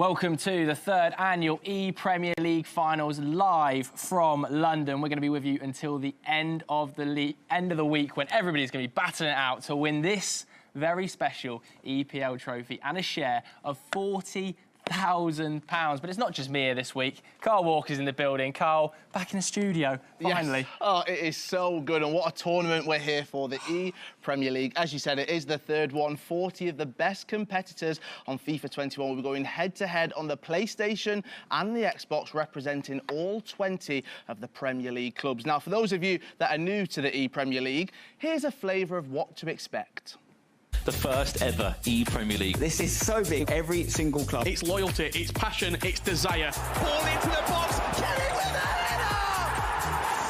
Welcome to the third annual ePremier League finals live from London. We're going to be with you until the end of the week when everybody's going to be battling it out to win this very special EPL trophy and a share of £40,000. But it's not just me here this week. Carl Walker's in the building. Carl, back in the studio, finally. Yes. Oh, it is so good, and what a tournament we're here for, the ePremier League. As you said, it is the third one. 40 of the best competitors on FIFA 21 will be going head-to-head on the PlayStation and the Xbox, representing all 20 of the Premier League clubs. Now, for those of you that are new to the ePremier League, here's a flavour of what to expect. The first ever ePremier League. This is so big. Every single club. It's loyalty, it's passion, it's desire. Ball into the box. Kenny with the header!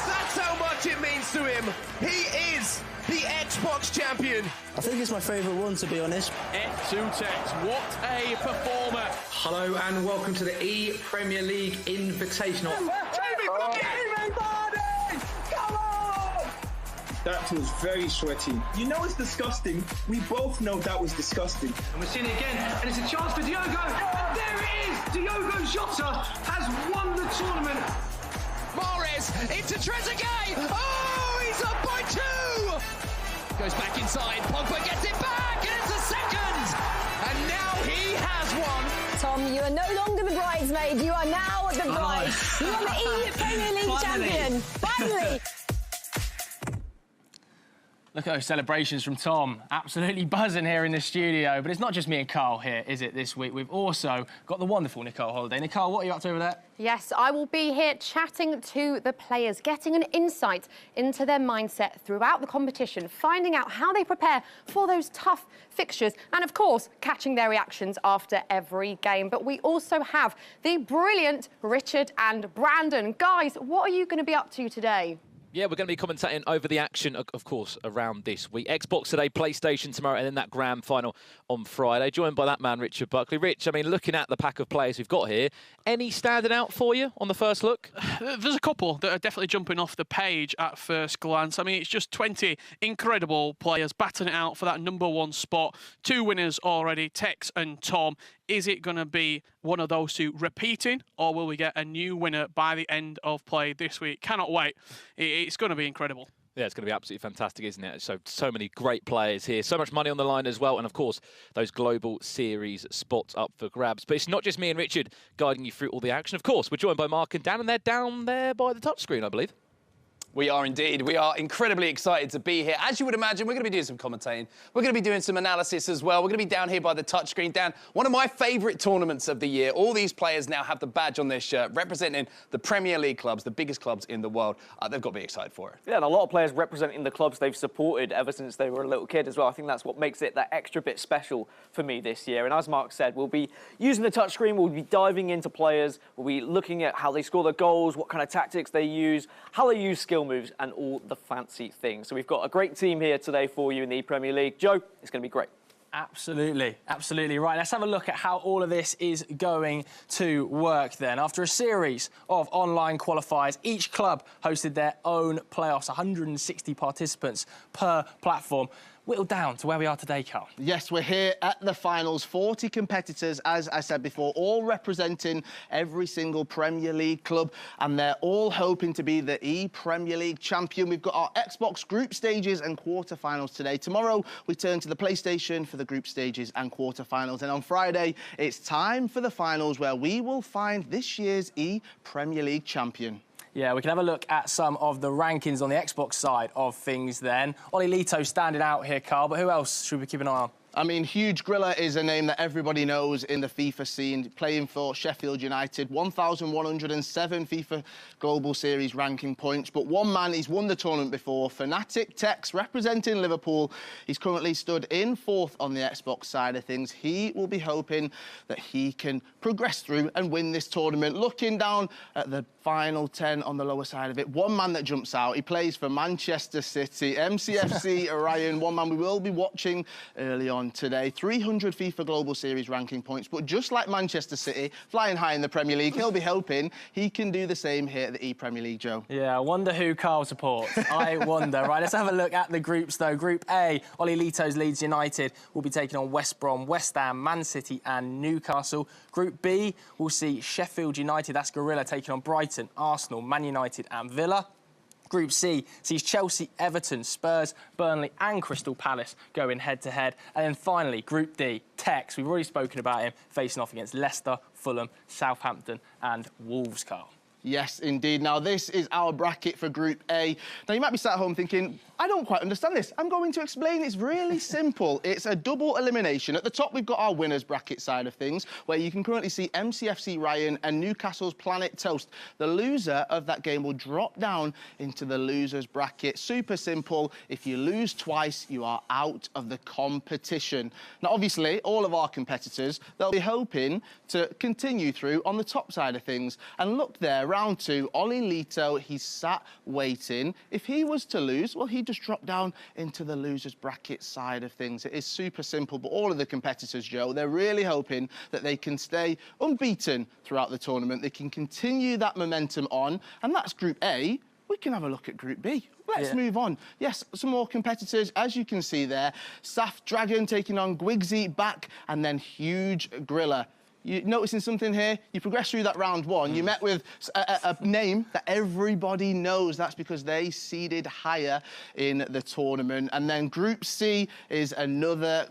That's how much it means to him. He is the Xbox champion. I think it's my favourite one, to be honest. Tekkz, what a performer. Hello and welcome to the ePremier League Invitational. That was very sweaty. You know it's disgusting. We both know that was disgusting. And we're seeing it again, and it's a chance for Diogo. And there it is! Diogo Jota has won the tournament. Mahrez into Trezeguet. Oh, he's up by 2. Goes back inside. Pogba gets it back, and it's a second. And now he has won. Tom, you are no longer the bridesmaid. You are now the bride. You are the ePremier League champion. Finally. Look at those celebrations from Tom. Absolutely buzzing here in the studio. But it's not just me and Carl here, is it, this week? We've also got the wonderful Nicole Holiday. Nicole, what are you up to over there? Yes, I will be here chatting to the players, getting an insight into their mindset throughout the competition, finding out how they prepare for those tough fixtures and, of course, catching their reactions after every game. But we also have the brilliant Richard and Brandon. Guys, what are you going to be up to today? Yeah, we're going to be commentating over the action, of course, around this week. Xbox today, PlayStation tomorrow, and then that grand final on Friday. Joined by that man, Richard Buckley. Rich, I mean, looking at the pack of players we've got here, any standing out for you on the first look? There's a couple that are definitely jumping off the page at first glance. I mean, it's just 20 incredible players battling it out for that #1 spot. 2 winners already, Tekkz and Tom. Is it going to be one of those two repeating, or will we get a new winner by the end of play this week? Cannot wait. It's going to be incredible. Yeah, it's going to be absolutely fantastic, isn't it? So many great players here, so much money on the line as well, and of course, those global series spots up for grabs. But it's not just me and Richard guiding you through all the action. Of course, we're joined by Mark and Dan, and they're down there by the touchscreen, I believe. We are indeed. We are incredibly excited to be here. As you would imagine, we're going to be doing some commentating. We're going to be doing some analysis as well. We're going to be down here by the touchscreen. Dan, one of my favourite tournaments of the year. All these players now have the badge on their shirt representing the Premier League clubs, the biggest clubs in the world. They've got to be excited for it. Yeah, and a lot of players representing the clubs they've supported ever since they were a little kid as well. I think that's what makes it that extra bit special for me this year. And as Mark said, we'll be using the touchscreen. We'll be diving into players. We'll be looking at how they score their goals, what kind of tactics they use, how they use skill moves, and all the fancy things. So we've got a great team here today for you in the Premier League. Joe, it's going to be great. Absolutely, absolutely right. Let's have a look at how all of this is going to work then. After a series of online qualifiers, each club hosted their own playoffs, 160 participants per platform. Whittled down to where we are today, Carl. Yes, we're here at the finals. 40 competitors, as I said before, all representing every single Premier League club, and they're all hoping to be the ePremier League champion. We've got our Xbox group stages and quarterfinals today. Tomorrow, we turn to the PlayStation for the group stages and quarterfinals. And on Friday, it's time for the finals, where we will find this year's ePremier League champion. Yeah, we can have a look at some of the rankings on the Xbox side of things then. Oli Lito standing out here, Carl, but who else should we keep an eye on? I mean, Huge Griller is a name that everybody knows in the FIFA scene, playing for Sheffield United, 1,107 FIFA Global Series ranking points. But one man, he's won the tournament before, Fnatic, Tekkz, representing Liverpool. He's currently stood in 4th on the Xbox side of things. He will be hoping that he can progress through and win this tournament. Looking down at the final 10 on the lower side of it, one man that jumps out. He plays for Manchester City, MCFC Orion, one man we will be watching early on on today. 300 FIFA Global Series ranking points, but just like Manchester City, flying high in the Premier League, he'll be hoping he can do the same here at the ePremier League, Joe. Yeah, I wonder who Carl supports. I wonder. Right, let's have a look at the groups, though. Group A, Ollie Lito's Leeds United will be taking on West Brom, West Ham, Man City and Newcastle. Group B, we'll see Sheffield United, that's Gorilla, taking on Brighton, Arsenal, Man United and Villa. Group C sees Chelsea, Everton, Spurs, Burnley and Crystal Palace going head-to-head. And then finally, Group D, Tekkz, we've already spoken about him, facing off against Leicester, Fulham, Southampton and Wolves, Carl. Yes, indeed. Now, this is our bracket for Group A. Now, you might be sat at home thinking, I don't quite understand this. I'm going to explain. It's really simple. It's a double elimination. At the top, we've got our winners bracket side of things, where you can currently see MCFC Ryan and Newcastle's Planet Toast. The loser of that game will drop down into the losers bracket. Super simple. If you lose twice, you are out of the competition. Now, obviously, all of our competitors, they'll be hoping to continue through on the top side of things. And look there, round 2, Ollie Lito, he's sat waiting. If he was to lose, well, he'd just drop down into the losers bracket side of things. It is super simple, but all of the competitors, Joe, they're really hoping that they can stay unbeaten throughout the tournament. They can continue that momentum on, and that's Group A. We can have a look at Group B. Let's move on. Yes, some more competitors, as you can see there. Saf Dragon taking on Gwigsy back, and then Huge Griller. You noticing something here? You progress through that round 1. You met with a name that everybody knows. That's because they seeded higher in the tournament. And then Group C is another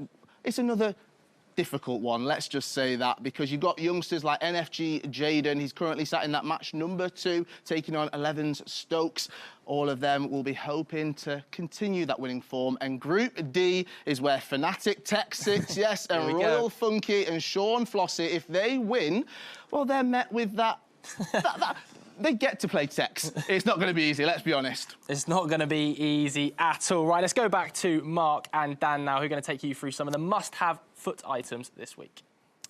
difficult one, let's just say that, because you've got youngsters like NFG Jaden. He's currently sat in that match number 2, taking on 11's Stokes. All of them will be hoping to continue that winning form. And Group D is where Fnatic, Tekkz, yes, and Royal Funky and Sean Flossie, if they win, well, they're met with that they get to play Tekkz. It's not going to be easy, let's be honest. It's not going to be easy at all. Right, let's go back to Mark and Dan now, who are going to take you through some of the must-have FUT items this week.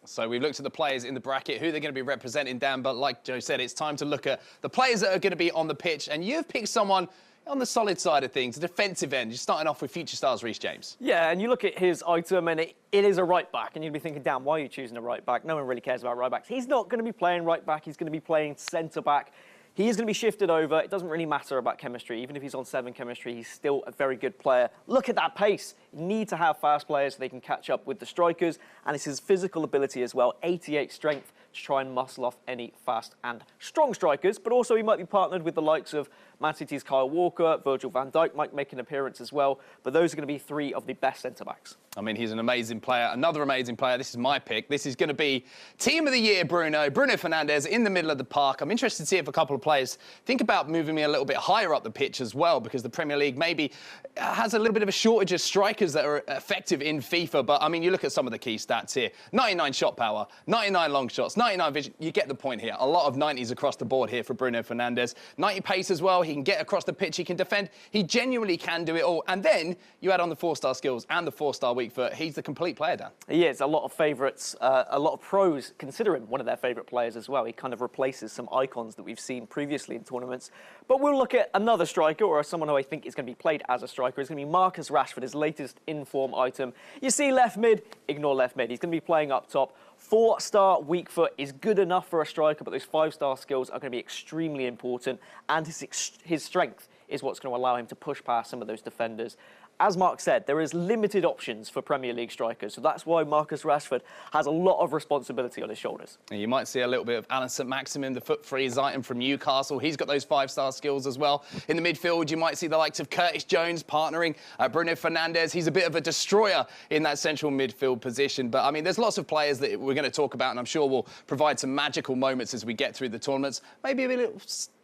So we've looked at the players in the bracket, who they're going to be representing, Dan, but like Joe said, it's time to look at the players that are going to be on the pitch, and you've picked someone on the solid side of things, the defensive end. You're starting off with future stars Reece James. Yeah, and you look at his item, and it is a right back, and you'd be thinking, damn, why are you choosing a right back? No one really cares about right backs. He's not going to be playing right back. He's going to be playing centre back. He is going to be shifted over. It doesn't really matter about chemistry. Even if he's on 7 chemistry, he's still a very good player. Look at that pace. You need to have fast players so they can catch up with the strikers. And it's his physical ability as well. 88 strength to try and muscle off any fast and strong strikers. But also he might be partnered with the likes of Man City's Kyle Walker, Virgil van Dijk might make an appearance as well. But those are going to be 3 of the best centre-backs. I mean, he's an amazing player. Another amazing player. This is my pick. This is going to be Team of the Year, Bruno Fernandes in the middle of the park. I'm interested to see if a couple of players think about moving me a little bit higher up the pitch as well, because the Premier League maybe has a little bit of a shortage of strikers that are effective in FIFA. But, I mean, you look at some of the key stats here. 99 shot power, 99 long shots, 99 vision. You get the point here. A lot of 90s across the board here for Bruno Fernandes. 90 pace as well. He can get across the pitch. He can defend. He genuinely can do it all. And then you add on the 4-star skills and the 4-star weak foot. He's the complete player, Dan. He is. A lot of favourites, a lot of pros consider him one of their favourite players as well. He kind of replaces some icons that we've seen previously in tournaments. But we'll look at another striker, or someone who I think is going to be played as a striker. It's going to be Marcus Rashford, his latest in-form item. You see left mid, ignore left mid. He's going to be playing up top. 4-star weak foot is good enough for a striker, but those 5-star skills are going to be extremely important. And his strength is what's going to allow him to push past some of those defenders. As Mark said, there is limited options for Premier League strikers, so that's why Marcus Rashford has a lot of responsibility on his shoulders. And you might see a little bit of Alan St-Maximin, the foot freeze item from Newcastle. He's got those 5-star skills as well. In the midfield, you might see the likes of Curtis Jones partnering Bruno Fernandes. He's a bit of a destroyer in that central midfield position. But, I mean, there's lots of players that we're going to talk about, and I'm sure we'll provide some magical moments as we get through the tournaments. Maybe a bit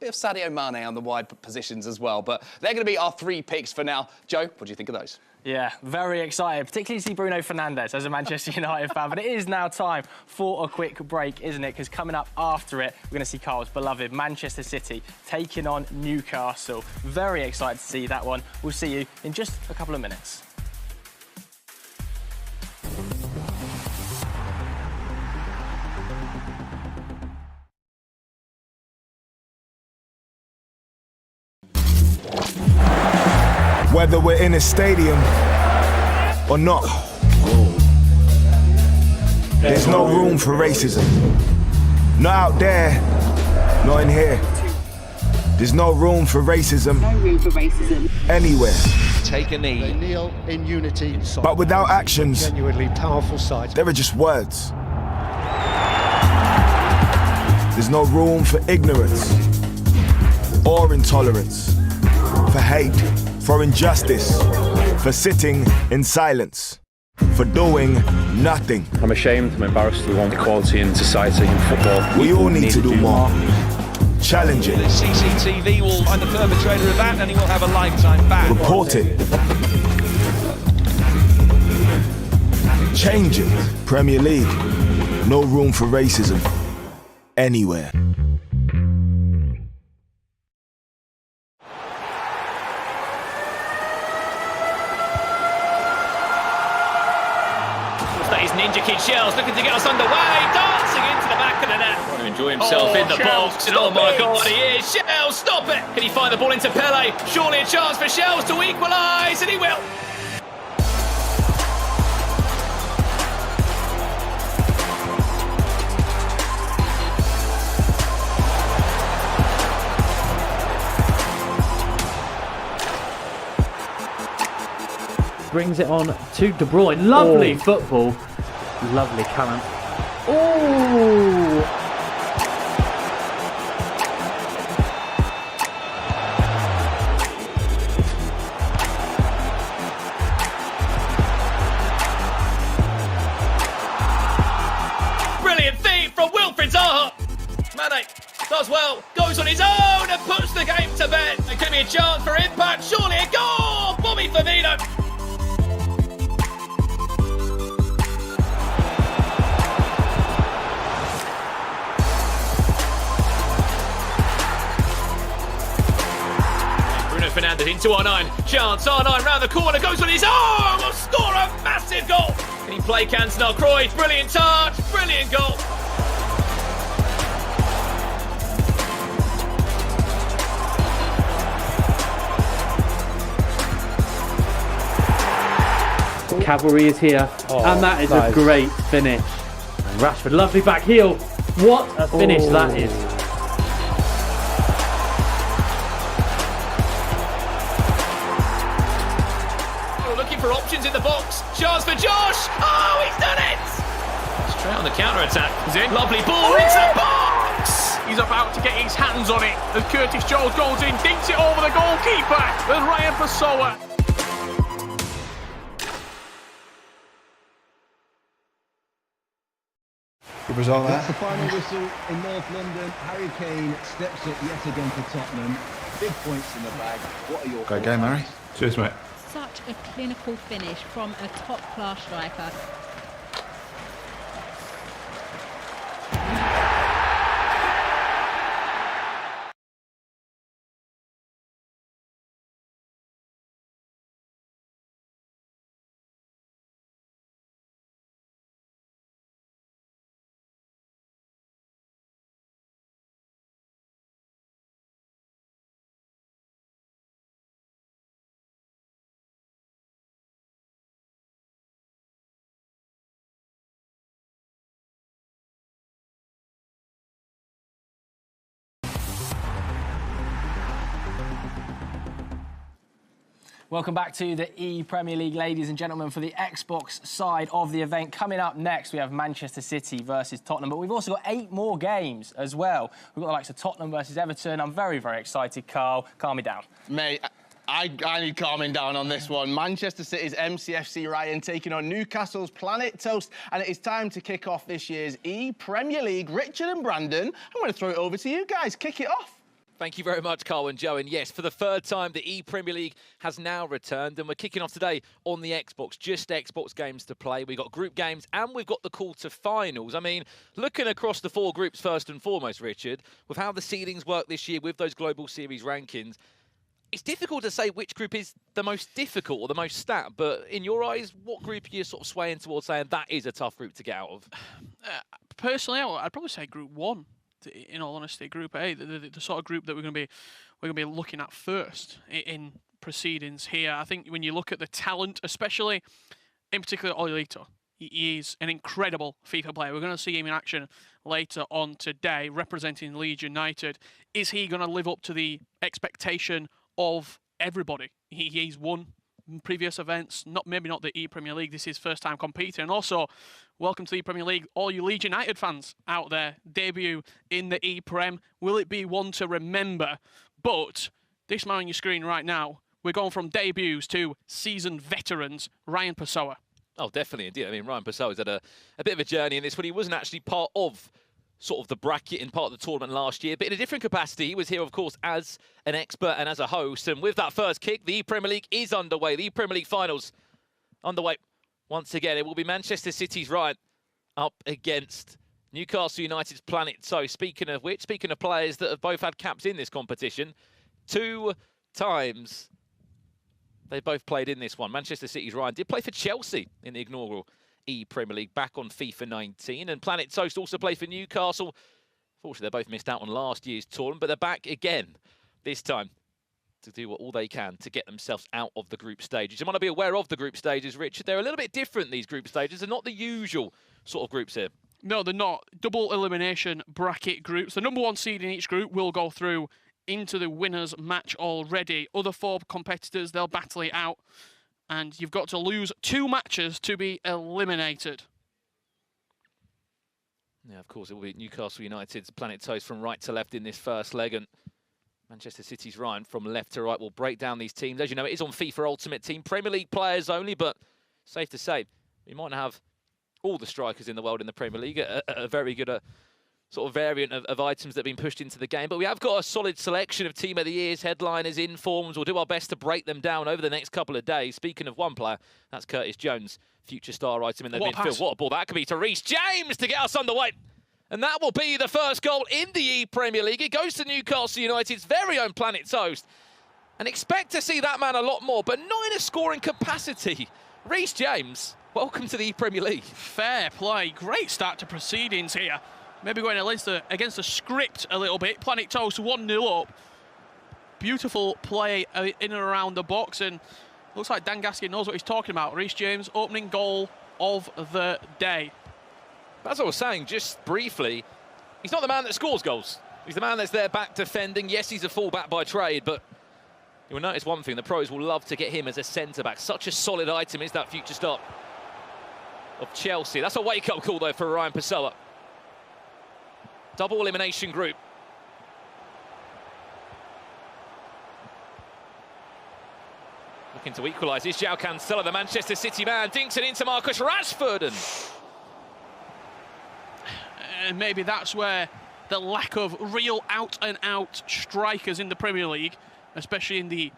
of Sadio Mane on the wide positions as well. But they're going to be our 3 picks for now. Joe, what do you think of those? Yeah, very excited, particularly to see Bruno Fernandes as a Manchester United fan. But it is now time for a quick break, isn't it? Because coming up after it, we're going to see Carl's beloved Manchester City taking on Newcastle. Very excited to see that one. We'll see you in just a couple of minutes. Whether we're in a stadium or not, There's no room for racism. Not out there, not in here. There's no room for racism. No room for racism. Anywhere. Take a knee. They kneel in unity. But without actions, Genuinely powerful sight. there are just words. There's no room for ignorance or intolerance, for hate, for injustice, for sitting in silence, for doing nothing. I'm ashamed, I'm embarrassed. We want equality in society and football. We all need to do more. Challenge it. The CCTV will find the perpetrator of that and he will have a lifetime ban. Report it. Change it. Premier League. No room for racism. Anywhere. That is Ninja Kid Shells looking to get us underway, dancing into the back of the net. Want to enjoy himself in the box, and oh my God, he is. Shells, stop it! Can he find the ball into Pele? Surely a chance for Shells to equalise, and he will. Brings it on to De Bruyne. Lovely football. Lovely talent. Oh! Brilliant feed from Wilfried Zaha. Mane does well, goes on his own and puts the game to bed. There could be a chance for impact, surely a goal! Bobby Firmino. Fernandez into R9, chance, R9 round the corner, goes on his own, will score a massive goal. Can he play Cantona? Cruyff, brilliant touch, brilliant goal. Cavalry is here, and that is a great finish. And Rashford, lovely back heel. What a finish that is. For options in the box, chance for Josh. Oh, he's done it! Straight on the counter attack. He's in. Lovely ball into the box. He's about to get his hands on it as Curtis Jones goes in, dinks it over the goalkeeper. There's Ryan Pessoa. Good result there. That's the final whistle in North London. Harry Kane steps up yet again for Tottenham. Big points in the bag. What are your Great game, Harry. Cheers, mate. Such a clinical finish from a top-class striker. Welcome back to the ePremier League, ladies and gentlemen, for the Xbox side of the event. Coming up next, we have Manchester City versus Tottenham, but we've also got 8 more games as well. We've got the likes of Tottenham versus Everton. I'm very, very excited, Carl. Calm me down. Mate, I need calming down on this one. Manchester City's MCFC Ryan taking on Newcastle's Planet Toast, and it is time to kick off this year's ePremier League. Richard and Brandon, I'm going to throw it over to you guys. Kick it off. Thank you very much, Carl and Joe. And yes, for the 3rd time, the ePremier League has now returned, and we're kicking off today on the Xbox. Just Xbox games to play. We've got group games, and we've got the quarter-finals. I mean, looking across the 4 groups first and foremost, Richard, with how the seedings work this year with those Global Series rankings, it's difficult to say which group is the most difficult or the most stat, but in your eyes, what group are you sort of swaying towards saying that is a tough group to get out of? Personally, I'd probably say Group 1. In all honesty, Group A, the sort of group that we're going to be looking at first in proceedings here. I think when you look at the talent, especially in particular Oilito, He is an incredible FIFA player. We're going to see him in action later on today, representing Leeds United. Is he going to live up to the expectation of everybody? He's won previous events, maybe not the ePremier League. This is his first time competing. And also, welcome to the ePremier League, all you Leeds United fans out there. Debut in the ePrem. Will it be one to remember? But this man on your screen right now, we're going from debuts to seasoned veterans, Ryan Pessoa. Oh, definitely, indeed. I mean, Ryan Pessoa's had a bit of a journey in this when he wasn't actually part of sort of the bracket in part of the tournament last year, but in a different capacity. He was here, of course, as an expert and as a host. And with that first kick, the ePremier League is underway. The ePremier League finals underway once again. It will be Manchester City's Ryan up against Newcastle United's Planet. So, speaking of which, speaking of players that have both had caps in this competition, 2 times they both played in this one. Manchester City's Ryan did play for Chelsea in the inaugural ePremier League back on FIFA 19. And Planet Toast also played for Newcastle. Fortunately, they both missed out on last year's tournament, but they're back again this time to do all they can to get themselves out of the group stages. You want to be aware of the group stages, Richard. They're a little bit different, these group stages. They're not the usual sort of groups here. No, they're not. Double elimination bracket groups. The number 1 seed in each group will go through into the winners match already. Other 4 competitors, they'll battle it out. And you've got to lose 2 matches to be eliminated. Yeah, of course, it will be Newcastle United's Planet Toast from right to left in this first leg. And Manchester City's Ryan from left to right will break down these teams. As you know, it is on FIFA Ultimate Team. Premier League players only, but safe to say, we might not have all the strikers in the world in the Premier League. A very good sort of variant of items that have been pushed into the game. But we have got a solid selection of Team of the Years, headliners, informs. We'll do our best to break them down over the next couple of days. Speaking of one player, that's Curtis Jones, future star item in the midfield. Pass. What a ball that could be to Reece James to get us underway. And that will be the first goal in the ePremier League. It goes to Newcastle United's very own Planet Toast. And expect to see that man a lot more, but not in a scoring capacity. Reece James, welcome to the ePremier League. Fair play. Great start to proceedings here. Maybe going against the script a little bit. Planet Toast 1-0 up. Beautiful play in and around the box, and looks like Dan Gaskin knows what he's talking about. Reece James, opening goal of the day. As I was saying, just briefly, he's not the man that scores goals. He's the man that's there back defending. Yes, he's a full-back by trade, but you'll notice one thing. The pros will love to get him as a centre-back. Such a solid item is that future star of Chelsea. That's a wake-up call, though, for Ryan Pessoa. Double elimination group. Looking to equalise. Is João Cancelo, the Manchester City man. Dinks it into Marcus Rashford. And maybe that's where the lack of real out-and-out strikers in the Premier League, especially in the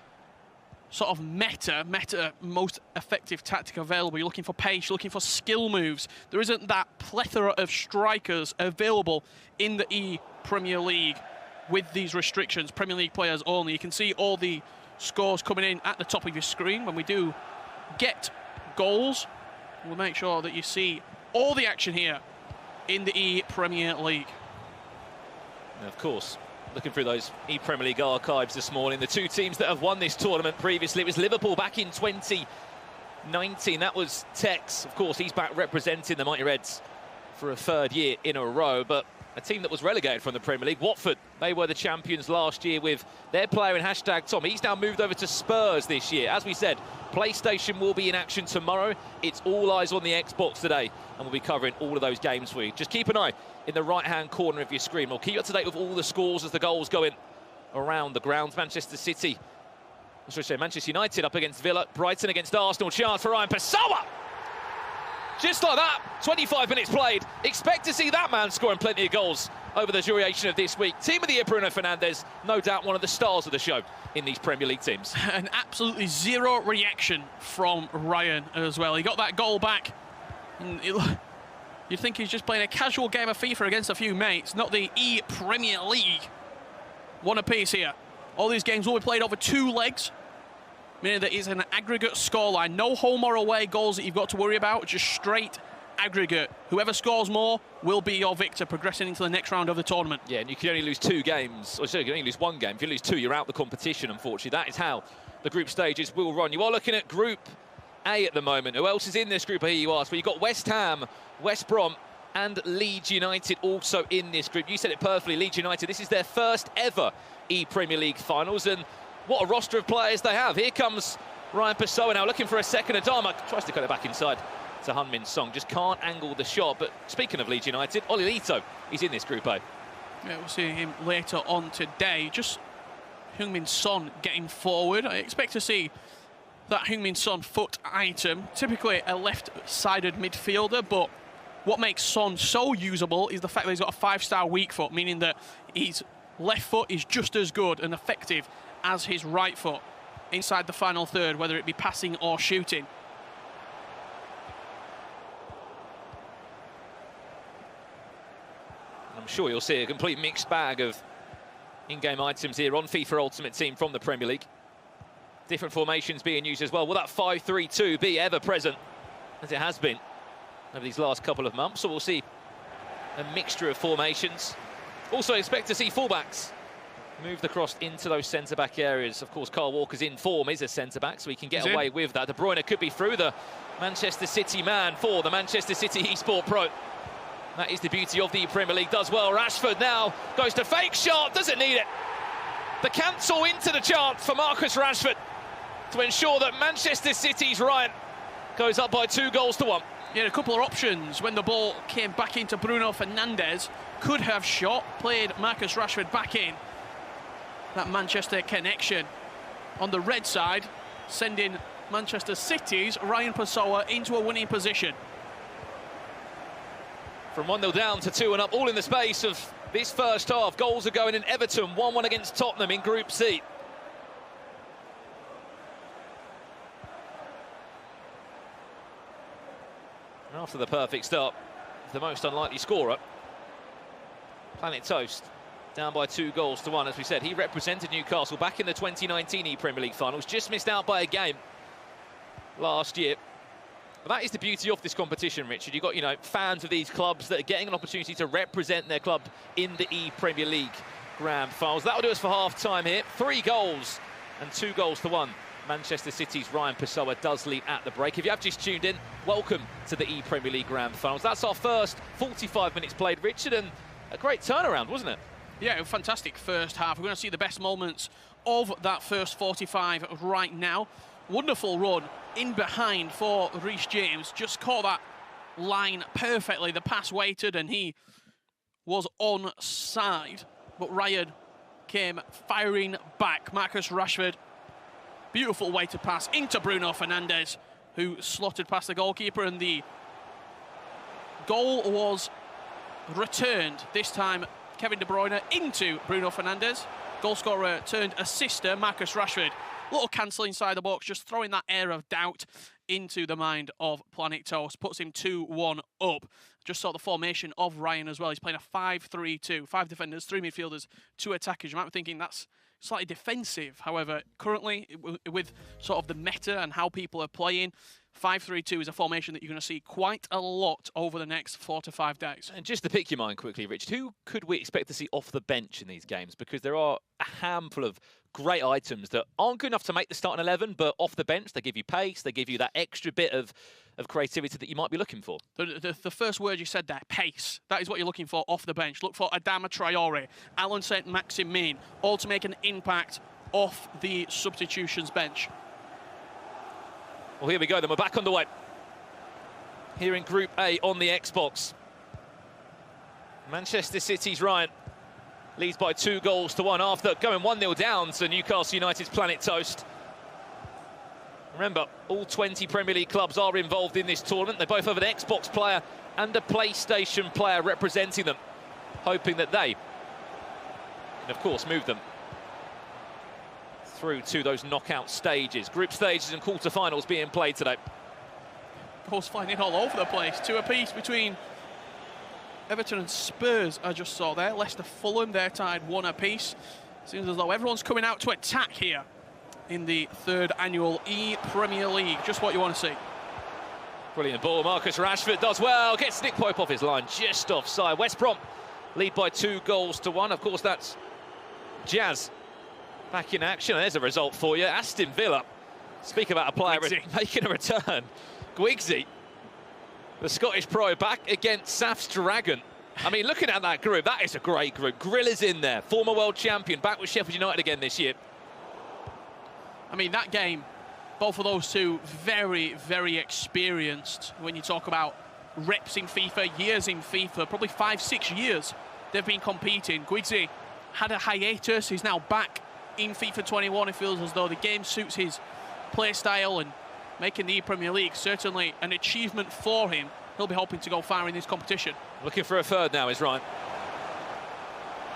sort of meta most effective tactic available. You're looking for pace, you're looking for skill moves. There isn't that plethora of strikers available in the ePremier League with these restrictions. Premier League players only. You can see all the scores coming in at the top of your screen. When we do get goals, we'll make sure that you see all the action here in the ePremier League. And of course, looking through those ePremier League archives this morning, the 2 teams that have won this tournament previously, it was Liverpool back in 2019. That was Tekkz. Of course, he's back representing the Mighty Reds for a 3rd year in a row. But a team that was relegated from the Premier League, Watford, they were the champions last year with their player in #Tom. He's now moved over to Spurs this year. As we said, PlayStation will be in action tomorrow. It's all eyes on the Xbox today, and we'll be covering all of those games for you. Just keep an eye in the right-hand corner of your screen. We'll keep you up to date with all the scores as the goals go in around the grounds. Manchester United up against Villa, Brighton against Arsenal. Chance for Ryan Pessoa. Just like that, 25 minutes played. Expect to see that man scoring plenty of goals over the duration of this week. Team of the year, Bruno Fernandes, no doubt one of the stars of the show in these Premier League teams. And absolutely zero reaction from Ryan as well. He got that goal back. You'd think he's just playing a casual game of FIFA against a few mates, not the ePremier League. One apiece here. All these games will be played over 2 legs, meaning that it's an aggregate scoreline. No home or away goals that you've got to worry about, just straight aggregate. Whoever scores more will be your victor, progressing into the next round of the tournament. Yeah, and you can only lose 2 games, or sorry, you can only lose 1 game. If you lose 2, you're out the competition, unfortunately. That is how the group stages will run. You are looking at Group A at the moment. Who else is in this group, I hear you ask? Well, you've got West Ham, West Brom, and Leeds United also in this group. You said it perfectly, Leeds United, this is their first ever ePremier League finals, and what a roster of players they have. Here comes Ryan Pessoa now looking for a second Adama. Tries to cut it back inside to Heung-min Son. Just can't angle the shot. But speaking of Leeds United, Olilito, he's in this group A. Yeah, we'll see him later on today. Just Heung-min Son getting forward. I expect to see that Heung-min Son foot item. Typically a left-sided midfielder, but what makes Son so usable is the fact that he's got a 5-star weak foot, meaning that his left foot is just as good and effective as his right foot inside the final third, whether it be passing or shooting. I'm sure you'll see a complete mixed bag of in-game items here on FIFA Ultimate Team from the Premier League. Different formations being used as well. Will that 5-3-2 be ever present, as it has been over these last couple of months? So we'll see a mixture of formations. Also expect to see fullbacks moved across into those centre-back areas. Of course, Kyle Walker's in form, is a centre-back, so he can get away with that. De Bruyne could be through, the Manchester City man for the Manchester City eSport Pro. That is the beauty of the Premier League. Does well. Rashford now goes to fake shot, doesn't need it. The cancel into the chance for Marcus Rashford to ensure that Manchester City's Ryan goes up by 2-1. Yeah, a couple of options when the ball came back into Bruno Fernandes. Could have shot, played Marcus Rashford back in. That Manchester connection on the red side, sending Manchester City's Ryan Pessoa into a winning position. From 1-0 down to 2 and up, all in the space of this first half. Goals are going in Everton, 1-1 against Tottenham in Group C. And after the perfect start, the most unlikely scorer, Planet Toast, down by 2-1. As we said, he represented Newcastle back in the 2019 ePremier League finals, just missed out by a game last year. But that is the beauty of this competition, Richard. You've got, you know, fans of these clubs that are getting an opportunity to represent their club in the ePremier League grand finals. That'll do us for half-time here. 3 goals and 2-1. Manchester City's Ryan Pessoa does lead at the break. If you have just tuned in, welcome to the ePremier League grand finals. That's our first 45 minutes played, Richard, and a great turnaround, wasn't it? Yeah, a fantastic first half. We're going to see the best moments of that first 45 right now. Wonderful run in behind for Reece James. Just caught that line perfectly. The pass waited and he was onside. But Ryan came firing back. Marcus Rashford, beautiful way to pass into Bruno Fernandes, who slotted past the goalkeeper, and the goal was returned. This time, Kevin De Bruyne into Bruno Fernandes. Goal scorer turned assister, Marcus Rashford. Little cancel inside the box, just throwing that air of doubt into the mind of Planet Toast. Puts him 2-1 up. Just saw the formation of Ryan as well. He's playing a 5-3-2. 5 defenders, 3 midfielders, 2 attackers. You might be thinking that's slightly defensive. However, currently, with sort of the meta and how people are playing, 5-3-2 is a formation that you're going to see quite a lot over the next 4 to 5 days. And just to pick your mind quickly, Rich, who could we expect to see off the bench in these games? Because there are a handful of great items that aren't good enough to make the starting 11, but off the bench, they give you pace, they give you that extra bit of creativity that you might be looking for. The first word you said there, pace. That is what you're looking for off the bench. Look for Adama Traore, Alan Saint-Maximin, all to make an impact off the substitutions bench. Well, here we go, then we're back underway. Here in Group A on the Xbox. Manchester City's Ryan leads by 2-1 after going 1-0 down to Newcastle United's Planet Toast. Remember, all 20 Premier League clubs are involved in this tournament. They both have an Xbox player and a PlayStation player representing them, hoping that they can, of course, move them through to those knockout stages. Group stages and quarter-finals being played today. Goals flying in all over the place. 2 apiece between Everton and Spurs, I just saw there. Leicester Fulham, they're tied 1 apiece. Seems as though everyone's coming out to attack here in the 3rd annual ePremier League. Just what you want to see. Brilliant ball. Marcus Rashford does well. Gets Nick Pope off his line, just offside. West Brom lead by 2-1. Of course, that's Jazz back in action. There's a result for you. Aston Villa Speak about a player making a return. Gwigsy, the Scottish pro, back against Saf's Dragon. I mean, looking at that group, that is a great group. Grill is in there, former world champion, back with Sheffield United again this year. I mean, that game, both of those two, very, very experienced. When you talk about reps in FIFA, years in FIFA, probably 5-6 years they've been competing. Gwigsy had a hiatus. He's now back in FIFA 21. It feels as though the game suits his play style, and making the ePremier League certainly an achievement for him. He'll be hoping to go far in this competition. Looking for a third now is Ryan.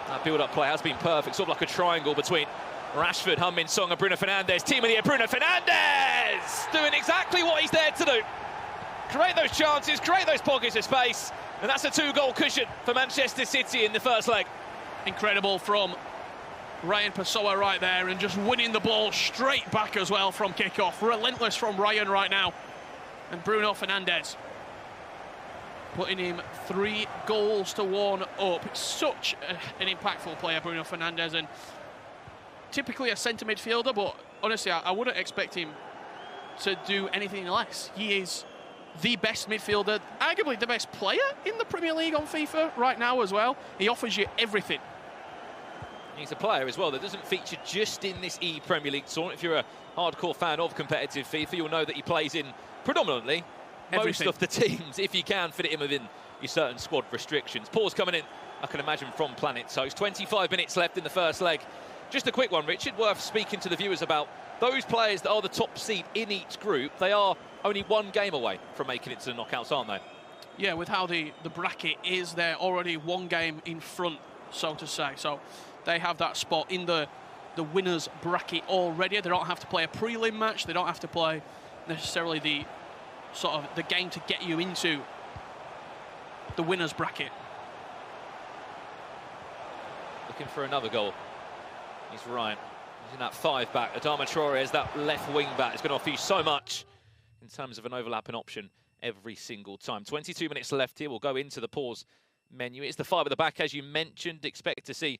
That build-up play has been perfect, sort of like a triangle between Rashford, Heung-min Son and Bruno Fernandes. Team of the year, Bruno Fernandes! Doing exactly what he's there to do. Create those chances, create those pockets of space, and that's a 2-goal cushion for Manchester City in the first leg. Incredible from Ryan Pessoa right there, and just winning the ball straight back as well from kickoff. Relentless from Ryan right now. And Bruno Fernandes putting him 3 goals to 1 up. Such an impactful player, Bruno Fernandes, and typically a centre midfielder, but honestly, I wouldn't expect him to do anything less. He is the best midfielder, arguably the best player in the Premier League on FIFA right now as well. He offers you everything. He's a player as well that doesn't feature just in this ePremier League tournament. If you're a hardcore fan of competitive FIFA, you'll know that he plays in predominantly Everything. most of the teams, if you can fit it in within your certain squad restrictions. Pause coming in, I can imagine, from Planet Toast. 25 minutes left in the first leg. Just a quick one, Richard, worth speaking to the viewers about. Those players that are the top seed in each group, they are only 1 game away from making it to the knockouts, aren't they? Yeah, with how the bracket is, they're already 1 game in front, so to say. So they have that spot in the winners bracket already. They don't have to play a prelim match. They don't have to play necessarily the sort of the game to get you into the winners bracket. Looking for another goal. He's Ryan. He's in that 5-back. Adama Traore is that left wing back. It's going to offer you so much in terms of an overlapping option every single time. 22 minutes left here. We'll go into the pause menu. It's the 5 at the back, as you mentioned. Expect to see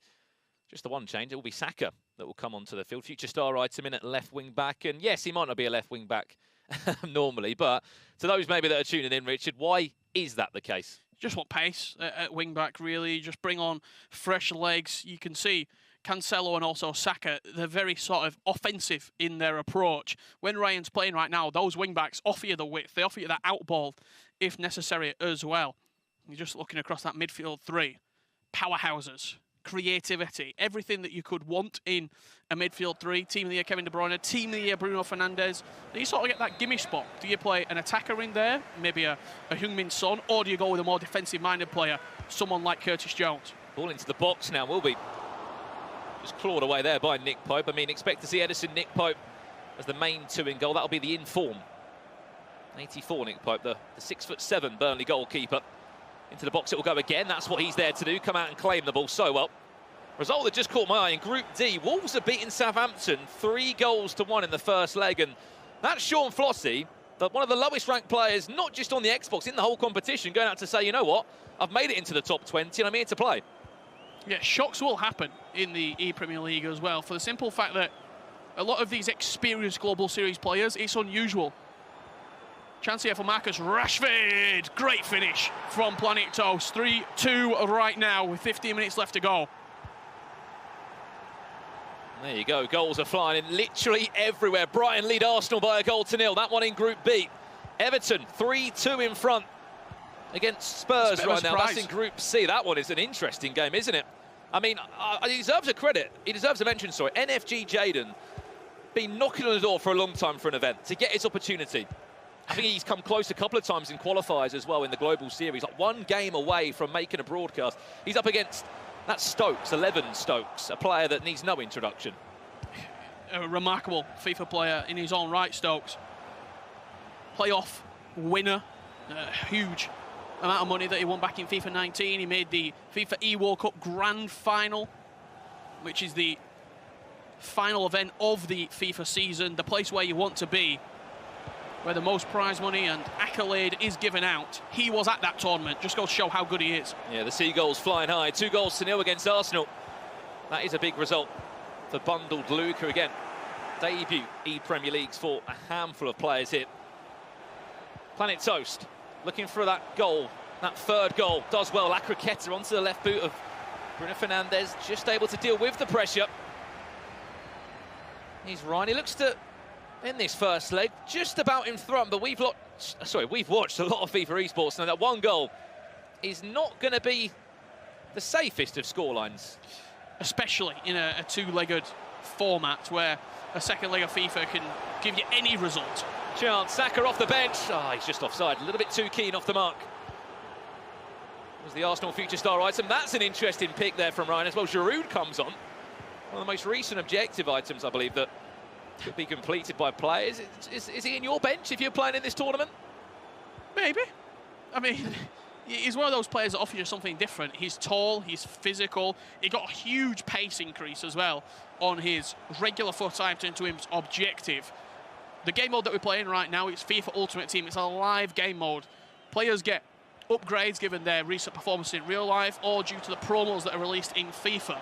just the one change. It will be Saka that will come onto the field. Future star item in at left wing back. And yes, he might not be a left wing back normally, but to those maybe that are tuning in, Richard, why is that the case? Just want pace at wing back, really. Just bring on fresh legs. You can see Cancelo and also Saka, they're very sort of offensive in their approach. When Ryan's playing right now, those wing backs offer you the width. They offer you that out ball if necessary as well. You're just looking across that midfield 3. Powerhouses, creativity, everything that you could want in a midfield 3. Team of the year, Kevin De Bruyne. Team of the year, Bruno Fernandes. Do you sort of get that gimme spot? Do you play an attacker in there, maybe a Heung-min Son, or do you go with a more defensive-minded player, someone like Curtis Jones? Ball into the box now, will be just clawed away there by Nick Pope. I mean, expect to see Edison, Nick Pope as the main 2 in goal. That'll be the in-form 84 Nick Pope, the 6'7" Burnley goalkeeper. Into the box it will go again. That's what he's there to do. Come out and claim the ball so well. Result that just caught my eye in Group D. Wolves have beaten Southampton 3-1 in the first leg. And that's Sean Flossie, one of the lowest ranked players, not just on the Xbox, in the whole competition, going out to say, you know what, I've made it into the top 20 and I'm here to play. Yeah, shocks will happen in the ePremier League as well, for the simple fact that a lot of these experienced Global Series players, it's unusual. Chance here for Marcus Rashford. Great finish from Planet Toast. 3-2 right now with 15 minutes left to go. There you go. Goals are flying in literally everywhere. Brighton lead Arsenal by 1-0. That one in Group B. Everton 3-2 in front against Spurs right now. That's in Group C. That one is an interesting game, isn't it? I mean, he deserves a credit. He deserves a mention, sorry. NFG Jadon been knocking on the door for a long time for an event to get his opportunity. I think he's come close a couple of times in qualifiers as well in the Global Series, like 1 game away from making a broadcast. He's up against that Stokes, 11 Stokes, a player that needs no introduction. A remarkable FIFA player in his own right, Stokes. Playoff winner, huge amount of money that he won back in FIFA 19. He made the FIFA eWorld Cup Grand Final, which is the final event of the FIFA season, the place where you want to be, where the most prize money and accolade is given out. He was at that tournament. Just goes to show how good he is. Yeah, the Seagulls flying high. 2-0 against Arsenal. That is a big result for bundled Luca again. debut ePremier Leagues for a handful of players here. Planet Toast looking for that goal, that third goal. Does well. La Croqueta onto the left boot of Bruno Fernandes, just able to deal with the pressure. He's Ryan. He looks to, in this first leg, just about in front, but we've watched a lot of FIFA Esports. Now that one goal is not going to be the safest of scorelines. Especially in a two-legged format where a second leg of FIFA can give you any result. Chance, Saka off the bench. He's just offside, a little bit too keen off the mark. Was the Arsenal future star item. That's an interesting pick there from Ryan as well. Giroud comes on. One of the most recent objective items, I believe, that could be completed by players. Is he in your bench if you're playing in this tournament? Maybe. I mean, he's one of those players that offers you something different. He's tall, he's physical. He got a huge pace increase as well on his regular foot item to his objective. The game mode that we're playing right now, it's FIFA Ultimate Team. It's a live game mode. Players get upgrades given their recent performance in real life or due to the promos that are released in FIFA.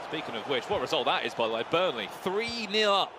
Speaking of which, what result that is, by the way. Burnley 3-0 up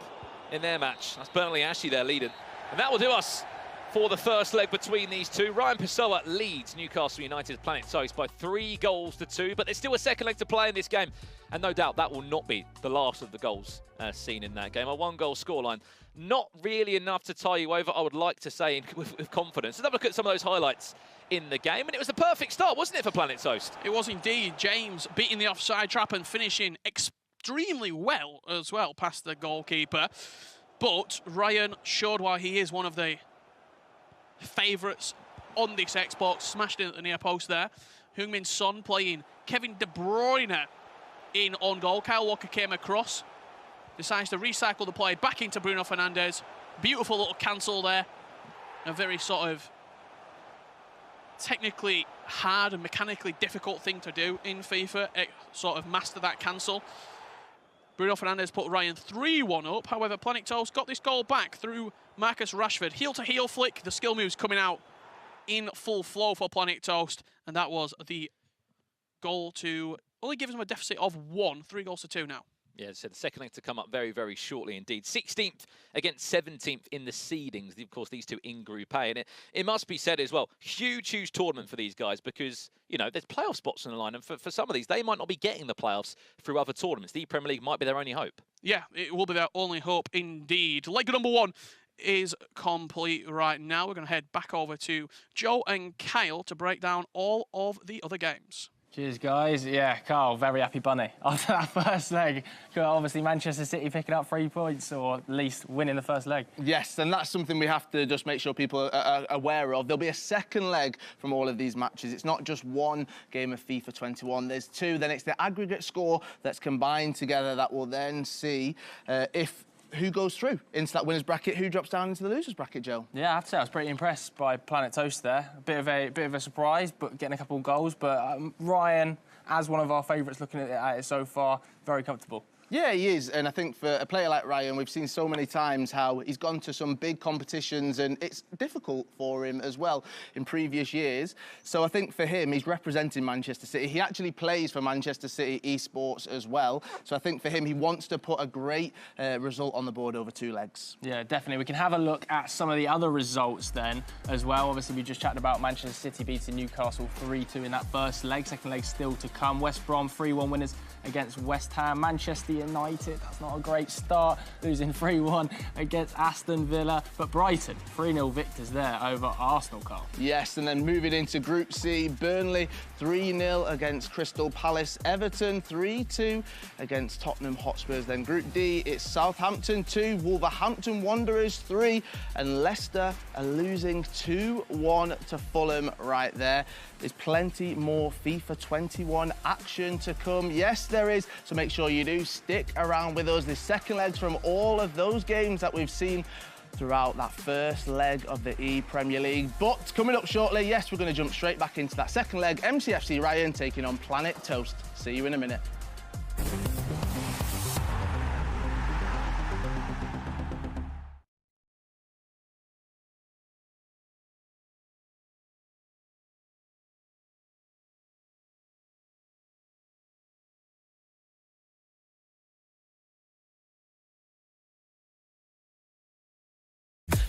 in their match. That's Burnley actually their leader. And that will do us for the first leg between these two. Ryan Pessoa leads Newcastle United's Planet Toast by 3-2, but there's still a second leg to play in this game. And no doubt that will not be the last of the goals seen in that game. A one-goal scoreline, not really enough to tie you over, I would like to say, with confidence. Let's have a look at some of those highlights in the game. And it was the perfect start, wasn't it, for Planet Toast? It was indeed. James beating the offside trap and finishing extremely well as well past the goalkeeper. But Ryan showed why he is one of the favourites on this Xbox. Smashed in at the near post there. Heung-min Son playing Kevin De Bruyne in on goal. Kyle Walker came across, decides to recycle the play back into Bruno Fernandes. Beautiful little cancel there. A very sort of technically hard and mechanically difficult thing to do in FIFA. Sort of master that cancel. Bruno Fernandes put Ryan 3-1 up. However, Planet Toast got this goal back through Marcus Rashford. Heel-to-heel flick. The skill moves coming out in full flow for Planet Toast. And that was the goal to only gives them a deficit of 1. 3-2 now. Yeah, so the second leg to come up very, very shortly indeed. 16th against 17th in the seedings. Of course, these two in Group A. And it must be said as well, huge tournament for these guys because, you know, there's playoff spots on the line. And for some of these, they might not be getting the playoffs through other tournaments. The Premier League might be their only hope. Yeah, it will be their only hope indeed. Leg number 1 is complete right now. We're going to head back over to Joe and Kyle to break down all of the other games. Cheers, guys. Yeah, Carl, very happy bunny after that first leg. Obviously, Manchester City picking up 3 points, or at least winning the first leg. Yes, and that's something we have to just make sure people are aware of. There'll be a second leg from all of these matches. It's not just one game of FIFA 21. There's 2. Then it's the aggregate score that's combined together that will then see who goes through into that winners bracket, who drops down into the losers bracket, Joe. Yeah, I have to say I was pretty impressed by Planet Toast there. A bit of a surprise, but getting a couple of goals. But Ryan, as one of our favourites looking at it so far, very comfortable. Yeah, he is, and I think for a player like Ryan, we've seen so many times how he's gone to some big competitions and it's difficult for him as well in previous years. So I think for him, he's representing Manchester City. He actually plays for Manchester City Esports as well. So I think for him, he wants to put a great result on the board over 2 legs. Yeah, definitely. We can have a look at some of the other results then as well. Obviously, we just chatted about Manchester City beating Newcastle 3-2 in that first leg. Second leg still to come. West Brom 3-1 winners against West Ham. Manchester United, that's not a great start, losing 3-1 against Aston Villa. But Brighton, 3-0 victors there over Arsenal, Carl. Yes, and then moving into Group C, Burnley 3-0 against Crystal Palace. Everton 3-2 against Tottenham Hotspurs. Then Group D, it's Southampton 2, Wolverhampton Wanderers 3, and Leicester are losing 2-1 to Fulham right there. There's plenty more FIFA 21 action to come. Yes, there is. So make sure you do stick around with us. There's second legs from all of those games that we've seen throughout that first leg of the ePremier League. But coming up shortly, yes, we're going to jump straight back into that second leg. MCFC Ryan taking on Planet Toast. See you in a minute.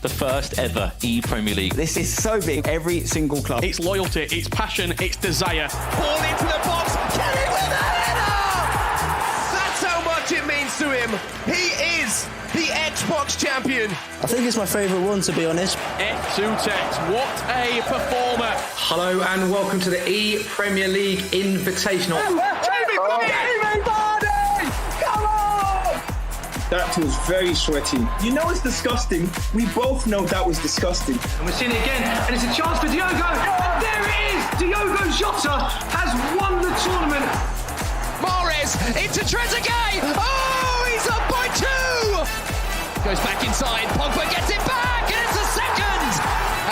the first ever ePremier League. This is so big. Every single club. It's loyalty, it's passion, it's desire. Ball into the box. Kelly with a header! That's how much it means to him. He is the Xbox champion. I think it's my favourite one, to be honest. Tekkz, what a performer. Hello and welcome to the ePremier League Invitational. That was very sweaty. You know it's disgusting. We both know that was disgusting. And we're seeing it again, and it's a chance for Diogo. And there it is! Diogo Jota has won the tournament. Mahrez into Trezeguet. Oh, he's up by 2. Goes back inside. Pogba gets it back, and it's a second.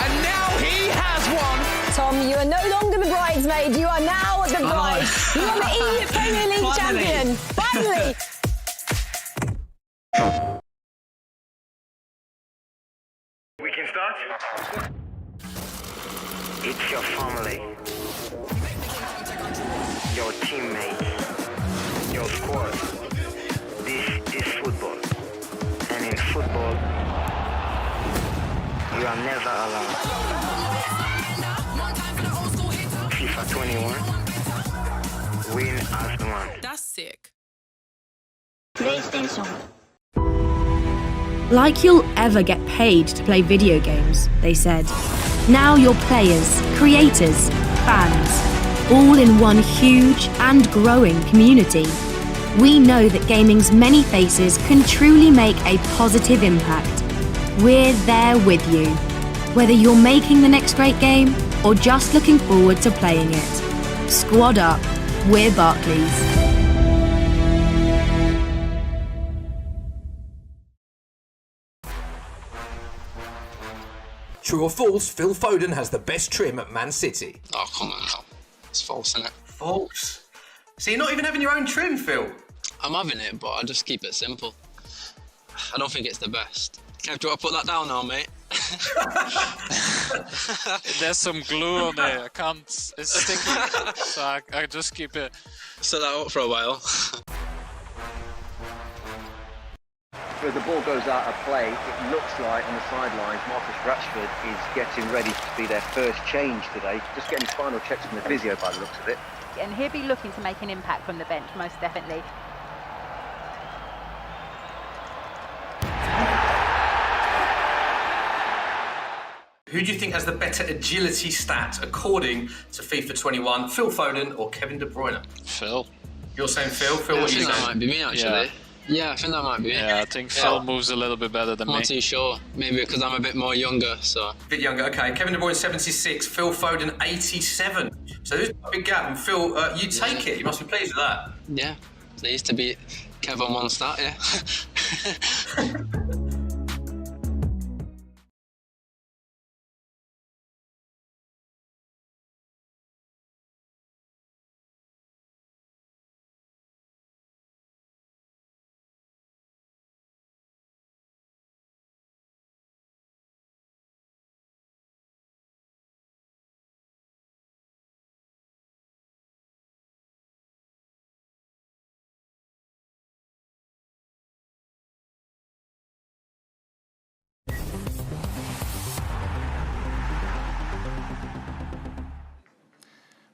And now he has won. Tom, you are no longer the bridesmaid. You are now the bride. You are the ePremier League champion. Finally. We can start? It's your family, your teammates, your squad. This is football. And in football, you are never alone. FIFA 21, win as one. That's sick. PlayStation. Like you'll ever get paid to play video games, they said. Now you're players, creators, fans, all in one huge and growing community. We know that gaming's many faces can truly make a positive impact. We're there with you. Whether you're making the next great game or just looking forward to playing it. Squad up, we're Barclays. True or false, Phil Foden has the best trim at Man City. Oh, come on now. It's false, isn't it? False. So you're not even having your own trim, Phil? I'm having it, but I just keep it simple. I don't think it's the best. Kev, do you want to put that down now, mate? There's some glue on there. I can't. It's sticky. So I just keep it. Set that up for a while. As the ball goes out of play, it looks like on the sidelines Marcus Rashford is getting ready to be their first change today. Just getting his final checks from the physio by the looks of it. And he'll be looking to make an impact from the bench, most definitely. Who do you think has the better agility stat according to FIFA 21, Phil Foden or Kevin De Bruyne? Phil. You're saying Phil? Phil, Yeah, what I are you think that saying? might be me, actually. Yeah, I think that might be me. Yeah, I think Phil moves a little bit better than I'm me. not too sure. Maybe because I'm a bit more younger, so. A bit younger, okay. Kevin De Bruyne 76, Phil Foden 87. So there's a big gap, and Phil, you take it. You must be pleased with that. Yeah, pleased to beat Kev on one start, yeah.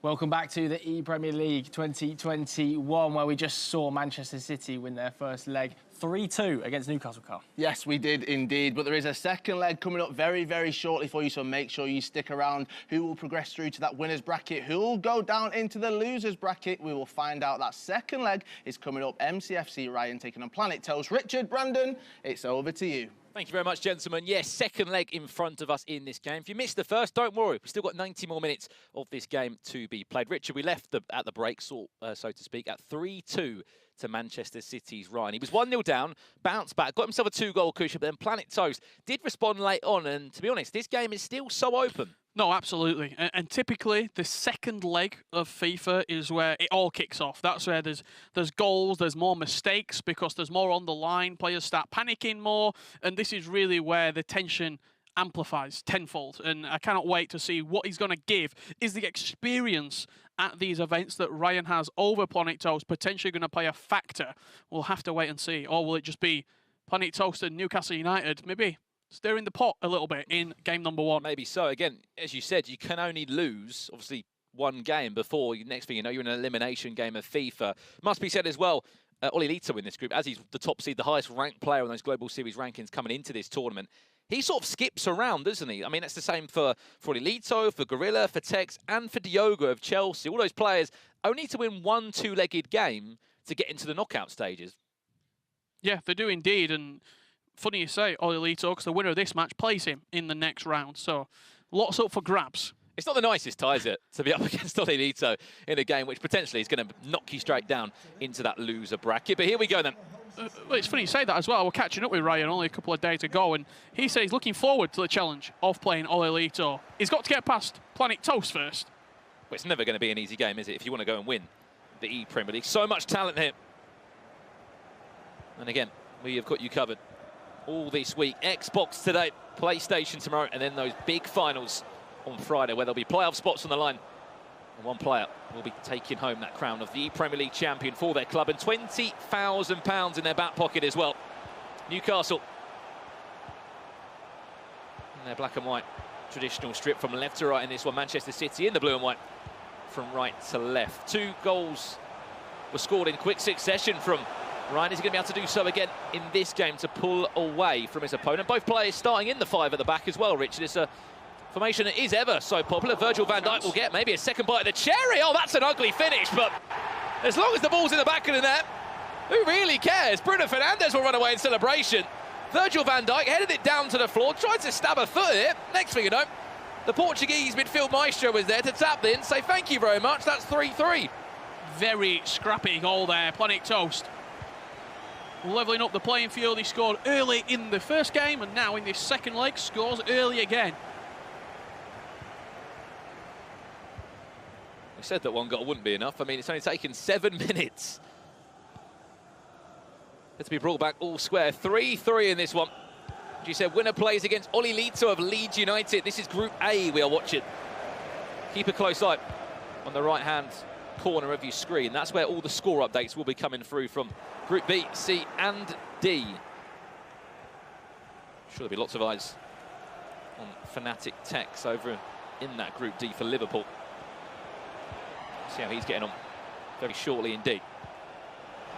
Welcome back to the ePremier League 2021, where we just saw Manchester City win their first leg 3-2 against Newcastle, Carl. Yes, we did indeed, but there is a second leg coming up very, very shortly for you, so make sure you stick around. Who will progress through to that winner's bracket? Who will go down into the loser's bracket? We will find out. That second leg is coming up. MCFC Ryan taking on Planet Toast. Richard, Brandon, it's over to you. Thank you very much, gentlemen. Yes, second leg in front of us in this game. If you missed the first, don't worry. We've still got 90 more minutes of this game to be played. Richard, we left at the break, so to speak, at 3-2 to Manchester City's Ryan. He was 1-0 down, bounced back, got himself a 2-goal cushion, but then Planet Toast did respond late on. And to be honest, this game is still so open. No, absolutely. And typically, the second leg of FIFA is where it all kicks off. That's where there's goals, there's more mistakes because there's more on the line. Players start panicking more. And this is really where the tension amplifies tenfold. And I cannot wait to see what he's going to give. Is the experience at these events that Ryan has over Planet Toast potentially going to play a factor? We'll have to wait and see. Or will it just be Planet Toast and Newcastle United? Maybe stirring the pot a little bit in game number 1. Maybe so. Again, as you said, you can only lose, obviously, one game before, next thing you know, you're in an elimination game of FIFA. Must be said as well, Oli Lito in this group, as he's the top seed, the highest ranked player on those Global Series rankings coming into this tournament, he sort of skips around, doesn't he? I mean, it's the same for Oli Lito, for Gorilla, for Tekkz, and for Diogo of Chelsea. All those players only to win one two-legged game to get into the knockout stages. Yeah, they do indeed. And funny you say, Oli Lito, because the winner of this match plays him in the next round. So lots up for grabs. It's not the nicest tie, is it, to be up against Oli Lito in a game which potentially is going to knock you straight down into that loser bracket. But here we go then. Well, it's funny you say that as well. We're catching up with Ryan only a couple of days ago, and he says he's looking forward to the challenge of playing Oli Lito. He's got to get past Planet Toast first. Well, it's never going to be an easy game, is it, if you want to go and win the ePremier League. So much talent here. And again, we have got you covered all this week. Xbox today, PlayStation tomorrow, and then those big finals on Friday, where there'll be playoff spots on the line. And one player will be taking home that crown of the ePremier League champion for their club, and £20,000 in their back pocket as well. Newcastle. In their black and white traditional strip from left to right in this one. Manchester City in the blue and white from right to left. 2 goals were scored in quick succession from Ryan. Is he going to be able to do so again in this game to pull away from his opponent? Both players starting in the 5 at the back as well, Richard. It's a formation that is ever so popular. Virgil van Dijk will get maybe a second bite of the cherry. Oh, that's an ugly finish, but as long as the ball's in the back of the net, who really cares? Bruno Fernandes will run away in celebration. Virgil van Dijk headed it down to the floor, tried to stab a foot at it. Next thing you know, the Portuguese midfield maestro was there to tap in, say thank you very much. That's 3-3. Very scrappy goal there, Planet Toast. Levelling up the playing field. He scored early in the first game, and now in this second leg scores early again. We said that one goal wouldn't be enough. I mean, it's only taken 7 minutes. Let's be brought back all square. 3-3 in this one. As you said, winner plays against Oli Lito of Leeds United. This is Group A we are watching. Keep a close eye on the right-hand corner of your screen. That's where all the score updates will be coming through from Group B, C and D. Sure there'll be lots of eyes on Fnatic Tekkz over in that Group D for Liverpool. See how he's getting on very shortly indeed.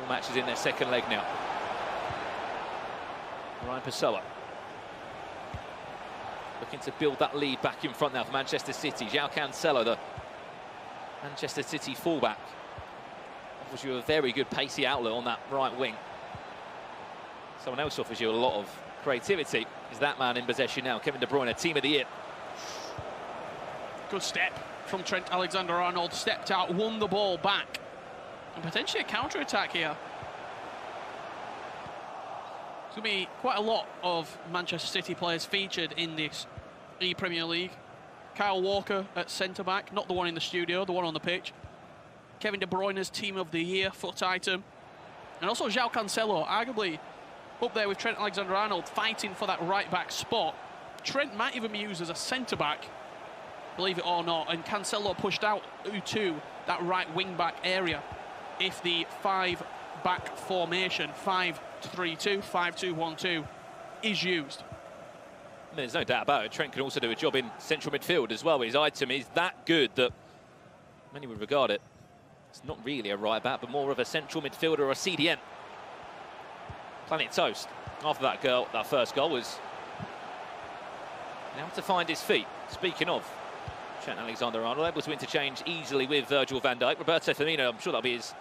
All matches in their second leg now. Ryan Pessoa looking to build that lead back in front now for Manchester City. João Cancelo, the Manchester City fullback, offers you a very good pacey outlet on that right wing. Someone else offers you a lot of creativity. Is that man in possession now? Kevin De Bruyne, team of the year. Good step from Trent Alexander-Arnold. Stepped out, won the ball back. And potentially a counter-attack here. There's going to be quite a lot of Manchester City players featured in this ePremier League. Kyle Walker at centre-back, not the one in the studio, the one on the pitch. Kevin De Bruyne's team of the year, foot item. And also João Cancelo, arguably up there with Trent Alexander-Arnold, fighting for that right-back spot. Trent might even be used as a centre-back, believe it or not, and Cancelo pushed out to that right wing-back area if the 5-back formation, 5-3-2, 5-2-1-2, is used. There's no doubt about it. Trent can also do a job in central midfield as well. His item is that good that many would regard it. It's not really a right back, but more of a central midfielder or a CDM. Planet Toast, after that first goal, was now to find his feet. Speaking of Trent Alexander-Arnold, able to interchange easily with Virgil van Dijk. Roberto Firmino, I'm sure that'll be his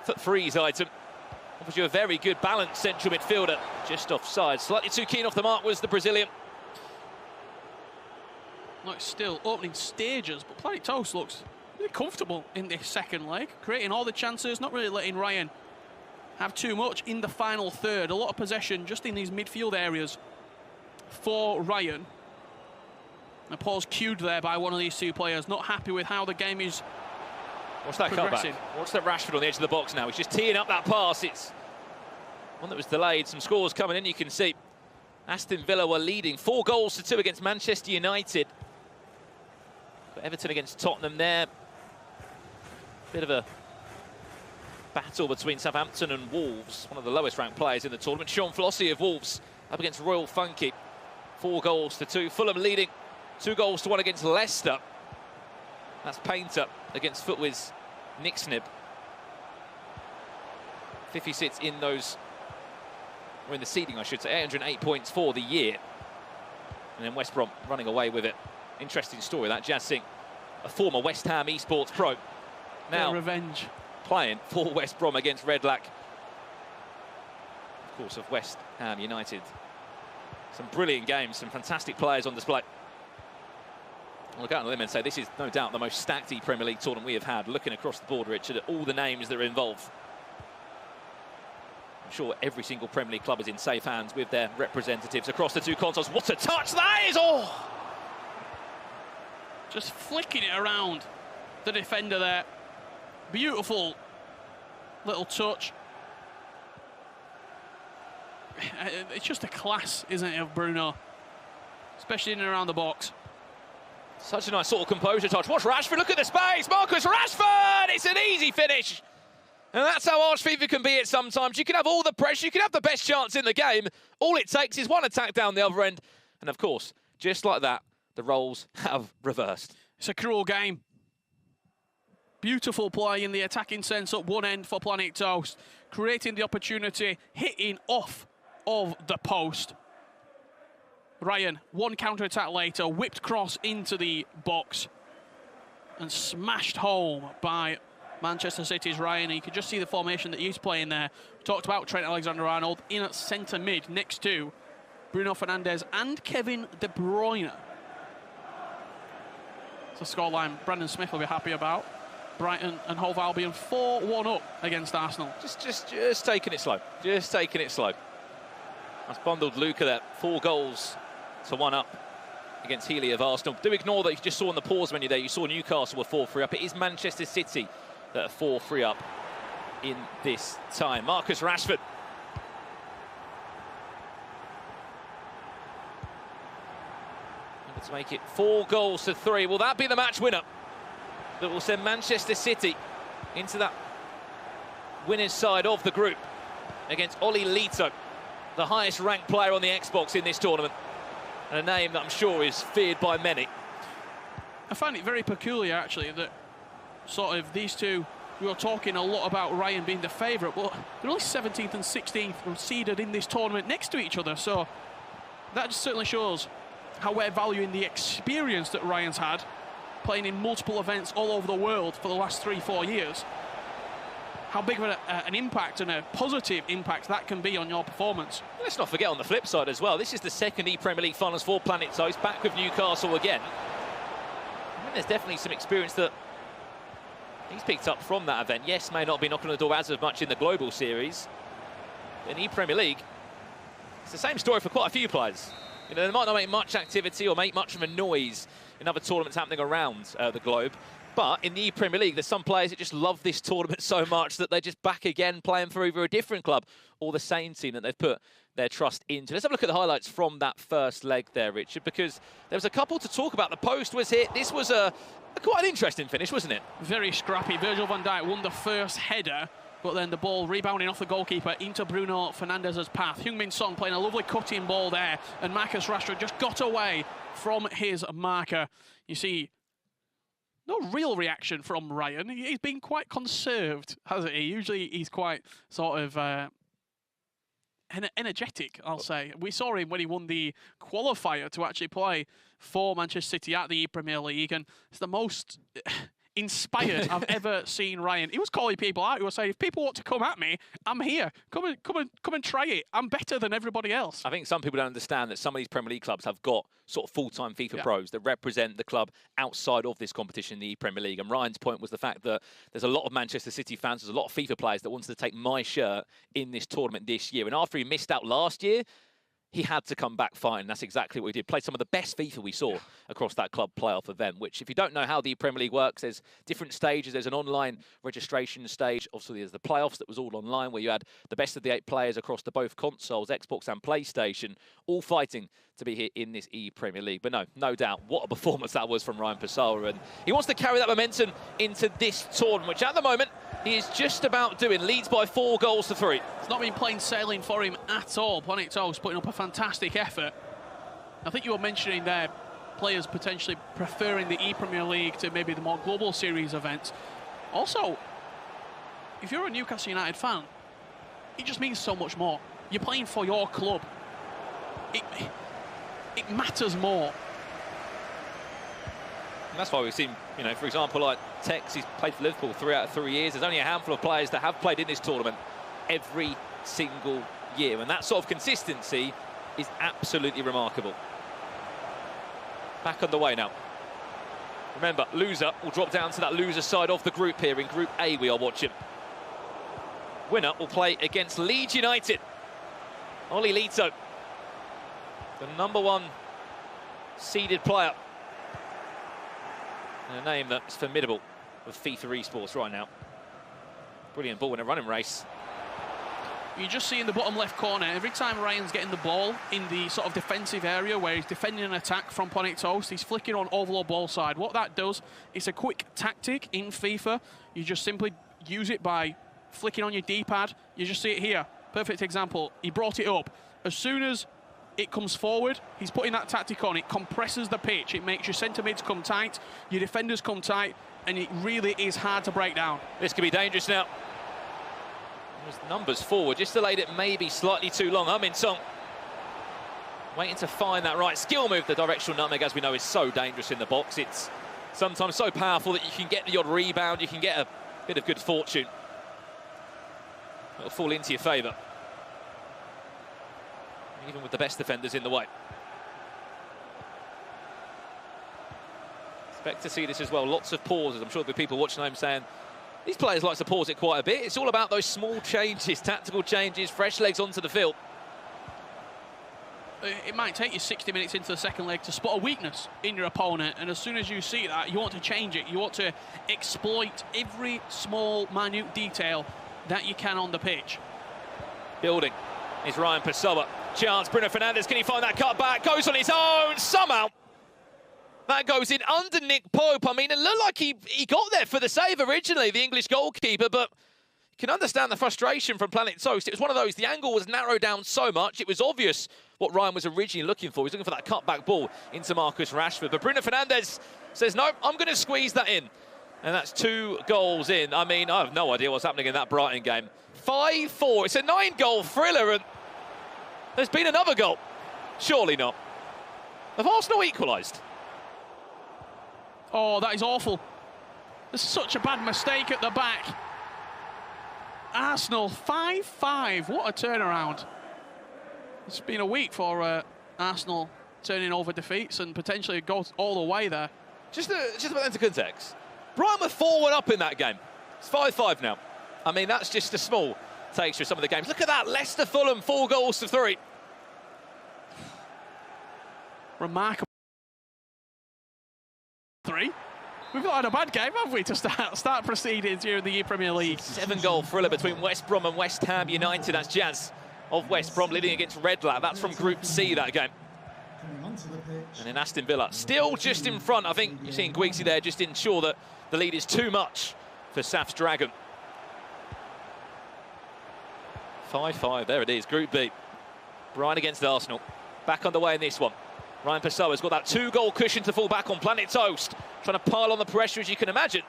foot freeze item. Offers you a very good balanced central midfielder, just offside. Slightly too keen off the mark was the Brazilian. Like still opening stages, but Planet Toast looks really comfortable in this second leg, creating all the chances, not really letting Ryan have too much in the final third. A lot of possession just in these midfield areas for Ryan. A pause cued there by one of these two players, not happy with how the game is progressing. Cutback? What's that Rashford on the edge of the box now? He's just teeing up that pass. It's one that was delayed. Some scores coming in, you can see. Aston Villa were leading 4-2 against Manchester United. Got Everton against Tottenham there. Bit of a battle between Southampton and Wolves. One of the lowest ranked players in the tournament. Sean Flossie of Wolves up against Royal Funky. 4 goals to 2. Fulham leading 2 goals to 1 against Leicester. That's Painter against Footwiz Nixnib. Fifi sits in those, or in the seeding, I should say, 808 points for the year. And then West Brom running away with it. Interesting story, that Jazz Singh, a former West Ham Esports pro. Now revenge. Playing for West Brom against Redlac. Of course, of West Ham United. Some brilliant games, some fantastic players on display. I'll go out on a limb and say this is no doubt the most stacked ePremier League tournament we have had. Looking across the board, Richard, at all the names that are involved. I'm sure every single Premier League club is in safe hands with their representatives across the 2 consoles. What a touch that is! Oh! Just flicking it around the defender there. Beautiful little touch. It's just a class, isn't it, of Bruno? Especially in and around the box. Such a nice sort of composure touch. Watch Rashford, look at the space. Marcus Rashford! It's an easy finish. And that's how harsh FIFA can be at sometimes. You can have all the pressure, you can have the best chance in the game. All it takes is one attack down the other end. And of course, just like that, the roles have reversed. It's a cruel game. Beautiful play in the attacking sense at one end for Planet Toast. Creating the opportunity, hitting off of the post. Ryan, one counter-attack later, whipped cross into the box and smashed home by Manchester City's Ryan. And you can just see the formation that he's playing there. We talked about Trent Alexander-Arnold in at centre mid next to Bruno Fernandes and Kevin De Bruyne. It's a scoreline Brandon Smith will be happy about. Brighton and Hove Albion 4-1 up against Arsenal. Just taking it slow. Just taking it slow. That's bundled Luca there. 4 goals to 1 up against Healy of Arsenal. Do ignore that you just saw in the pause menu there, you saw Newcastle were 4-3 up. It is Manchester City that are 4-3 up in this time. Marcus Rashford. Let's make it 4 goals to 3. Will that be the match winner that will send Manchester City into that winner's side of the group against Oli Lito, the highest ranked player on the Xbox in this tournament, and a name that I'm sure is feared by many. I find it very peculiar, actually, that sort of these two, we were talking a lot about Ryan being the favourite, but they're only 17th and 16th seeded in this tournament next to each other, so that just certainly shows how we're valuing the experience that Ryan's had, playing in multiple events all over the world for the last 3-4 years. How big of an impact and a positive impact that can be on your performance. Let's not forget on the flip side as well, this is the second ePremier League finals for Planet Toast, back with Newcastle again. I think there's definitely some experience that he's picked up from that event. Yes, may not be knocking on the door as much in the global series. In ePremier League, it's the same story for quite a few players. You know, they might not make much activity or make much of a noise in other tournaments happening around the globe. But in the ePremier League, there's some players that just love this tournament so much that they're just back again playing for either a different club or the same team that they've put their trust into. Let's have a look at the highlights from that first leg there, Richard, because there was a couple to talk about. The post was hit. This was a quite an interesting finish, wasn't it? Very scrappy. Virgil van Dijk won the first header, but then the ball rebounding off the goalkeeper into Bruno Fernandes' path. Heung-min Son playing a lovely cutting ball there, and Marcus Rashford just got away from his marker. You see, no real reaction from Ryan. He's been quite conserved, hasn't he? Usually he's quite sort of energetic, I'll say. We saw him when he won the qualifier to actually play for Manchester City at the Premier League, and it's the most inspired I've ever seen Ryan. He was calling people out. He was saying, if people want to come at me, I'm here. Come and try it. I'm better than everybody else. I think some people don't understand that some of these Premier League clubs have got sort of full-time FIFA pros that represent the club outside of this competition, the Premier League. And Ryan's point was the fact that there's a lot of Manchester City fans, there's a lot of FIFA players that wanted to take my shirt in this tournament this year. And after he missed out last year, he had to come back fine. That's exactly what he did. Played some of the best FIFA we saw across that club playoff event, which if you don't know how the Premier League works, there's different stages. There's an online registration stage. Obviously, there's the playoffs that was all online, where you had the best of the 8 players across the both consoles, Xbox and PlayStation, all fighting to be here in this ePremier League. But no doubt, what a performance that was from Ryan Pessoa. And he wants to carry that momentum into this tournament, which at the moment he is just about doing. Leads by 4 goals to 3. It's not been plain sailing for him at all. Tekkz putting up a fantastic effort. I think you were mentioning there players potentially preferring the ePremier League to maybe the more global series events. Also, if you're a Newcastle United fan, it just means so much more. You're playing for your club. It matters more. And that's why we've seen, for example, like Tekkz, he's played for Liverpool 3 out of 3 years. There's only a handful of players that have played in this tournament every single year. And that sort of consistency is absolutely remarkable. Back on the way now. Remember, loser will drop down to that loser side of the group here. In Group A we are watching. Winner will play against Leeds United. Oli Lito, the #1 seeded player. And a name that's formidable with FIFA Esports right now. Brilliant ball in a running race. You just see in the bottom left corner, every time Ryan's getting the ball in the sort of defensive area where he's defending an attack from Tekkz, he's flicking on overload ball side. What that does, it's a quick tactic in FIFA. You just simply use it by flicking on your D-pad. You just see it here. Perfect example. He brought it up. As soon as it comes forward, he's putting that tactic on. It compresses the pitch. It makes your centre mids come tight, your defenders come tight, and it really is hard to break down. This could be dangerous now. There's numbers forward, just delayed it maybe slightly too long. Song waiting to find that right skill move. The directional nutmeg, as we know, is so dangerous in the box. It's sometimes so powerful that you can get the odd rebound, you can get a bit of good fortune. It'll fall into your favour, even with the best defenders in the way. Expect to see this as well. Lots of pauses. I'm sure there'll be people watching home saying, these players like to pause it quite a bit. It's all about those small changes, tactical changes, fresh legs onto the field. It might take you 60 minutes into the second leg to spot a weakness in your opponent, and as soon as you see that, you want to change it. You want to exploit every small, minute detail that you can on the pitch. Building is Ryan Pessoa. Chance, Bruno Fernandes, can he find that cut back? Goes on his own, somehow. That goes in under Nick Pope. It looked like he got there for the save originally, the English goalkeeper, but you can understand the frustration from Tekkz. It was one of those, the angle was narrowed down so much, it was obvious what Ryan was originally looking for. He was looking for that cutback ball into Marcus Rashford. But Bruno Fernandes says, no, I'm going to squeeze that in. And that's 2 goals in. I have no idea what's happening in that Brighton game. 5-4, it's a 9-goal thriller, and there's been another goal. Surely not. Have Arsenal equalised? Oh, that is awful. There's such a bad mistake at the back. Arsenal 5-5. What a turnaround. It's been a week for Arsenal turning over defeats and potentially goes all the way there. Just about into context. Brighton were 4-1 up in that game. It's 5-5 now. That's just a small taste of some of the games. Look at that, Leicester Fulham, 4 goals to 3. Remarkable. 3. We've not had a bad game, have we, to start proceedings here in the ePremier League. 7-goal thriller between West Brom and West Ham United. That's Jazz of West Brom leading against Redlar. That's from Group C, that game. And then Aston Villa still just in front. I think you're seeing Gwigsy there just ensure that the lead is too much for Saf's Dragon. 5-5, there it is, Group B. Brighton against Arsenal. Back on the way in this one. Ryan Pessoa's got that 2-goal cushion to fall back on. Tekkz trying to pile on the pressure, as you can imagine.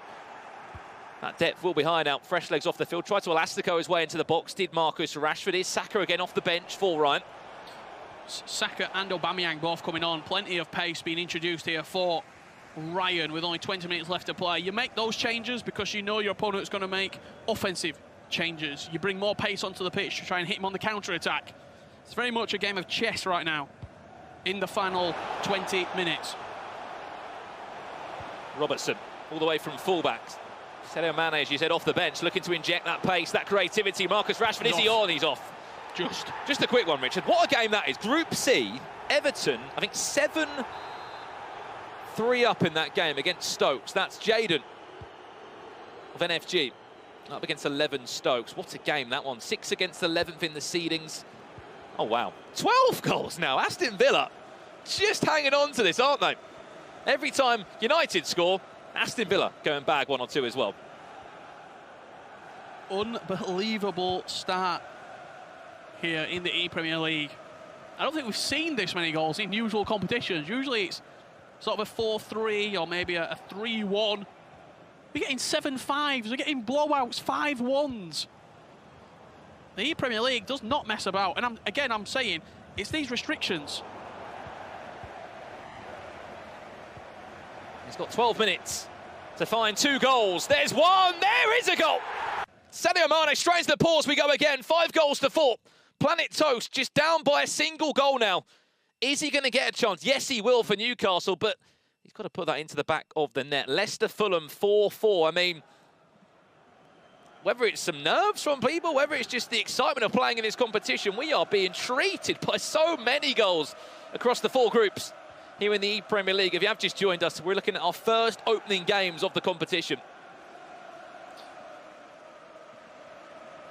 That depth will be high now. Fresh legs off the field. Tried to elastico his way into the box. Did Marcus Rashford. Is Saka again off the bench for Ryan. Saka and Aubameyang both coming on. Plenty of pace being introduced here for Ryan with only 20 minutes left to play. You make those changes because you know your opponent's going to make offensive changes. You bring more pace onto the pitch to try and hit him on the counter-attack. It's very much a game of chess right now in the final 20 minutes. Robertson, all the way from fullback. Sadio Mane, as you said, off the bench, looking to inject that pace, that creativity. Marcus Rashford, is he on? He's off. Just a quick one, Richard. What a game that is. Group C, Everton, I think 7-3 up in that game against Stokes. That's Jaden of NFG up against 11 Stokes. What a game, that one. 6 against 11th in the seedings. Oh, wow. 12 goals now. Aston Villa just hanging on to this, aren't they? Every time United score, Aston Villa go and bag 1 or 2 as well. Unbelievable start here in the ePremier League. I don't think we've seen this many goals in usual competitions. Usually it's sort of a 4-3 or maybe a 3-1. We're getting 7-5s, we're getting blowouts, 5-1s. The ePremier League does not mess about. And I'm saying, it's these restrictions. He's got 12 minutes to find 2 goals. There's one, there is a goal! Sadio Mane strains the pause, we go again, 5 goals to 4. Planet Toast just down by a single goal now. Is he going to get a chance? Yes, he will for Newcastle, but he's got to put that into the back of the net. Leicester-Fulham 4-4. I mean, whether it's some nerves from people, whether it's just the excitement of playing in this competition, we are being treated by so many goals across the 4 groups here in the Premier League. If you have just joined us, we're looking at our first opening games of the competition.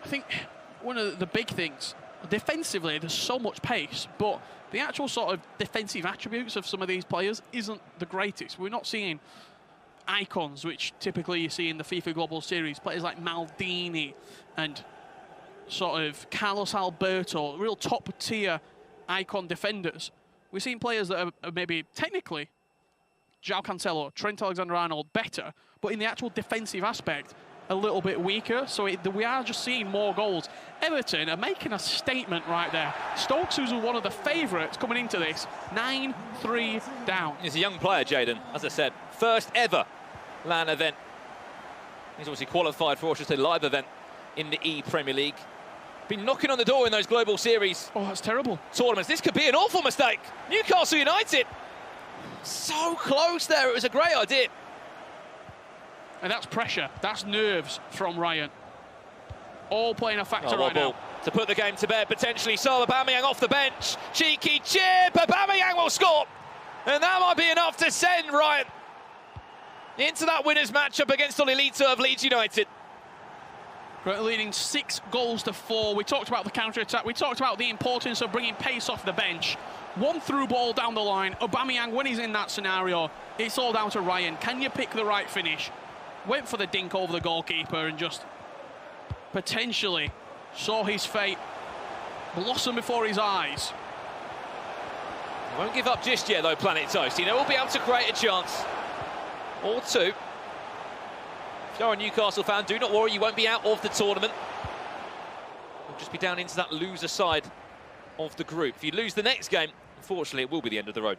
I think one of the big things, defensively, there's so much pace, but the actual sort of defensive attributes of some of these players isn't the greatest. We're not seeing icons, which typically you see in the FIFA Global Series, players like Maldini and sort of Carlos Alberto, real top-tier icon defenders. We're seeing players that are maybe technically João Cancelo, Trent Alexander-Arnold better, but in the actual defensive aspect, a little bit weaker, so we are just seeing more goals. Everton are making a statement right there. Stokes, who's one of the favourites coming into this, 9-3 down. He's a young player, Jaden, as I said. First ever LAN event. He's obviously qualified for just a live event in the ePremier League. Been knocking on the door in those global series. Oh, that's terrible. Tournaments. This could be an awful mistake. Newcastle United. So close there. It was a great idea. And that's pressure, that's nerves from Ryan. All playing a factor right now. To put the game to bed, potentially so. Aubameyang off the bench. Cheeky chip. Aubameyang will score. And that might be enough to send Ryan into that winners matchup against Olilito of Leeds United. Leading 6 goals to 4. We talked about the counter-attack. We talked about the importance of bringing pace off the bench. 1 through ball down the line. Aubameyang, when he's in that scenario, it's all down to Ryan. Can you pick the right finish? Went for the dink over the goalkeeper and just potentially saw his fate blossom before his eyes. He won't give up just yet, though, Planet Toast. You know, we'll be able to create a chance. Or 2. If you're a Newcastle fan, do not worry, you won't be out of the tournament. You'll just be down into that loser side of the group. If you lose the next game, unfortunately, it will be the end of the road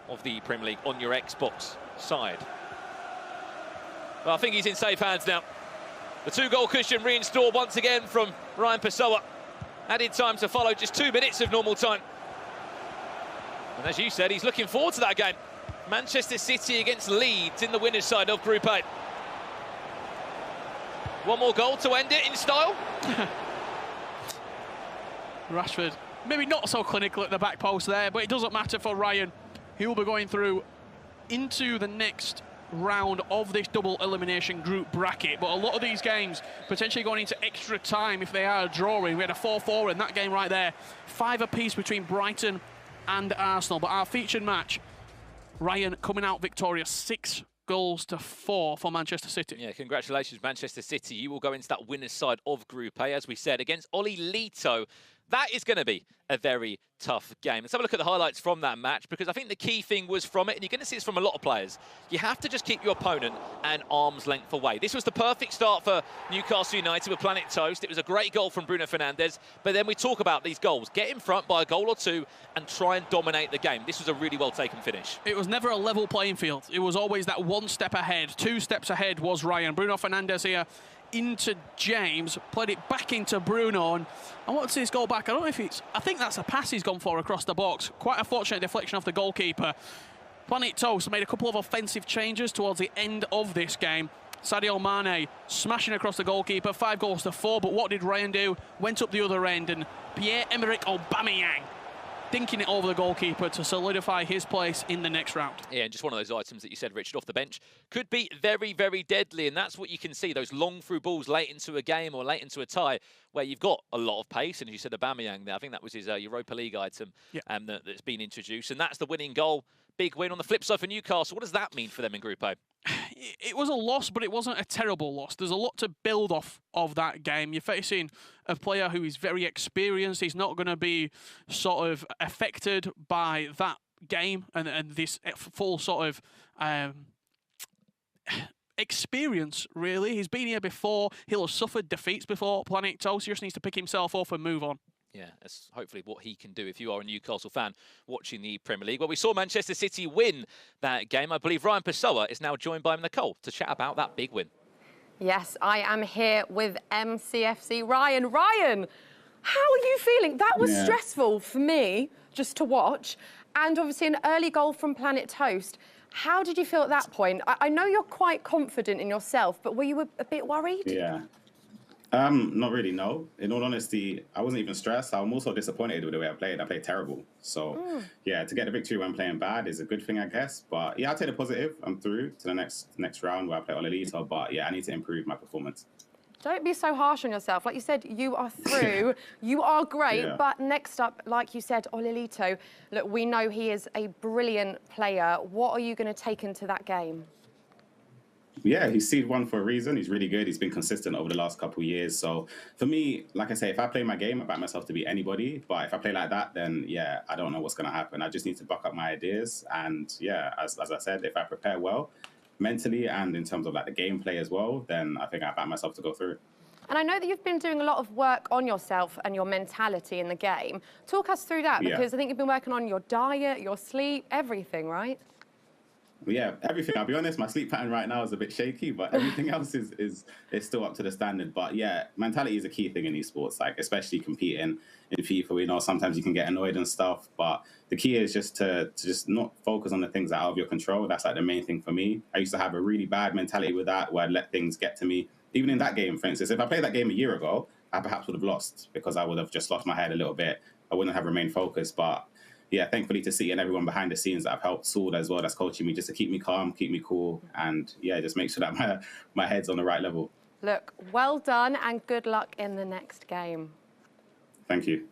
of the Premier League on your Xbox side. Well, I think he's in safe hands now. The 2-goal cushion reinstalled once again from Ryan Pessoa. Added time to follow, just 2 minutes of normal time. And as you said, he's looking forward to that game. Manchester City against Leeds in the winners' side of Group A. One more goal to end it in style. Rashford, maybe not so clinical at the back post there, but it doesn't matter for Ryan. He will be going through into the next round of this double elimination group bracket, but a lot of these games potentially going into extra time if they are drawing. We had a 4-4 in that game right there, 5 apiece between Brighton and Arsenal, but our featured match, Ryan coming out victorious, 6 goals to 4 for Manchester City. Yeah, congratulations, Manchester City. You will go into that winner's side of Group A, as we said, against Olilito. That is going to be a very tough game. Let's have a look at the highlights from that match, because I think the key thing was from it, and you're going to see this from a lot of players, you have to just keep your opponent an arm's length away. This was the perfect start for Newcastle United with Planet Toast. It was a great goal from Bruno Fernandes, but then we talk about these goals. Get in front by a goal or 2 and try and dominate the game. This was a really well-taken finish. It was never a level playing field. It was always that 1 step ahead. 2 steps ahead was Ryan. Bruno Fernandes here into James, played it back into Bruno, and I want to see this goal back. I don't know if it's, I think that's a pass he's gone for across the box. Quite a fortunate deflection off the goalkeeper. Planet Toast made a couple of offensive changes towards the end of this game. Sadio Mane smashing across the goalkeeper, 5 goals to 4, but what did Ryan do? Went up the other end, and Pierre-Emerick Aubameyang dinking it over the goalkeeper to solidify his place in the next round. Yeah, and just one of those items that you said, Richard, off the bench, could be very, very deadly, and that's what you can see, those long through balls late into a game or late into a tie, where you've got a lot of pace, and as you said, Aubameyang there, I think that was his Europa League item that's been introduced, and that's the winning goal. Big win. On the flip side for Newcastle, what does that mean for them in Group A? It was a loss, but it wasn't a terrible loss. There's a lot to build off of that game. You're facing a player who is very experienced. He's not going to be sort of affected by that game and this full sort of experience, really. He's been here before. He'll have suffered defeats before. Planet Toast just needs to pick himself up and move on. Yeah, that's hopefully what he can do if you are a Newcastle fan watching the Premier League. Well, we saw Manchester City win that game. I believe Ryan Pessoa is now joined by Nicole to chat about that big win. Yes, I am here with MCFC. Ryan, how are you feeling? That was stressful for me just to watch. And obviously an early goal from Planet Toast. How did you feel at that point? I know you're quite confident in yourself, but were you a bit worried? Yeah. Not really, no. In all honesty, I wasn't even stressed. I'm also disappointed with the way I played. I played terrible. So, yeah, to get the victory when playing bad is a good thing, I guess. But, yeah, I'll take the positive. I'm through to the next round where I play Olelito. But, yeah, I need to improve my performance. Don't be so harsh on yourself. Like you said, you are through. You are great. Yeah. But next up, like you said, Olelito, look, we know he is a brilliant player. What are you going to take into that game? Yeah, he's seed one for a reason. He's really good. He's been consistent over the last couple of years. So for me, like I say, if I play my game, I back myself to beat anybody. But if I play like that, then yeah, I don't know what's going to happen. I just need to buck up my ideas. And yeah, as I said, if I prepare well, mentally and in terms of like the gameplay as well, then I think I back myself to go through. And I know that you've been doing a lot of work on yourself and your mentality in the game. Talk us through that, because I think you've been working on your diet, your sleep, everything, right? Yeah, everything. I'll be honest, my sleep pattern right now is a bit shaky, but everything else is still up to the standard. But yeah, mentality is a key thing in esports, like especially competing in FIFA. We know sometimes you can get annoyed and stuff, but the key is just to just not focus on the things that are out of your control. That's like the main thing for me. I used to have a really bad mentality with that, where I'd let things get to me. Even in that game, for instance, if I played that game a year ago, I perhaps would have lost because I would have just lost my head a little bit. I wouldn't have remained focused, but yeah, thankfully to City and everyone behind the scenes that have helped Saul as well, that's coaching me just to keep me calm, keep me cool, and yeah, just make sure that my head's on the right level. Look, well done and good luck in the next game. Thank you.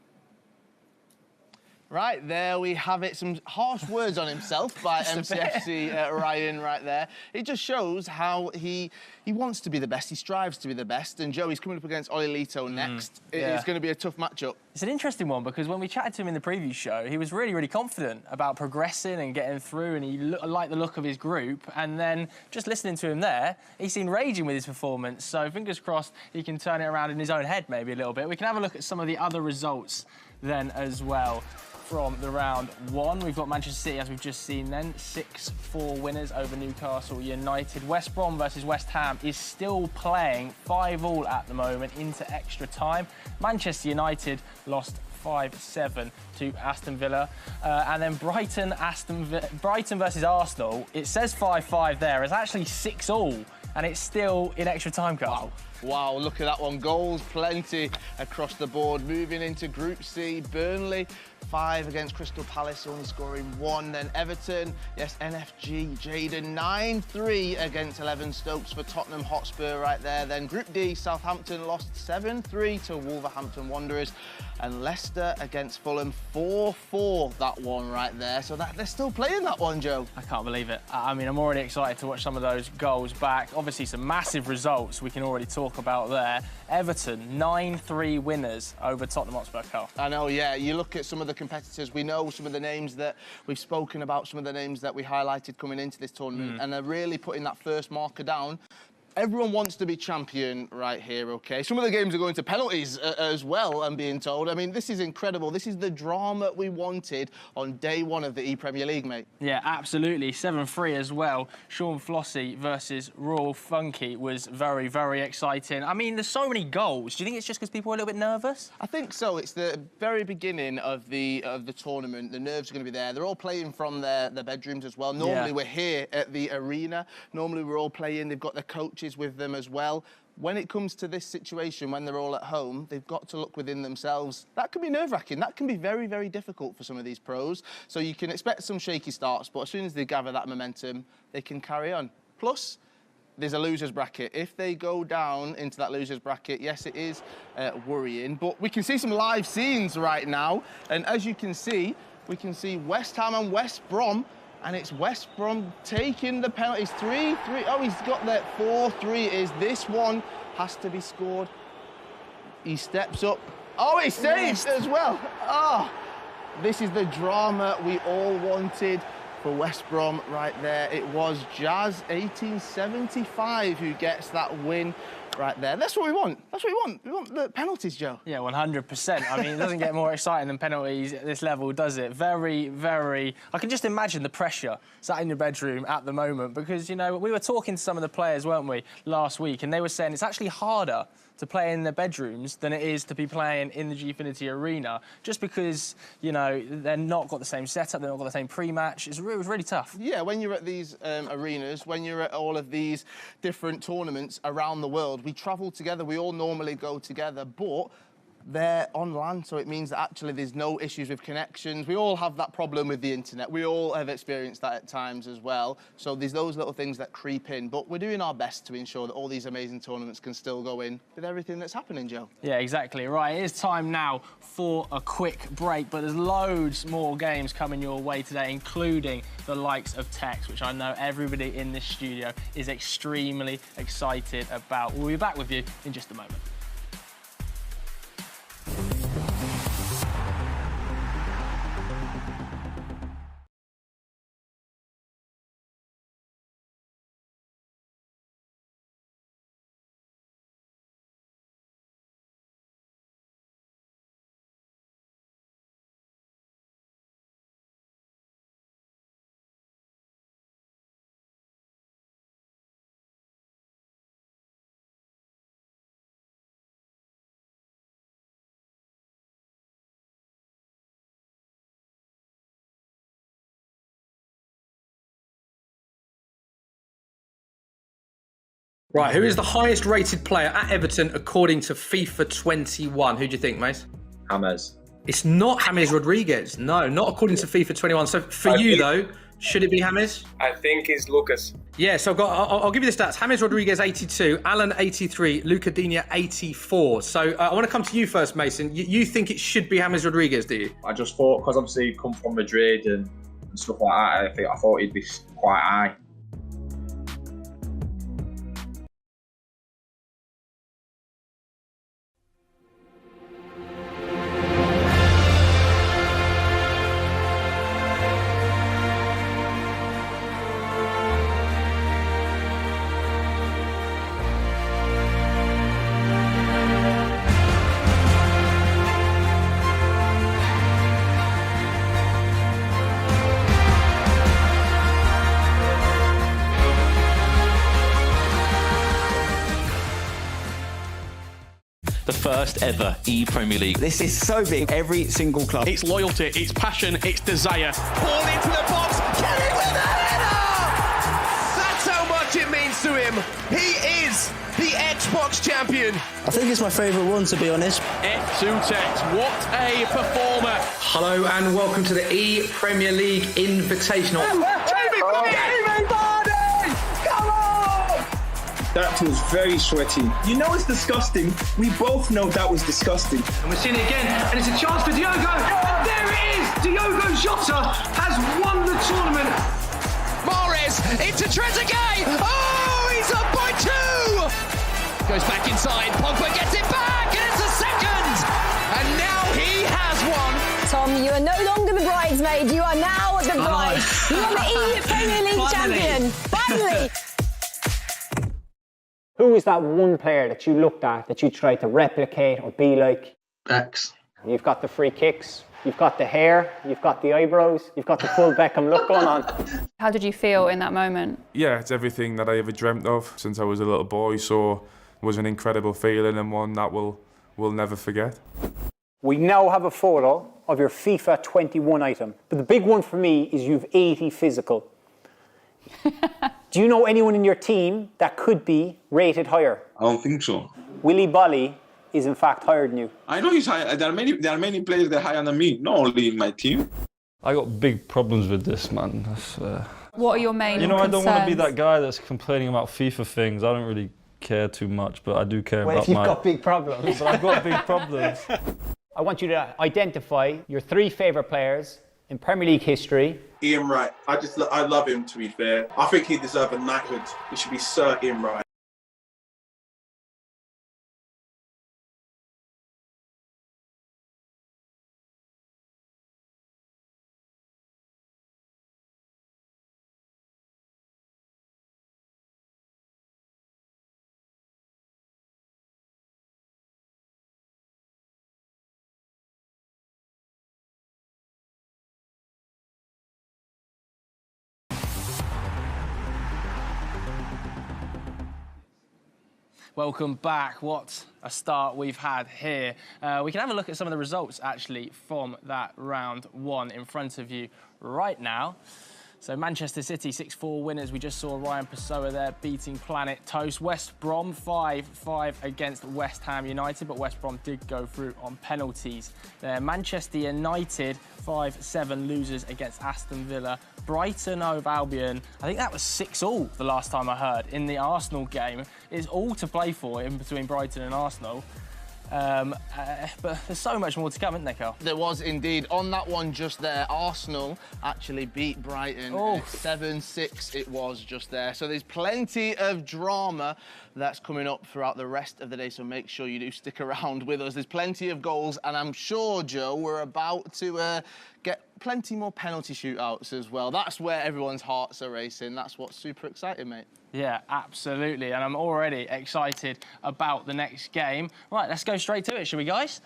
Right, there we have it. Some harsh words on himself by MCFC Ryan right there. It just shows how he wants to be the best. He strives to be the best. And Joe, he's coming up against Olelito next. It's going to be a tough matchup. It's an interesting one because when we chatted to him in the preview show, he was really, really confident about progressing and getting through, and he liked the look of his group. And then just listening to him there, he seemed raging with his performance. So fingers crossed he can turn it around in his own head maybe a little bit. We can have a look at some of the other results then as well. From the round one, we've got Manchester City, as we've just seen then, 6-4 winners over Newcastle United. West Brom versus West Ham is still playing 5-5 at the moment into extra time. Manchester United lost 5-7 to Aston Villa. And then Brighton versus Arsenal, it says 5-5 there. It's actually 6-6, and it's still in extra time, Carl. Wow, look at that one. Goals plenty across the board. Moving into Group C, Burnley 5 against Crystal Palace, only scoring 1. Then Everton, yes, NFG, Jayden 9-3 against 11 Stokes for Tottenham Hotspur right there. Then Group D, Southampton lost 7-3 to Wolverhampton Wanderers. And Leicester against Fulham, 4-4, that one right there. So they're still playing that one, Joe. I can't believe it. I mean, I'm already excited to watch some of those goals back. Obviously, some massive results we can already talk about there. Everton, 9-3 winners over Tottenham Hotspur, Carl. I know, yeah. You look at some of the competitors. We know some of the names that we've spoken about, some of the names that we highlighted coming into this tournament, and they're really putting that first marker down. Everyone wants to be champion right here, OK? Some of the games are going to penalties as well, I'm being told. I mean, this is incredible. This is the drama we wanted on day one of the ePremier League, mate. Yeah, absolutely. 7-3 as well. Sean Flossie versus Royal Funky was very, very exciting. I mean, there's so many goals. Do you think it's just because people are a little bit nervous? I think so. It's the very beginning of the tournament. The nerves are going to be there. They're all playing from their bedrooms as well. Normally, we're here at the arena. Normally, we're all playing. They've got their coaches with them as well. when it comes to this situation, when they're all at home, they've got to look within themselves. That can be nerve-wracking. That can be very, very difficult for some of these pros. So you can expect some shaky starts, but as soon as they gather that momentum, they can carry on. Plus, there's a loser's bracket. If they go down into that loser's bracket, yes, it is worrying, but we can see some live scenes right now. And as you can see, we can see West Ham and West Brom, and it's West Brom taking the penalties. 3-3. Oh, he's got that 4-3 is. This one has to be scored. He steps up. Oh, he saves as well. Ah, this is the drama we all wanted for West Brom right there. It was Jazz 1875 who gets that win right there. That's what we want. That's what we want. We want the penalties, Joe. Yeah, 100%. I mean, it doesn't get more exciting than penalties at this level, does it? Very, very... I can just imagine the pressure sat in your bedroom at the moment because, you know, we were talking to some of the players, weren't we, last week, and they were saying it's actually harder to play in their bedrooms than it is to be playing in the Gfinity arena, just because, you know, they're not got the same setup, they've not got the same pre-match. It was really tough. Yeah, when you're at these arenas, when you're at all of these different tournaments around the world, we travel together, we all normally go together, but they're on land, so it means that actually there's no issues with connections. We all have that problem with the internet. We all have experienced that at times as well. So there's those little things that creep in, but we're doing our best to ensure that all these amazing tournaments can still go in with everything that's happening, Joe. Yeah, exactly. Right, it is time now for a quick break, but there's loads more games coming your way today, including the likes of Tekkz, which I know everybody in this studio is extremely excited about. We'll be back with you in just a moment. Right, who is the highest rated player at Everton according to FIFA 21? Who do you think, Mace? James. It's not James Rodriguez. No, not according to FIFA 21. So for you, though, should it be James? I think it's Lucas. Yeah, so I'll give you the stats. James Rodriguez, 82. Alan, 83. Luca Digne, 84. So I want to come to you first, Mason. You think it should be James Rodriguez, do you? I just thought, because obviously he come from Madrid and stuff like that, I thought he'd be quite high. The first ever ePremier League. This is so big. Every single club. It's loyalty, it's passion, it's desire. Ball into the box. Kelly with a header! That's how much it means to him. He is the Xbox champion. I think it's my favourite one, to be honest. Tekkz, what a performer. Hello and welcome to the ePremier League Invitational. Jamie Vardy! Come on! That was very sweaty. You know it's disgusting. We both know that was disgusting. And we're seeing it again, and it's a chance for Diogo. And there it is! Diogo Jota has won the tournament. Mahrez into Trezeguet. Oh, he's up by 2. Goes back inside. Pogba gets it back, and it's a second. And now he has won. Tom, you are no longer the bridesmaid. You are now the bride. You are the Premier League champion. Finally. Who was that one player that you looked at that you tried to replicate or be like? Tekkz. You've got the free kicks, you've got the hair, you've got the eyebrows, you've got the full Beckham look going on. How did you feel in that moment? Yeah, it's everything that I ever dreamt of since I was a little boy, so it was an incredible feeling and one that we'll never forget. We now have a photo of your FIFA 21 item, but the big one for me is you've 80 physical. Do you know anyone in your team that could be rated higher? I don't think so. Willy Bolly is in fact higher than you. I know he's high. There are many players that are higher than me, not only in my team. I got big problems with this, man. What are your main You know, I don't want to be concerns? that guy that's complaining about FIFA things. I don't really care too much, but I do care Well, about you've got big problems. But I've got big problems. I want you to identify your 3 favourite players in Premier League history. Ian Wright. I love him, to be fair. I think he deserves a knighthood. He should be Sir Ian Wright. Welcome back. What a start we've had here. We can have a look at some of the results, actually, from that round 1 in front of you right now. So Manchester City 6-4 winners. We just saw Ryan Pessoa there beating Planet Toast. West Brom 5-5 against West Ham United, but West Brom did go through on penalties there. Manchester United 5-7 losers against Aston Villa. Brighton Hove Albion, I think that was 6-all the last time I heard in the Arsenal game. It's all to play for in between Brighton and Arsenal. But there's so much more to come, isn't there, Carl? There was indeed. On that one just there, Arsenal actually beat Brighton. 7-6 it was just there. So there's plenty of drama that's coming up throughout the rest of the day, so make sure you do stick around with us. There's plenty of goals, and I'm sure, Joe, we're about to get plenty more penalty shootouts as well. That's where everyone's hearts are racing. That's what's super exciting, mate. Yeah, absolutely. And I'm already excited about the next game. Right, let's go straight to it, shall we, guys?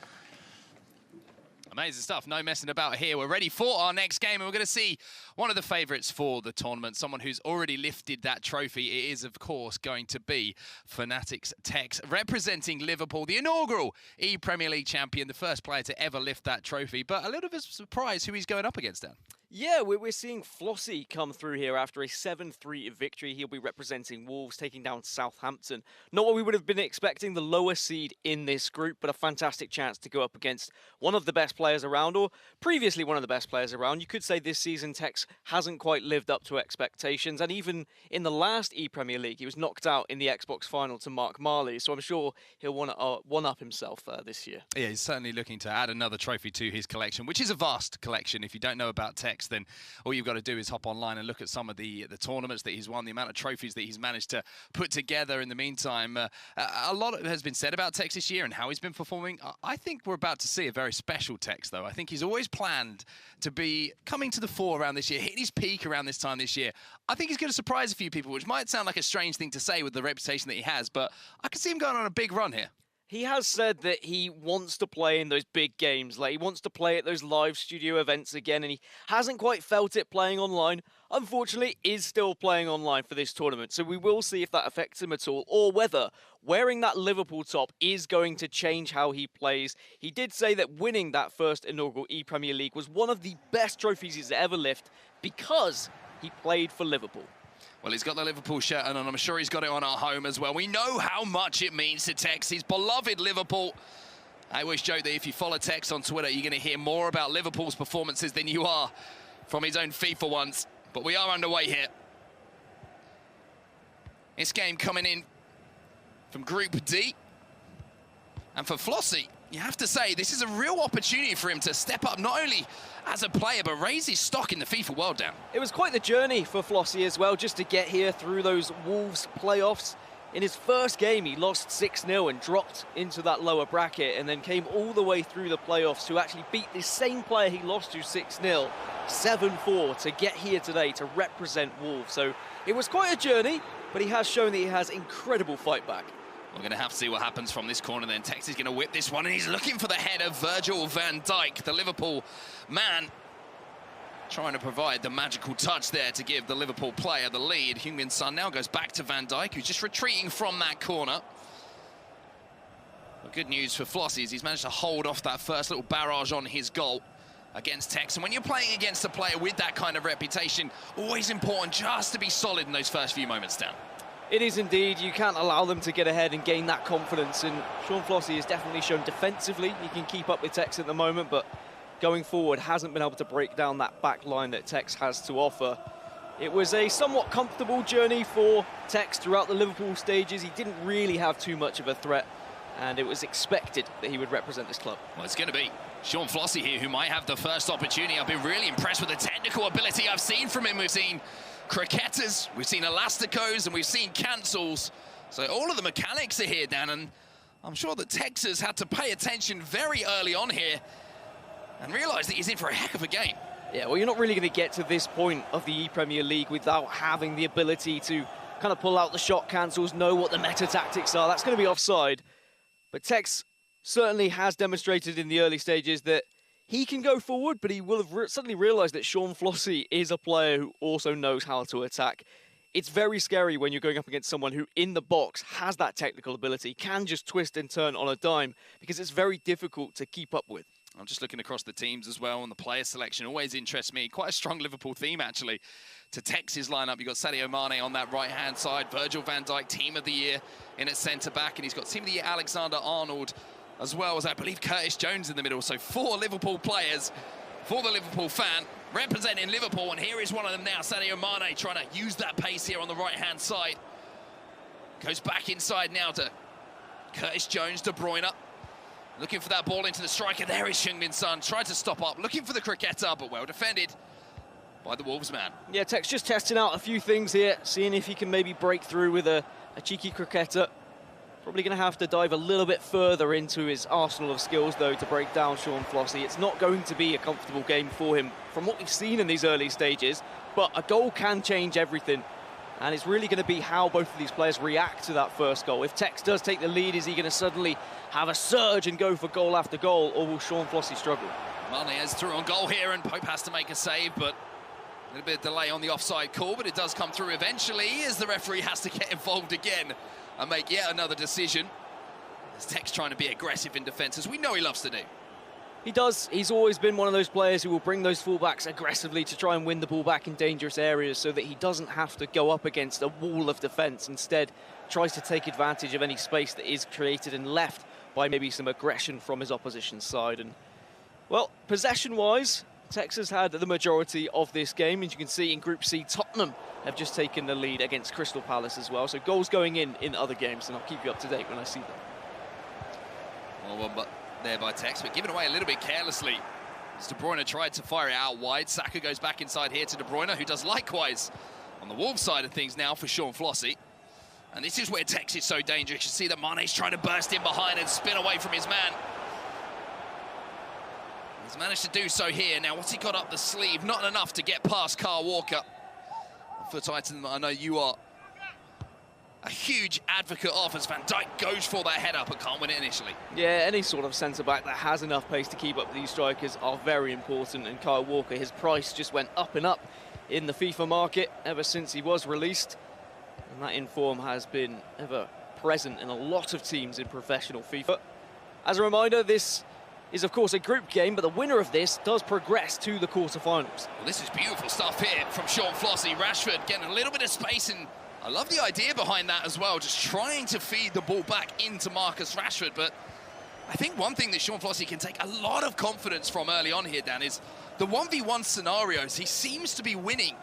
Amazing stuff. No messing about here. We're ready for our next game, and we're going to see one of the favourites for the tournament, someone who's already lifted that trophy. It is, of course, going to be Fnatic's Tekkz, representing Liverpool, the inaugural ePremier League champion, the first player to ever lift that trophy. But a little bit of a surprise who he's going up against, Dan. Yeah, we're seeing Flossie come through here after a 7-3 victory. He'll be representing Wolves, taking down Southampton. Not what we would have been expecting, the lower seed in this group, but a fantastic chance to go up against one of the best players around, or previously one of the best players around. You could say this season Tekkz hasn't quite lived up to expectations, and even in the last ePremier League, he was knocked out in the Xbox final to Mark Marley, so I'm sure he'll one-up himself this year. Yeah, he's certainly looking to add another trophy to his collection, which is a vast collection. If you don't know about Tekkz, then all you've got to do is hop online and look at some of the tournaments that he's won, the amount of trophies that he's managed to put together in the meantime. A lot has been said about Tekkz this year and how he's been performing. I think we're about to see a very special Tekkz, though. I think he's always planned to be coming to the fore around this year, hitting his peak around this time this year. I think he's going to surprise a few people, which might sound like a strange thing to say with the reputation that he has, but I can see him going on a big run here. He has said that he wants to play in those big games, like he wants to play at those live studio events again, and he hasn't quite felt it playing online. Unfortunately, is still playing online for this tournament, so we will see if that affects him at all, or whether wearing that Liverpool top is going to change how he plays. He did say that winning that first inaugural ePremier League was one of the best trophies he's ever lifted because he played for Liverpool. Well, he's got the Liverpool shirt on, and I'm sure he's got it on at home as well. We know how much it means to Tekkz, his beloved Liverpool. I always joke that if you follow Tekkz on Twitter, you're going to hear more about Liverpool's performances than you are from his own FIFA ones. But we are underway here. This game coming in from Group D. And for Flossie, you have to say, this is a real opportunity for him to step up, not only as a player, but raise his stock in the FIFA World, Dan. It was quite the journey for Flossie as well, just to get here through those Wolves playoffs. In his first game, he lost 6-0 and dropped into that lower bracket, and then came all the way through the playoffs to actually beat the same player he lost to 6-0, 7-4, to get here today to represent Wolves. So it was quite a journey, but he has shown that he has incredible fight back. We're going to have to see what happens from this corner then. Tekkz is going to whip this one, and he's looking for the head of Virgil van Dijk, the Liverpool man, trying to provide the magical touch there to give the Liverpool player the lead. Heung-min Son now goes back to Van Dijk, who's just retreating from that corner. Well, good news for Flossie is he's managed to hold off that first little barrage on his goal. against Tekkz. And when you're playing against a player with that kind of reputation, always important just to be solid in those first few moments down. It is indeed. You can't allow them to get ahead and gain that confidence. And Sean Flossy has definitely shown defensively he can keep up with Tekkz at the moment, but going forward hasn't been able to break down that back line that Tekkz has to offer. It was a somewhat comfortable journey for Tekkz throughout the Liverpool stages. He didn't really have too much of a threat, and it was expected that he would represent this club. Well, it's going to be Sean Flossy here who might have the first opportunity. I've been really impressed with the technical ability I've seen from him. We've seen cricketers, we've seen elasticos, and we've seen cancels. So all of the mechanics are here, Dan, and I'm sure that Tekkz has had to pay attention very early on here and realise that he's in for a heck of a game. Yeah, well, you're not really going to get to this point of the ePremier League without having the ability to kind of pull out the shot cancels, know what the meta tactics are. That's going to be offside. But Tekkz certainly has demonstrated in the early stages that he can go forward, but he will have suddenly realised that Sean Flossy is a player who also knows how to attack. It's very scary when you're going up against someone who, in the box, has that technical ability, can just twist and turn on a dime, because it's very difficult to keep up with. I'm just looking across the teams as well, and the player selection always interests me. Quite a strong Liverpool theme, actually, to Tekkz's lineup. You've got Sadio Mane on that right-hand side, Virgil van Dijk, Team of the Year in at centre-back, and he's got Team of the Year Alexander-Arnold, as well as, I believe, Curtis Jones in the middle. So 4 Liverpool players for the Liverpool fan, representing Liverpool, and here is one of them now, Sadio Mane, trying to use that pace here on the right-hand side. Goes back inside now to Curtis Jones, De Bruyne. Looking for that ball into the striker. There is Heung-min Son, tried to stop up, looking for the cricketer, but well defended by the Wolves man. Yeah, Tekkz just testing out a few things here, seeing if he can maybe break through with a cheeky cricketer. Probably going to have to dive a little bit further into his arsenal of skills, though, to break down Sean Flossy. It's not going to be a comfortable game for him from what we've seen in these early stages, but a goal can change everything. And it's really going to be how both of these players react to that first goal. If Tekkz does take the lead, is he going to suddenly have a surge and go for goal after goal, or will Sean Flossy struggle? Mane is through on goal here, and Pope has to make a save, but a little bit of delay on the offside call, but it does come through eventually, as the referee has to get involved again and make yet another decision. As Tekkz trying to be aggressive in defence, as we know he loves to do. He does. He's always been one of those players who will bring those fullbacks aggressively to try and win the ball back in dangerous areas so that he doesn't have to go up against a wall of defence. Instead, tries to take advantage of any space that is created and left by maybe some aggression from his opposition's side. And, well, possession-wise, Tekkz has had the majority of this game. As you can see in Group C, Tottenham have just taken the lead against Crystal Palace as well. So goals going in other games, and I'll keep you up to date when I see them. Well, one but there by Tekkz, but given away a little bit carelessly. As De Bruyne tried to fire it out wide. Saka goes back inside here to De Bruyne, who does likewise on the Wolves side of things now for Sean Flossy. And this is where Tekkz is so dangerous. You see that Mane's trying to burst in behind and spin away from his man. He's managed to do so here. Now, what's he got up the sleeve? Not enough to get past Kyle Walker. Foot item that I know you are a huge advocate of, as Van Dijk goes for that header but can't win it initially. Yeah, any sort of centre-back that has enough pace to keep up with these strikers are very important, and Kyle Walker, his price just went up and up in the FIFA market ever since he was released, and that inform has been ever present in a lot of teams in professional FIFA. As a reminder, this is of course a group game, but the winner of this does progress to the quarter-finals. Well, this is beautiful stuff here from Sean Flossy. Rashford getting a little bit of space, and I love the idea behind that as well, just trying to feed the ball back into Marcus Rashford. But I think one thing that Sean Flossy can take a lot of confidence from early on here, Dan, is the 1v1 scenarios. He seems to be winning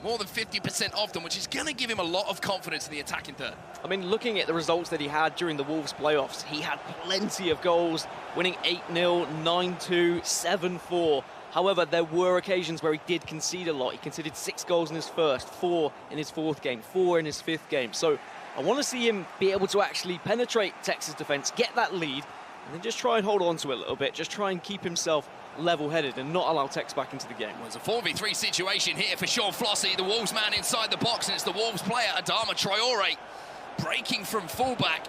more than 50% of them, which is going to give him a lot of confidence in the attacking third. I mean, looking at the results that he had during the Wolves playoffs, he had plenty of goals, winning 8-0, 9-2, 7-4. However, there were occasions where he did concede a lot. He conceded 6 goals in his first, 4 in his fourth game, 4 in his fifth game. So I want to see him be able to actually penetrate Tekkz's defence, get that lead, and then just try and hold on to it a little bit. Just try and keep himself level-headed and not allow Tekkz back into the game. Well, it's a 4v3 situation here for Sean Flossy, the Wolves man inside the box, and it's the Wolves player, Adama Traore, breaking from fullback,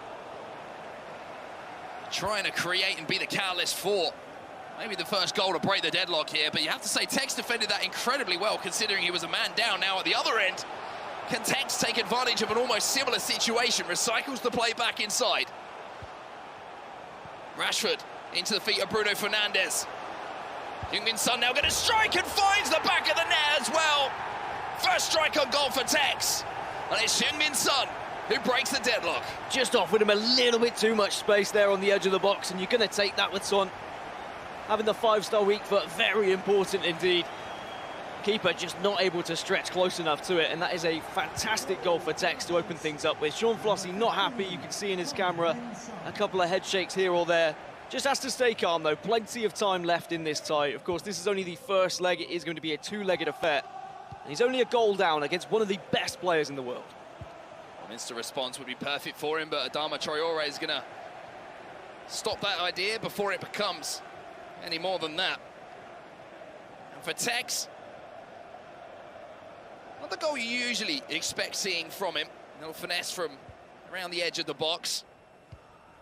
trying to create and be the catalyst for maybe the first goal to break the deadlock here. But you have to say Tekkz defended that incredibly well, considering he was a man down. Now at the other end, can Tekkz take advantage of an almost similar situation? Recycles the play back inside. Rashford into the feet of Bruno Fernandes. Heung-min Son now going to strike and finds the back of the net as well. First strike on goal for Tekkz. And it's Heung-min Son who breaks the deadlock. Just offered him a little bit too much space there on the edge of the box, and you're going to take that with Son. Having the 5-star weak foot, very important indeed. Keeper just not able to stretch close enough to it, and that is a fantastic goal for Tekkz to open things up with. Sean Flossy not happy, you can see in his camera a couple of head shakes here or there. Just has to stay calm though, plenty of time left in this tie. Of course, this is only the first leg, it is going to be a two-legged affair. And he's only a goal down against one of the best players in the world. An instant response would be perfect for him, but Adama Traore is going to stop that idea before it becomes any more than that. And for Tekkz, not the goal you usually expect seeing from him. A little finesse from around the edge of the box.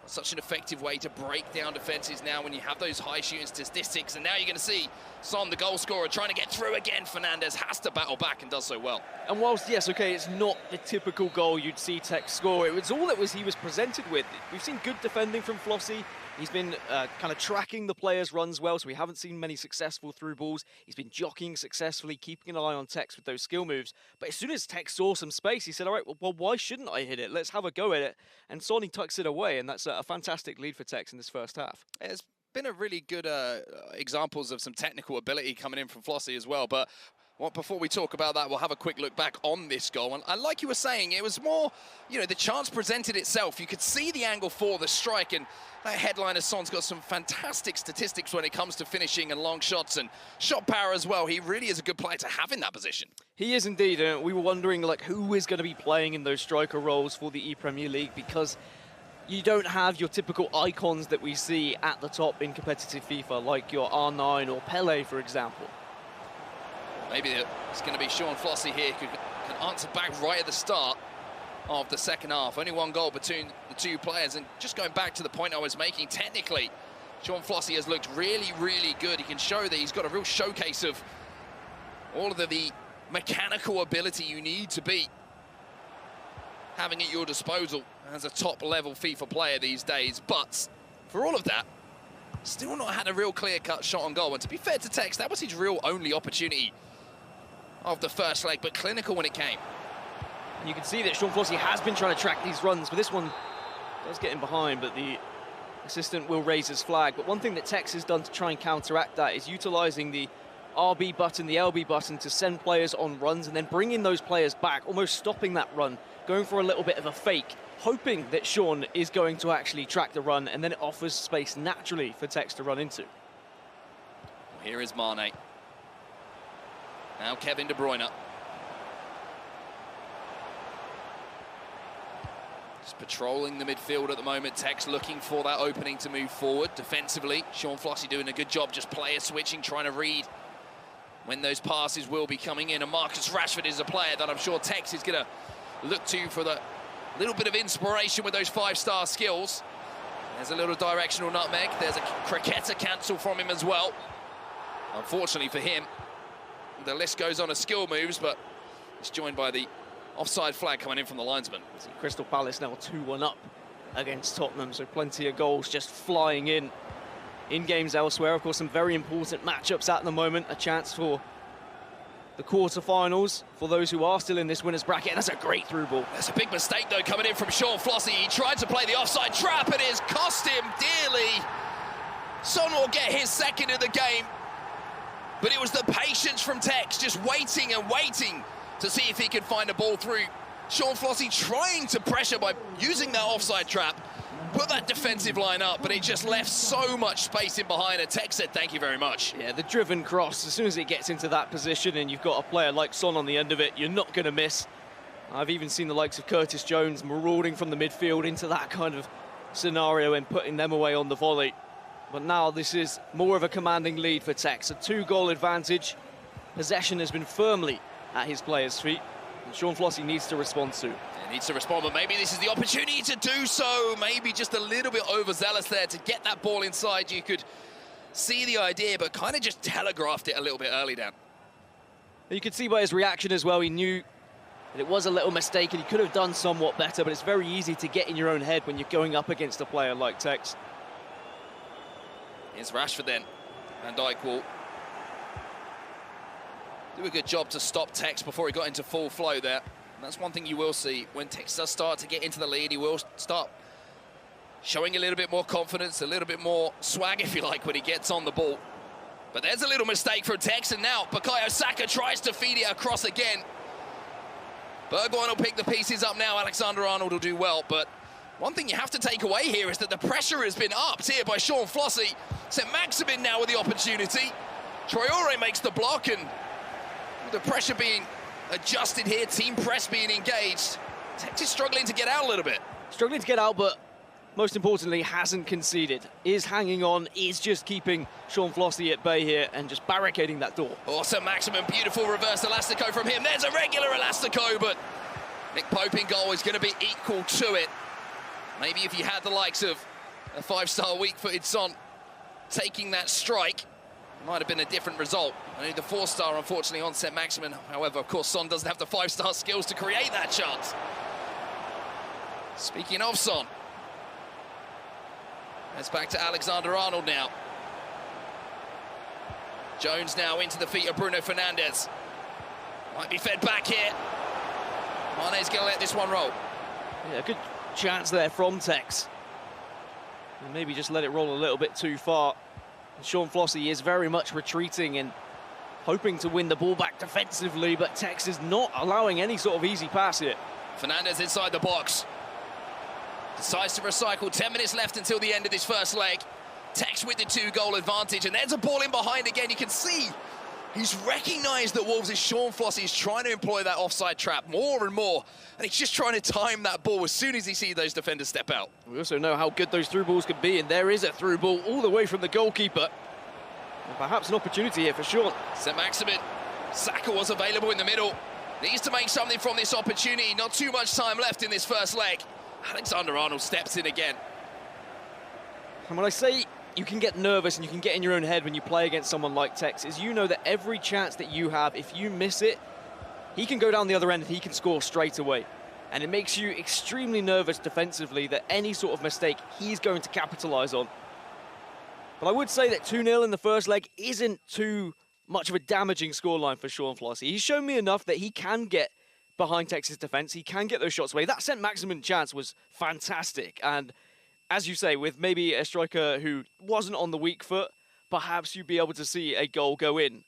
Such an effective way to break down defenses now when you have those high shooting statistics. And now you're going to see Son, the goal scorer, trying to get through again. Fernandez has to battle back and does so well. And whilst, yes, okay, it's not the typical goal you'd see Tekkz score, it was all that he was presented with. We've seen good defending from Flossy. He's been kind of tracking the players' runs well, so we haven't seen many successful through balls. He's been jockeying successfully, keeping an eye on Tekkz with those skill moves. But as soon as Tekkz saw some space, he said, all right, well, why shouldn't I hit it? Let's have a go at it. And Sonny tucks it away, and that's a fantastic lead for Tekkz in this first half. It's been a really good examples of some technical ability coming in from Flossy as well. But before we talk about that, we'll have a quick look back on this goal. And like you were saying, it was more, you know, the chance presented itself. You could see the angle for the strike, and that headliner Son's got some fantastic statistics when it comes to finishing and long shots and shot power as well. He really is a good player to have in that position. He is indeed. We were wondering, like, who is going to be playing in those striker roles for the ePremier League, because you don't have your typical icons that we see at the top in competitive FIFA, like your R9 or Pele, for example. Maybe it's going to be Sean Flossy here who can answer back right at the start of the second half. Only one goal between the two players. And just going back to the point I was making, technically, Sean Flossy has looked really, really good. He can show that he's got a real showcase of all of the mechanical ability you need to be having at your disposal as a top-level FIFA player these days. But for all of that, still not had a real clear-cut shot on goal. And to be fair to Tekkz, that was his real only opportunity of the first leg, but clinical when it came. And you can see that Sean Flossy has been trying to track these runs, but this one does get in behind, but the assistant will raise his flag. But one thing that Tekkz has done to try and counteract that is utilising the RB button, the LB button, to send players on runs and then bringing those players back, almost stopping that run, going for a little bit of a fake, hoping that Sean is going to actually track the run, and then it offers space naturally for Tekkz to run into. Here is Mane. Now Kevin De Bruyne. Just patrolling the midfield at the moment. Tekkz looking for that opening to move forward defensively. Sean Flossy doing a good job, just player switching, trying to read when those passes will be coming in. And Marcus Rashford is a player that I'm sure Tekkz is going to look to for the little bit of inspiration with those 5-star skills. There's a little directional nutmeg. There's a cricketer cancel from him as well. Unfortunately for him, the list goes on of skill moves, but it's joined by the offside flag coming in from the linesman. See Crystal Palace now 2-1 up against Tottenham, so plenty of goals just flying in games elsewhere. Of course, some very important matchups at the moment. A chance for the quarter-finals for those who are still in this winners bracket. That's a great through ball. That's a big mistake, though, coming in from Sean Flossy. He tried to play the offside trap, and it has cost him dearly. Son will get his second of the game, but it was the patience from Tekkz, just waiting and waiting to see if he could find a ball through. Sean Flossy trying to pressure by using that offside trap, put that defensive line up, but it just left so much space in behind, and Tekkz said thank you very much. Yeah, the driven cross, as soon as it gets into that position and you've got a player like Son on the end of it, you're not going to miss. I've even seen the likes of Curtis Jones marauding from the midfield into that kind of scenario and putting them away on the volley. But now this is more of a commanding lead for Tekkz, a 2-goal advantage. Possession has been firmly at his players' feet, and Sean Flossy needs to respond soon. He needs to respond, but maybe this is the opportunity to do so. Maybe just a little bit overzealous there to get that ball inside. You could see the idea, but kind of just telegraphed it a little bit early down. You could see by his reaction as well, he knew that it was a little mistake and he could have done somewhat better, but it's very easy to get in your own head when you're going up against a player like Tekkz. Here's Rashford then. Van Dijk will do a good job to stop Tekkz before he got into full flow there. And that's one thing you will see. When Tekkz does start to get into the lead, he will start showing a little bit more confidence, a little bit more swag, if you like, when he gets on the ball. But there's a little mistake from Tekkz, and now Bukayo Saka tries to feed it across again. Bergwijn will pick the pieces up now. Alexander-Arnold will do well, but one thing you have to take away here is that the pressure has been upped here by Sean Flossy. St. Maximin now with the opportunity. Traore makes the block, and the pressure being adjusted here, team press being engaged. Tekkz is struggling to get out a little bit. Struggling to get out, but most importantly, hasn't conceded. Is hanging on, is just keeping Sean Flossy at bay here and just barricading that door. Oh, St. Maximin, beautiful reverse Elastico from him. There's a regular Elastico, but Nick Pope in goal is going to be equal to it. Maybe if you had the likes of a 5-star weak-footed Son taking that strike, it might have been a different result. Only the 4-star, unfortunately, on St. Maximin. However, of course, Son doesn't have the 5-star skills to create that chance. Speaking of Son, it's back to Alexander-Arnold now. Jones now into the feet of Bruno Fernandes. Might be fed back here. Mane's going to let this one roll. Yeah, good chance there from Tekkz. And maybe just let it roll a little bit too far. And Sean Flossy is very much retreating and hoping to win the ball back defensively, but Tekkz is not allowing any sort of easy pass here. Fernandes inside the box. Decides to recycle. 10 minutes left until the end of this first leg. Tekkz with the 2-goal advantage, and there's a ball in behind again. You can see he's recognised that Wolves' Sean Flossy is trying to employ that offside trap more and more, and he's just trying to time that ball as soon as he sees those defenders step out. We also know how good those through balls can be, and there is a through ball all the way from the goalkeeper. And perhaps an opportunity here for Sean. St. Maximin, Saka was available in the middle. Needs to make something from this opportunity. Not too much time left in this first leg. Alexander-Arnold steps in again. And when I say you can get nervous and you can get in your own head when you play against someone like Tekkz, is you know that every chance that you have, if you miss it, he can go down the other end and he can score straight away. And it makes you extremely nervous defensively that any sort of mistake he's going to capitalise on. But I would say that 2-0 in the first leg isn't too much of a damaging scoreline for Sean Flossy. He's shown me enough that he can get behind Tekkz's defence. He can get those shots away. That St. Maximin chance was fantastic. And as you say, with maybe a striker who wasn't on the weak foot, perhaps you'd be able to see a goal go in.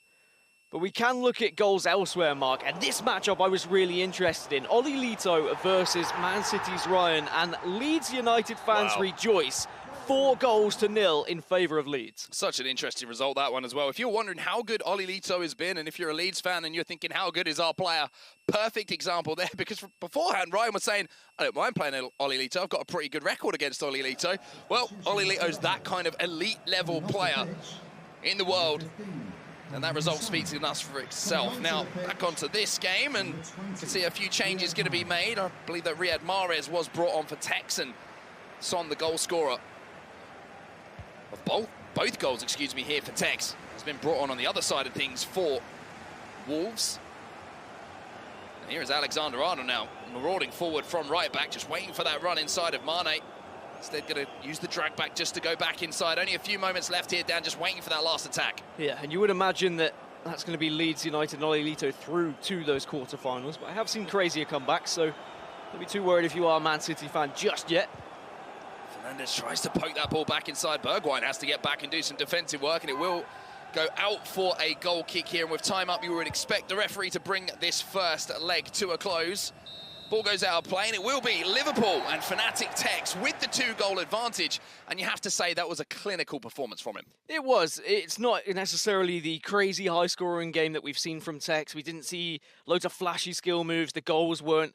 But we can look at goals elsewhere, Mark. And this matchup I was really interested in. Oli Lito versus Man City's Ryan. And Leeds United fans rejoice. 4-0 in favour of Leeds. Such an interesting result, that one as well. If you're wondering how good Oli Lito has been, and if you're a Leeds fan and you're thinking, how good is our player? Perfect example there, because beforehand, Ryan was saying, I don't mind playing Oli Lito. I've got a pretty good record against Oli Lito. Well, Oli Lito's that kind of elite-level player in the world. And that result speaks enough for itself. Now, back onto this game, and you can see a few changes going to be made. I believe that Riyad Mahrez was brought on for Tekkz, and Son, the goal scorer of both goals, excuse me, here for Tekkz, has been brought on the other side of things for Wolves. And here is Alexander-Arnold now, marauding forward from right back, just waiting for that run inside of Mane. Instead, going to use the drag back just to go back inside. Only a few moments left here, Dan, just waiting for that last attack. Yeah, and you would imagine that that's going to be Leeds United and Oli Lito through to those quarterfinals. But I have seen crazier comebacks, so don't be too worried if you are a Man City fan just yet. Fernandes tries to poke that ball back inside. Bergwijn has to get back and do some defensive work, and it will go out for a goal kick here. And with time up, you would expect the referee to bring this first leg to a close. Ball goes out of play, and it will be Liverpool and Fnatic Tekkz with the 2-goal advantage. And you have to say that was a clinical performance from him. It was. It's not necessarily the crazy high-scoring game that we've seen from Tekkz. We didn't see loads of flashy skill moves. The goals weren't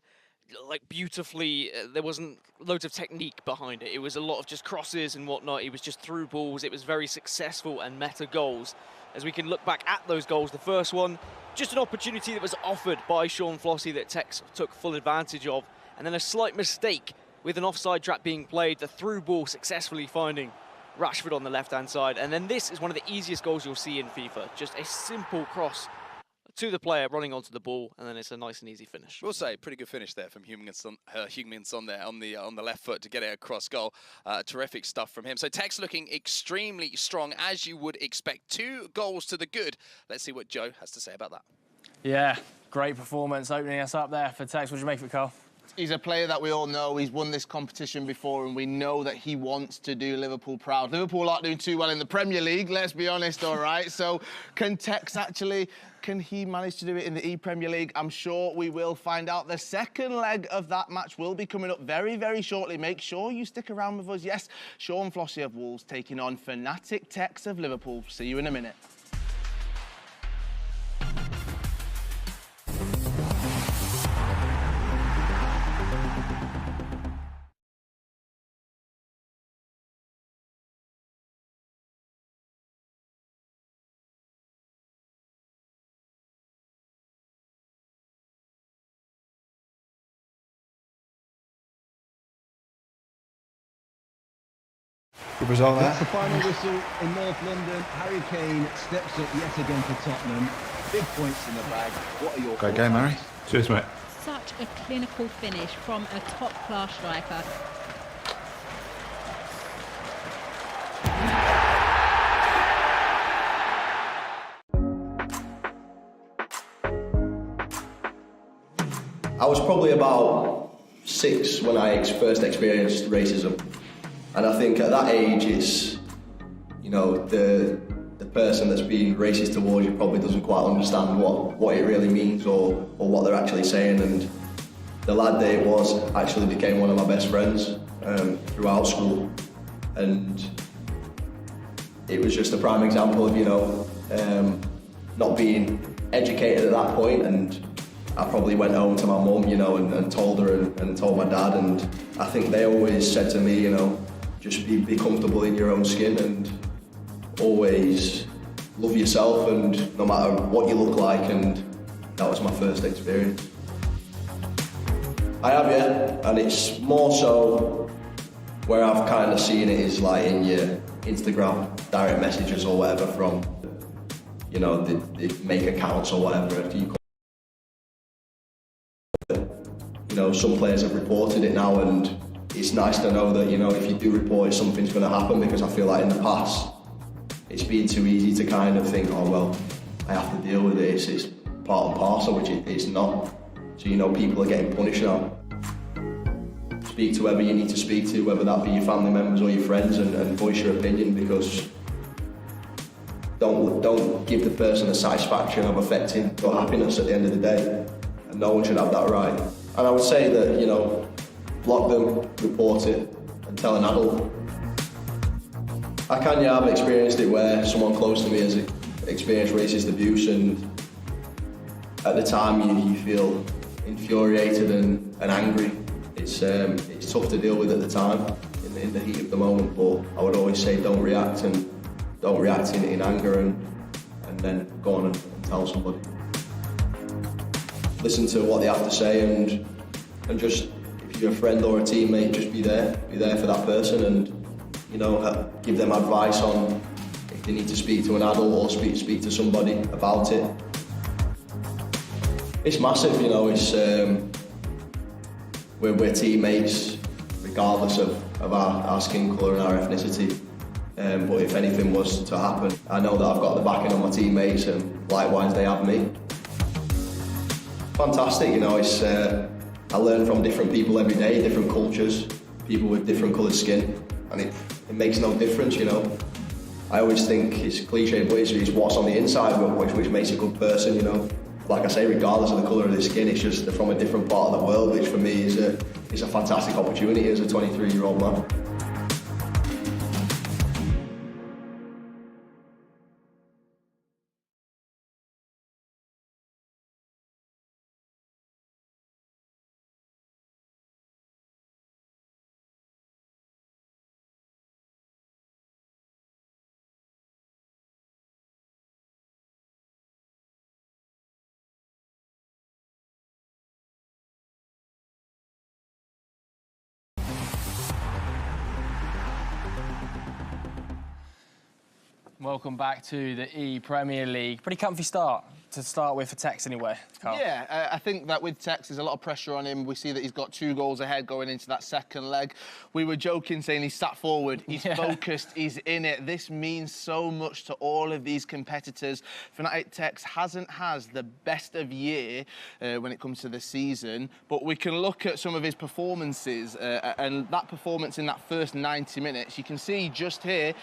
like beautifully, there wasn't loads of technique behind it. It was a lot of just crosses and whatnot. It was just through balls. It was very successful and meta goals. As we can look back at those goals, the first one, just an opportunity that was offered by Sean Flossy that Tekkz took full advantage of. And then a slight mistake with an offside trap being played, the through ball successfully finding Rashford on the left-hand side. And then this is one of the easiest goals you'll see in FIFA. Just a simple cross to the player running onto the ball, and then it's a nice and easy finish. We'll say pretty good finish there from Heung-min Son there on the left foot to get it across goal. Terrific stuff from him. So Tekkz looking extremely strong, as you would expect. 2 goals to the good. Let's see what Joe has to say about that. Yeah, great performance opening us up there for Tekkz. What did you make of it, Carl? He's a player that we all know. He's won this competition before, and we know that he wants to do Liverpool proud. Liverpool aren't doing too well in the Premier League, let's be honest, all right? So can Tekkz actually, can he manage to do it in the ePremier League? I'm sure we will find out. The second leg of that match will be coming up very, very shortly. Make sure you stick around with us. Yes, Sean Flossie of Wolves taking on Fnatic Tekkz of Liverpool. See you in a minute. Good result there. That's the final whistle in North London. Harry Kane steps up yet again for Tottenham. Big points in the bag. What are your Great game, Harry. Cheers, mate. Such a clinical finish from a top-class striker. I was probably about 6 when I first experienced racism. And I think at that age, it's, you know, the person that's being racist towards you probably doesn't quite understand what it really means or what they're actually saying. And the lad that it was actually became one of my best friends throughout school. And it was just a prime example of, you know, not being educated at that point. And I probably went home to my mum, you know, and told her and told my dad. And I think they always said to me, you know, just be comfortable in your own skin and always love yourself, and no matter what you look like. And that was my first experience. I have, yeah, and it's more so where I've kind of seen it is like in your Instagram direct messages or whatever from, you know, the make accounts or whatever. You know, some players have reported it now, and it's nice to know that, you know, if you do report it, something's going to happen, because I feel like in the past it's been too easy to kind of think, oh well, I have to deal with this, it's part and parcel, which it's not. So, you know, people are getting punished now. Speak to whoever you need to speak to, whether that be your family members or your friends, and voice your opinion, because don't give the person the satisfaction of affecting your happiness at the end of the day, and no one should have that right. And I would say that, you know, block them, report it, and tell an adult. I've experienced it where someone close to me has experienced racist abuse, and at the time you feel infuriated and angry. It's tough to deal with at the time, in the heat of the moment, but I would always say don't react in anger, and then go on and tell somebody. Listen to what they have to say, and just, if you're a friend or a teammate, just be there for that person, and, you know, give them advice on if they need to speak to an adult or speak to somebody about it. It's massive, you know. It's we're teammates regardless of our skin colour and our ethnicity. But if anything was to happen, I know that I've got the backing of my teammates, and likewise they have me. Fantastic, you know. It's I learn from different people every day, different cultures, people with different coloured skin, and it makes no difference, you know. I always think it's cliche, but it's what's on the inside which makes a good person, you know. Like I say, regardless of the colour of their skin, it's just they're from a different part of the world, which for me is a fantastic opportunity as a 23-year-old man. Welcome back to the ePremier League. Pretty comfy start to start with for Tekkz anyway, Carl. Yeah, I think that with Tekkz, there's a lot of pressure on him. We see that he's got 2 goals ahead going into that second leg. We were joking, saying he's sat forward, he's focused, he's in it. This means so much to all of these competitors. Fnatic Tekkz hasn't had the best of year when it comes to the season, but we can look at some of his performances, and that performance in that first 90 minutes, you can see just here,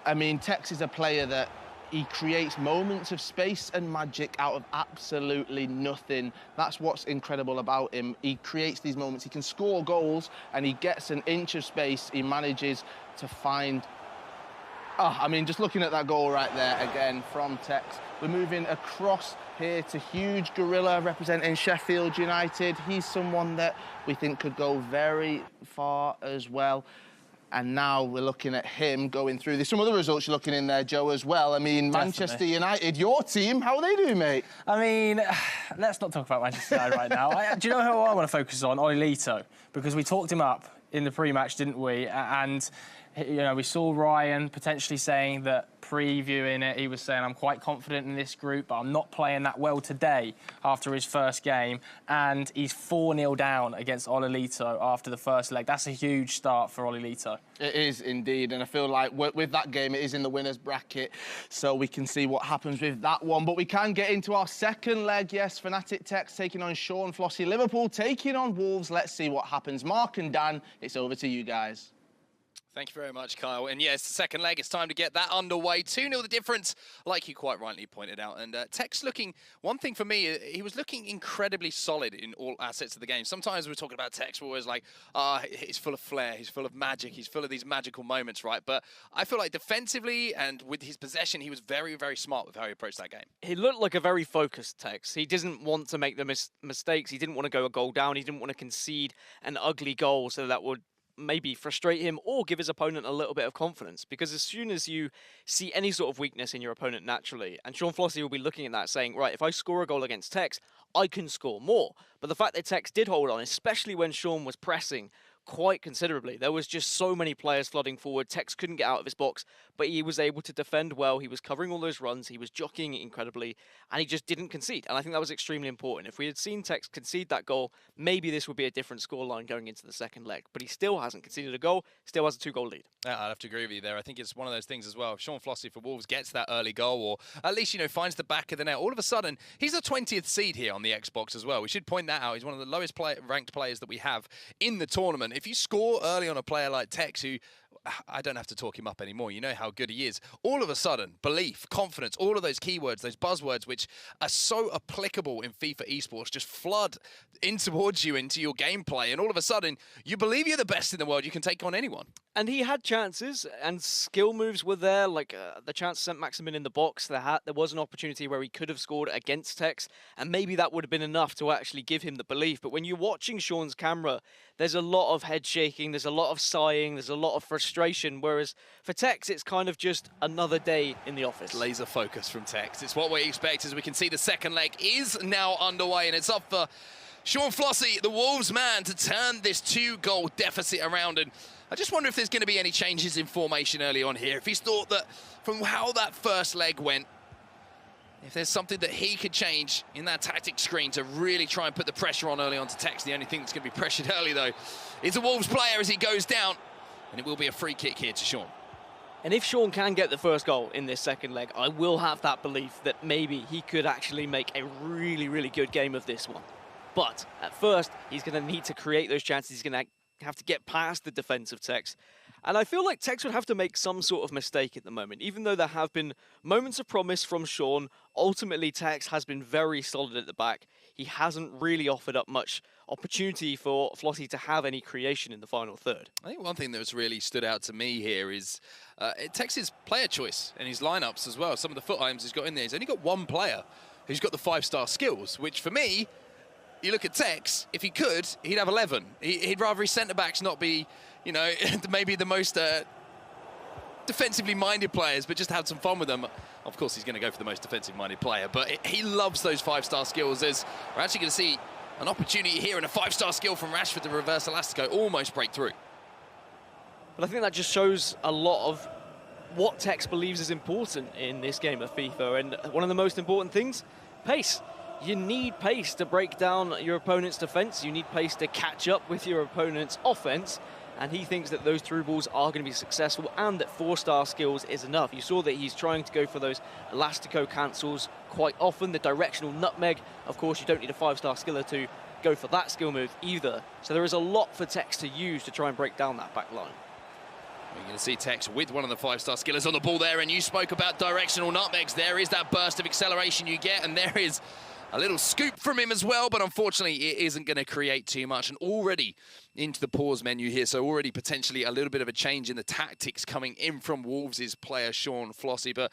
I mean, Tekkz is a player that he creates moments of space and magic out of absolutely nothing. That's what's incredible about him. He creates these moments. He can score goals, and he gets an inch of space. He manages to find... Oh, I mean, just looking at that goal right there, again, from Tekkz. We're moving across here to Huge Gorilla, representing Sheffield United. He's someone that we think could go very far as well. And now we're looking at him going through. There's some other results you're looking in there, Joe, as well. I mean, Definitely. Manchester United, your team, how are they doing, mate? I mean, let's not talk about Manchester United right now. Do you know who I want to focus on? Olilito, because we talked him up in the pre-match, didn't we? And, you know, we saw Ryan potentially saying that, previewing it, he was saying, I'm quite confident in this group, but I'm not playing that well today after his first game. And he's 4-0 down against Olilito after the first leg. That's a huge start for Olilito. It is indeed, and I feel like with that game, it is in the winner's bracket, so we can see what happens with that one. But we can get into our second leg. Yes, Fnatic Tekkz taking on Sean Flossie. Liverpool taking on Wolves. Let's see what happens. Mark and Dan, it's over to you guys. Thank you very much, Kyle. And yes, the second leg, it's time to get that underway. 2-0 the difference, like you quite rightly pointed out. And Tekkz looking, one thing for me, he was looking incredibly solid in all assets of the game. Sometimes we're talking about Tekkz, we're always like, he's full of flair, he's full of magic, he's full of these magical moments, right? But I feel like defensively and with his possession, he was very, very smart with how he approached that game. He looked like a very focused Tekkz. He didn't want to make the mistakes. He didn't want to go a goal down. He didn't want to concede an ugly goal so that would maybe frustrate him or give his opponent a little bit of confidence, because as soon as you see any sort of weakness in your opponent naturally, and Sean Flossie will be looking at that saying, right, if I score a goal against Tekkz, I can score more. But the fact that Tekkz did hold on, especially when Sean was pressing quite considerably, there was just so many players flooding forward. Tekkz couldn't get out of his box, but he was able to defend well. He was covering all those runs. He was jockeying incredibly, and he just didn't concede. And I think that was extremely important. If we had seen Tekkz concede that goal, maybe this would be a different scoreline going into the second leg. But he still hasn't conceded a goal, still has a 2-goal lead. Yeah, I'd have to agree with you there. I think it's one of those things as well. If Sean Flossie for Wolves gets that early goal, or at least, you know, finds the back of the net, all of a sudden, he's the 20th seed here on the Xbox as well. We should point that out. He's one of the lowest ranked players that we have in the tournament. If you score early on a player like Tekkz, who I don't have to talk him up anymore. You know how good he is. All of a sudden, belief, confidence, all of those keywords, those buzzwords, which are so applicable in FIFA Esports, just flood in towards you into your gameplay. And all of a sudden, you believe you're the best in the world. You can take on anyone. And he had chances, and skill moves were there, like the chance sent Maximin in the box. There was an opportunity where he could have scored against Tekkz, and maybe that would have been enough to actually give him the belief. But when you're watching Sean's camera, there's a lot of head shaking, there's a lot of sighing, there's a lot of frustration, whereas for Tekkz, it's kind of just another day in the office. Laser focus from Tekkz. It's what we expect. As we can see, the second leg is now underway, and it's up for Sean Flossie, the Wolves man, to turn this 2-goal deficit around. And I just wonder if there's going to be any changes in formation early on here. If he's thought that from how that first leg went, if there's something that he could change in that tactic screen to really try and put the pressure on early on to Tekkz. The only thing that's going to be pressured early, though, is the Wolves player as he goes down. And it will be a free kick here to Sean. And if Sean can get the first goal in this second leg, I will have that belief that maybe he could actually make a really, really good game of this one. But at first, he's going to need to create those chances. He's going to have to get past the defense of Tekkz. And I feel like Tekkz would have to make some sort of mistake at the moment. Even though there have been moments of promise from Sean, ultimately Tekkz has been very solid at the back. He hasn't really offered up much opportunity for Flossie to have any creation in the final third. I think one thing that's really stood out to me here is Tekkz's player choice and his lineups as well. Some of the foot items he's got in there. He's only got one player who's got the 5-star skills, which for me, you look at Tekkz, if he could, he'd have 11. He'd rather his centre-backs not be, you know, maybe the most defensively minded players, but just have some fun with them. Of course, he's going to go for the most defensive minded player, but he loves those 5-star skills. We're actually going to see an opportunity here and a 5-star skill from Rashford to reverse Elastico, almost break through. But I think that just shows a lot of what Tekkz believes is important in this game of FIFA. And one of the most important things, pace. You need pace to break down your opponent's defense. You need pace to catch up with your opponent's offense. And he thinks that those through balls are going to be successful and that 4-star skills is enough. You saw that he's trying to go for those Elastico cancels quite often. The directional nutmeg, of course, you don't need a 5-star skiller to go for that skill move either. So there is a lot for Tekkz to use to try and break down that back line. We're going to see Tekkz with one of the 5-star skillers on the ball there, and you spoke about directional nutmegs. There is that burst of acceleration you get, and there is a little scoop from him as well, but unfortunately it isn't going to create too much. And already into the pause menu here, so already potentially a little bit of a change in the tactics coming in from Wolves' player Sean Flossie. But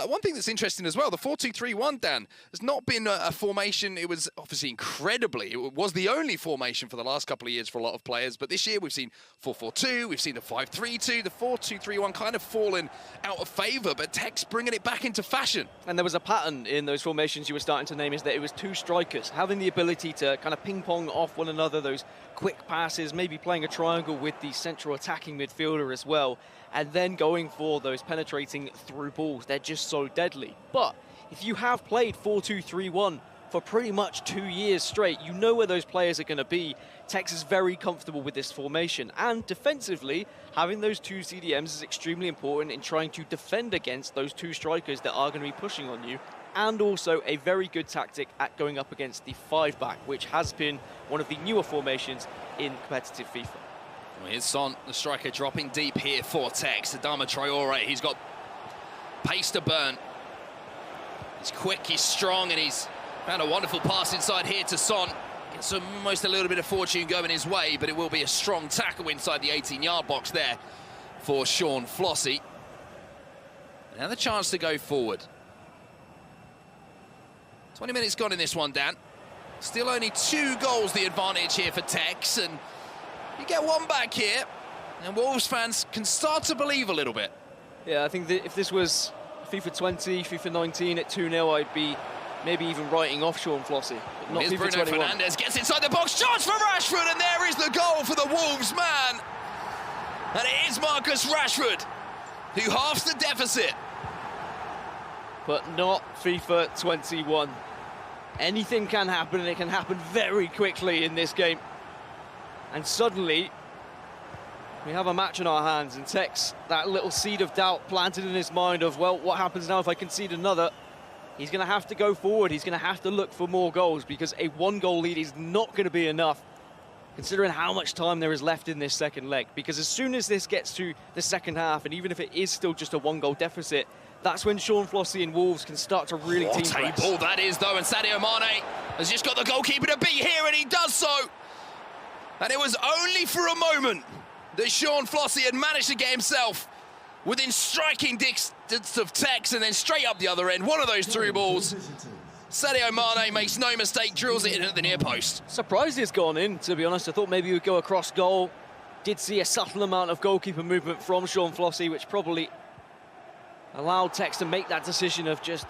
one thing that's interesting as well, the 4-2-3-1, Dan, has not been a formation. It was obviously incredibly, it was the only formation for the last couple of years for a lot of players, but this year we've seen 4-4-2, we've seen the 5-3-2, the 4-2-3-1 kind of fallen out of favour, but Tekkz bringing it back into fashion. And there was a pattern in those formations you were starting to name, is that it was 2 strikers, having the ability to kind of ping-pong off one another, those quick passes, maybe playing a triangle with the central attacking midfielder as well, and then going for those penetrating through balls. They're just so deadly. But if you have played 4-2-3-1 for pretty much 2 years straight, you know where those players are going to be. Tekkz is very comfortable with this formation, and defensively, having those 2 CDMs is extremely important in trying to defend against those 2 strikers that are going to be pushing on you, and also a very good tactic at going up against the 5-back, which has been one of the newer formations in competitive FIFA. Well, here's Son, the striker, dropping deep here for Tekkz. Adama Traore, he's got pace to burn. He's quick, he's strong, and he's found a wonderful pass inside here to Son. Gets almost a little bit of fortune going his way, but it will be a strong tackle inside the 18-yard box there for Sean Flossie. Now the chance to go forward. 20 minutes gone in this one, Dan. Still only 2 goals the advantage here for Tekkz, and you get one back here, and Wolves fans can start to believe a little bit. Yeah, I think that if this was FIFA 20, FIFA 19 at 2-0, I'd be maybe even writing off Sean Flossie. But not Here's FIFA Bruno 21. Fernandes, gets inside the box, chance for Rashford, and there is the goal for the Wolves man. And it is Marcus Rashford, who halves the deficit. But not FIFA 21. Anything can happen, and it can happen very quickly in this game. And suddenly, we have a match in our hands, and Tekkz, that little seed of doubt planted in his mind of, well, what happens now if I concede another? He's going to have to go forward. He's going to have to look for more goals, because a 1-goal lead is not going to be enough, considering how much time there is left in this second leg. Because as soon as this gets to the second half, and even if it is still just a 1-goal deficit, that's when Sean Flossie and Wolves can start to really team press. What a ball that is, though, and Sadio Mane has just got the goalkeeper to beat here, and he does so. And it was only for a moment that Sean Flossie had managed to get himself within striking distance of Tekkz, and then straight up the other end, one of those through balls. Sadio Mane makes no mistake, drills it in at the near post. Surprised it's gone in, to be honest. I thought maybe he would go across goal. Did see a subtle amount of goalkeeper movement from Sean Flossie, which probably allowed Tekkz to make that decision of just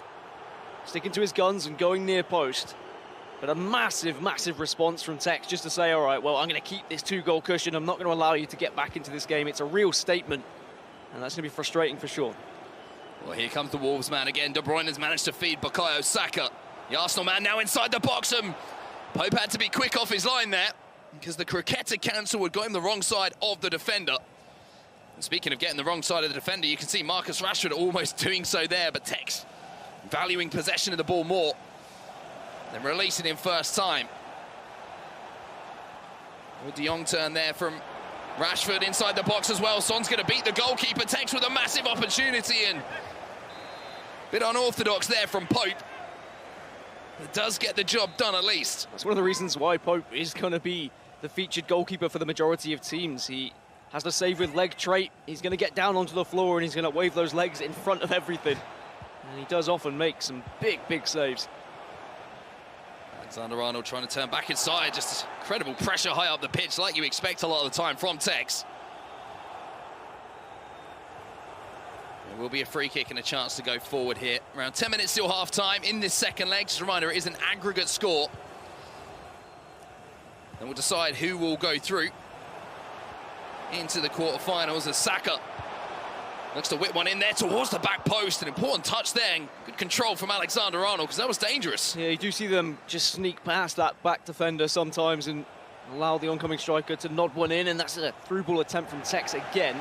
sticking to his guns and going near post. But a massive, massive response from Tekkz just to say, all right, well, I'm going to keep this 2-goal cushion. I'm not going to allow you to get back into this game. It's a real statement, and that's going to be frustrating for Sean. Well, here comes the Wolves man again. De Bruyne has managed to feed Bukayo Saka. The Arsenal man now inside the box, and Pope had to be quick off his line there because the Croqueta cancel would go him the wrong side of the defender. And speaking of getting the wrong side of the defender, you can see Marcus Rashford almost doing so there, but Tekkz valuing possession of the ball more than releasing him first time. With De Jong turn there from Rashford inside the box as well. Son's going to beat the goalkeeper. Tekkz with a massive opportunity, and a bit unorthodox there from Pope. It does get the job done at least. That's one of the reasons why Pope is going to be the featured goalkeeper for the majority of teams. He has the save with leg trait. He's going to get down onto the floor and he's going to wave those legs in front of everything. And he does often make some big, big saves. Alexander-Arnold trying to turn back inside. Just incredible pressure high up the pitch, like you expect a lot of the time from Tekkz. There will be a free kick and a chance to go forward here. Around 10 minutes till half-time in this second leg. Just a reminder, it is an aggregate score. And we'll decide who will go through into the quarterfinals as Saka Looks to whip one in there towards the back post. An important touch there, and good control from Alexander Arnold, because that was dangerous. Yeah, you do see them just sneak past that back defender sometimes and allow the oncoming striker to nod one in, and that's a through ball attempt from Tekkz again.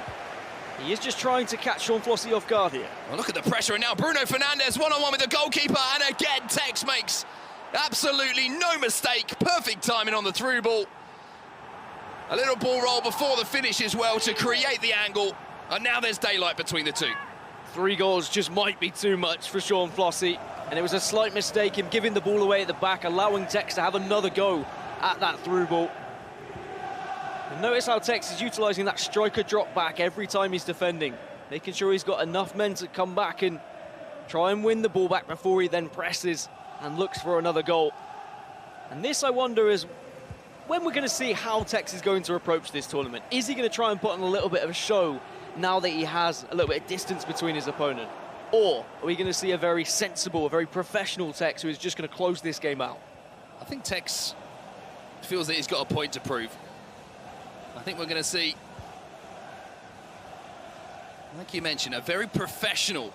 He is just trying to catch Sean Flossy off guard here. Well, look at the pressure, and now Bruno Fernandes one-on-one with the goalkeeper, and again Tekkz makes absolutely no mistake. Perfect timing on the through ball. A little ball roll before the finish as well to create the angle. And now there's daylight between the two. 3 goals just might be too much for Sean Flossy. And it was a slight mistake, him giving the ball away at the back, allowing Tekkz to have another go at that through ball. And notice how Tekkz is utilising that striker drop back every time he's defending, making sure he's got enough men to come back and try and win the ball back before he then presses and looks for another goal. And this, I wonder, is when we're going to see how Tekkz is going to approach this tournament. Is he going to try and put on a little bit of a show now that he has a little bit of distance between his opponent? Or are we going to see a very sensible, a very professional Tekkz who is just going to close this game out? I think Tekkz feels that he's got a point to prove. I think we're going to see, like you mentioned, a very professional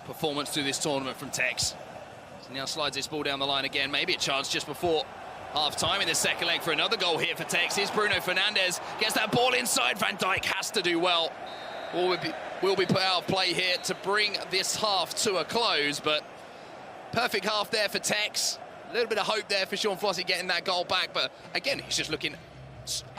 performance through this tournament from Tekkz. So now slides this ball down the line again. Maybe a chance just before half-time in the second leg for another goal here for Tekkz. Here's Bruno Fernandes, gets that ball inside. Van Dijk has to do well. Will be put out of play here to bring this half to a close, but perfect half there for Tekkz. A little bit of hope there for Sean Flossy getting that goal back, but again, he's just looking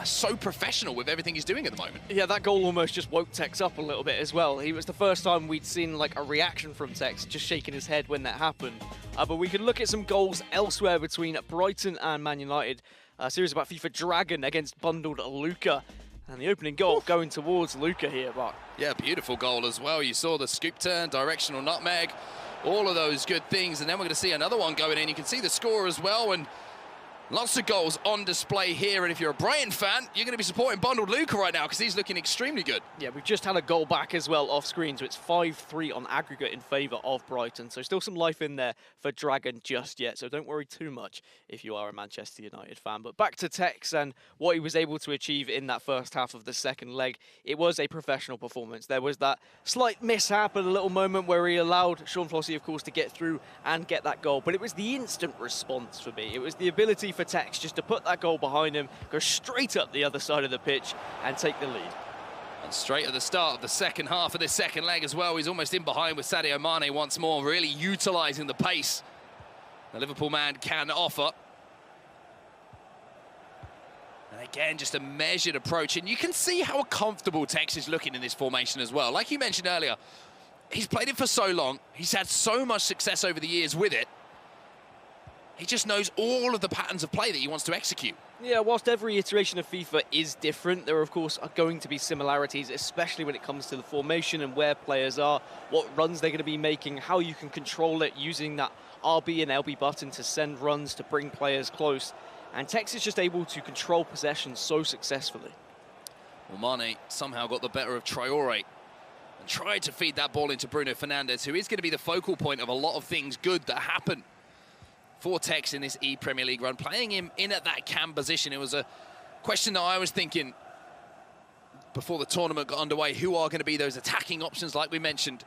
so professional with everything he's doing at the moment. Yeah, that goal almost just woke Tekkz up a little bit as well. It was the first time we'd seen like a reaction from Tekkz, just shaking his head when that happened. But we could look at some goals elsewhere between Brighton and Man United. A series about FIFA Dragon against bundled Luka. And the opening goal going towards Luka here, Mark. Yeah, beautiful goal as well. You saw the scoop turn, directional nutmeg, all of those good things. And then we're going to see another one going in. You can see the score as well. And lots of goals on display here, and if you're a Brighton fan, you're going to be supporting bundled Luka right now because he's looking extremely good. Yeah, we've just had a goal back as well off screen, so it's 5-3 on aggregate in favour of Brighton. So still some life in there for Dragon just yet, so don't worry too much if you are a Manchester United fan. But back to Tekkz and what he was able to achieve in that first half of the second leg. It was a professional performance. There was that slight mishap at a little moment where he allowed Sean Flossy, of course, to get through and get that goal. But it was the instant response for me. It was the ability for Tekkz just to put that goal behind him, go straight up the other side of the pitch and take the lead. And straight at the start of the second half of this second leg as well, he's almost in behind with Sadio Mane once more, really utilising the pace the Liverpool man can offer. And again, just a measured approach, and you can see how comfortable Tekkz is looking in this formation as well. Like you mentioned earlier, he's played it for so long, he's had so much success over the years with it. He just knows all of the patterns of play that he wants to execute. Yeah, whilst every iteration of FIFA is different, there, of course, are going to be similarities, especially when it comes to the formation and where players are, what runs they're going to be making, how you can control it using that RB and LB button to send runs to bring players close. And Tekkz is just able to control possession so successfully. Well, Mane somehow got the better of Traore and tried to feed that ball into Bruno Fernandes, who is going to be the focal point of a lot of things good that happen for Tekkz in this ePremier League run. Playing him in at that cam position, it was a question that I was thinking before the tournament got underway. Who are going to be those attacking options like we mentioned?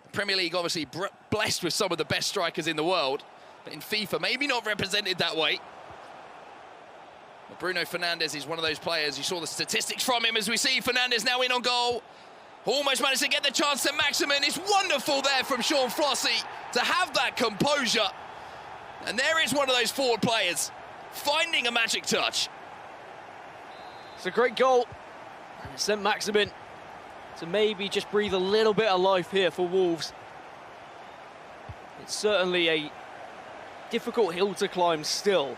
The Premier League obviously blessed with some of the best strikers in the world, but in FIFA maybe not represented that way. But Bruno Fernandes is one of those players. You saw the statistics from him as we see Fernandes now in on goal. Almost managed to get the chance to Maximin. It's wonderful there from Sean Flossy to have that composure. And there is one of those forward players finding a magic touch. It's a great goal. And it sent Maximin to maybe just breathe a little bit of life here for Wolves. It's certainly a difficult hill to climb still.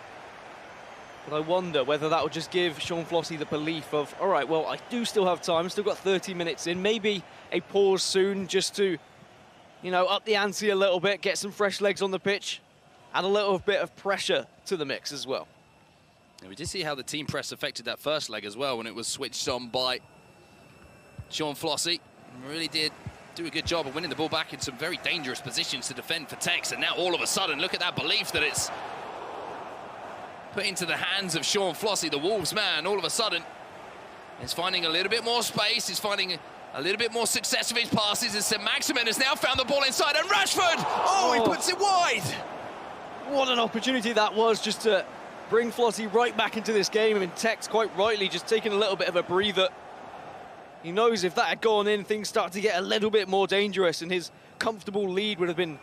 But I wonder whether that will just give Sean Flossy the belief of, all right, well, I do still have time. Still got 30 minutes in. Maybe a pause soon just to, you know, up the ante a little bit, get some fresh legs on the pitch. Add a little bit of pressure to the mix as well. And we did see how the team press affected that first leg as well when it was switched on by Sean Flossy. Really did do a good job of winning the ball back in some very dangerous positions to defend for Tekkz. And now all of a sudden, look at that belief that it's put into the hands of Sean Flossy, the Wolves man. All of a sudden, he's finding a little bit more space. He's finding A little bit more success with his passes as St. Maximin has now found the ball inside, and Rashford! Oh, he puts it wide! What an opportunity that was, just to bring Flossy right back into this game. I mean, Tekkz quite rightly just taking a little bit of a breather. He knows if that had gone in, things start to get a little bit more dangerous, and his comfortable lead would have been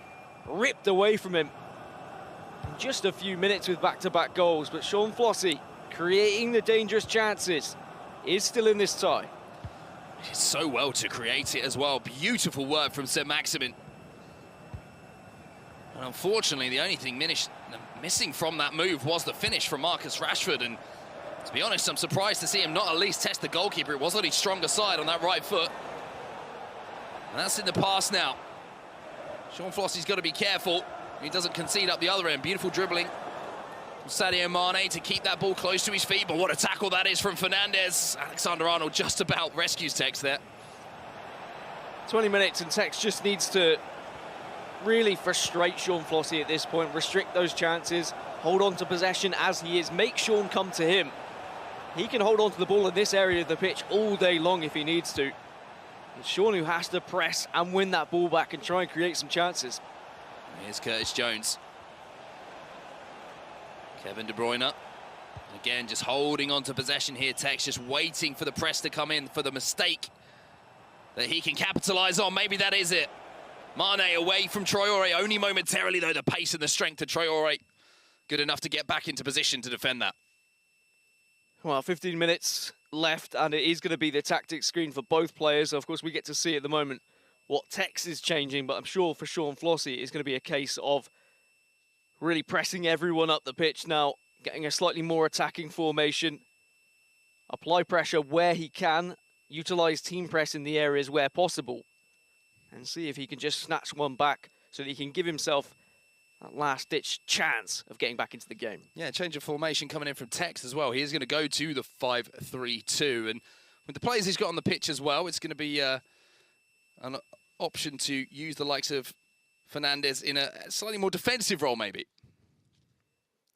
ripped away from him in just a few minutes with back-to-back goals. But Sean Flossy, creating the dangerous chances, is still in this tie. It's so well to create it as well. Beautiful work from St. Maximin. And unfortunately, the only thing missing from that move was the finish from Marcus Rashford. And to be honest, I'm surprised to see him not at least test the goalkeeper. It was on his stronger side on that right foot. And that's in the past now. Sean Flossy's got to be careful. He doesn't concede up the other end. Beautiful dribbling from Sadio Mane to keep that ball close to his feet. But what a tackle that is from Fernandez. Alexander-Arnold just about rescues Tekkz there. 20 minutes and Tekkz just needs to really frustrate Sean Flossy at this point, restrict those chances, hold on to possession as he is, make Sean come to him. He can hold on to the ball in this area of the pitch all day long if he needs to. It's Sean who has to press and win that ball back and try and create some chances. Here's Curtis Jones. Kevin De Bruyne. Again, just holding on to possession here. Tekkz just waiting for the press to come in for the mistake that he can capitalise on. Maybe that is it. Mane away from Traoré, only momentarily though. The pace and the strength of Traoré good enough to get back into position to defend that. Well, 15 minutes left, and it is going to be the tactics screen for both players. Of course, we get to see at the moment what Tekkz is changing, but I'm sure for Sean Flossy it's going to be a case of really pressing everyone up the pitch now, getting a slightly more attacking formation, apply pressure where he can, utilise team press in the areas where possible, and see if he can just snatch one back so that he can give himself that last-ditch chance of getting back into the game. Yeah, change of formation coming in from Tekkz as well. He is going to go to the 5-3-2. And with the players he's got on the pitch as well, it's going to be an option to use the likes of Fernandez in a slightly more defensive role, maybe.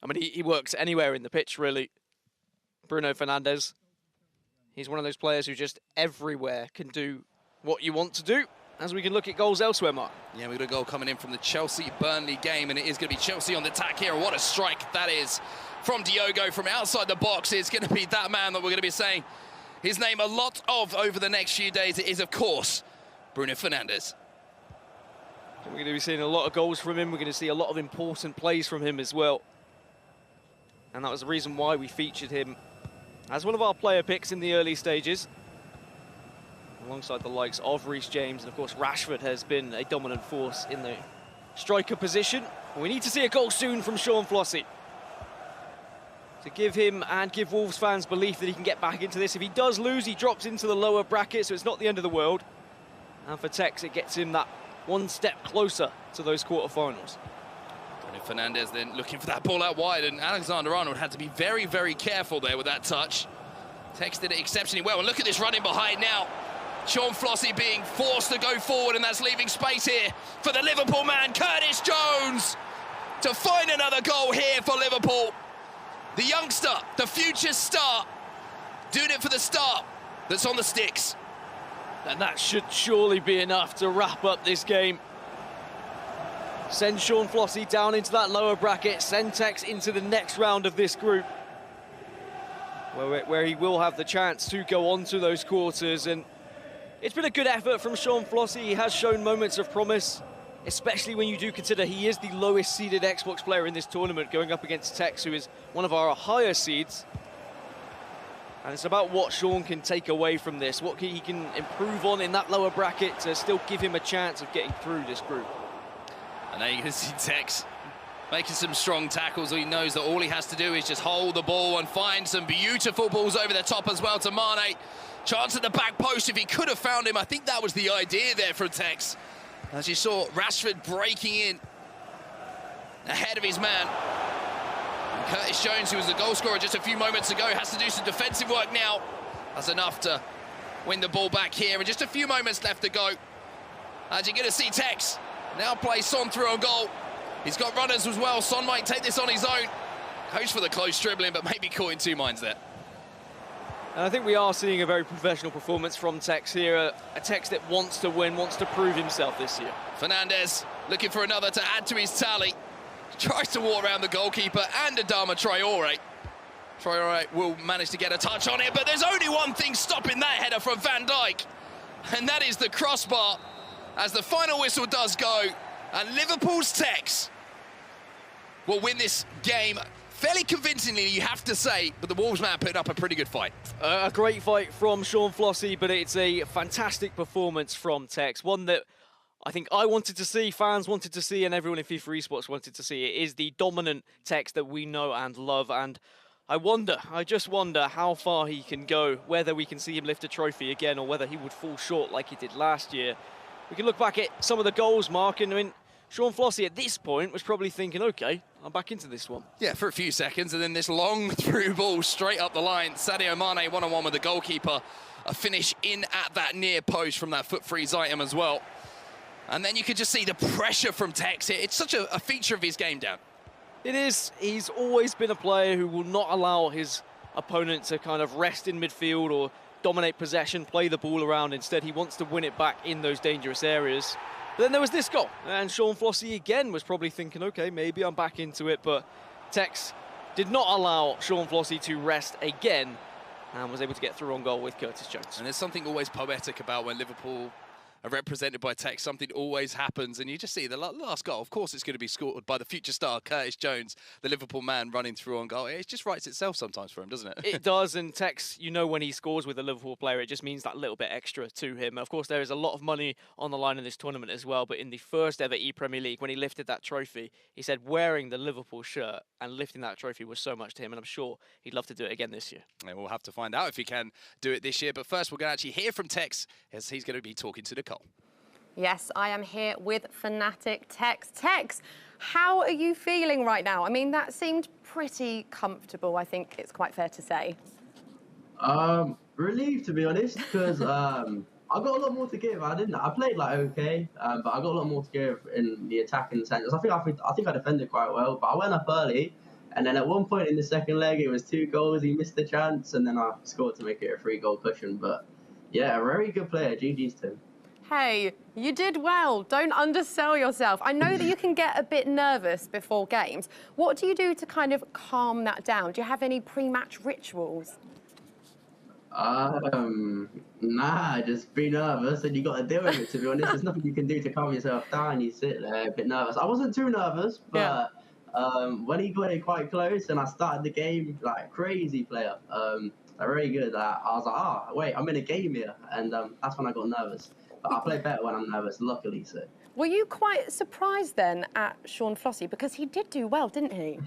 I mean, he works anywhere in the pitch, really. Bruno Fernandes. He's one of those players who just everywhere can do what you want to do. As we can look at goals elsewhere, Mark. Yeah, we've got a goal coming in from the Chelsea-Burnley game, and it is going to be Chelsea on the attack here. What a strike that is from Diogo from outside the box. It's going to be that man that we're going to be saying his name a lot of over the next few days. It is, of course, Bruno Fernandes. We're going to be seeing a lot of goals from him. We're going to see a lot of important plays from him as well. And that was the reason why we featured him as one of our player picks in the early stages, alongside the likes of Reece James. And of course, Rashford has been a dominant force in the striker position. We need to see a goal soon from Sean Flossy to give him and give Wolves fans belief that he can get back into this. If he does lose, he drops into the lower bracket, so it's not the end of the world. And for Tekkz, it gets him that one step closer to those quarterfinals. Fernandez then looking for that ball out wide, and Alexander-Arnold had to be very, very careful there with that touch. Tekkz did it exceptionally well, and look at this running behind now. Sean Flossy being forced to go forward, and that's leaving space here for the Liverpool man, Curtis Jones, to find another goal here for Liverpool. The youngster, the future star, doing it for the start that's on the sticks. And that should surely be enough to wrap up this game. Send Sean Flossy down into that lower bracket, send Tekkz into the next round of this group, where he will have the chance to go on to those quarters. And it's been a good effort from Sean Flossy. He has shown moments of promise, especially when you do consider he is the lowest seeded Xbox player in this tournament, going up against Tekkz, who is one of our higher seeds. And it's about what Sean can take away from this, what he can improve on in that lower bracket to still give him a chance of getting through this group. And there you can see Tekkz making some strong tackles. He knows that all he has to do is just hold the ball and find some beautiful balls over the top as well to Mane. Chance at the back post if he could have found him. I think that was the idea there from Tekkz. As you saw, Rashford breaking in ahead of his man. And Curtis Jones, who was the goal scorer just a few moments ago, has to do some defensive work now. That's enough to win the ball back here. And just a few moments left to go. As you're going to see Tekkz now play Son through on goal. He's got runners as well. Son might take this on his own. Goes for the close dribbling, but maybe caught in two minds there. And I think we are seeing a very professional performance from Tekkz here, a Tekkz that wants to win, wants to prove himself this year. Fernandez looking for another to add to his tally. Tries to walk around the goalkeeper and Adama Traore. Traore will manage to get a touch on it, but there's only one thing stopping that header from Van Dijk, and that is the crossbar as the final whistle does go, and Liverpool's Tekkz will win this game fairly convincingly, you have to say, but the Wolves man put up a pretty good fight. A great fight from Sean Flossy, but it's a fantastic performance from Tekkz. One that I think I wanted to see, fans wanted to see, and everyone in FIFA Esports wanted to see. It is the dominant Tekkz that we know and love, and I just wonder how far he can go, whether we can see him lift a trophy again, or whether he would fall short like he did last year. We can look back at some of the goals, Mark, and I mean, Sean Flossy at this point was probably thinking, okay, I'm back into this one. Yeah, for a few seconds, and then this long through ball straight up the line. Sadio Mane one-on-one with the goalkeeper. A finish in at that near post from that foot freeze item as well. And then you could just see the pressure from Tekkz here. It's such a feature of his game, Dan. It is. He's always been a player who will not allow his opponent to kind of rest in midfield or dominate possession, play the ball around. Instead, he wants to win it back in those dangerous areas. But then there was this goal, and Sean Flossy again was probably thinking, okay, maybe I'm back into it, but Tekkz did not allow Sean Flossy to rest again and was able to get through on goal with Curtis Jones. And there's something always poetic about when Liverpool are represented by Tekkz. Something always happens, and you just see the last goal. Of course, it's going to be scored by the future star, Curtis Jones, the Liverpool man running through on goal. It just writes itself sometimes for him, doesn't it? It does, and Tekkz, you know, when he scores with a Liverpool player, it just means that little bit extra to him. Of course, there is a lot of money on the line in this tournament as well, but in the first ever ePremier League, when he lifted that trophy, he said wearing the Liverpool shirt and lifting that trophy was so much to him, and I'm sure he'd love to do it again this year. And we'll have to find out if he can do it this year, but first we're going to actually hear from Tekkz as he's going to be talking to Nicole. Yes, I am here with Fnatic Tekkz. Tekkz, how are you feeling right now? I mean, that seemed pretty comfortable, I think it's quite fair to say. Relieved, to be honest, because I got a lot more to give. I played like okay, but I got a lot more to give in the attacking sense. I think I defended quite well, but I went up early, and then at one point in the second leg, it was 2 goals. He missed the chance, and then I scored to make it a 3-goal cushion. But yeah, a very good player. GG's to him. Hey, you did well. Don't undersell yourself. I know that you can get a bit nervous before games. What do you do to kind of calm that down? Do you have any pre-match rituals? Nah, just be nervous and you got to deal with it, to be honest. There's nothing you can do to calm yourself down. You sit there a bit nervous. I wasn't too nervous, but when he got it quite close and I started the game like crazy player, very good. I was like, wait, I'm in a game here. And that's when I got nervous. But I play better when I'm nervous, luckily, so. Were you quite surprised then at Sean Flossy? Because he did do well, didn't he?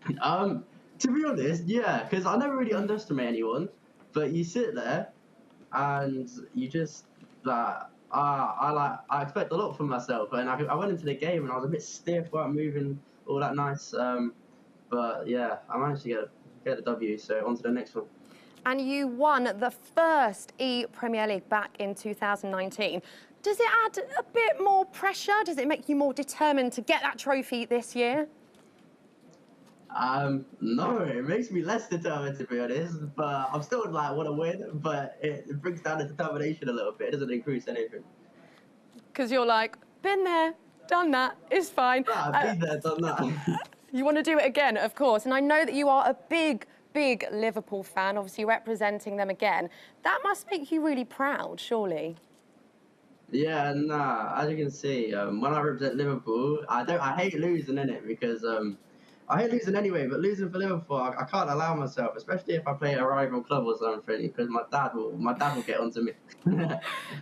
To be honest, yeah, because I never really underestimate anyone. But you sit there and you just, I expect a lot from myself. And I went into the game and I was a bit stiff, weren't moving all that nice. But yeah, I managed to get a W, so on to the next one. And you won the first ePremier League back in 2019. Does it add a bit more pressure? Does it make you more determined to get that trophy this year? No, it makes me less determined, to be honest. But I'm still like want to win, but it brings down the determination a little bit. It doesn't increase anything. Because you're like, been there, done that, it's fine. Been there, done that. You want to do it again, of course. And I know that you are a big Liverpool fan, obviously representing them again. That must make you really proud, surely. Yeah, nah, as you can see, when I represent Liverpool, I hate losing, innit? Because I hate losing anyway, but losing for Liverpool, I can't allow myself, especially if I play a rival club or something, because my dad will get onto me.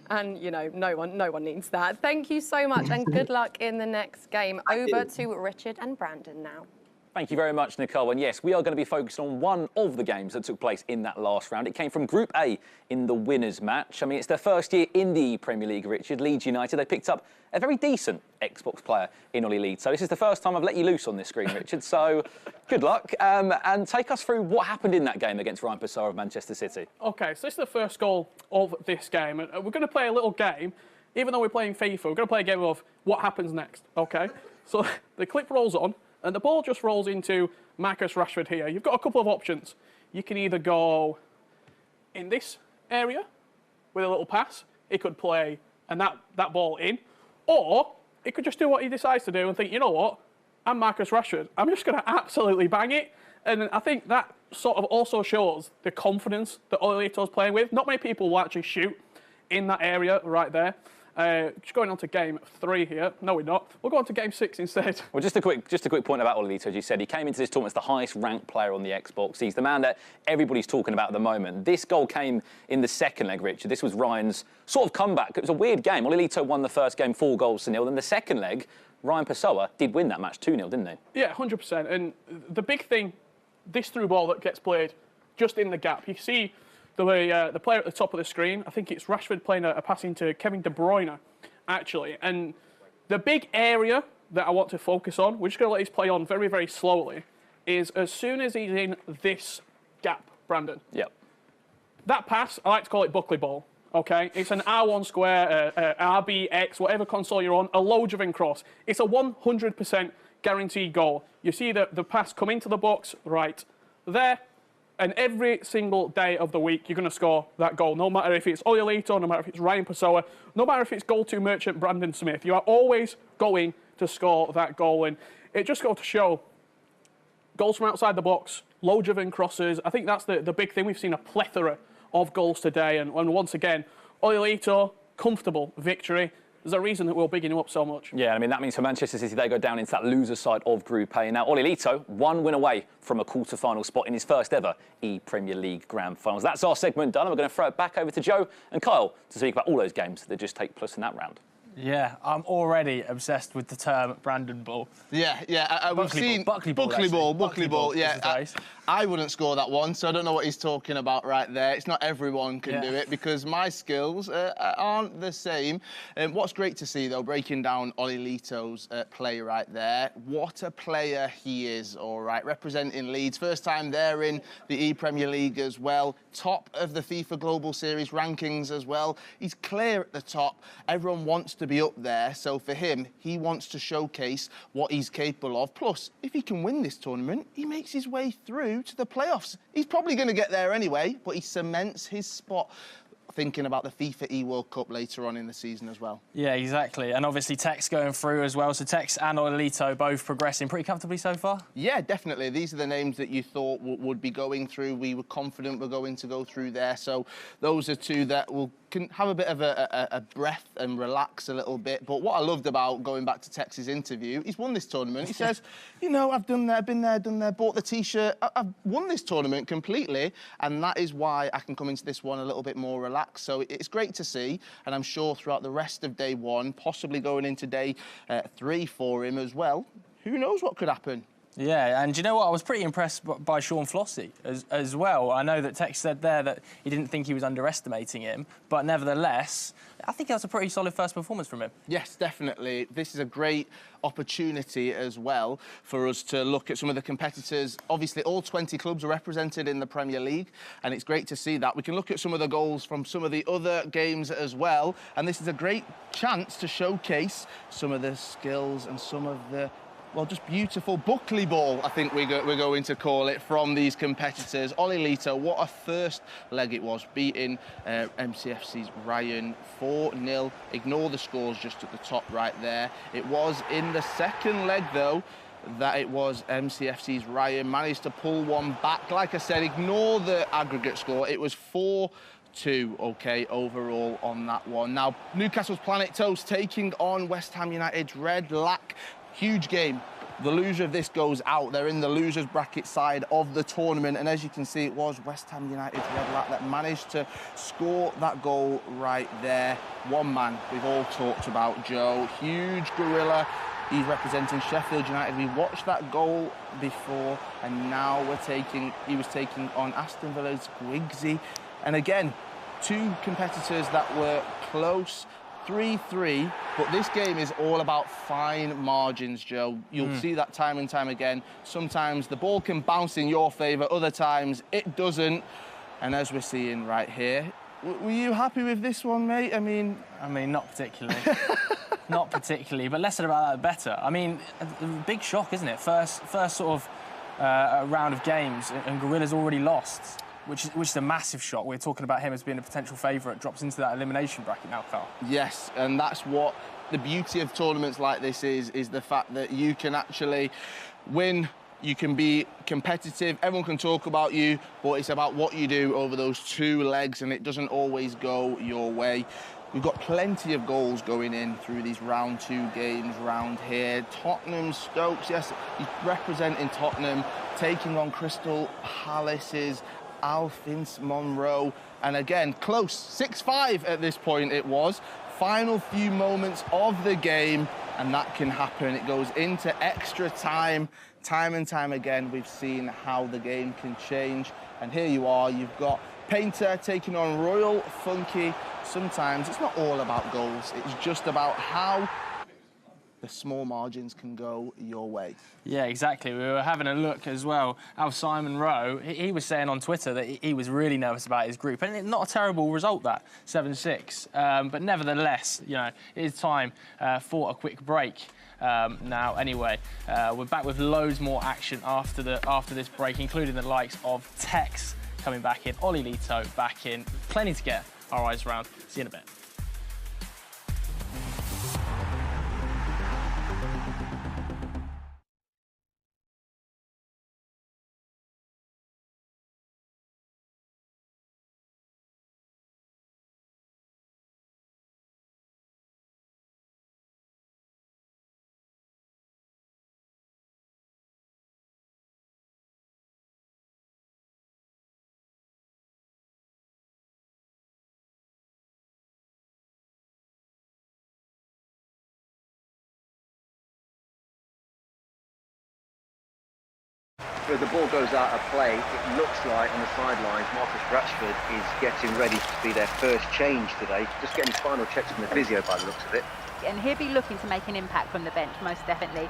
And you know, no one needs that. Thank you so much, and good luck in the next game. Over to Richard and Brandon now. Thank you very much, Nicole. And yes, we are going to be focused on one of the games that took place in that last round. It came from Group A in the winners' match. I mean, it's their first year in the Premier League, Richard. Leeds United, they picked up a very decent Xbox player in Ollie Leeds. So this is the first time I've let you loose on this screen, Richard. So good luck. And take us through what happened in that game against Ryan Passar of Manchester City. OK, so this is the first goal of this game. And we're going to play a little game. Even though we're playing FIFA, we're going to play a game of what happens next, OK? So the clip rolls on, and the ball just rolls into Marcus Rashford here. You've got a couple of options. you can either go in this area with a little pass, it could play and that ball in, or it could just do what he decides to do and think, you know what, I'm Marcus Rashford, I'm just going to absolutely bang it. And I think that sort of also shows the confidence that Olilito's playing with. Not many people will actually shoot in that area right there. Just going on to game 3 here. No, we're not. We'll go on to game 6 instead. Well, just a quick point about Olilito. As you said, he came into this tournament as the highest ranked player on the Xbox. He's the man that everybody's talking about at the moment. This goal came in the second leg, Richard. This was Ryan's sort of comeback. It was a weird game. Olilito won the first game 4-0. Then the second leg, Ryan Pessoa did win that match 2-0, didn't he? Yeah, 100%. And the big thing, this through ball that gets played just in the gap. You see the player at the top of the screen, I think it's Rashford playing a pass into Kevin De Bruyne, actually. And the big area that I want to focus on, we're just going to let this play on very, very slowly, is as soon as he's in this gap, Brandon. Yep. That pass, I like to call it Buckley ball, okay? It's an R1 square, RBX, whatever console you're on, a low driven cross. It's a 100% guaranteed goal. You see the pass come into the box right there, and every single day of the week, you're going to score that goal, no matter if it's Olilito, no matter if it's Ryan Pessoa, no matter if it's goal-to merchant Brandon Smith. You are always going to score that goal, and it just goes to show goals from outside the box, low-driven crosses. I think that's the big thing. We've seen a plethora of goals today, and once again, Olilito, comfortable victory. There's a reason that we're bigging him up so much. Yeah, I mean, that means for Manchester City, they go down into that loser side of Group A. Now, Olilito, 1 win away from a quarter-final spot in his first ever ePremier League Grand Finals. That's our segment done, and we're going to throw it back over to Joe and Kyle to speak about all those games that just take place in that round. Yeah, I'm already obsessed with the term Brandon Ball. Yeah, we've seen Buckley Ball. Yeah, I wouldn't score that one, so I don't know what he's talking about right there. It's not everyone can do it because my skills aren't the same. What's great to see, though, breaking down Olilito's play right there. What a player he is, all right, representing Leeds. First time there in the ePremier League as well. Top of the FIFA Global Series rankings as well. He's clear at the top. Everyone wants to be up there, so for him, he wants to showcase what he's capable of. Plus, if he can win this tournament, he makes his way through to the playoffs. He's probably going to get there anyway, but he cements his spot thinking about the FIFA E-World Cup later on in the season as well. Yeah, exactly. And obviously Tekkz going through as well. So Tekkz and Olilito both progressing pretty comfortably so far? Yeah, definitely. These are the names that you thought would be going through. We were confident we're going to go through there. So those are two that can have a bit of a breath and relax a little bit. But what I loved about going back to Tekkz's interview, he's won this tournament. He says, you know, I've done there, been there, done there, bought the T-shirt. I've won this tournament completely. And that is why I can come into this one a little bit more relaxed. So it's great to see. And I'm sure throughout the rest of day 1, possibly going into day 3 for him as well, who knows what could happen. Yeah, and do you know what? I was pretty impressed by Sean Flossy as well. I know that Tekkz said there that he didn't think he was underestimating him, but nevertheless, I think that's a pretty solid first performance from him. Yes, definitely. This is a great opportunity as well for us to look at some of the competitors. Obviously, all 20 clubs are represented in the Premier League, and it's great to see that. We can look at some of the goals from some of the other games as well, and this is a great chance to showcase some of the skills and some of the just beautiful Buckley ball, I think we're going to call it, from these competitors. Olilito, what a first leg it was, beating MCFC's Ryan 4-0. Ignore the scores just at the top right there. It was in the second leg, though, that it was MCFC's Ryan managed to pull one back. Like I said, ignore the aggregate score. It was 4-2, okay, overall on that one. Now, Newcastle's Planet Toast taking on West Ham United's Red Lack. Huge game. The loser of this goes out. They're in the losers bracket side of the tournament, and as you can see, it was West Ham United's Red Lack that managed to score that goal right there. One man we've all talked about, Joe. Huge gorilla. He's representing Sheffield United. We watched that goal before, and now he was taking on Aston Villa's Gwigsy. And again, two competitors that were close. 3-3, but this game is all about fine margins, Joe. You'll see that time and time again. Sometimes the ball can bounce in your favour, other times it doesn't. And as we're seeing right here, were you happy with this one, mate? I mean, not particularly. Not particularly, but less said about that, the better. I mean, a big shock, isn't it? First sort of a round of games, and Gorilla's already lost, which is a massive shock. We're talking about him as being a potential favourite, drops into that elimination bracket now, Carl. Yes, and that's what the beauty of tournaments like this is the fact that you can actually win. You can be competitive, everyone can talk about you, but it's about what you do over those 2 legs, and it doesn't always go your way. We've got plenty of goals going in through these round 2 games round here. Tottenham, Stokes, yes, he's representing Tottenham, taking on Crystal Palace's Alphonse Monroe. And again, close, 6-5 at this point it was. Final few moments of the game, and that can happen. It goes into extra time. Time and time again, we've seen how the game can change. And here you are, you've got Painter taking on Royal Funky. Sometimes it's not all about goals, it's just about how the small margins can go your way. Yeah, exactly. We were having a look as well. Simon Rowe, he was saying on Twitter that he was really nervous about his group, and not a terrible result, that 7-6. But nevertheless, you know, it is time for a quick break. Now, anyway, we're back with loads more action after this break, including the likes of Tekkz coming back in, Ollie Lito back in. Plenty to get our eyes around. See you in a bit. The ball goes out of play. It looks like on the sidelines Marcus Rashford is getting ready to be their first change today. Just getting his final checks from the physio by the looks of it. And he'll be looking to make an impact from the bench, most definitely.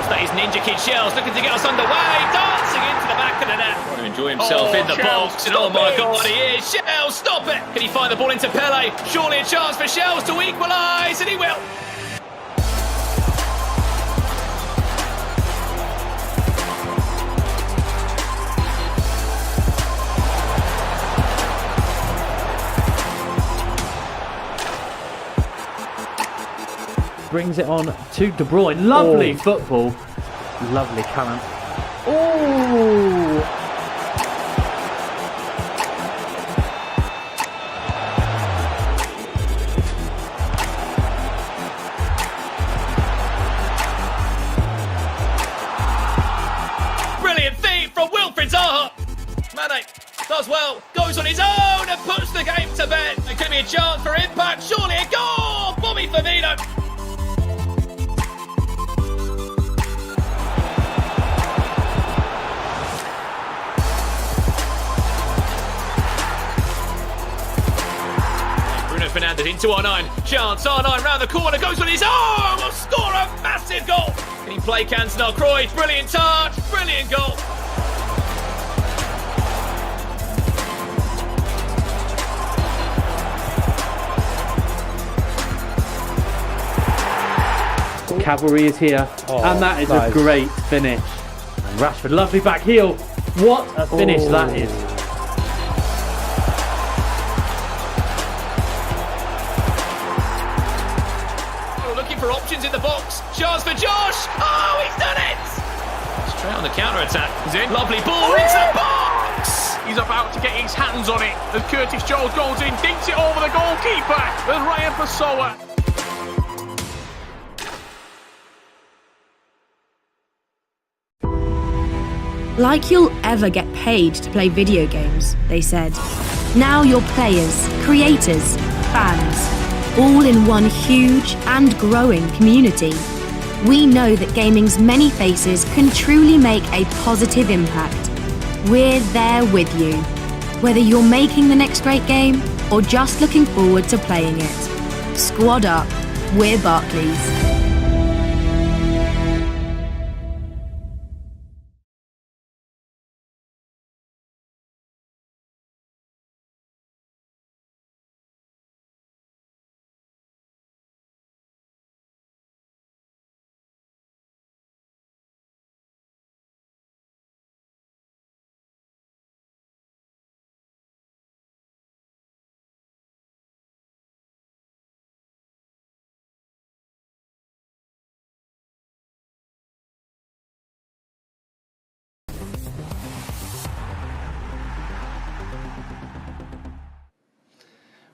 That is Ninja Kid Shells looking to get us underway, dancing into the back of the net. Want to enjoy himself in the box, and oh my God, he is. Shells, stop it! Can he find the ball into Pele? Surely a chance for Shells to equalise, and he will. Brings it on to De Bruyne. Lovely football. Lovely talent. Oh! Brilliant feed from Wilfried Zaha. Mane does well, goes on his own and puts the game to bed. It could be a chance for impact. Surely a goal! Bobby Firmino. Fernandez into R9, chance, R9 round the corner, goes with his arm, will score a massive goal. Can he play Cantona Kroos? Brilliant touch, brilliant goal. Cavalry is here, and that is a great finish. And Rashford, lovely back heel. What a finish that is. For options in the box, chance for Josh. Oh, he's done it! Straight on the counter-attack. He's in. Lovely ball into the box. He's about to get his hands on it as Curtis Jones goes in, dinks it over the goalkeeper. And Ryan Pessoa. Like you'll ever get paid to play video games, they said. Now you're players, creators, fans. All in one huge and growing community. We know that gaming's many faces can truly make a positive impact. We're there with you. Whether you're making the next great game or just looking forward to playing it. Squad up, we're Barclays.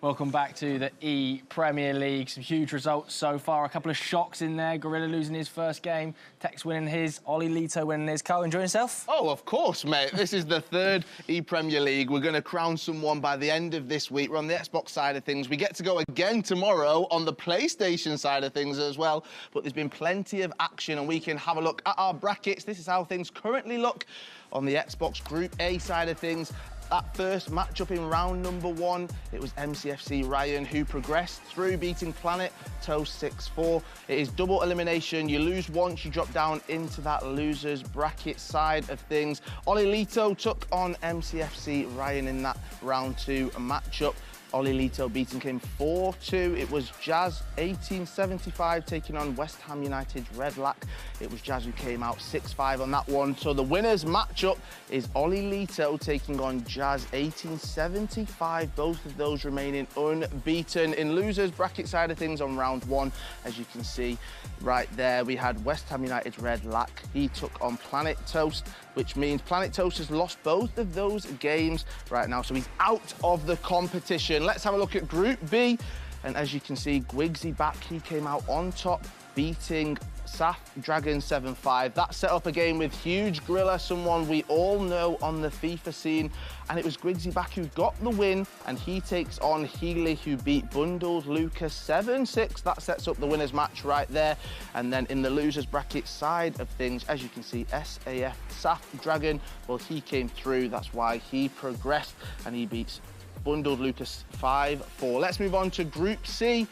Welcome back to the ePremier League. Some huge results so far. A couple of shocks in there. Gorilla losing his first game. Tekkz winning his. Ollie Lito winning his. Carl, enjoying yourself? Oh, of course, mate. This is the third ePremier League. We're going to crown someone by the end of this week. We're on the Xbox side of things. We get to go again tomorrow on the PlayStation side of things as well. But there's been plenty of action, and we can have a look at our brackets. This is how things currently look on the Xbox Group A side of things. That first matchup in round number 1, it was MCFC Ryan who progressed through, beating Planet Toast 6-4. It is double elimination. You lose once, you drop down into that losers bracket side of things. Ollie Lito took on MCFC Ryan in that round 2 matchup. Ollie Lito beating him 4-2. It was Jazz 1875 taking on West Ham United's Red Lack. It was Jazz who came out 6-5 on that one. So the winners matchup is Ollie Lito taking on Jazz 1875. Both of those remaining unbeaten. In losers bracket side of things on round 1, as you can see right there, we had West Ham United's Red Lack. He took on Planet Toast, which means Planet Toast has lost both of those games right now, so he's out of the competition. Let's have a look at Group B, and as you can see, Gwigsy back, he came out on top, beating Saf Dragon 7-5. That set up a game with Huge Gorilla, someone we all know on the FIFA scene, and it was Gwigsy back who got the win, and he takes on Healy, who beat Bundles Lucas 7-6. That sets up the winners match right there. And then in the losers bracket side of things, as you can see, SAF Saf Dragon, well, he came through. That's why he progressed, and he beats Bundled Lucas 5-4. Let's move on to Group C.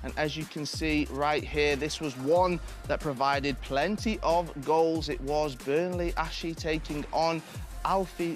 And as you can see right here, this was one that provided plenty of goals. It was Burnley Ashy taking on Alfie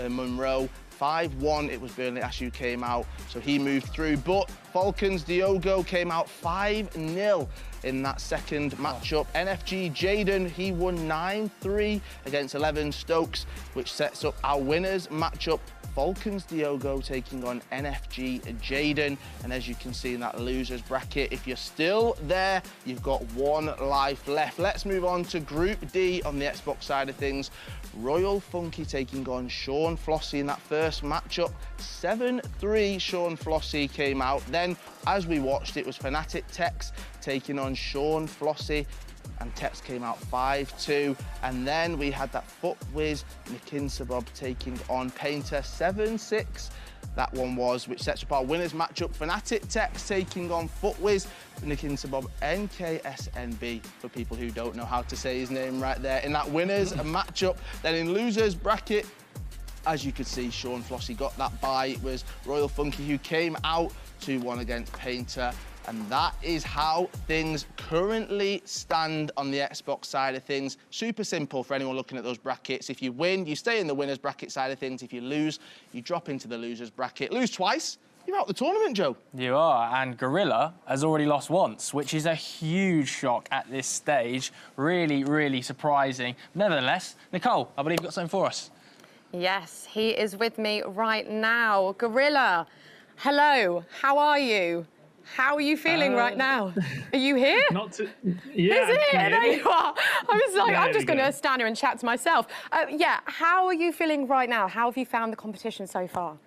Monroe. 5-1, it was Burnley Ashy who came out, so he moved through. But Falcons Diogo came out 5-0 in that second matchup. NFG Jaden, he won 9-3 against 11 Stokes, which sets up our winners matchup. Falcons Diogo taking on NFG Jaden. And as you can see in that losers bracket, if you're still there, you've got 1 life left. Let's move on to Group D on the Xbox side of things. Royal Funky taking on Sean Flossie in that first matchup. 7-3, Sean Flossie came out. Then, as we watched, it was Fnatic Tekkz taking on Sean Flossie, and Tekkz came out 5-2. And then we had that Foot Whiz Nikinsabob taking on Painter 7-6. That one was, which sets up our winners matchup. Fnatic Tekkz taking on Foot Whiz Nikinsabob NKSNB, for people who don't know how to say his name right there, in that winners matchup. Then in losers bracket, as you could see, Sean Flossie got that bye. It was Royal Funky who came out 2-1 against Painter. And that is how things currently stand on the Xbox side of things. Super simple for anyone looking at those brackets. If you win, you stay in the winners bracket side of things. If you lose, you drop into the losers bracket. Lose twice, you're out the tournament, Joe. You are, and Gorilla has already lost once, which is a huge shock at this stage. Really, really surprising. Nevertheless, Nicole, I believe you've got something for us. Yes, he is with me right now. Gorilla, hello, how are you? How are you feeling right now? Are you here? Not to, yeah. Is it? There you are. I was like, Yeah, I'm just going to stand here and chat to myself. Yeah, how are you feeling right now? How have you found the competition so far?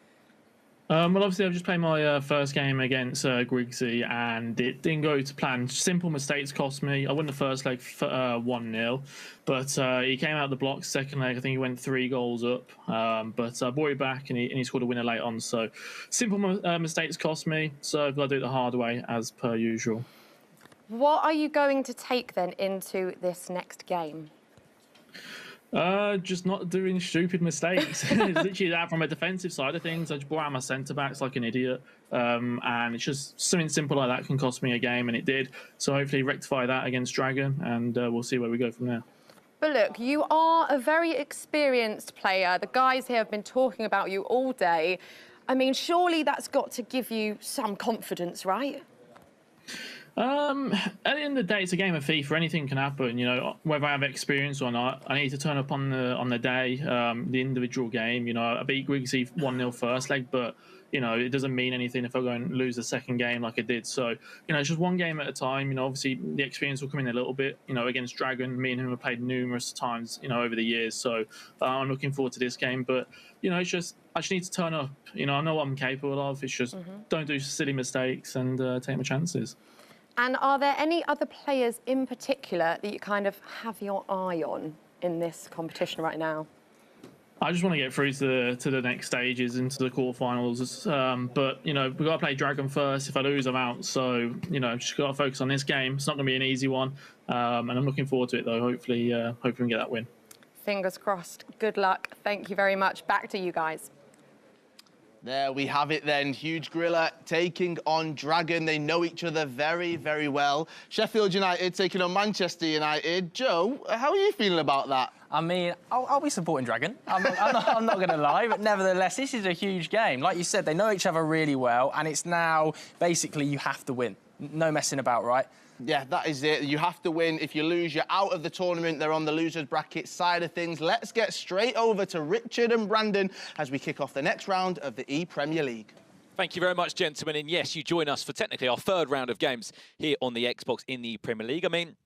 Well, obviously, I've just played my first game against Gwigsy, and it didn't go to plan. Simple mistakes cost me. I won the first leg 1-0, but he came out of the blocks. Second leg, I think he went 3 goals up. But I brought it back, and he scored a winner late on. So simple mistakes cost me, so I've got to do it the hard way, as per usual. What are you going to take, then, into this next game? Just not doing stupid mistakes. It's literally that from a defensive side of things. I just brought out my centre-backs like an idiot. And it's just something simple like that can cost me a game, and it did. So hopefully rectify that against Dragon, and we'll see where we go from there. But look, you are a very experienced player. The guys here have been talking about you all day. I mean, surely that's got to give you some confidence, right? At the end of the day, it's a game of FIFA. Anything can happen. You know, whether I have experience or not, I need to turn up on the day, the individual game. You know, I beat Griggsy 1-0 first leg, but you know, it doesn't mean anything if I go and lose the second game like I did. So, you know, it's just one game at a time. You know, obviously the experience will come in a little bit. You know, against Dragon, me and him have played numerous times, you know, over the years. So I'm looking forward to this game. But, you know, it's just, I just need to turn up. You know, I know what I'm capable of. It's just don't do silly mistakes and take my chances. And are there any other players in particular that you kind of have your eye on in this competition right now? I just want to get through to the next stages, into the quarterfinals. But, you know, we've got to play Dragon first. If I lose, I'm out. So, you know, just got to focus on this game. It's not going to be an easy one. And I'm looking forward to it, though. Hopefully we can get that win. Fingers crossed. Good luck. Thank you very much. Back to you guys. There we have it then. Huge Gorilla taking on Dragon. They know each other very, very well. Sheffield United taking on Manchester United. Joe, how are you feeling about that? I mean, I'll be supporting Dragon. I'm not going to lie, but nevertheless, this is a huge game. Like you said, they know each other really well, and it's now basically you have to win. No messing about, right? Yeah, that is it. You have to win. If you lose, you're out of the tournament. They're on the losers bracket side of things. Let's get straight over to Richard and Brandon as we kick off the next round of the ePremier League. Thank you very much, gentlemen. And yes, you join us for technically our third round of games here on the Xbox in the Premier League. I mean,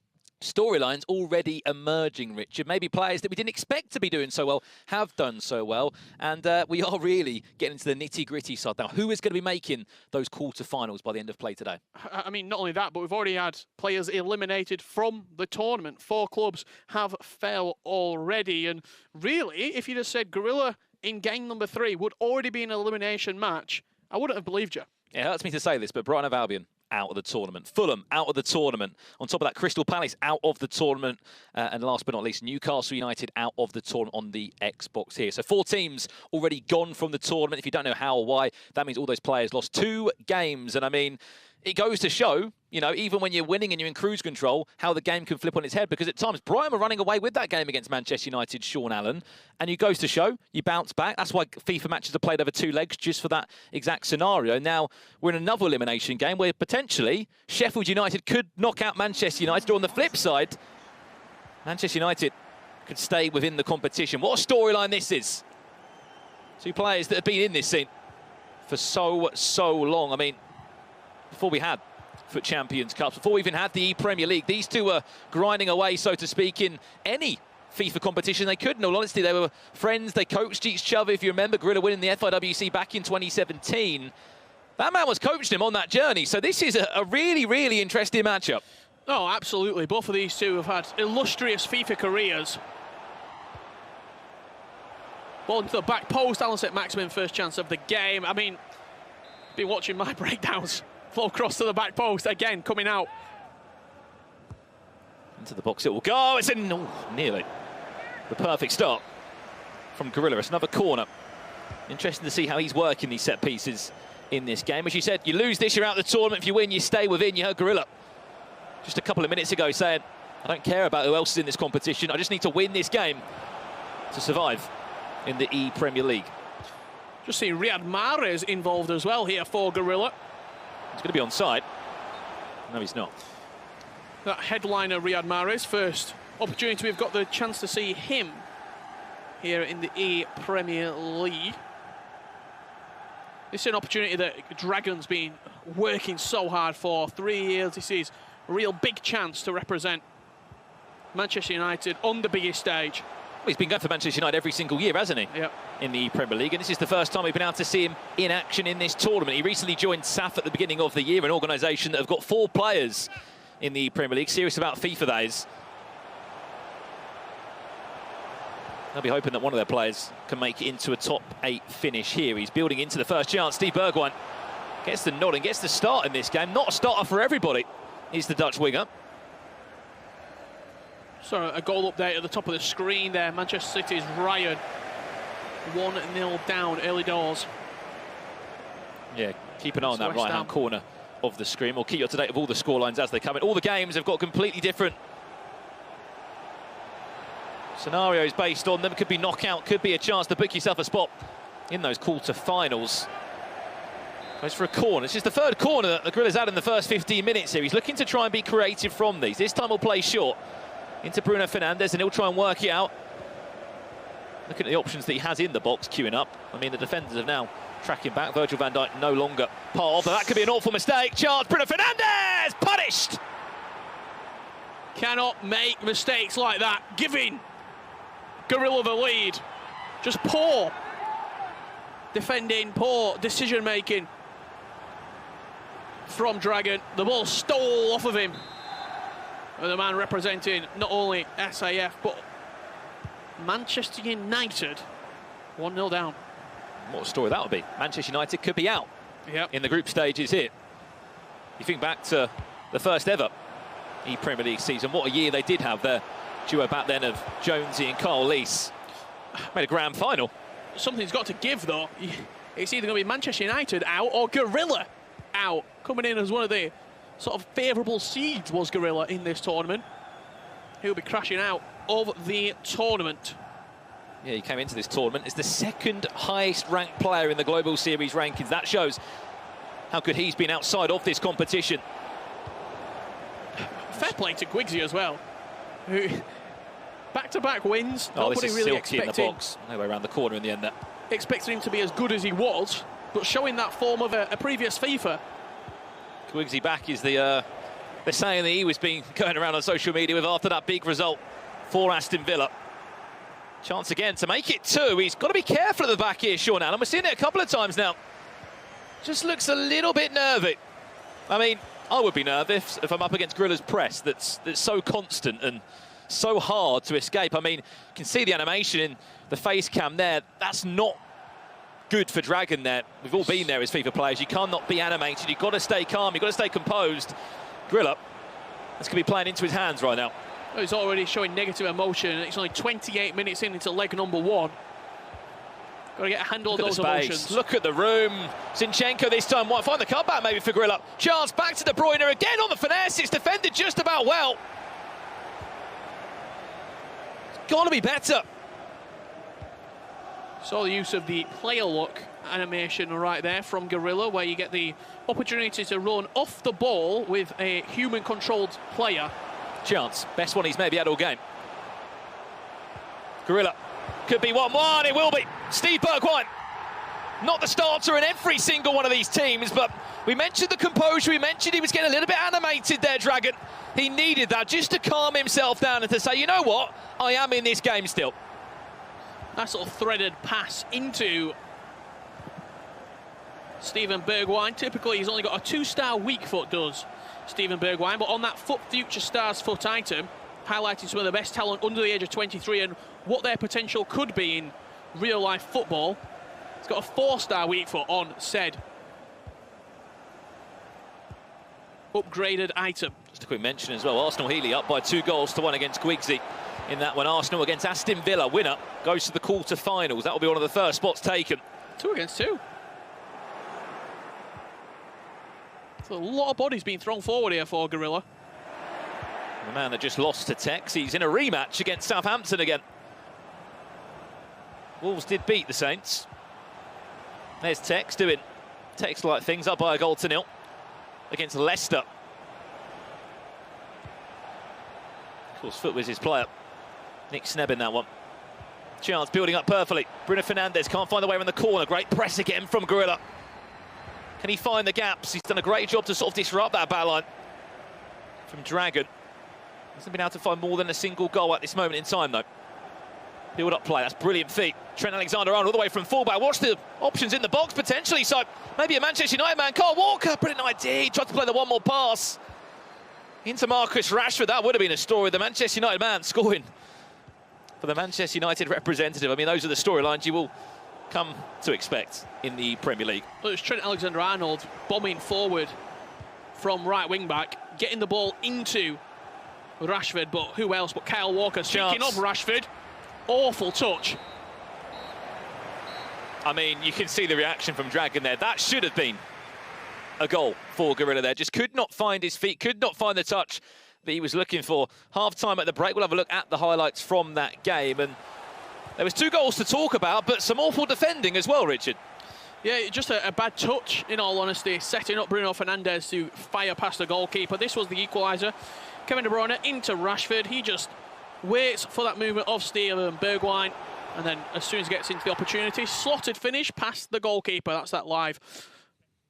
storylines already emerging, Richard. Maybe players that we didn't expect to be doing so well have done so well. And we are really getting into the nitty-gritty side now. Who is going to be making those quarter-finals by the end of play today? I mean, not only that, but we've already had players eliminated from the tournament. 4 clubs have failed already. And really, if you'd have said Gorilla in game number 3 would already be an elimination match, I wouldn't have believed you. It hurts me to say this, but Brighton of Albion out of the tournament. Fulham out of the tournament. On top of that, Crystal Palace out of the tournament. And last but not least, Newcastle United out of the tournament on the Xbox here. So 4 teams already gone from the tournament. If you don't know how or why, that means all those players lost 2 games. And I mean, it goes to show, you know, even when you're winning and you're in cruise control, how the game can flip on its head. Because at times, Brighton were running away with that game against Manchester United, Sean Allen. And it goes to show, you bounce back. That's why FIFA matches are played over 2 legs, just for that exact scenario. Now, we're in another elimination game where potentially Sheffield United could knock out Manchester United. Or on the flip side, Manchester United could stay within the competition. What a storyline this is. 2 players that have been in this scene for so long. I mean, before we had FUT Champions Cups, before we even had the ePremier League, these 2 were grinding away, so to speak, in any FIFA competition they could. In all honesty, they were friends, they coached each other. If you remember, Gorilla winning the FIWC back in 2017. That man was coaching him on that journey, so this is a really, really interesting matchup. Oh, absolutely. Both of these 2 have had illustrious FIFA careers. Ball into the back post, Alan set maximum first chance of the game. I mean, been watching my breakdowns. Flow cross to the back post, again, coming out. Into the box it will go, it's in, nearly. The perfect start from Gorilla. It's another corner. Interesting to see how he's working these set pieces in this game. As you said, you lose this, you're out of the tournament. If you win, you stay within. You heard Gorilla just a couple of minutes ago saying, I don't care about who else is in this competition. I just need to win this game to survive in the ePremier League. Just see Riyad Mahrez involved as well here for Gorilla. He's going to be on side. No, he's not. That headliner, Riyad Mahrez, first opportunity we've got the chance to see him here in the ePremier League. This is an opportunity that Dragon's been working so hard for 3 years. This is a real big chance to represent Manchester United on the biggest stage. Well, he's been going for Manchester United every single year, hasn't he? Yep. In the Premier League, and this is the first time we've been able to see him in action in this tournament. He recently joined SAF at the beginning of the year, an organisation that have got 4 players in the Premier League. Serious about FIFA, that is. They'll be hoping that one of their players can make it into a top 8 finish here. He's building into the first chance. Steve Bergwijn gets the nod and gets the start in this game. Not a starter for everybody. He's the Dutch winger. So a goal update at the top of the screen there. Manchester City's Ryan 1-0 down early doors. Yeah, keep an eye on that right-hand corner of the screen. We'll keep you up to date with all the scorelines as they come in. All the games have got completely different scenarios based on them. Could be knockout, could be a chance to book yourself a spot in those quarter-finals. Goes for a corner. It's just the third corner that the Gorillas had in the first 15 minutes here. He's looking to try and be creative from these. This time he'll play short into Bruno Fernandes, and he'll try and work it out. Looking at the options that he has in the box, queuing up. I mean, the defenders have now tracking back. Virgil van Dijk no longer part of, but that could be an awful mistake. Chance, Bruno Fernandes, punished! Cannot make mistakes like that, giving Gorilla the lead. Just poor defending, poor decision-making from Dragon. The ball stole off of him. And the man representing not only SAF, but Manchester United. 1-0 down. What a story that would be. Manchester United could be out in the group stages here. You think back to the first ever ePremier League season, what a year they did have their duo back then of Jonesy and Carl Lees. Made a grand final. Something's got to give, though. It's either going to be Manchester United out or Gorilla out. Coming in as one of the sort of favourable seeds was Gorilla in this tournament. He'll be crashing out of the tournament. Yeah, he came into this tournament as the second highest ranked player in the Global Series rankings. That shows how good he's been outside of this competition. Fair play to Gwigsy as well, who back-to-back wins. Oh, Nobody this is really silky in the box. No way around the corner in the end there. Expecting him to be as good as he was, but showing that form of a previous FIFA. Gwigsy back is the saying that he was being going around on social media with after that big result for Aston Villa. Chance again to make it 2. He's got to be careful at the back here, Sean Allen. We've seen it a couple of times now. Just looks a little bit nervy. I mean, I would be nervous if I'm up against Gorilla's press that's so constant and so hard to escape. I mean, you can see the animation in the face cam there. That's not good for Dragon there. We've all been there as FIFA players. You cannot be animated. You've got to stay calm. You've got to stay composed. Gorilla, that's going to be playing into his hands right now. He's already showing negative emotion. It's only 28 minutes into leg number 1. Got to get a handle on those emotions. Look at the room. Zinchenko this time might find the cutback maybe for Gorilla. Chance back to De Bruyne again on the finesse. It's defended just about well. It's got to be better. Saw the use of the player look animation right there from Gorilla, where you get the opportunity to run off the ball with a human-controlled player. Chance, best one he's maybe had all game. Gorilla, could be 1-1, it will be. Steve Bergwijn, not the starter in every single one of these teams, but we mentioned the composure, we mentioned he was getting a little bit animated there, Dragon. He needed that just to calm himself down and to say, you know what, I am in this game still. Nice little threaded pass into Steven Bergwijn. Typically, he's only got a 2-star weak foot, does Steven Bergwijn, but on that FUT Future Stars foot item, highlighting some of the best talent under the age of 23 and what their potential could be in real-life football. He's got a 4-star weak foot on said upgraded item. Just a quick mention as well, Arsenal Healy up by 2-1 against Gwigsy in that one. Arsenal against Aston Villa, winner goes to the quarter-finals. That will be one of the first spots taken. 2 against 2. So a lot of bodies being thrown forward here for Gorilla. The man that just lost to Tekkz, he's in a rematch against Southampton again. Wolves did beat the Saints. There's Tekkz doing Tekkz-like things, up by 1-0 against Leicester. Of course, Foot was his player. Nick Snebb in that one. Chance building up perfectly. Bruno Fernandes can't find the way around the corner. Great press again from Gorilla. Can he find the gaps? He's done a great job to sort of disrupt that backline from Dragon. Hasn't been able to find more than a single goal at this moment in time, though. Build-up play, that's brilliant feet. Trent Alexander-Arnold all the way from fullback. Watch the options in the box, potentially. So maybe a Manchester United man. Carl Walker, brilliant idea. He tried to play the one more pass into Marcus Rashford. That would have been a story. The Manchester United man scoring for the Manchester United representative. I mean, those are the storylines you will come to expect in the Premier League. Well, it's Trent Alexander-Arnold bombing forward from right wing-back, getting the ball into Rashford, but who else but Kyle Walker. Speaking of Rashford, awful touch. I mean, you can see the reaction from Dragon there. That should have been a goal for Gorilla there. Just could not find his feet, could not find the touch that he was looking for. Half-time at the break. We'll have a look at the highlights from that game. And there was 2 goals to talk about, but some awful defending as well, Richard. Yeah, just a bad touch, in all honesty, setting up Bruno Fernandes to fire past the goalkeeper. This was the equaliser. Kevin De Bruyne into Rashford. He just waits for that movement of Steele and Bergwijn, and then as soon as he gets into the opportunity, slotted finish past the goalkeeper. That's that live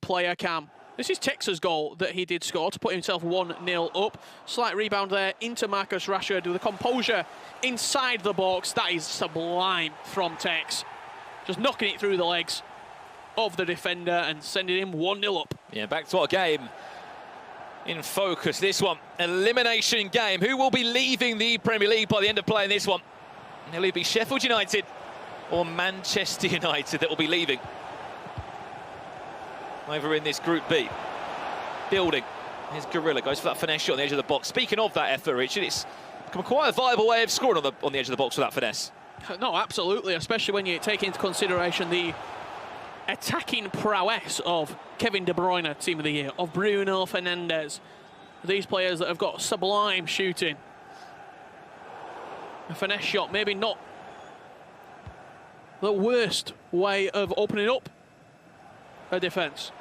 player cam. This is Tekkz's goal that he did score to put himself 1-0 up. Slight rebound there into Marcus Rashford with the composure inside the box. That is sublime from Tekkz. Just knocking it through the legs of the defender and sending him 1-0 up. Yeah, back to our game in focus. This one, elimination game. Who will be leaving the Premier League by the end of playing this one? Will it be Sheffield United or Manchester United that will be leaving? Over in this Group B. Building. Here's Gorilla, goes for that finesse shot on the edge of the box. Speaking of that effort, Richard, it's become quite a viable way of scoring on the edge of the box with that finesse. No, absolutely, especially when you take into consideration the attacking prowess of Kevin De Bruyne, Team of the Year, of Bruno Fernandes. These players that have got sublime shooting. A finesse shot, maybe not the worst way of opening up a defence.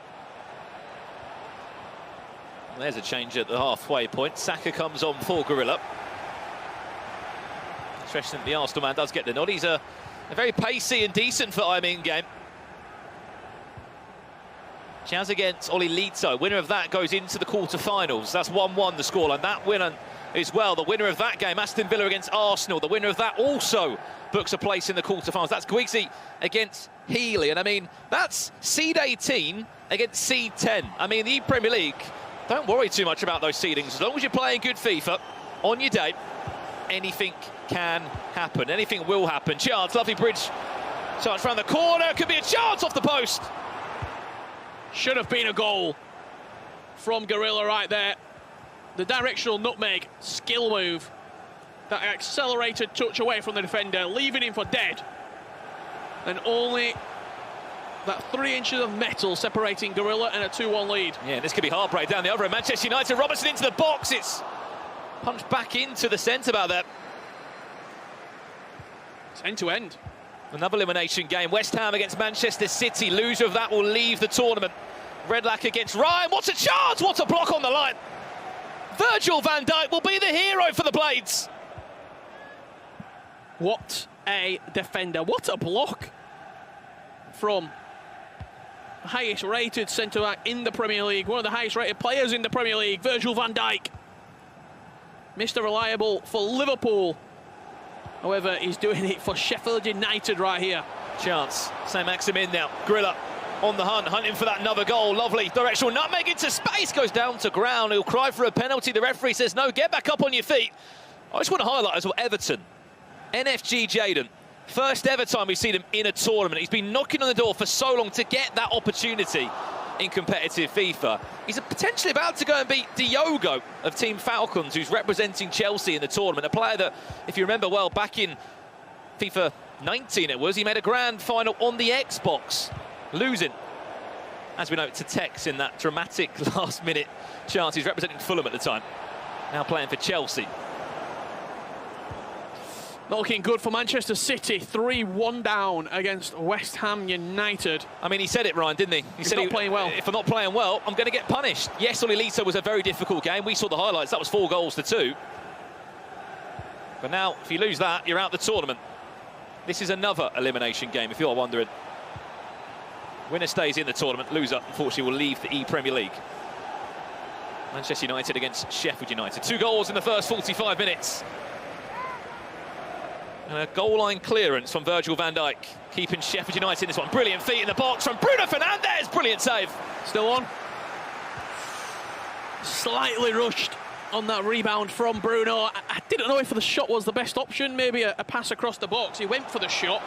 There's a change at the halfway point. Saka comes on for Gorilla. Interesting that the Arsenal man does get the nod. He's a very pacey and decent for in game. Chaz against Oli Lito. Winner of that goes into the quarter-finals. That's 1-1 the scoreline. That winner as well. The winner of that game, Aston Villa against Arsenal. The winner of that also books a place in the quarter-finals. That's Gwiggsy against Healy. And I mean, that's seed 18 against seed 10. I mean, the Premier League, don't worry too much about those seedings. As long as you're playing good FIFA on your day, anything can happen. Anything will happen. Chance, lovely bridge. Chance round the corner. Could be a chance off the post. Should have been a goal from Gorilla right there. The directional nutmeg, skill move. That accelerated touch away from the defender, leaving him for dead. And only that 3 inches of metal separating Gorilla and a 2-1 lead. Yeah, this could be heartbreak down the other end. Manchester United, Robertson into the box. It's punched back into the centre about that. It's end-to-end. Another elimination game. West Ham against Manchester City. Loser of that will leave the tournament. Redlac against Ryan. What a chance! What a block on the line. Virgil van Dijk will be the hero for the Blades. What a defender. What a block from the highest rated centre-back in the Premier League. One of the highest rated players in the Premier League, Virgil van Dijk. Mr. Reliable for Liverpool. However, he's doing it for Sheffield United right here. Chance. Saint-Maximin now. Grilla on the hunt, hunting for that another goal. Lovely directional nutmeg into space. Goes down to ground. He'll cry for a penalty. The referee says no. Get back up on your feet. I just want to highlight as well Everton. NFG Jadon. First ever time we've seen him in a tournament. He's been knocking on the door for so long to get that opportunity in competitive FIFA. He's potentially about to go and beat Diogo of Team Falcons, who's representing Chelsea in the tournament. A player that, if you remember well, back in FIFA 19 it was, he made a grand final on the Xbox, losing, as we know, to Tekkz in that dramatic last-minute chance. He's representing Fulham at the time, now playing for Chelsea. Not looking good for Manchester City. 3-1 down against West Ham United. I mean, he said it, Ryan, didn't he? He said not playing well. If I'm not playing well, I'm going to get punished. Yes, Oli Lito was a very difficult game. We saw the highlights. That was 4 goals to 2. But now, if you lose that, you're out the tournament. This is another elimination game, if you're wondering. Winner stays in the tournament. Loser, unfortunately, will leave the ePremier League. Manchester United against Sheffield United. 2 goals in the first 45 minutes. And a goal line clearance from Virgil van Dijk, keeping Sheffield United in this one. Brilliant feet in the box from Bruno Fernandes. Brilliant save. Still on. Slightly rushed on that rebound from Bruno. I didn't know if the shot was the best option. Maybe a pass across the box. He went for the shot.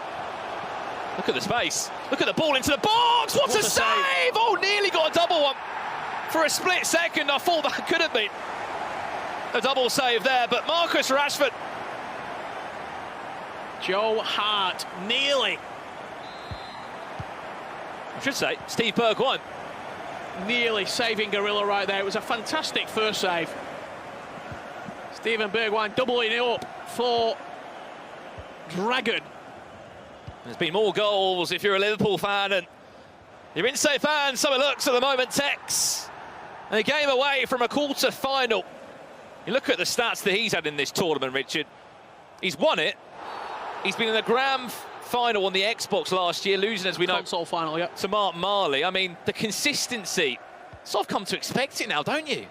Look at the space. Look at the ball into the box. What a save! Oh, nearly got a double one. For a split second, I thought that could have been a double save there. But Marcus Rashford. Joe Hart, nearly. I should say, Steve Bergwijn. Nearly saving Gorilla right there. It was a fantastic first save. Steven Bergwijn doubling it up for Dragon. There's been more goals if you're a Liverpool fan, and You're in safe hands, so it looks at the moment, Tekkz. And a game away from a quarter-final. You look at the stats that he's had in this tournament, Richard. He's won it. He's been in the grand final on the Xbox last year, losing, as we know, console final, yeah, to Mark Marley. I mean, the consistency. Sort of come to expect it now, don't you?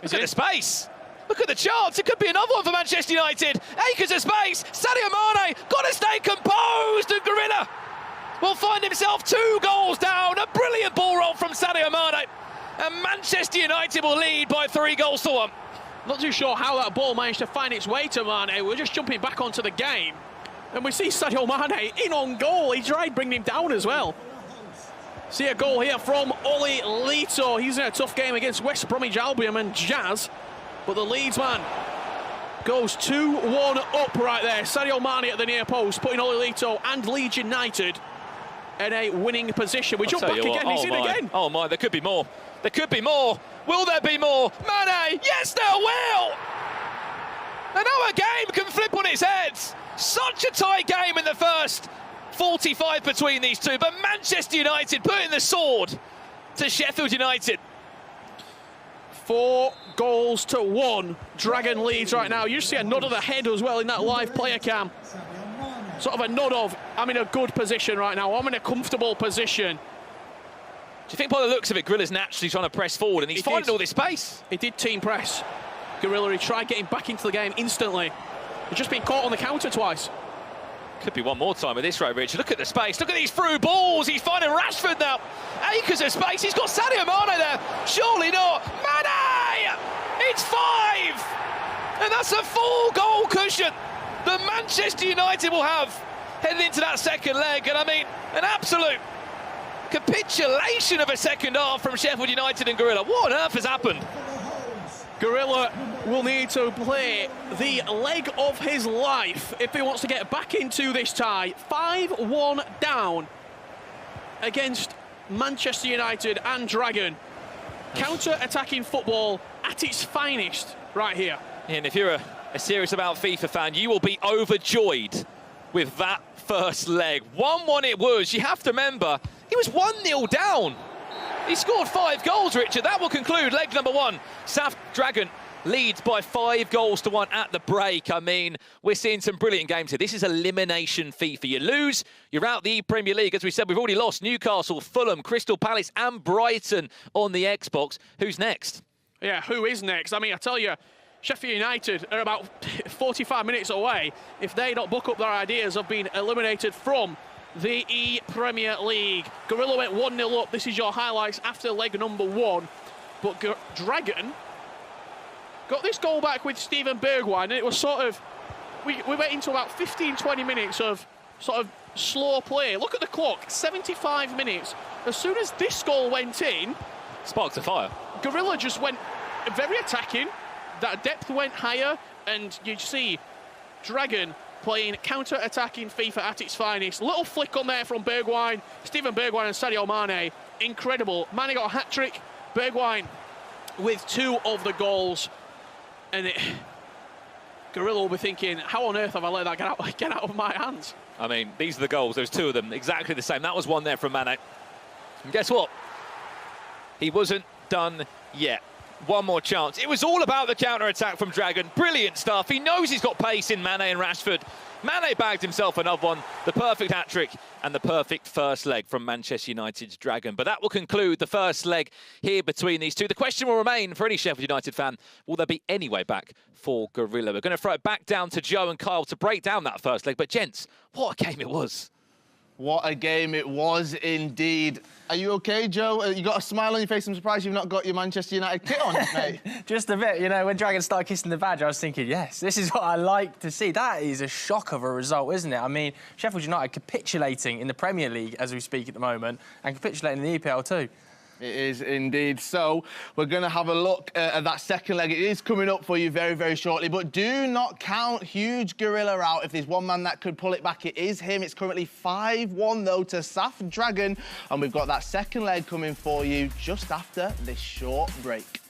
Look at the space. Look at the chance. It could be another one for Manchester United. Acres of space. Sadio Mane got to stay composed, and Gorilla will find himself 2 goals down. A brilliant ball roll from Sadio Mane. And Manchester United will lead by 3 goals to 1. Not too sure how that ball managed to find its way to Mane. We're just jumping back onto the game. And we see Sadio Mane in on goal. He tried bringing him down as well. See a goal here from Oli Lito. He's in a tough game against West Bromwich Albion and Jazz. But the Leeds man goes 2-1 up right there. Sadio Mane at the near post, putting Oli Lito and Leeds United in a winning position. We jump back again. He's in again. Oh my, there could be more. There could be more. Will there be more? Mane, yes there will! And now a game can flip on its head. Such a tight game in the first 45 between these two, but Manchester United putting the sword to Sheffield United. 4 goals to 1. Dragon leads right now. You see a nod of the head as well in that live player cam. Sort of a nod of, I'm in a good position right now. I'm in a comfortable position. Do you think by the looks of it, Gorilla's naturally trying to press forward and he's finding all this space? He did team press. Gorilla, he tried getting back into the game instantly. He's just been caught on the counter twice. Could be one more time with this right, Rich. Look at the space. Look at these through balls. He's finding Rashford now. Acres of space. He's got Sadio Mane there. Surely not. Mane! It's 5! And that's a full goal cushion that Manchester United will have heading into that second leg. And I mean, an absolute capitulation of a second half from Sheffield United and Gorilla. What on earth has happened? Gorilla will need to play the leg of his life if he wants to get back into this tie. 5-1 down against Manchester United and Dragon. Counter-attacking football at its finest right here. And if you're a serious about FIFA fan, you will be overjoyed with that first leg. 1-1 it was. You have to remember, he was 1-0 down. He scored 5 goals, Richard. That will conclude leg number 1. South Dragon leads by 5 goals to 1 at the break. I mean, we're seeing some brilliant games here. This is elimination FIFA. You lose, you're out the ePremier League. As we said, we've already lost Newcastle, Fulham, Crystal Palace and Brighton on the Xbox. Who's next? Yeah, who is next? I mean, I tell you, Sheffield United are about 45 minutes away if they don't book up their ideas of being eliminated from the ePremier League. Gorilla went 1-0 up. This is your highlights after leg number 1. But Dragon got this goal back with Steven Bergwijn, and it was sort of, we went into about 15-20 minutes of sort of slow play. Look at the clock, 75 minutes. As soon as this goal went in, sparks a fire. Gorilla just went very attacking. That depth went higher, and you see Dragon playing counter-attacking FIFA at its finest. Little flick on there from Bergwijn, Steven Bergwijn and Sadio Mane. Incredible. Mane got a hat-trick. Bergwijn with 2 of the goals. And Gorilla will be thinking, how on earth have I let that get out of my hands? I mean, these are the goals. There's 2 of them, exactly the same. That was 1 there from Mane. And guess what? He wasn't done yet. 1 more chance. It was all about the counter-attack from Dragon. Brilliant stuff. He knows he's got pace in Mane and Rashford. Mane bagged himself another one. The perfect hat-trick and the perfect first leg from Manchester United's Dragon. But that will conclude the first leg here between these two. The question will remain for any Sheffield United fan, will there be any way back for Gorilla? We're going to throw it back down to Joe and Kyle to break down that first leg. But gents, what a game it was. What a game it was indeed. Are you okay, Joe? You got a smile on your face. I'm surprised you've not got your Manchester United kit on, mate. Just a bit. You know, when Dragon started kissing the badge, I was thinking, yes, this is what I like to see. That is a shock of a result, isn't it? I mean, Sheffield United capitulating in the Premier League as we speak at the moment, and capitulating in the EPL too. It is indeed. So we're going to have a look at that second leg. It is coming up for you very, very shortly. But do not count huge Gorilla out. If there's one man that could pull it back, it is him. It's currently 5-1, though, to South Dragon. And we've got that second leg coming for you just after this short break.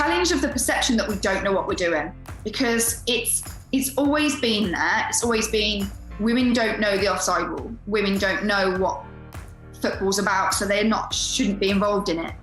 challenge of the perception that we don't know what we're doing, because it's always been there. It's always been women don't know the offside rule. Women don't know what football's about, so they shouldn't be involved in it.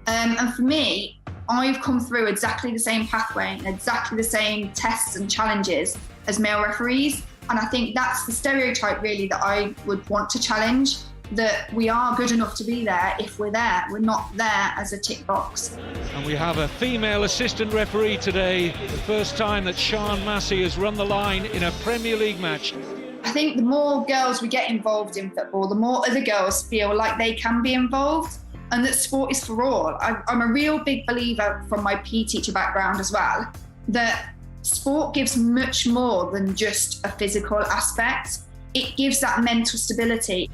And for me, I've come through exactly the same pathway and exactly the same tests and challenges as male referees. And I think that's the stereotype really that I would want to challenge, that we are good enough to be there if we're there. We're not there as a tick box. And we have a female assistant referee today, the first time that Sian Massey has run the line in a Premier League match. I think the more girls we get involved in football, the more other girls feel like they can be involved and that sport is for all. I'm a real big believer from my PE teacher background as well, that sport gives much more than just a physical aspect. It gives that mental stability.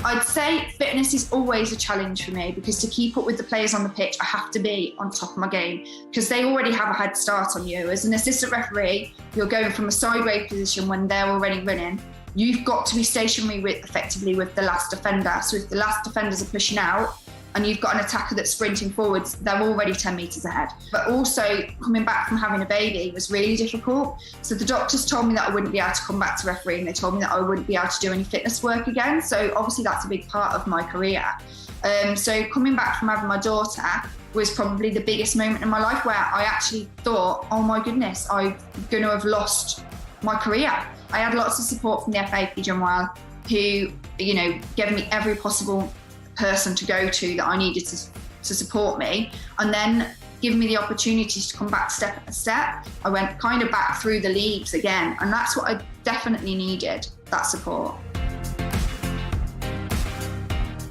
I'd say fitness is always a challenge for me, because to keep up with the players on the pitch, I have to be on top of my game, because they already have a head start on you. As an assistant referee, you're going from a sideways position when they're already running. You've got to be stationary effectively with the last defender. So if the last defenders are pushing out and you've got an attacker that's sprinting forwards, they're already 10 metres ahead. But also coming back from having a baby was really difficult. So the doctors told me that I wouldn't be able to come back to refereeing. They told me that I wouldn't be able to do any fitness work again. So obviously that's a big part of my career. So coming back from having my daughter was probably the biggest moment in my life where I actually thought, oh my goodness, I'm going to have lost my career. I had lots of support from the FA, John, who, gave me every possible person to go to that I needed to support me, and then give me the opportunities to come back step by step. I went kind of back through the leagues again, and that's what I definitely needed, that support.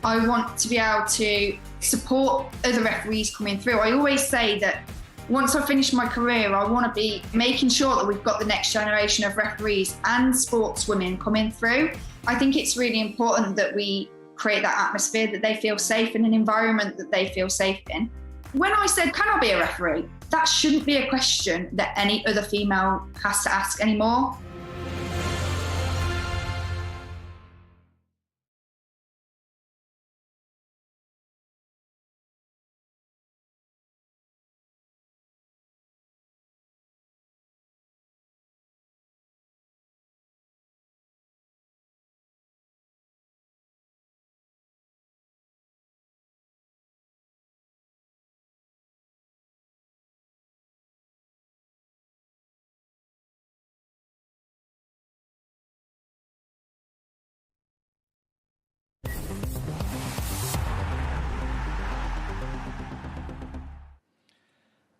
I want to be able to support other referees coming through. I always say that once I finish my career, I want to be making sure that we've got the next generation of referees and sportswomen coming through. I think it's really important that we create that atmosphere, that they feel safe in an environment that they feel safe in. When I said, can I be a referee? That shouldn't be a question that any other female has to ask anymore.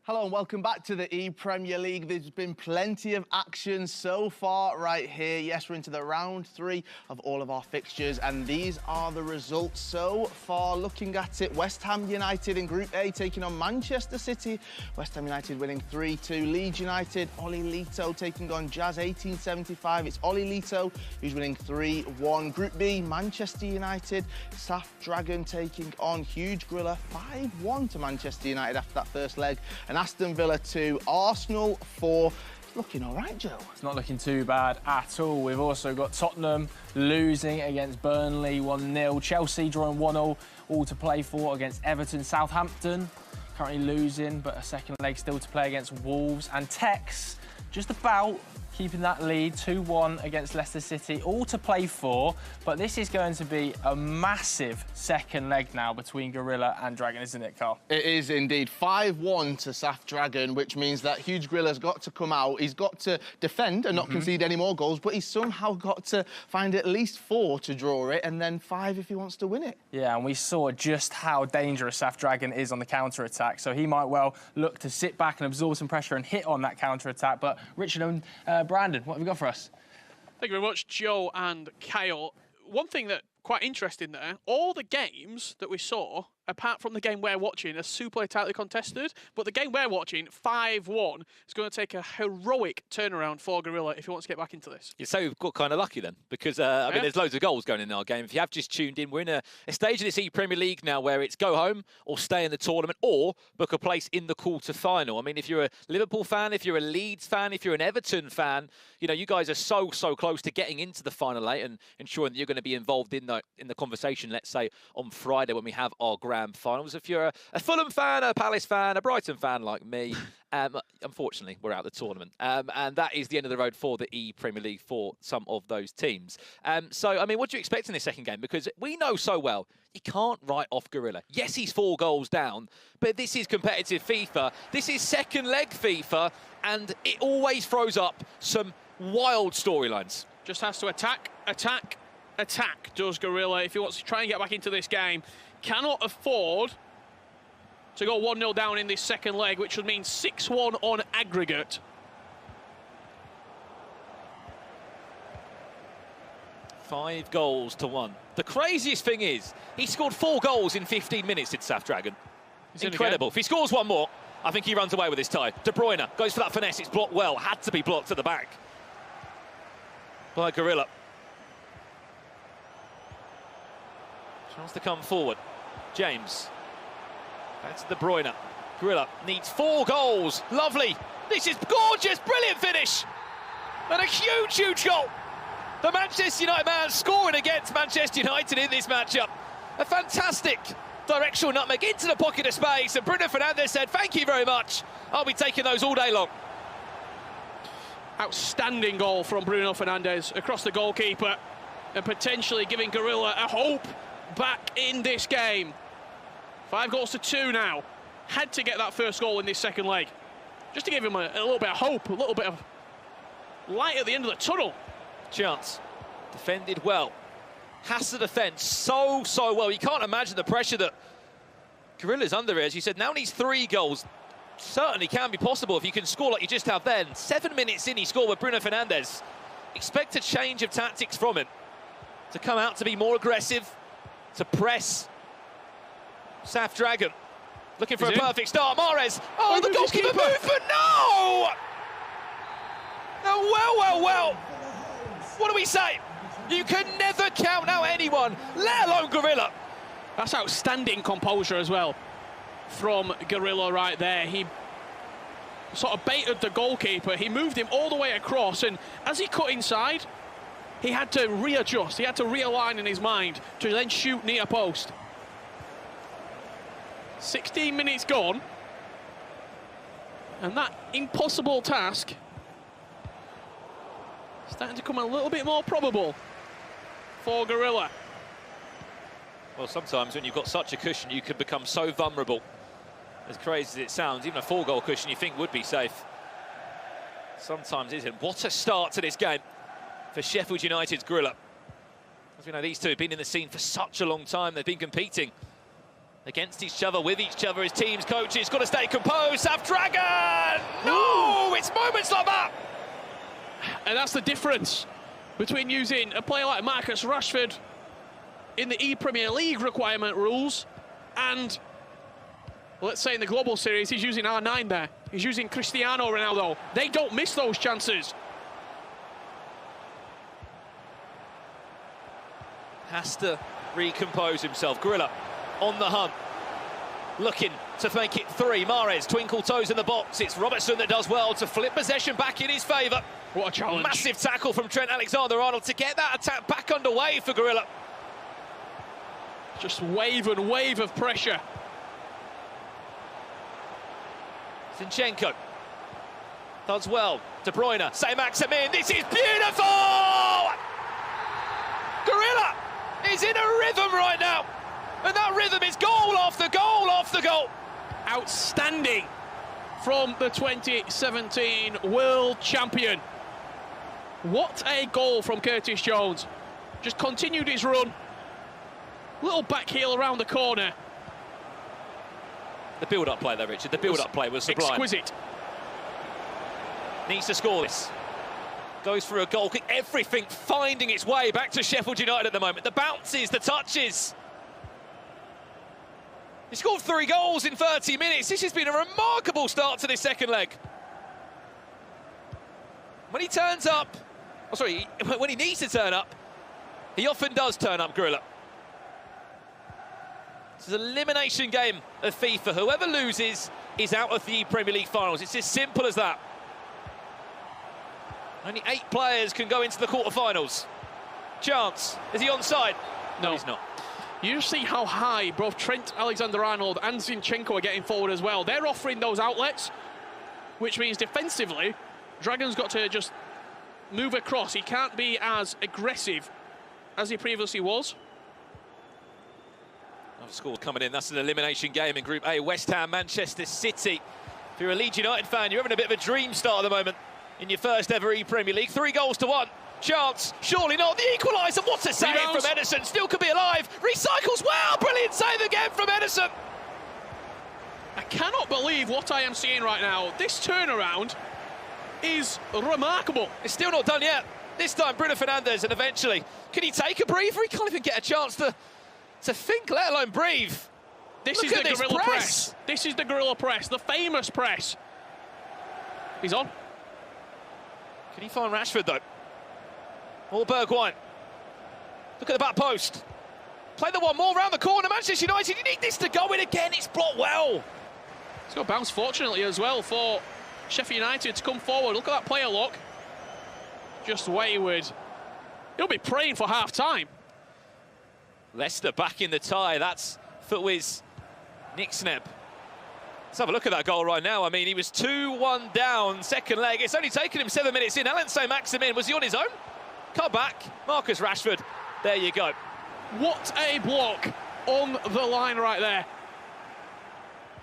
Hello and welcome back to the ePremier League. There's been plenty of action so far right here. Yes, we're into the round 3 of all of our fixtures, and these are the results so far. Looking at it, West Ham United in Group A taking on Manchester City. West Ham United winning 3-2. Leeds United, Oli Lito taking on Jazz 1875. It's Oli Lito who's winning 3-1. Group B, Manchester United, Saf Dragon taking on Huge Griller 5-1 to Manchester United after that first leg. And Aston Villa 2, Arsenal 4. Looking all right, Joe. It's not looking too bad at all. We've also got Tottenham losing against Burnley 1-0. Chelsea drawing 1-0, all to play for against Everton. Southampton currently losing, but a second leg still to play against Wolves. And Tekkz just about keeping that lead, 2-1 against Leicester City, all to play for. But this is going to be a massive second leg now between Gorilla and Dragon, isn't it, Carl? It is indeed. 5-1 to Saf Dragon, which means that Huge Grilla's got to come out. He's got to defend and not concede any more goals, but he's somehow got to find at least 4 to draw it, and then 5 if he wants to win it. Yeah, and we saw just how dangerous Saf Dragon is on the counter-attack, so he might well look to sit back and absorb some pressure and hit on that counter-attack. But Richard and Brandon, what have you got for us? Thank you very much, Joe and Kyle. One thing that quite interesting there, all the games that we saw, apart from the game we're watching, are super tightly contested. But the game we're watching, 5-1, is going to take a heroic turnaround for Gorilla if he wants to get back into this. You say we've got kind of lucky then, because I mean, there's loads of goals going in our game. If you have just tuned in, we're in a stage of this ePremier League now where it's go home or stay in the tournament or book a place in the quarter-final. I mean, if you're a Liverpool fan, if you're a Leeds fan, if you're an Everton fan, you know, you guys are so close to getting into the final 8 and ensuring that you're going to be involved in the conversation, let's say, on Friday when we have our grand Grand Finals. If you're a Fulham fan, a Palace fan, a Brighton fan like me, unfortunately, we're out of the tournament. And that is the end of the road for the ePremier League for some of those teams. So, I mean, what do you expect in this second game? Because we know so well, you can't write off Gorilla. Yes, he's 4 goals down, but this is competitive FIFA. This is second leg FIFA, and it always throws up some wild storylines. Just has to attack, attack, attack, does Gorilla, if he wants to try and get back into this game. Cannot afford to go 1-0 down in this second leg, which would mean 6-1 on aggregate. Five goals to 1. The craziest thing is, he scored 4 goals in 15 minutes, did Snapdragon. It's incredible. If he scores 1 more, I think he runs away with his tie. De Bruyne goes for that finesse. It's blocked well. Had to be blocked at the back by Gorilla. Chance to come forward. James. That's De Bruyne. Gorilla needs 4 goals. Lovely. This is gorgeous. Brilliant finish. And a huge, huge goal. The Manchester United man scoring against Manchester United in this matchup. A fantastic directional nutmeg into the pocket of space. And Bruno Fernandes said, thank you very much. I'll be taking those all day long. Outstanding goal from Bruno Fernandes across the goalkeeper and potentially giving Gorilla a hope back in this game. 5 goals to 2 now. Had to get that first goal in this second leg. Just to give him a little bit of hope, a little bit of light at the end of the tunnel. Chance. Defended well. Has to defend so well. You can't imagine the pressure that Gorilla's under here. As you said, now needs 3 goals. Certainly can be possible if you can score like you just have then. 7 minutes in, he scored with Bruno Fernandes. Expect a change of tactics from him. To come out to be more aggressive, to press. Snapdragon looking for a perfect start. Mahrez. Oh, the goalkeeper movement. No! Oh, well. What do we say? You can never count out anyone, let alone Gorilla. That's outstanding composure as well from Gorilla right there. He sort of baited the goalkeeper. He moved him all the way across, and as he cut inside, he had to readjust. He had to realign in his mind to then shoot near post. 16 minutes gone, and that impossible task starting to come a little bit more probable for Gorilla. Well, sometimes when you've got such a cushion, you can become so vulnerable. As crazy as it sounds, even a 4-goal cushion you think would be safe sometimes isn't. What a start to this game for Sheffield United's Gorilla. As we know, these two have been in the scene for such a long time. They've been competing against each other, with each other as teams, coaches. Got to stay composed. Snapdragon! No! It's moments like that! And that's the difference between using a player like Marcus Rashford in the ePremier League requirement rules and, let's say in the Global Series, he's using R9 there. He's using Cristiano Ronaldo. They don't miss those chances. Has to recompose himself. Gorilla on the hunt, looking to make it 3. Mahrez, twinkle toes in the box. It's Robertson that does well to flip possession back in his favour. What a challenge. Massive tackle from Trent Alexander-Arnold to get that attack back underway for Gorilla. Just wave and wave of pressure. Zinchenko does well. De Bruyne, Saint-Maximin, this is beautiful! Gorilla is in a rhythm right now. And that rhythm is goal after goal after goal. Outstanding from the 2017 world champion. What a goal from Curtis Jones. Just continued his run. Little back heel around the corner. The build-up play there, Richard. The build-up play was sublime. Exquisite. Needs to score this. Goes for a goal kick. Everything finding its way back to Sheffield United at the moment. The bounces, the touches. He scored 3 goals in 30 minutes. This has been a remarkable start to this second leg. When he turns up, when he needs to turn up, he often does turn up, Gorilla. This is an elimination game of FIFA. Whoever loses is out of the Premier League finals. It's as simple as that. Only 8 players can go into the quarterfinals. Chance, is he onside? No, he's not. You just see how high both Trent Alexander-Arnold and Zinchenko are getting forward as well. They're offering those outlets, which means defensively, Dragon's got to just move across. He can't be as aggressive as he previously was. Another score coming in. That's an elimination game in Group A. West Ham, Manchester City. If you're a Leeds United fan, you're having a bit of a dream start at the moment in your first ever ePremier League. 3-1. Chance, surely not. The equaliser. What's a save from Ederson? Still could be alive. Recycles well. Brilliant save again from Ederson. I cannot believe what I am seeing right now. This turnaround is remarkable. It's still not done yet. This time, Bruno Fernandes, and eventually, can he take a breather? He can't even get a chance to think, let alone breathe. This is the gorilla press. This is the gorilla press, the famous press. He's on. Can he find Rashford, though? Or Bergwijn. Look at the back post. Play the one more round the corner. Manchester United, you need this to go in again. It's blocked well. It's got bounced, fortunately, as well, for Sheffield United to come forward. Look at that player look. Just wayward. He'll be praying for half-time. Leicester back in the tie. That's Footwiz Nick Sneb. Let's have a look at that goal right now. I mean, he was 2-1 down, second leg. It's only taken him 7 minutes in. Alan Saint-Maximin, was he on his own? Come back, Marcus Rashford. There you go. What a block on the line right there.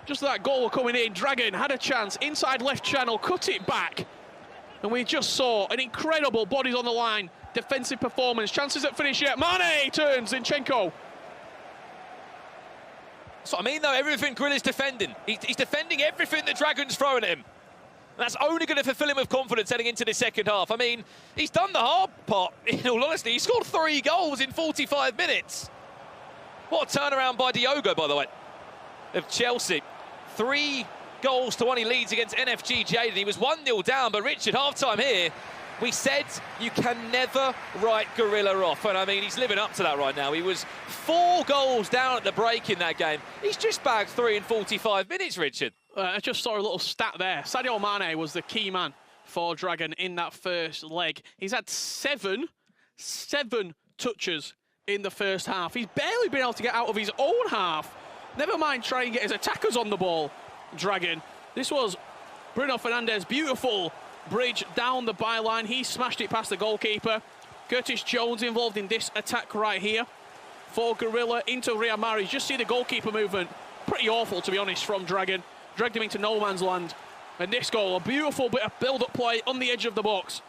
Just that goal coming in. Dragon had a chance inside left channel, cut it back. And we just saw an incredible bodies on the line, defensive performance. Chances at finish yet. Mane turns, Zinchenko. So I mean, though, everything Gorilla's defending. He's defending everything the Dragon's throwing at him. That's only going to fulfill him with confidence heading into the second half. I mean, he's done the hard part, in all honesty. He scored 3 goals in 45 minutes. What a turnaround by Diogo, by the way, of Chelsea. 3 goals to 1 he leads against NFG Jadon. He was 1-0 down, but Richard, half-time here, we said you can never write Gorilla off. And I mean, he's living up to that right now. He was 4 goals down at the break in that game. He's just bagged 3 in 45 minutes, Richard. I just saw a little stat there. Sadio Mane was the key man for Dragon in that first leg. He's had seven touches in the first half. He's barely been able to get out of his own half. Never mind trying to get his attackers on the ball, Dragon. This was Bruno Fernandes, beautiful bridge down the byline. He smashed it past the goalkeeper. Curtis Jones involved in this attack right here for Gorilla into Riyad Mahrez. Just see the goalkeeper movement. Pretty awful, to be honest, from Dragon. Dragged him into no man's land. And this goal, a beautiful bit of build-up play on the edge of the box.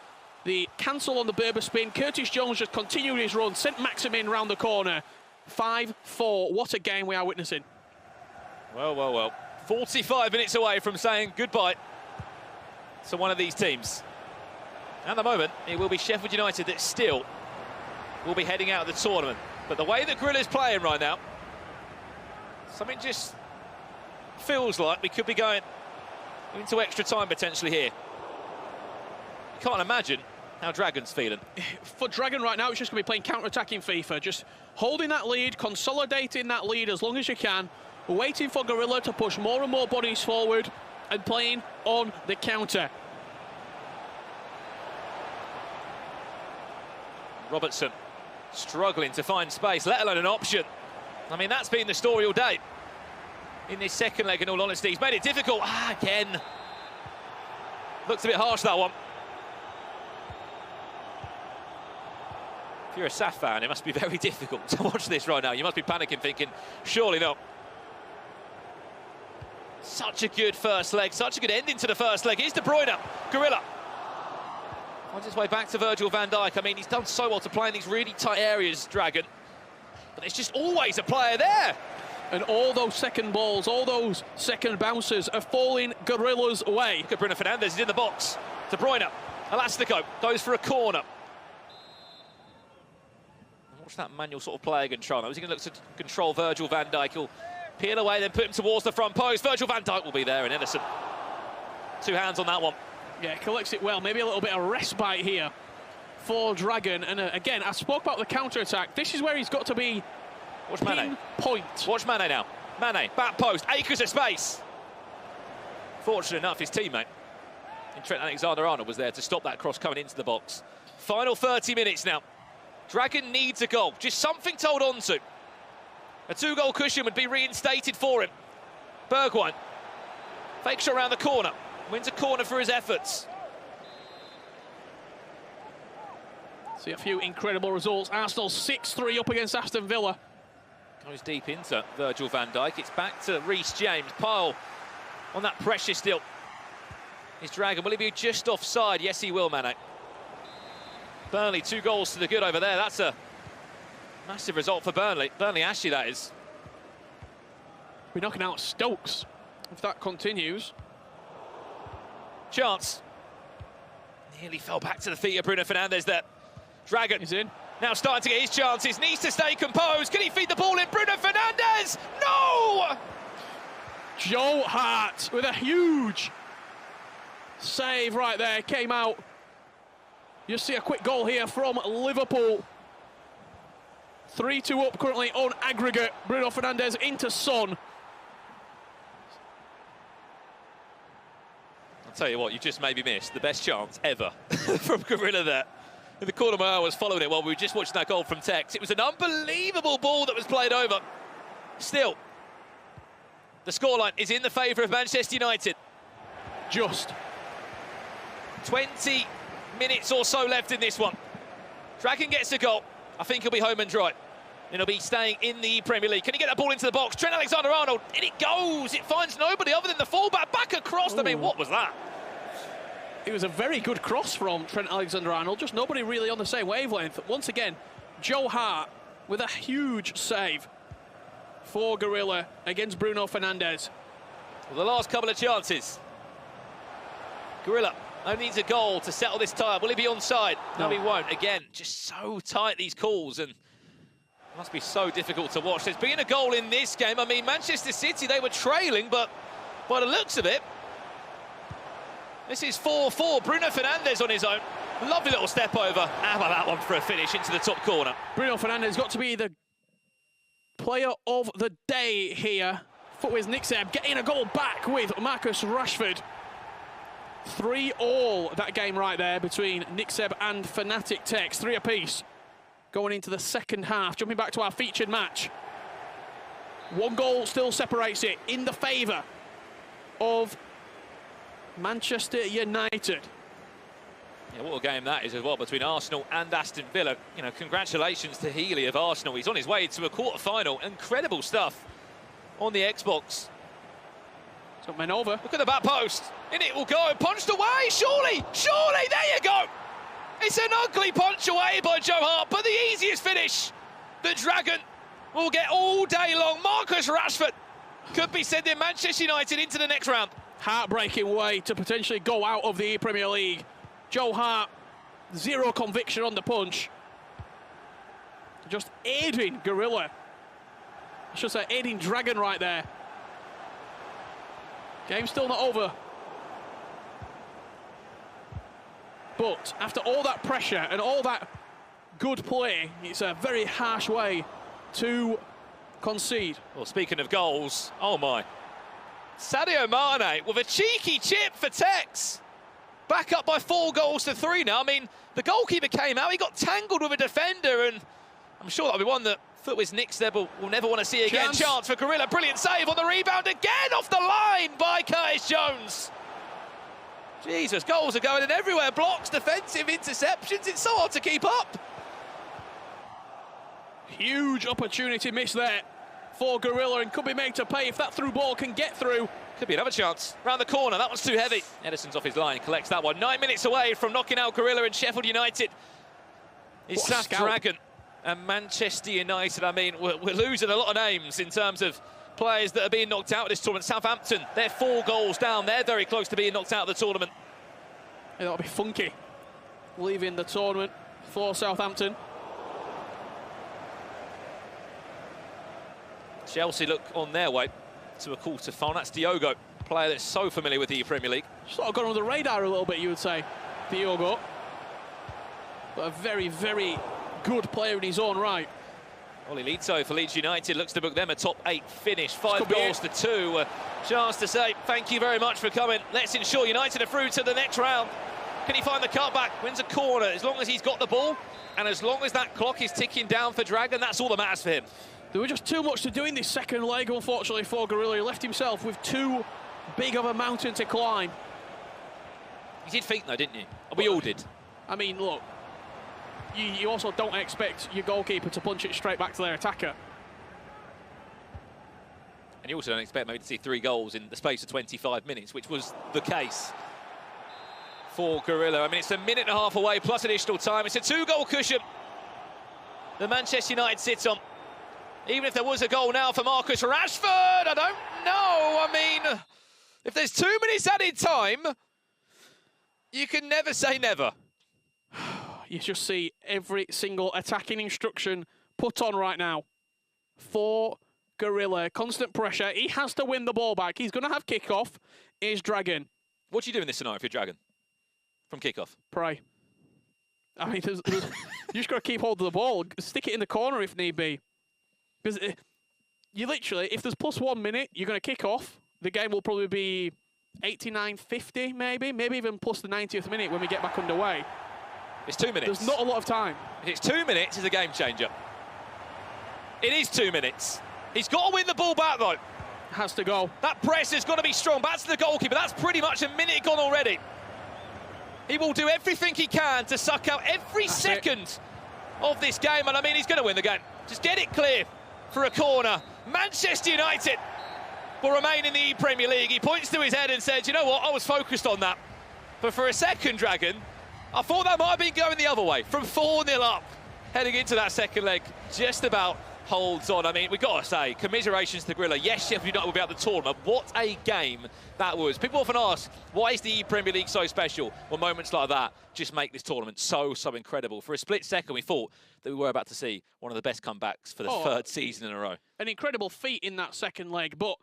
The cancel on the Berber spin. Curtis Jones just continued his run, sent Maximin round the corner. 5-4. What a game we are witnessing. Well. 45 minutes away from saying goodbye to one of these teams. At the moment, it will be Sheffield United that still will be heading out of the tournament. But the way that Gorilla's playing right now, something just feels like we could be going into extra time potentially here. You can't imagine how Dragon's feeling. For Dragon right now, it's just going to be playing counter-attacking FIFA. Just holding that lead, consolidating that lead as long as you can, waiting for Gorilla to push more and more bodies forward and playing on the counter. Robertson struggling to find space, let alone an option. I mean, that's been the story all day in this second leg, in all honesty. He's made it difficult. Again. Looks a bit harsh, that one. If you're a SAF fan, it must be very difficult to watch this right now. You must be panicking, thinking, surely not. Such a good first leg, such a good ending to the first leg. Here's De Bruyne, Gorilla. Finds his way back to Virgil van Dijk. I mean, he's done so well to play in these really tight areas, Dragon. But there's just always a player there. And all those second balls, all those second bounces are falling Gorilla's way. Look at Bruno Fernandes, he's in the box. De Bruyne, Elastico, goes for a corner. Watch that manual sort of play against Toronto. Is he going to look to control Virgil van Dijk? He'll peel away, then put him towards the front post. Virgil van Dijk will be there, and Ederson. 2 hands on that one. Yeah, collects it well. Maybe a little bit of respite here for Dragon. And again, I spoke about the counter-attack. This is where he's got to be. Watch Mane. Point. Watch Mane now. Mane, back post, acres of space. Fortunate enough, his teammate in Trent Alexander-Arnold was there to stop that cross coming into the box. Final 30 minutes now. Dragon needs a goal, just something to hold on to. A 2-goal cushion would be reinstated for him. Bergwijn fakes around the corner, wins a corner for his efforts. See a few incredible results. Arsenal 6-3 up against Aston Villa. Goes deep into Virgil van Dijk. It's back to Reece James. Pyle on that pressure still. His Dragon, will he be just offside? Yes, he will, Mane. Burnley, 2 goals to the good over there. That's a massive result for Burnley. Burnley, Ashley, that is. We're knocking out Stokes if that continues. Chance. Nearly fell back to the feet of Bruno Fernandes there. Dragon is in. Now starting to get his chances. Needs to stay composed. Can he feed the ball in? Bruno Fernandes! No! Joe Hart with a huge save right there. Came out. You see a quick goal here from Liverpool. 3-2 up currently on aggregate. Bruno Fernandes into Son. I'll tell you what, you just maybe missed the best chance ever from Gorilla there. In the corner, my eye was following it while we were just watching that goal from Tekkz. It was an unbelievable ball that was played over. Still, the scoreline is in the favour of Manchester United. Just 20 minutes or so left in this one. Dragon gets a goal. I think he'll be home and dry. And he'll be staying in the Premier League. Can he get that ball into the box? Trent Alexander-Arnold, and it goes. It finds nobody other than the fullback. Back across. Ooh. I mean, what was that? It was a very good cross from Trent Alexander-Arnold. Just nobody really on the same wavelength. Once again, Joe Hart with a huge save for Gorilla against Bruno Fernandes. Well, the last couple of chances. Gorilla only needs a goal to settle this tie. Will he be onside? No, he won't. Again, just so tight, these calls, and it must be so difficult to watch. There's been a goal in this game. I mean, Manchester City, they were trailing, but by the looks of it, this is 4-4. Bruno Fernandes on his own. Lovely little step over. How about that one for a finish into the top corner? Bruno Fernandes got to be the player of the day here. Footwiz Nick-Seb getting a goal back with Marcus Rashford. 3-3 that game right there between Nick-Seb and Fnatic Tekkz. 3 apiece going into the second half. Jumping back to our featured match. 1 goal still separates it in the favour of Manchester United. Yeah, what a game that is as well between Arsenal and Aston Villa. You know, congratulations to Healy of Arsenal. He's on his way to a quarter-final. Incredible stuff on the Xbox. It's got men over. Look at the back post. In it will go and punched away. Surely, surely, there you go. It's an ugly punch away by Joe Hart, but the easiest finish the Dragon will get all day long. Marcus Rashford could be sending Manchester United into the next round. Heartbreaking way to potentially go out of the Premier League. Joe Hart, 0 conviction on the punch. Just aiding Gorilla. I should say aiding Dragon right there. Game's still not over. But after all that pressure and all that good play, it's a very harsh way to concede. Well, speaking of goals, oh my. Sadio Mane with a cheeky chip for Tekkz. Back up by 4 goals to 3 now. I mean, the goalkeeper came out, he got tangled with a defender, and I'm sure that'll be one that Footwiz Nick-Seb will never want to see again. Chance for Gorilla, brilliant save on the rebound again, off the line by Curtis Jones. Jesus, goals are going in everywhere. Blocks, defensive, interceptions. It's so hard to keep up. Huge opportunity missed there for Gorilla and could be made to pay if that through ball can get through. Could be another chance. Round the corner, that one's too heavy. Edison's off his line, collects that one. 9 minutes away from knocking out Gorilla and Sheffield United. It's South Dragon and Manchester United. I mean, we're losing a lot of names in terms of players that are being knocked out of this tournament. Southampton, they're 4 goals down. They're very close to being knocked out of the tournament. Yeah, that'll be funky. Leaving the tournament for Southampton. Chelsea look on their way to a quarter-final. That's Diogo, a player that's so familiar with the Premier League. Sort of gone under the radar a little bit, you would say, Diogo. But a very, very good player in his own right. Ollie Lito for Leeds United looks to book them a top 8 finish. 5 goals to 2. Chance to say thank you very much for coming. Let's ensure United are through to the next round. Can he find the cutback? Wins a corner as long as he's got the ball. And as long as that clock is ticking down for Dragon, that's all that matters for him. There was just too much to do in this second leg, unfortunately, for Gorilla. He left himself with too big of a mountain to climb. You did think, though, didn't you? We all did. I mean, look, you also don't expect your goalkeeper to punch it straight back to their attacker. And you also don't expect maybe to see 3 goals in the space of 25 minutes, which was the case for Gorilla. I mean, it's a minute and a half away, plus additional time. It's a 2-goal cushion that Manchester United sits on. Even if there was a goal now for Marcus Rashford, I don't know. I mean, if there's 2 minutes added time, you can never say never. You just see every single attacking instruction put on right now for Gorilla. Constant pressure. He has to win the ball back. He's going to have kickoff. Is Dragon. What do you do in this scenario if you're Dragon? From kickoff? Pray. I mean, you just got to keep hold of the ball. Stick it in the corner if need be. Because you literally, if there's plus 1 minute, you're going to kick off. The game will probably be 89-50, maybe even plus the 90th minute when we get back underway. It's 2 minutes. There's not a lot of time. If it's 2 minutes, it's a game changer. It is 2 minutes. He's got to win the ball back, though. Has to go. That press has got to be strong. Back to the goalkeeper. That's pretty much a minute gone already. He will do everything he can to suck out every second of this game. And I mean, he's going to win the game. Just get it clear for a corner. Manchester United will remain in the ePremier League. He points to his head and says, you know what, I was focused on that. But for a second, Dragon, I thought that might have been going the other way. From 4-0 up, heading into that second leg, just about holds on. I mean, we've got to say, commiserations to Gorilla. Yes, Sheffield United will be out the tournament. What a game that was. People often ask, why is the ePremier League so special? Well, moments like that just make this tournament so incredible. For a split second, we thought that we were about to see one of the best comebacks for the 3rd season in a row. An incredible feat in that second leg, but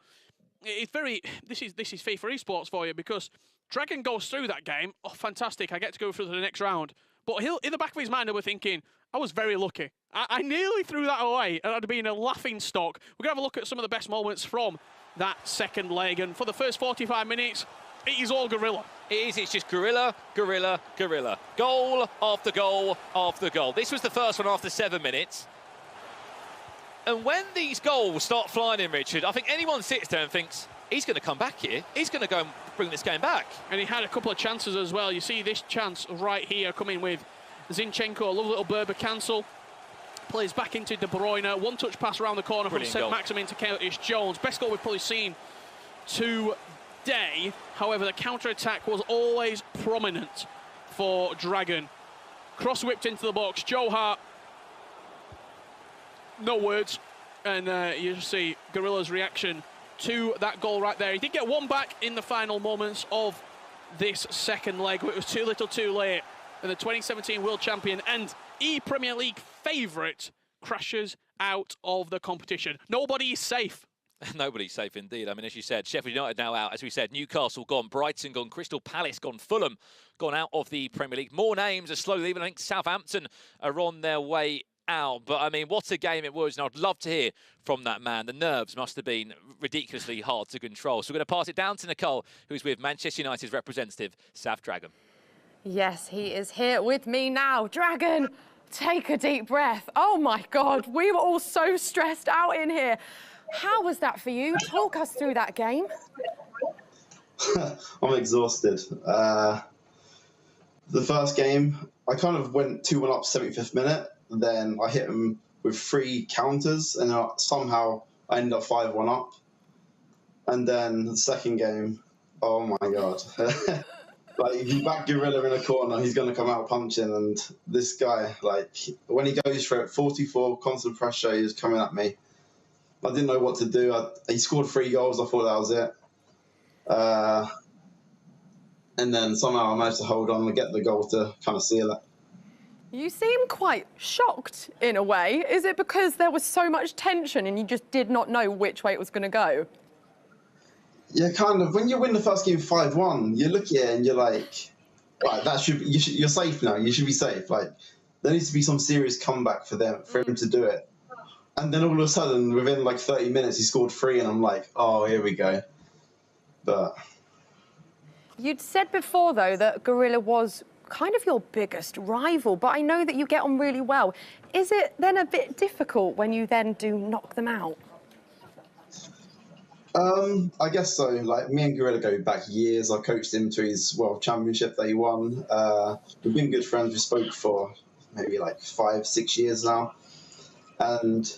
it's very... This is FIFA Esports for you, because Dragon goes through that game. Oh, fantastic, I get to go through to the next round. But he'll, in the back of his mind, he'll be thinking, I was very lucky. I nearly threw that away, and I'd been a laughing stock. We're going to have a look at some of the best moments from that second leg, and for the first 45 minutes, it is all Gorilla. It is, it's just Gorilla, Gorilla, Gorilla. Goal after goal after goal. This was the first one after 7 minutes. And when these goals start flying in, Richard, I think anyone sits there and thinks, he's going to come back here. He's going to go and bring this game back. And he had a couple of chances as well. You see this chance right here coming with Zinchenko, a lovely little Berber cancel. Plays back into De Bruyne. One-touch pass around the corner from St. Maximin to Curtis Jones. Best goal we've probably seen today. However, the counter-attack was always prominent for Dragon. Cross-whipped into the box. Joe Hart. No words. And you just see Gorilla's reaction to that goal right there. He did get one back in the final moments of this second leg, but it was too little too late. And the 2017 world champion and ePremier League favourite crashes out of the competition. Nobody is safe. Nobody's safe indeed. I mean, as you said, Sheffield United now out. As we said, Newcastle gone, Brighton gone, Crystal Palace gone, Fulham gone out of the Premier League. More names are slowly leaving. I think Southampton are on their way out. But, I mean, what a game it was. And I'd love to hear from that man. The nerves must have been ridiculously hard to control. So we're going to pass it down to Nicole, who's with Manchester United's representative, South Dragon. Yes, he is here with me now. Dragon, take a deep breath. Oh, my God. We were all so stressed out in here. How was that for you? Talk us through that game. I'm exhausted. The first game, I kind of went 2-1 up 75th minute. Then I hit him with 3 counters, and somehow I ended up 5-1 up. And then the second game, oh my God. Like, if you back Gorilla in a corner, he's going to come out punching. And this guy, like, when he goes for it, 44, constant pressure, he was coming at me. I didn't know what to do. He scored 3 goals. I thought that was it. And then somehow I managed to hold on and get the goal to kind of seal it. You seem quite shocked in a way. Is it because there was so much tension and you just did not know which way it was going to go? Yeah, kind of. When you win the first game 5-1, you look at it and you're like, right, that you're safe now. You should be safe. Like, there needs to be some serious comeback for him to do it. And then all of a sudden, within like 30 minutes, he scored 3, and I'm like, oh, here we go. But you'd said before, though, that Gorilla was kind of your biggest rival, but I know that you get on really well. Is it then a bit difficult when you then do knock them out? I guess so. Like, me and Gorilla go back years. I coached him to his World Championship that he won. We've been good friends. We spoke for maybe like 5-6 years now. And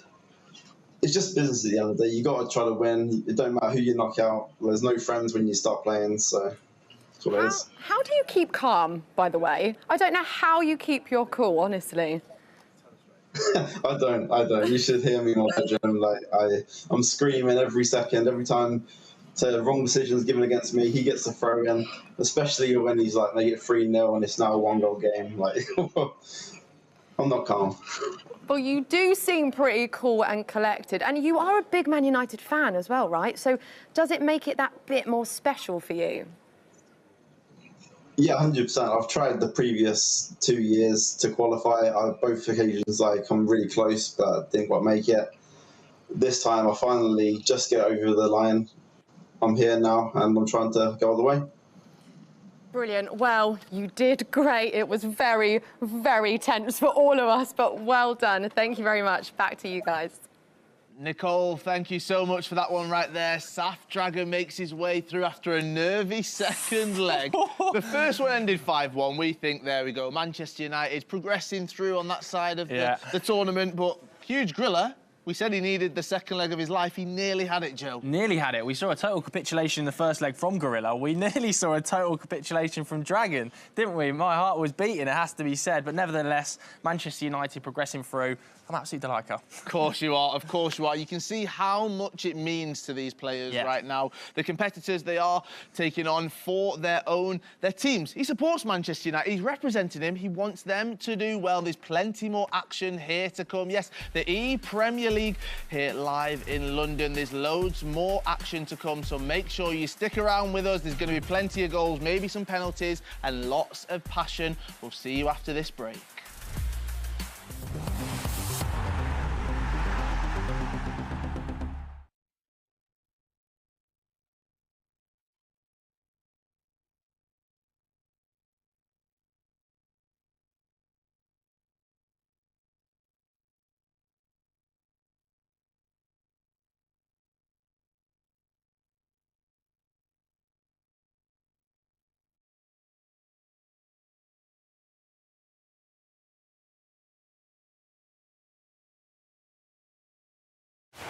it's just business at the end of the day. You got to try to win. It don't matter who you knock out. There's no friends when you start playing, so that's what it is. How do you keep calm, by the way? I don't know how you keep your cool, honestly. I don't. You should hear me more, Jim. Like, I'm screaming every second, every time the wrong decision's given against me, he gets the throw in, especially when he's like, make it 3-0 and it's now a 1-goal game. Like, I'm not calm. Well, you do seem pretty cool and collected, and you are a big Man United fan as well, right? So does it make it that bit more special for you? Yeah, 100%. I've tried the previous 2 years to qualify. Both occasions, like, I'm really close, but didn't quite make it. This time, I finally just get over the line. I'm here now, and I'm trying to go all the way. Brilliant. Well, you did great. It was very, very tense for all of us, but well done. Thank you very much. Back to you guys. Nicole, thank you so much for that one right there. Saf Dragon makes his way through after a nervy second leg. The first one ended 5-1. We think, there we go, Manchester United progressing through on that side of the tournament, but huge Griller. We said he needed the second leg of his life. He nearly had it, Joe. Nearly had it. We saw a total capitulation in the first leg from Gorilla. We nearly saw a total capitulation from Dragon, didn't we? My heart was beating, it has to be said. But nevertheless, Manchester United progressing through. I'm absolutely delighted. Of course you are. Of course you are. You can see how much it means to these players right now. The competitors they are taking on for their teams. He supports Manchester United. He's representing him. He wants them to do well. There's plenty more action here to come. Yes, the ePremier League here live in London. There's loads more action to come, so make sure you stick around with us. There's going to be plenty of goals, maybe some penalties, and lots of passion. We'll see you after this break.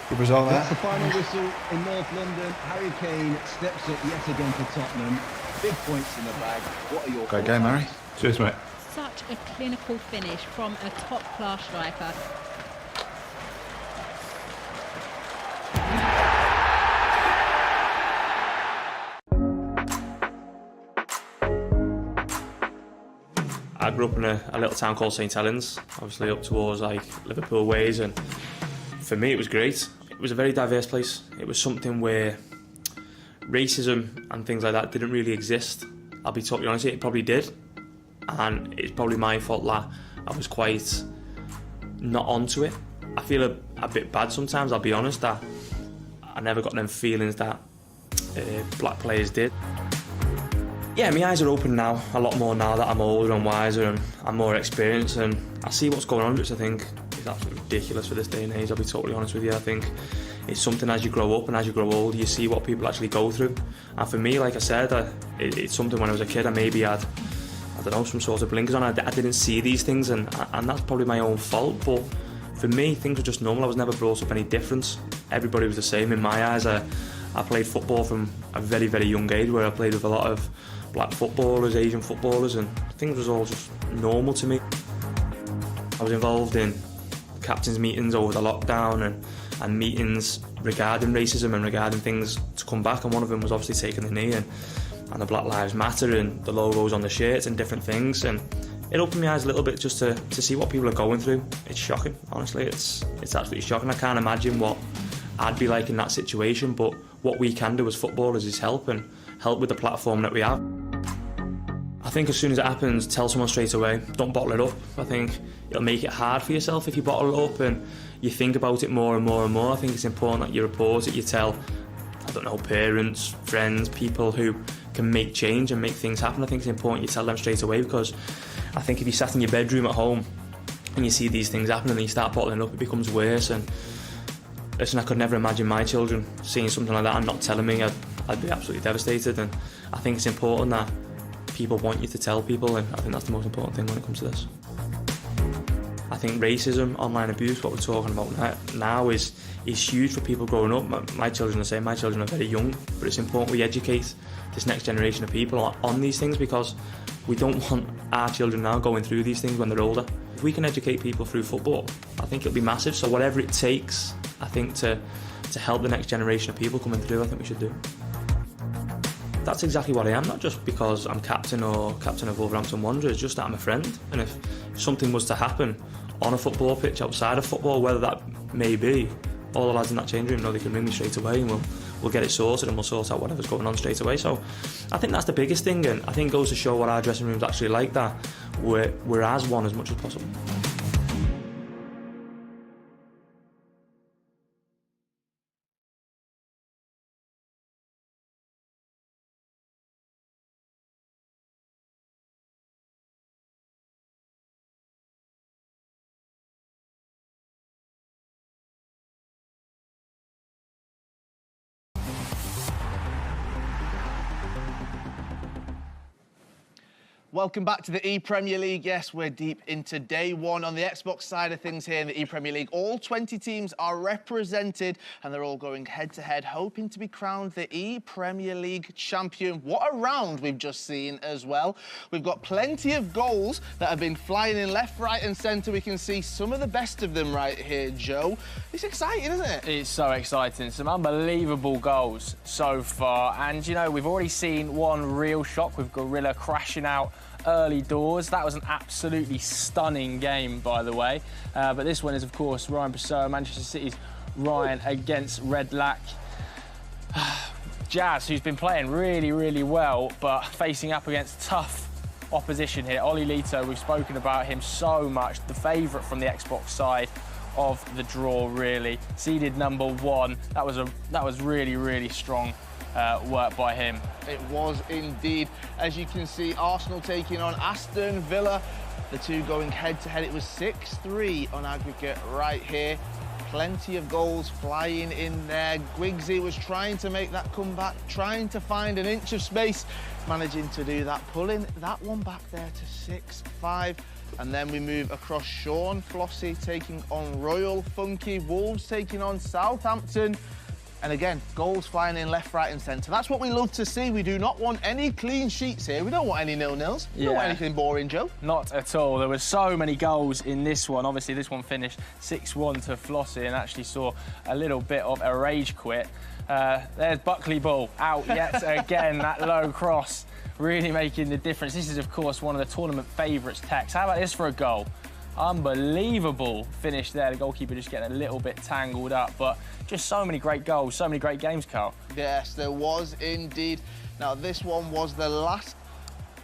Good result there. That's the final whistle in North London. Harry Kane steps up yet again for Tottenham. Big points in the bag. What are your Great game, Harry. Cheers, mate. Such a clinical finish from a top-class striker. I grew up in a little town called St Helens, obviously up towards like Liverpool ways, and for me it was great. It was a very diverse place. It was something where racism and things like that didn't really exist. I'll be totally honest, it probably did, and it's probably my fault that I was quite not onto it. I feel a bit bad sometimes, I'll be honest, that I never got them feelings that black players did. Yeah, my eyes are open now, a lot more now that I'm older and wiser and I'm more experienced, and I see what's going on, which I think is absolutely ridiculous for this day and age, I'll be totally honest with you. I think it's something as you grow up and as you grow older, you see what people actually go through. And for me, like I said, it's something when I was a kid, I maybe had, I don't know, some sort of blinkers on. I didn't see these things, and that's probably my own fault, but for me, things were just normal. I was never brought up any difference. Everybody was the same in my eyes. I played football from a very, very young age, where I played with a lot of black footballers, Asian footballers, and things was all just normal to me. I was involved in captains' meetings over the lockdown and meetings regarding racism and regarding things to come back, and one of them was obviously taking the knee and the Black Lives Matter and the logos on the shirts and different things, and it opened my eyes a little bit just to see what people are going through. It's shocking, honestly, it's absolutely shocking. I can't imagine what I'd be like in that situation, but what we can do as footballers is help with the platform that we have. I think as soon as it happens, tell someone straight away, don't bottle it up. I think it'll make it hard for yourself if you bottle it up and you think about it more and more and more. I think it's important that you report it, you tell, I don't know, parents, friends, people who can make change and make things happen. I think it's important you tell them straight away, because I think if you sat in your bedroom at home and you see these things happen and you start bottling up, it becomes worse. And listen, I could never imagine my children seeing something like that and not telling me. I'd be absolutely devastated. And I think it's important that people want you to tell people, and I think that's the most important thing when it comes to this. I think racism, online abuse, what we're talking about now is huge for people growing up. My children are saying, my children are very young, but it's important we educate this next generation of people on these things, because we don't want our children now going through these things when they're older. If we can educate people through football, I think it'll be massive. So whatever it takes, I think, to help the next generation of people coming through, I think we should do. That's exactly what I am, not just because I'm captain of Wolverhampton Wanderers, just that I'm a friend. And if something was to happen on a football pitch, outside of football, whether that may be, all the lads in that change room know they can ring me straight away, and we'll get it sorted, and we'll sort out whatever's going on straight away. So I think that's the biggest thing, and I think it goes to show what our dressing room's actually like, that we're as one as much as possible. Welcome back to the ePremier League. Yes, we're deep into day one on the Xbox side of things here in the ePremier League. All 20 teams are represented, and they're all going head-to-head, hoping to be crowned the ePremier League champion. What a round we've just seen as well. We've got plenty of goals that have been flying in left, right and centre. We can see some of the best of them right here, Joe. It's exciting, isn't it? It's so exciting. Some unbelievable goals so far. And, you know, we've already seen one real shock with Gorilla crashing out early doors. That was an absolutely stunning game, by the way. But this one is, of course, Ryan Pessoa, Manchester City's Ryan against Red Lack. Jazz, who's been playing really, really well, but facing up against tough opposition here. Oli Lito, we've spoken about him so much, the favourite from the Xbox side of the draw, really. Seeded number 1. That was really, really strong work by him. It was indeed. As you can see, Arsenal taking on Aston Villa. The two going head-to-head. It was 6-3 on aggregate right here. Plenty of goals flying in there. Gwigsy was trying to make that comeback, trying to find an inch of space, managing to do that, pulling that one back there to 6-5. And then we move across. Sean Flossie taking on Royal Funky. Wolves taking on Southampton. And again, goals flying in left, right and centre. That's what we love to see. We do not want any clean sheets here. We don't want any nil-nils. We don't want anything boring, Joe. Not at all. There were so many goals in this one. Obviously, this one finished 6-1 to Flossie and actually saw a little bit of a rage quit. There's Buckley Ball out yet again. That low cross really making the difference. This is, of course, one of the tournament favourites, Tekkz. How about this for a goal? Unbelievable finish there. The goalkeeper just getting a little bit tangled up, but just so many great goals, so many great games, Carl. Yes, there was indeed. Now, this one was the last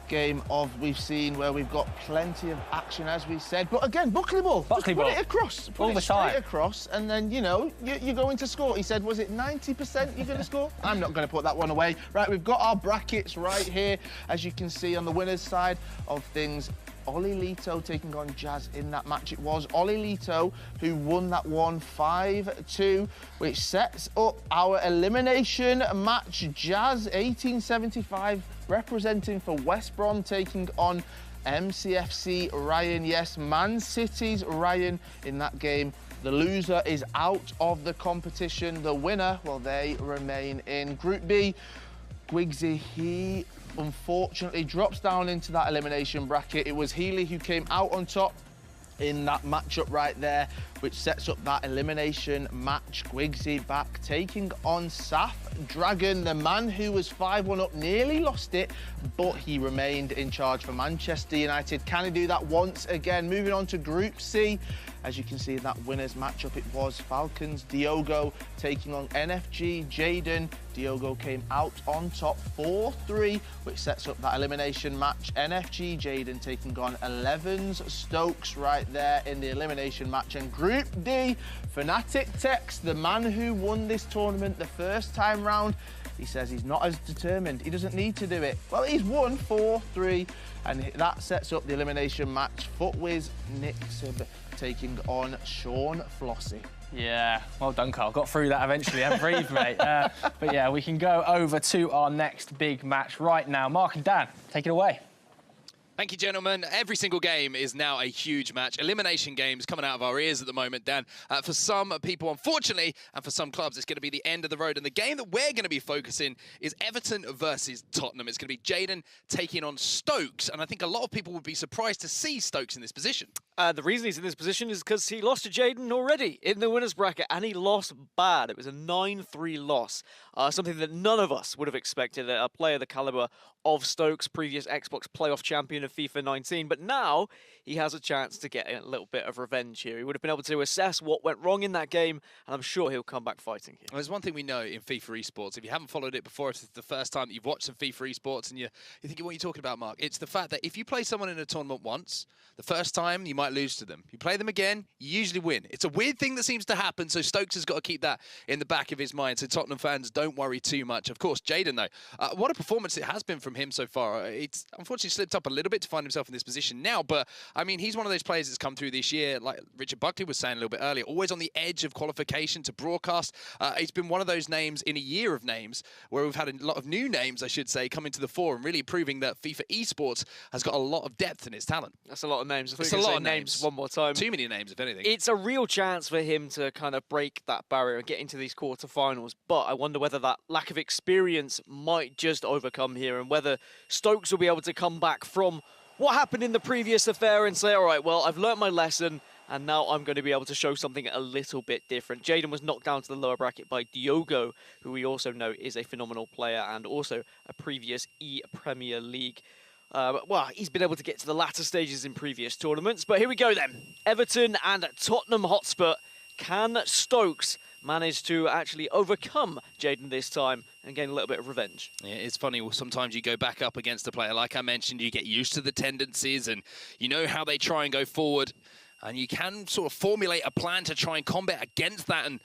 game we've seen where we've got plenty of action, as we said. But again, Buckley Ball. Buckley Ball. Put it across. Put it straight across, and then, you know, you're going to score. He said, was it 90% you're going to score? I'm not going to put that one away. Right, we've got our brackets right here. As you can see on the winner's side of things, Oli Lito taking on Jazz in that match. It was Oli Lito who won that one 5-2, which sets up our elimination match. Jazz 1875 representing for West Brom taking on MCFC Ryan. Yes, Man City's Ryan in that game. The loser is out of the competition. The winner, well, they remain in Group B. Gwigsy, he unfortunately drops down into that elimination bracket. It was Healy who came out on top in that matchup right there, which sets up that elimination match. Gwigsy back taking on Saf Dragon, the man who was 5-1 up, nearly lost it, but he remained in charge for Manchester United. Can he do that once again? Moving on to Group C. As you can see in that winners matchup, it was Falcons Diogo taking on NFG Jaden. Diogo came out on top 4-3, which sets up that elimination match. NFG Jaden taking on 11's Stokes right there in the elimination match. And Group Group D, Fnatic Tekkz, the man who won this tournament the first time round, he says he's not as determined. He doesn't need to do it. Well, he's won 4-3, and that sets up the elimination match. Footwiz Nixib taking on Sean Flossie. Yeah, well done, Carl. Got through that eventually. And breathe, mate. But yeah, we can go over to our next big match right now. Mark and Dan, take it away. Thank you, gentlemen. Every single game is now a huge match. Elimination games coming out of our ears at the moment, Dan. For some people, unfortunately, and for some clubs, it's going to be the end of the road. And the game that we're going to be focusing is Everton versus Tottenham. It's going to be Jaden taking on Stokes. And I think a lot of people would be surprised to see Stokes in this position. The reason he's in this position is because he lost to Jaden already in the winners bracket, and he lost bad. It was a 9-3 loss, something that none of us would have expected. A player the caliber of Stokes, previous Xbox playoff champion of FIFA 19, but now he has a chance to get a little bit of revenge here. He would have been able to assess what went wrong in that game, and I'm sure he'll come back fighting here. Well, there's one thing we know in FIFA Esports. If you haven't followed it before, if it's the first time that you've watched some FIFA Esports and you're thinking, what are you talking about, Mark? It's the fact that if you play someone in a tournament once, the first time, you might lose to them. You play them again, you usually win. It's a weird thing that seems to happen, so Stokes has got to keep that in the back of his mind. So Tottenham fans, don't worry too much. Of course, Jaden, though, what a performance it has been from him so far. It's unfortunately slipped up a little bit to find himself in this position now, but, I mean, he's one of those players that's come through this year, like Richard Buckley was saying a little bit earlier, always on the edge of qualification to broadcast. He's been one of those names in a year of names where we've had a lot of new names, I should say, come into the fore and really proving that FIFA Esports has got a lot of depth in its talent. That's a lot of names. It's a lot of names one more time. Too many names, if anything. It's a real chance for him to kind of break that barrier and get into these quarterfinals, but I wonder whether that lack of experience might just overcome here and whether Stokes will be able to come back from what happened in the previous affair and say, all right, well, I've learnt my lesson, and now I'm going to be able to show something a little bit different. Jaden was knocked down to the lower bracket by Diogo, who we also know is a phenomenal player and also a previous ePremier League. Well, he's been able to get to the latter stages in previous tournaments. But here we go then. Everton and Tottenham Hotspur. Can Stokes manage to actually overcome Jaden this time and gain a little bit of revenge? Yeah, it's funny, sometimes you go back up against a player, like I mentioned, you get used to the tendencies and you know how they try and go forward, and you can sort of formulate a plan to try and combat against that and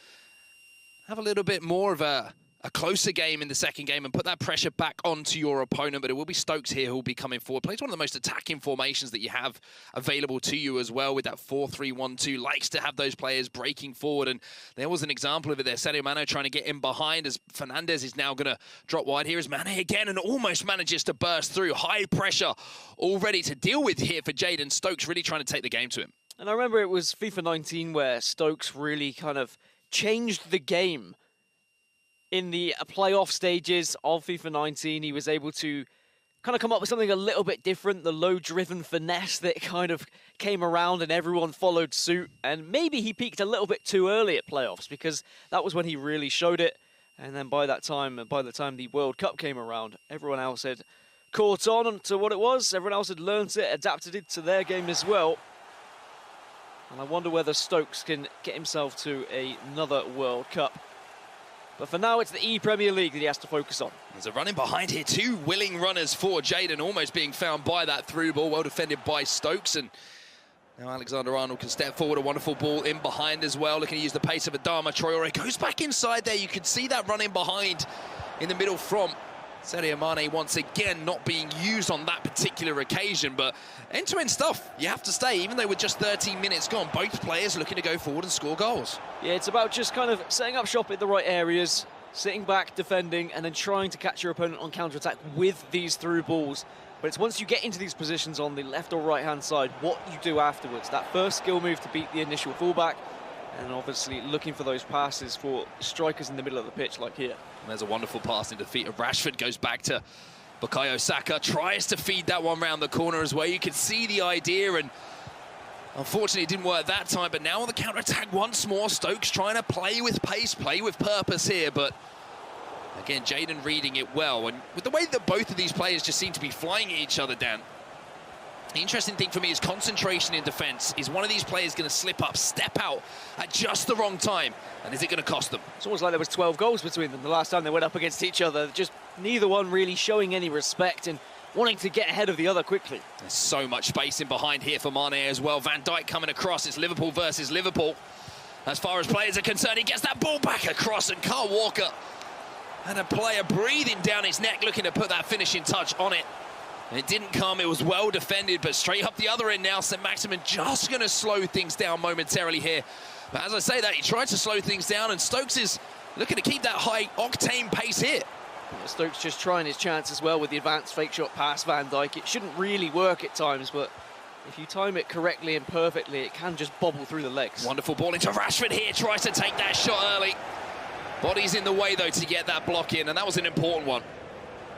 have a little bit more of a closer game in the second game and put that pressure back onto your opponent. But it will be Stokes here who will be coming forward. Plays one of the most attacking formations that you have available to you as well with that 4-3-1-2. Likes to have those players breaking forward. And there was an example of it there. Sadio Mane trying to get in behind as Fernandez is now going to drop wide. Here is Mane again and almost manages to burst through. High pressure all ready to deal with here for Jaden. Stokes really trying to take the game to him. And I remember it was FIFA 19 where Stokes really kind of changed the game. In the playoff stages of FIFA 19, he was able to kind of come up with something a little bit different, the low-driven finesse that kind of came around and everyone followed suit. And maybe he peaked a little bit too early at playoffs because that was when he really showed it. And then by the time the World Cup came around, everyone else had caught on to what it was. Everyone else had learnt it, adapted it to their game as well. And I wonder whether Stokes can get himself to another World Cup. But for now, it's the ePremier League that he has to focus on. There's a running behind here. Two willing runners for Jaden, almost being found by that through ball. Well defended by Stokes. And now Alexander-Arnold can step forward. A wonderful ball in behind as well. Looking to use the pace of Adama Traore. Goes back inside there. You could see that running behind in the middle from Sadio Mane once again not being used on that particular occasion, but end-to-end stuff, you have to stay, even though we're just 13 minutes gone. Both players looking to go forward and score goals. Yeah, it's about just kind of setting up shop in the right areas, sitting back, defending, and then trying to catch your opponent on counter-attack with these through balls. But it's once you get into these positions on the left or right-hand side, what you do afterwards. That first skill move to beat the initial fullback, and obviously looking for those passes for strikers in the middle of the pitch like here. And there's a wonderful pass into the feet of Rashford, goes back to Bukayo Saka, tries to feed that one round the corner as well. You can see the idea, and unfortunately it didn't work that time, but now on the counter-attack once more. Stokes trying to play with pace, play with purpose here, but again, Jaden reading it well. And with the way that both of these players just seem to be flying at each other, Dan, the interesting thing for me is concentration in defence. Is one of these players going to slip up, step out at just the wrong time? And is it going to cost them? It's almost like there was 12 goals between them the last time they went up against each other. Just neither one really showing any respect. And wanting to get ahead of the other quickly. There's so much space in behind here for Mane as well. Van Dijk coming across. It's Liverpool versus Liverpool. As far as players are concerned, he gets that ball back across, and Kyle Walker had a player breathing down his neck, looking to put that finishing touch on it. And it didn't come. It was well defended, but straight up the other end now. St. Maximin just going to slow things down momentarily here. But as I say that, he tried to slow things down, and Stokes is looking to keep that high-octane pace here. Yeah, Stokes just trying his chance as well with the advanced fake shot past Van Dijk. It shouldn't really work at times, but if you time it correctly and perfectly, it can just bobble through the legs. Wonderful ball into Rashford here, tries to take that shot early. Body's in the way, though, to get that block in, and that was an important one.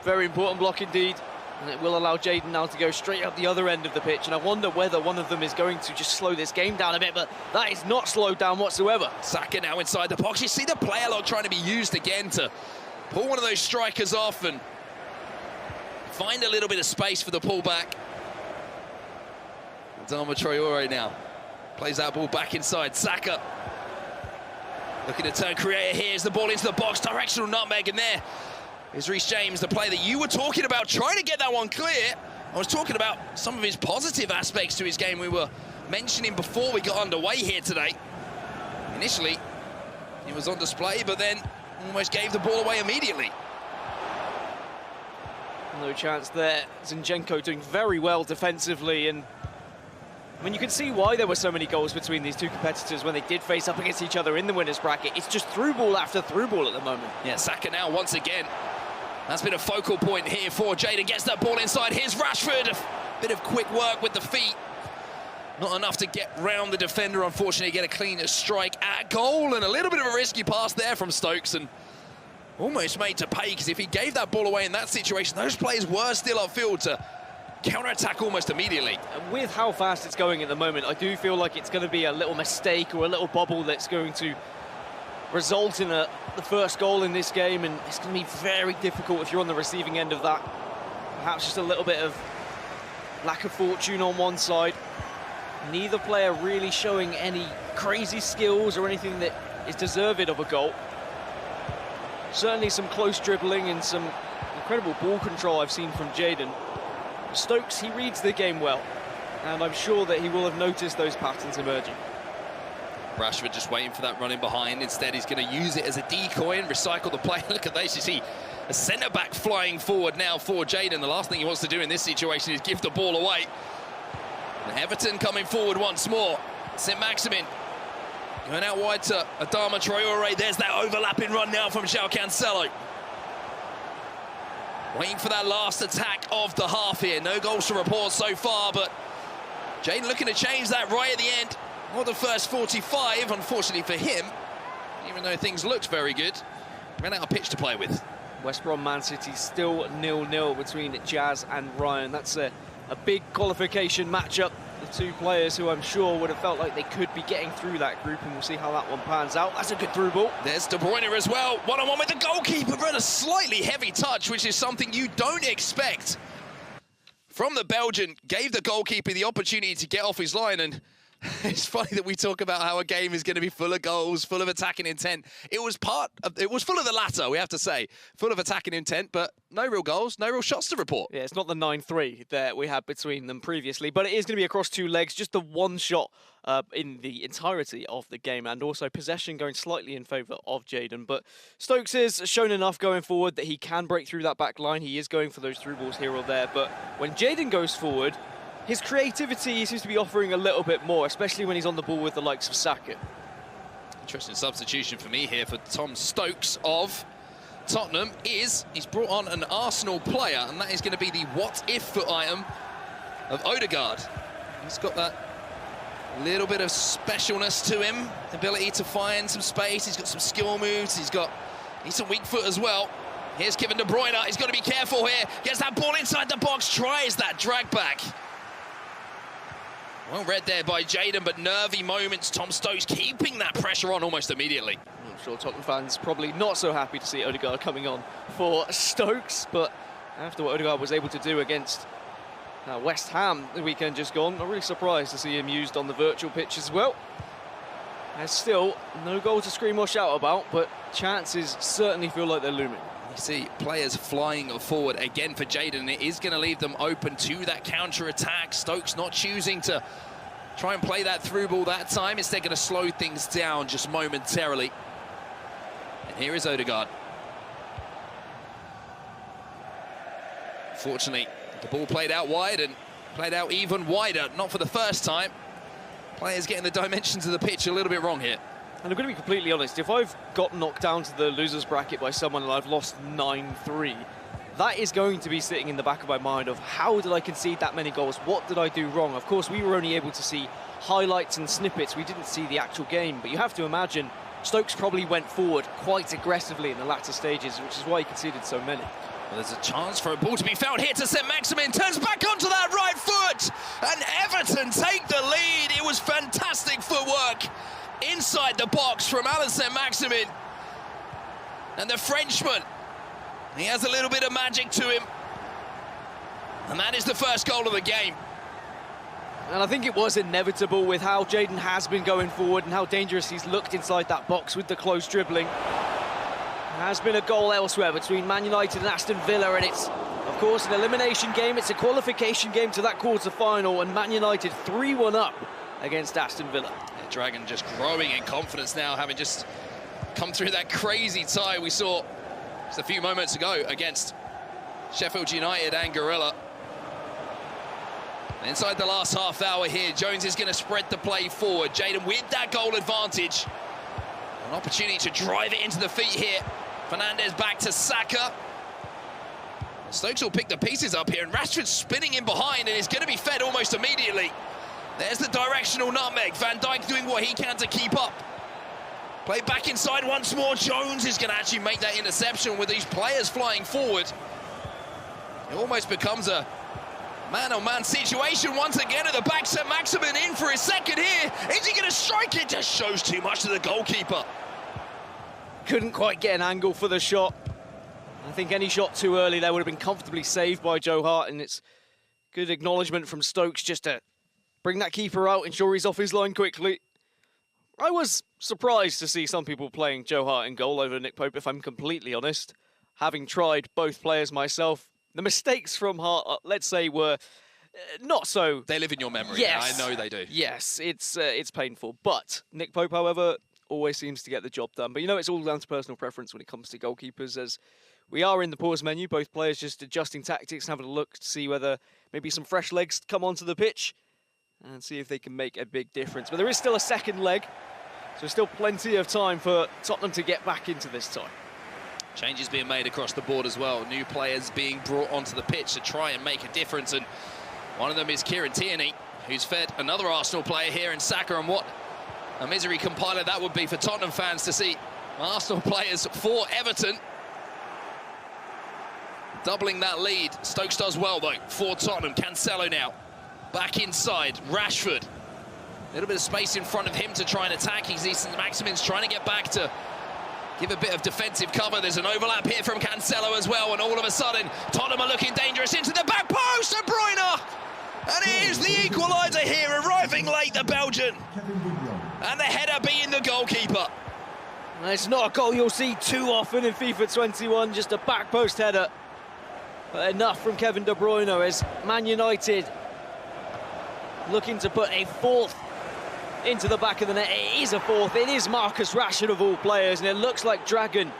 Very important block indeed, and it will allow Jadon now to go straight up the other end of the pitch, and I wonder whether one of them is going to just slow this game down a bit, but that is not slowed down whatsoever. Saka now inside the box. You see the player log trying to be used again to pull one of those strikers off and find a little bit of space for the pullback. Adama Traore now plays that ball back inside. Saka looking to turn creator here as the ball into the box. Directional nutmeg, and there is Reece James, the player that you were talking about, trying to get that one clear. I was talking about some of his positive aspects to his game we were mentioning before we got underway here today. Initially, he was on display, but then almost gave the ball away immediately. No chance there. Zinchenko doing very well defensively, and I mean, you can see why there were so many goals between these two competitors when they did face up against each other in the winners' bracket. It's just through ball after through ball at the moment. Yeah, Saka now once again. That's been a focal point here for Jadon. Gets that ball inside. Here's Rashford. A bit of quick work with the feet. Not enough to get round the defender, unfortunately, get a clean strike at goal, and a little bit of a risky pass there from Stokes, and almost made to pay, because if he gave that ball away in that situation, those players were still upfield to counter-attack almost immediately. And with how fast it's going at the moment, I do feel like it's going to be a little mistake or a little bobble that's going to result in the first goal in this game, and it's going to be very difficult if you're on the receiving end of that. Perhaps just a little bit of lack of fortune on one side. Neither player really showing any crazy skills or anything that is deserving of a goal. Certainly some close dribbling and some incredible ball control I've seen from Jadon. Stokes, he reads the game well, and I'm sure that he will have noticed those patterns emerging. Rashford just waiting for that running behind. Instead, he's going to use it as a decoy and recycle the play. Look at this. You see a centre-back flying forward now for Jadon. The last thing he wants to do in this situation is give the ball away. And Everton coming forward once more. St. Maximin going out wide to Adama Traore. There's that overlapping run now from João Cancelo. Waiting for that last attack of the half here. No goals to report so far, but Jadon looking to change that right at the end. Not the first 45, unfortunately for him, even though things looked very good. Ran out of pitch to play with. West Brom Man City still 0-0 between Jazz and Ryan. That's a big qualification matchup. The two players who I'm sure would have felt like they could be getting through that group, and we'll see how that one pans out. That's a good through ball. There's De Bruyne as well. One-on-one with the goalkeeper, but a slightly heavy touch, which is something you don't expect from the Belgian. Gave the goalkeeper the opportunity to get off his line, and it's funny that we talk about how a game is going to be full of goals, full of attacking intent. It was full of the latter, we have to say. Full of attacking intent, but no real goals, no real shots to report. Yeah, it's not the 9-3 that we had between them previously, but it is going to be across two legs, just the one shot in the entirety of the game, and also possession going slightly in favour of Jadon. But Stokes has shown enough going forward that he can break through that back line. He is going for those through balls here or there, but when Jadon goes forward, his creativity seems to be offering a little bit more, especially when he's on the ball with the likes of Saka. Interesting substitution for me here for Tom Stokes of Tottenham is he's brought on an Arsenal player, and that is going to be the what-if foot item of Odegaard. He's got that little bit of specialness to him, ability to find some space. He's got some skill moves. He's some weak foot as well. Here's Kevin De Bruyne. He's got to be careful here. Gets that ball inside the box, tries that drag back. Well read there by Jadon, but nervy moments. Tom Stokes keeping that pressure on almost immediately. I'm sure Tottenham fans probably not so happy to see Odegaard coming on for Stokes, but after what Odegaard was able to do against West Ham the weekend just gone, I'm really surprised to see him used on the virtual pitch as well. There's still no goal to scream or shout about, but chances certainly feel like they're looming. You see players flying forward again for Jaden. It is going to leave them open to that counter-attack. Stokes not choosing to try and play that through ball that time. Instead going to slow things down just momentarily. And here is Odegaard. Fortunately, the ball played out wide and played out even wider. Not for the first time. Players getting the dimensions of the pitch a little bit wrong here. And I'm going to be completely honest, if I've got knocked down to the losers bracket by someone and I've lost 9-3, that is going to be sitting in the back of my mind of how did I concede that many goals? What did I do wrong? Of course, we were only able to see highlights and snippets. We didn't see the actual game, but you have to imagine Stokes probably went forward quite aggressively in the latter stages, which is why he conceded so many. Well, there's a chance for a ball to be found here to St. Maximin. Turns back onto that right foot. And Everton take the lead. It was fantastic footwork inside the box from Alan St. Maximin. And the Frenchman, he has a little bit of magic to him. And that is the first goal of the game. And I think it was inevitable with how Jaden has been going forward and how dangerous he's looked inside that box with the close dribbling. There has been a goal elsewhere between Man United and Aston Villa, and it's, of course, an elimination game. It's a qualification game to that quarter-final, and Man United 3-1 up against Aston Villa. Yeah, Dragon just growing in confidence now, having just come through that crazy tie we saw just a few moments ago against Sheffield United and Gorilla. Inside the last half hour here, Jones is going to spread the play forward. Jaden with that goal advantage. An opportunity to drive it into the feet here. Fernandez back to Saka. Stokes will pick the pieces up here, and Rashford's spinning in behind and is going to be fed almost immediately. There's the directional nutmeg. Van Dijk doing what he can to keep up. Play back inside once more. Jones is going to actually make that interception with these players flying forward. It almost becomes a man-on-man situation once again at the back. St. Maximin in for his second here. Is he going to strike it? Just shows too much to the goalkeeper. Couldn't quite get an angle for the shot. I think any shot too early there would have been comfortably saved by Joe Hart, and it's good acknowledgement from Stokes just to bring that keeper out, ensure he's off his line quickly. I was surprised to see some people playing Joe Hart in goal over Nick Pope, if I'm completely honest. Having tried both players myself, the mistakes from Hart, let's say, were not so... They live in your memory. Yes. I know they do. Yes, it's painful. But Nick Pope, however, always seems to get the job done. But you know, it's all down to personal preference when it comes to goalkeepers, as we are in the pause menu, both players just adjusting tactics and having a look to see whether maybe some fresh legs come onto the pitch and see if they can make a big difference. But there is still a second leg, so still plenty of time for Tottenham to get back into this tie. Changes being made across the board as well. New players being brought onto the pitch to try and make a difference. And one of them is Kieran Tierney, who's fed another Arsenal player here in Saka. And what a misery compiler that would be for Tottenham fans to see Arsenal players for Everton doubling that lead. Stokes does well, though, for Tottenham. Cancelo now back inside. Rashford. A little bit of space in front of him to try and attack. St. Maximin's trying to get back to give a bit of defensive cover. There's an overlap here from Cancelo as well, and all of a sudden, Tottenham are looking dangerous into the back post, De Bruyne! And it is the equaliser here, arriving late, the Belgian. And the header being the goalkeeper. It's not a goal you'll see too often in FIFA 21, just a back post header. But enough from Kevin De Bruyne as Man United looking to put a fourth into the back of the net. It is a fourth. It is Marcus Rashford of all players, and it looks like Dragon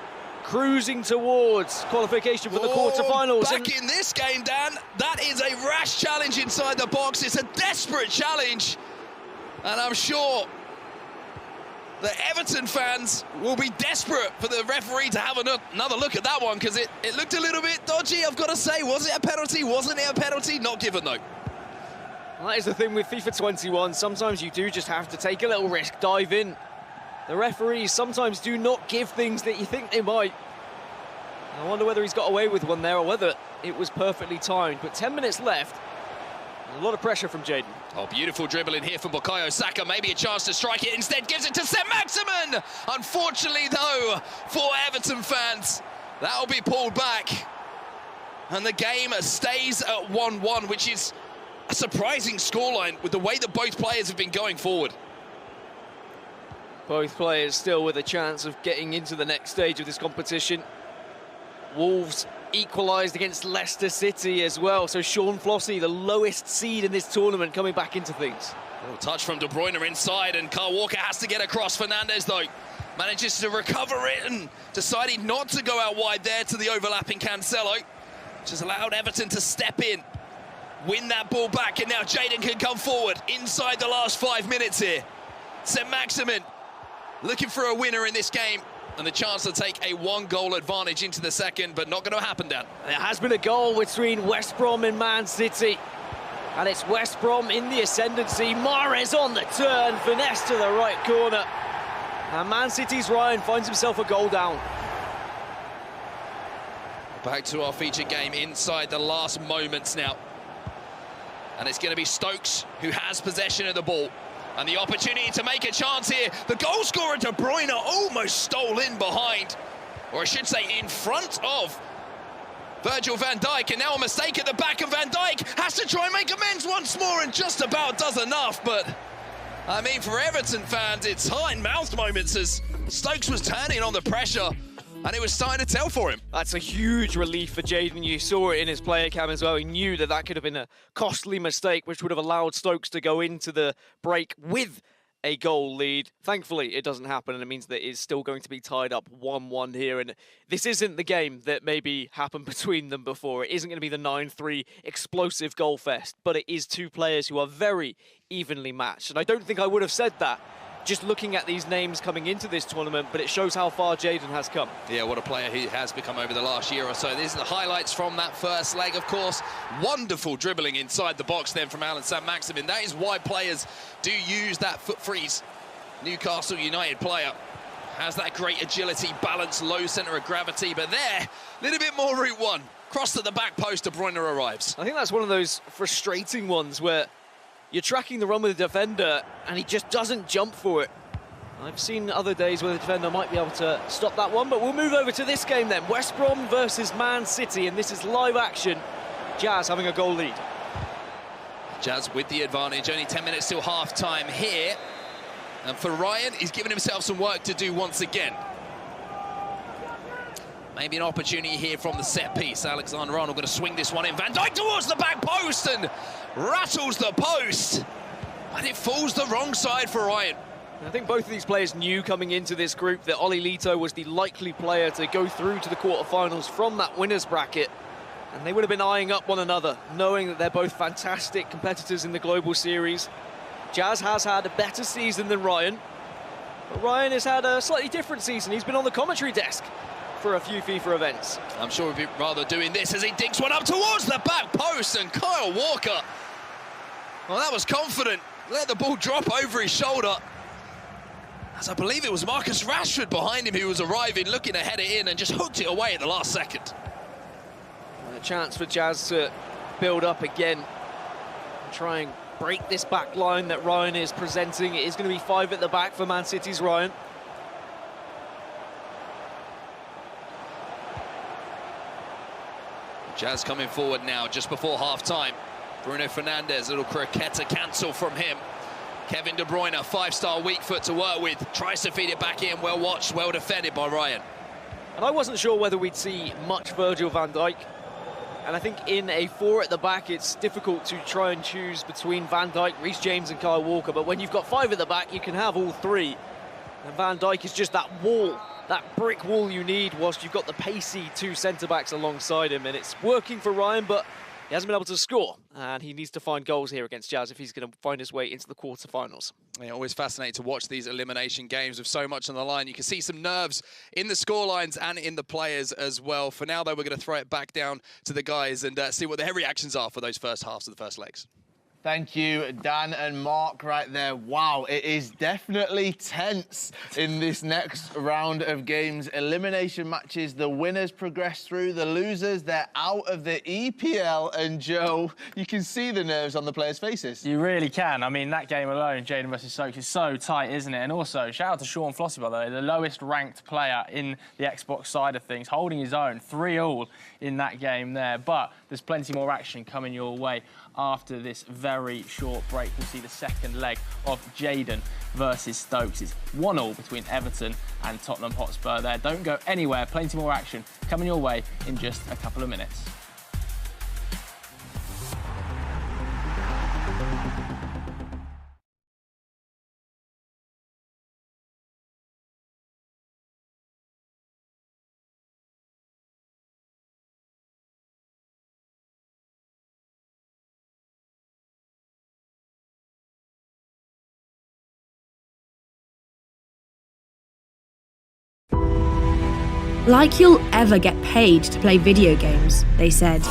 cruising towards qualification for the quarterfinals. Back in this game, Dan, that is a rash challenge inside the box. It's a desperate challenge, and I'm sure the Everton fans will be desperate for the referee to have another look at that one, because it looked a little bit dodgy, I've got to say. Was it a penalty? Wasn't it a penalty? Not given, though. Well, that is the thing with FIFA 21. Sometimes you do just have to take a little risk, dive in. The referees sometimes do not give things that you think they might. I wonder whether he's got away with one there or whether it was perfectly timed. But 10 minutes left. A lot of pressure from Jaden. Oh, beautiful dribble in here from Bukayo Saka. Maybe a chance to strike it. Instead, gives it to St. Maximin. Unfortunately, though, for Everton fans, that will be pulled back. And the game stays at 1-1, which is a surprising scoreline with the way that both players have been going forward. Both players still with a chance of getting into the next stage of this competition. Wolves equalised against Leicester City as well. So Sean Flossy, the lowest seed in this tournament, coming back into things. Little touch from De Bruyne inside, and Kyle Walker has to get across. Fernandez, though, manages to recover it and decided not to go out wide there to the overlapping Cancelo, which has allowed Everton to step in, win that ball back, and now Jadon can come forward inside the last 5 minutes here. St. Maximin looking for a winner in this game, and the chance to take a 1-goal advantage into the second, but not going to happen, Dan. There has been a goal between West Brom and Man City, and it's West Brom in the ascendancy. Mahrez on the turn, finesse to the right corner, and Man City's Ryan finds himself a goal down. Back to our feature game inside the last moments now, and it's going to be Stokes who has possession of the ball. And the opportunity to make a chance here. The goal scorer, De Bruyne, almost stole in behind, or I should say in front of Virgil van Dijk, and now a mistake at the back, and Van Dijk has to try and make amends once more, and just about does enough. But I mean, for Everton fans, it's heart-and-mouth moments as Stokes was turning on the pressure, and it was starting to tell for him. That's a huge relief for Jadon. You saw it in his player cam as well. He knew that that could have been a costly mistake, which would have allowed Stokes to go into the break with a goal lead. Thankfully, it doesn't happen, and it means that it's still going to be tied up 1-1 here. And this isn't the game that maybe happened between them before. It isn't going to be the 9-3 explosive goal fest, but it is two players who are very evenly matched. And I don't think I would have said that just looking at these names coming into this tournament, but it shows how far Jadon has come. Yeah, what a player he has become over the last year or so. These are the highlights from that first leg, of course. Wonderful dribbling inside the box then from Alan St. Maximin. That is why players do use that foot freeze. Newcastle United player has that great agility, balance, low centre of gravity, but there, a little bit more route one. Cross to the back post, De Bruyne arrives. I think that's one of those frustrating ones where you're tracking the run with the defender and he just doesn't jump for it. I've seen other days where the defender might be able to stop that one, but we'll move over to this game then. West Brom versus Man City, and this is live action. Jazz having a goal lead. Jazz with the advantage, only 10 minutes till half-time here. And for Ryan, he's given himself some work to do once again. Maybe an opportunity here from the set piece. Alexander-Arnold going to swing this one in. Van Dijk towards the back post and rattles the post. But it falls the wrong side for Ryan. I think both of these players knew coming into this group that Oli Lito was the likely player to go through to the quarterfinals from that winners bracket. And they would have been eyeing up one another, knowing that they're both fantastic competitors in the Global Series. Jazz has had a better season than Ryan, but Ryan has had a slightly different season. He's been on the commentary desk for a few FIFA events. I'm sure he'd be rather doing this as he dinks one up towards the back post, and Kyle Walker, well, that was confident. Let the ball drop over his shoulder, as I believe it was Marcus Rashford behind him who was arriving, looking to head it in, and just hooked it away at the last second. A chance for Jazz to build up again and try and break this back line that Ryan is presenting. It is going to be 5 at the back for Man City's Ryan. Jazz coming forward now, just before half-time. Bruno Fernandes, a little croqueta cancel from him. Kevin De Bruyne, 5-star weak foot to work with. Tries to feed it back in, well watched, well defended by Ryan. And I wasn't sure whether we'd see much Virgil van Dijk. And I think in a 4 at the back, it's difficult to try and choose between Van Dijk, Reece James and Kyle Walker. But when you've got 5 at the back, you can have all 3. And Van Dijk is just that wall, that brick wall you need whilst you've got the pacey 2 centre-backs alongside him. And it's working for Ryan, but he hasn't been able to score. And he needs to find goals here against Jazz if he's going to find his way into the quarterfinals. Yeah, always fascinating to watch these elimination games with so much on the line. You can see some nerves in the scorelines and in the players as well. For now, though, we're going to throw it back down to the guys and see what their reactions are for those first halves of the first legs. Thank you, Dan and Mark, right there. Wow, it is definitely tense in this next round of games. Elimination matches, the winners progress through, the losers, they're out of the EPL. And Joe, you can see the nerves on the players' faces. You really can. I mean, that game alone, Jadon versus Stokes, is so tight, isn't it? And also, shout out to Sean Flossy, by the way, the lowest ranked player in the Xbox side of things, holding his own, 3-3 in that game there. But there's plenty more action coming your way after this very very short break, we'll see the second leg of Jaden versus Stokes. It's 1-1 between Everton and Tottenham Hotspur there. Don't go anywhere, plenty more action coming your way in just a couple of minutes. Like you'll ever get paid to play video games, they said.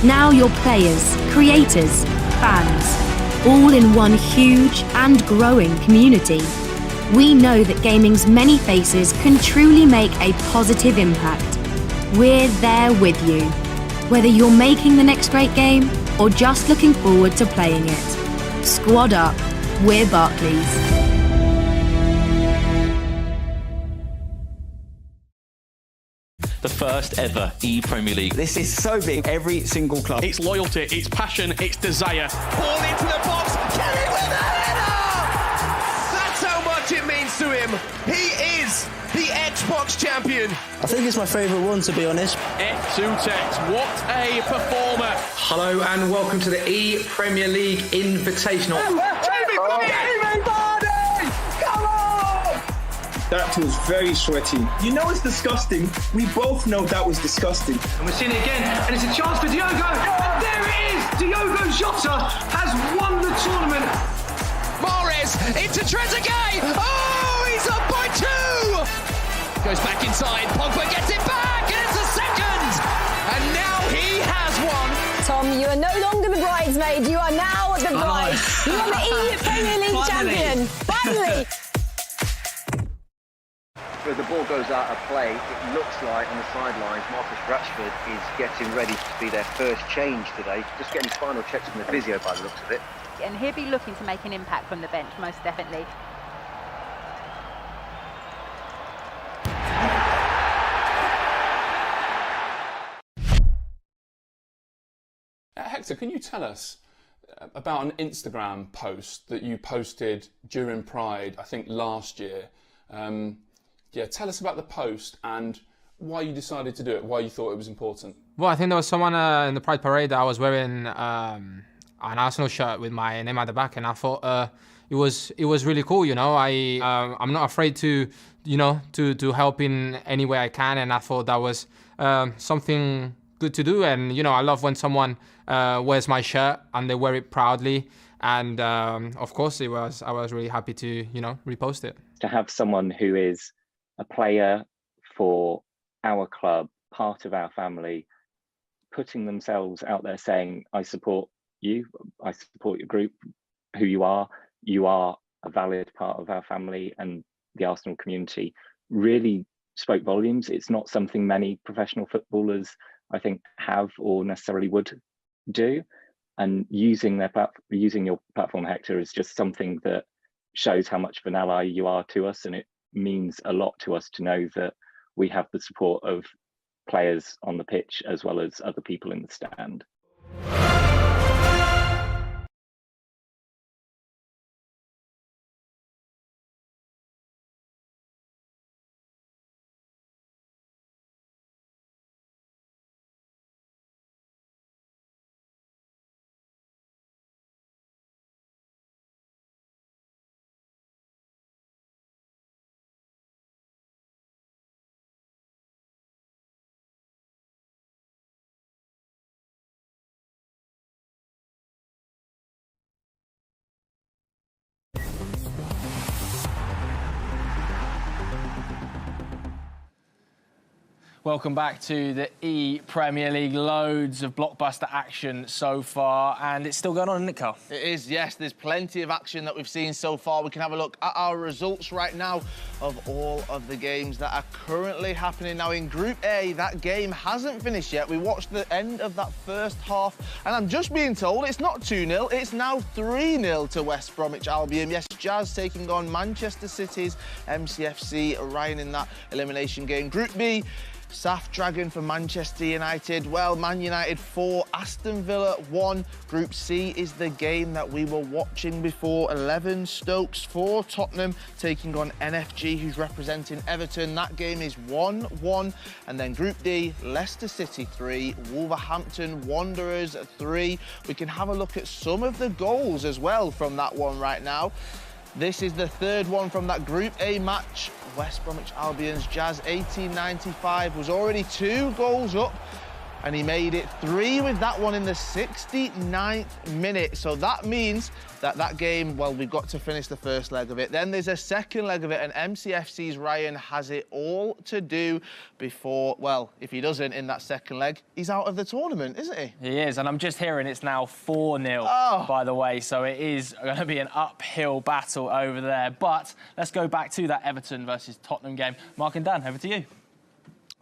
Now you're players, creators, fans, all in one huge and growing community. We know that gaming's many faces can truly make a positive impact. We're there with you. Whether you're making the next great game or just looking forward to playing it. Squad up, we're Barclays. The first ever ePremier League. This is so big. Every single club. It's loyalty, it's passion, it's desire. Ball into the box. Kelly with a header! That's how much it means to him. He is the Xbox champion. I think it's my favourite one, to be honest. Tekkz, what a performer. Hello and welcome to the ePremier League Invitational. That was very sweaty. You know it's disgusting. We both know that was disgusting. And we're seeing it again, and it's a chance for Diogo. And there it is! Diogo Jota has won the tournament. Mahrez into Trezeguet. Oh, he's up by 2. Goes back inside. Pogba gets it back, and it's a second. And now he has won. Tom, you are no longer the bridesmaid. You are now the bride. You are the ePremier League champion. Finally. As the ball goes out of play, it looks like on the sidelines Marcus Rashford is getting ready to be their first change today. Just getting his final checks from the physio by the looks of it. And he'll be looking to make an impact from the bench, most definitely. Hector, can you tell us about an Instagram post that you posted during Pride, I think last year? Yeah, tell us about the post and why you decided to do it, why you thought it was important. Well, I think there was someone in the Pride Parade that I was wearing an Arsenal shirt with my name at the back, and I thought it was really cool. You know, I'm not afraid to help in any way I can, and I thought that was something good to do. And you know, I love when someone wears my shirt and they wear it proudly. And of course, I was really happy to repost it. To have someone who is a player for our club, part of our family, putting themselves out there saying, I support you, I support your group, who you are a valid part of our family and the Arsenal community, really spoke volumes. It's not something many professional footballers, I think, have or necessarily would do. And using your platform, Hector, is just something that shows how much of an ally you are to us, and it means a lot to us to know that we have the support of players on the pitch as well as other people in the stand. Welcome back to the ePremier League. Loads of blockbuster action so far, and it's still going on, isn't it, Carl? It is, yes. There's plenty of action that we've seen so far. We can have a look at our results right now of all of the games that are currently happening. Now, in Group A, that game hasn't finished yet. We watched the end of that first half, and I'm just being told it's not 2-0, it's now 3-0 to West Bromwich Albion. Yes, Jazz taking on Manchester City's MCFC, Ryan in that elimination game. Group B, Saf Dragon for Manchester United. Well, Man United 4, Aston Villa 1. Group C is the game that we were watching before. 11 Stokes 4, Tottenham taking on NFG, who's representing Everton. That game is 1-1. And then Group D, Leicester City 3, Wolverhampton Wanderers 3. We can have a look at some of the goals as well from that one right now. This is the third one from that Group A match. West Bromwich Albion's Jazz 1895 was already 2 goals up, and he made it 3 with that one in the 69th minute. So that means that that game, well, we've got to finish the first leg of it. Then there's a second leg of it, and MCFC's Ryan has it all to do before, well, if he doesn't in that second leg, he's out of the tournament, isn't he? He is, and I'm just hearing it's now 4-0, by the way, so it is going to be an uphill battle over there. But let's go back to that Everton versus Tottenham game. Mark and Dan, over to you.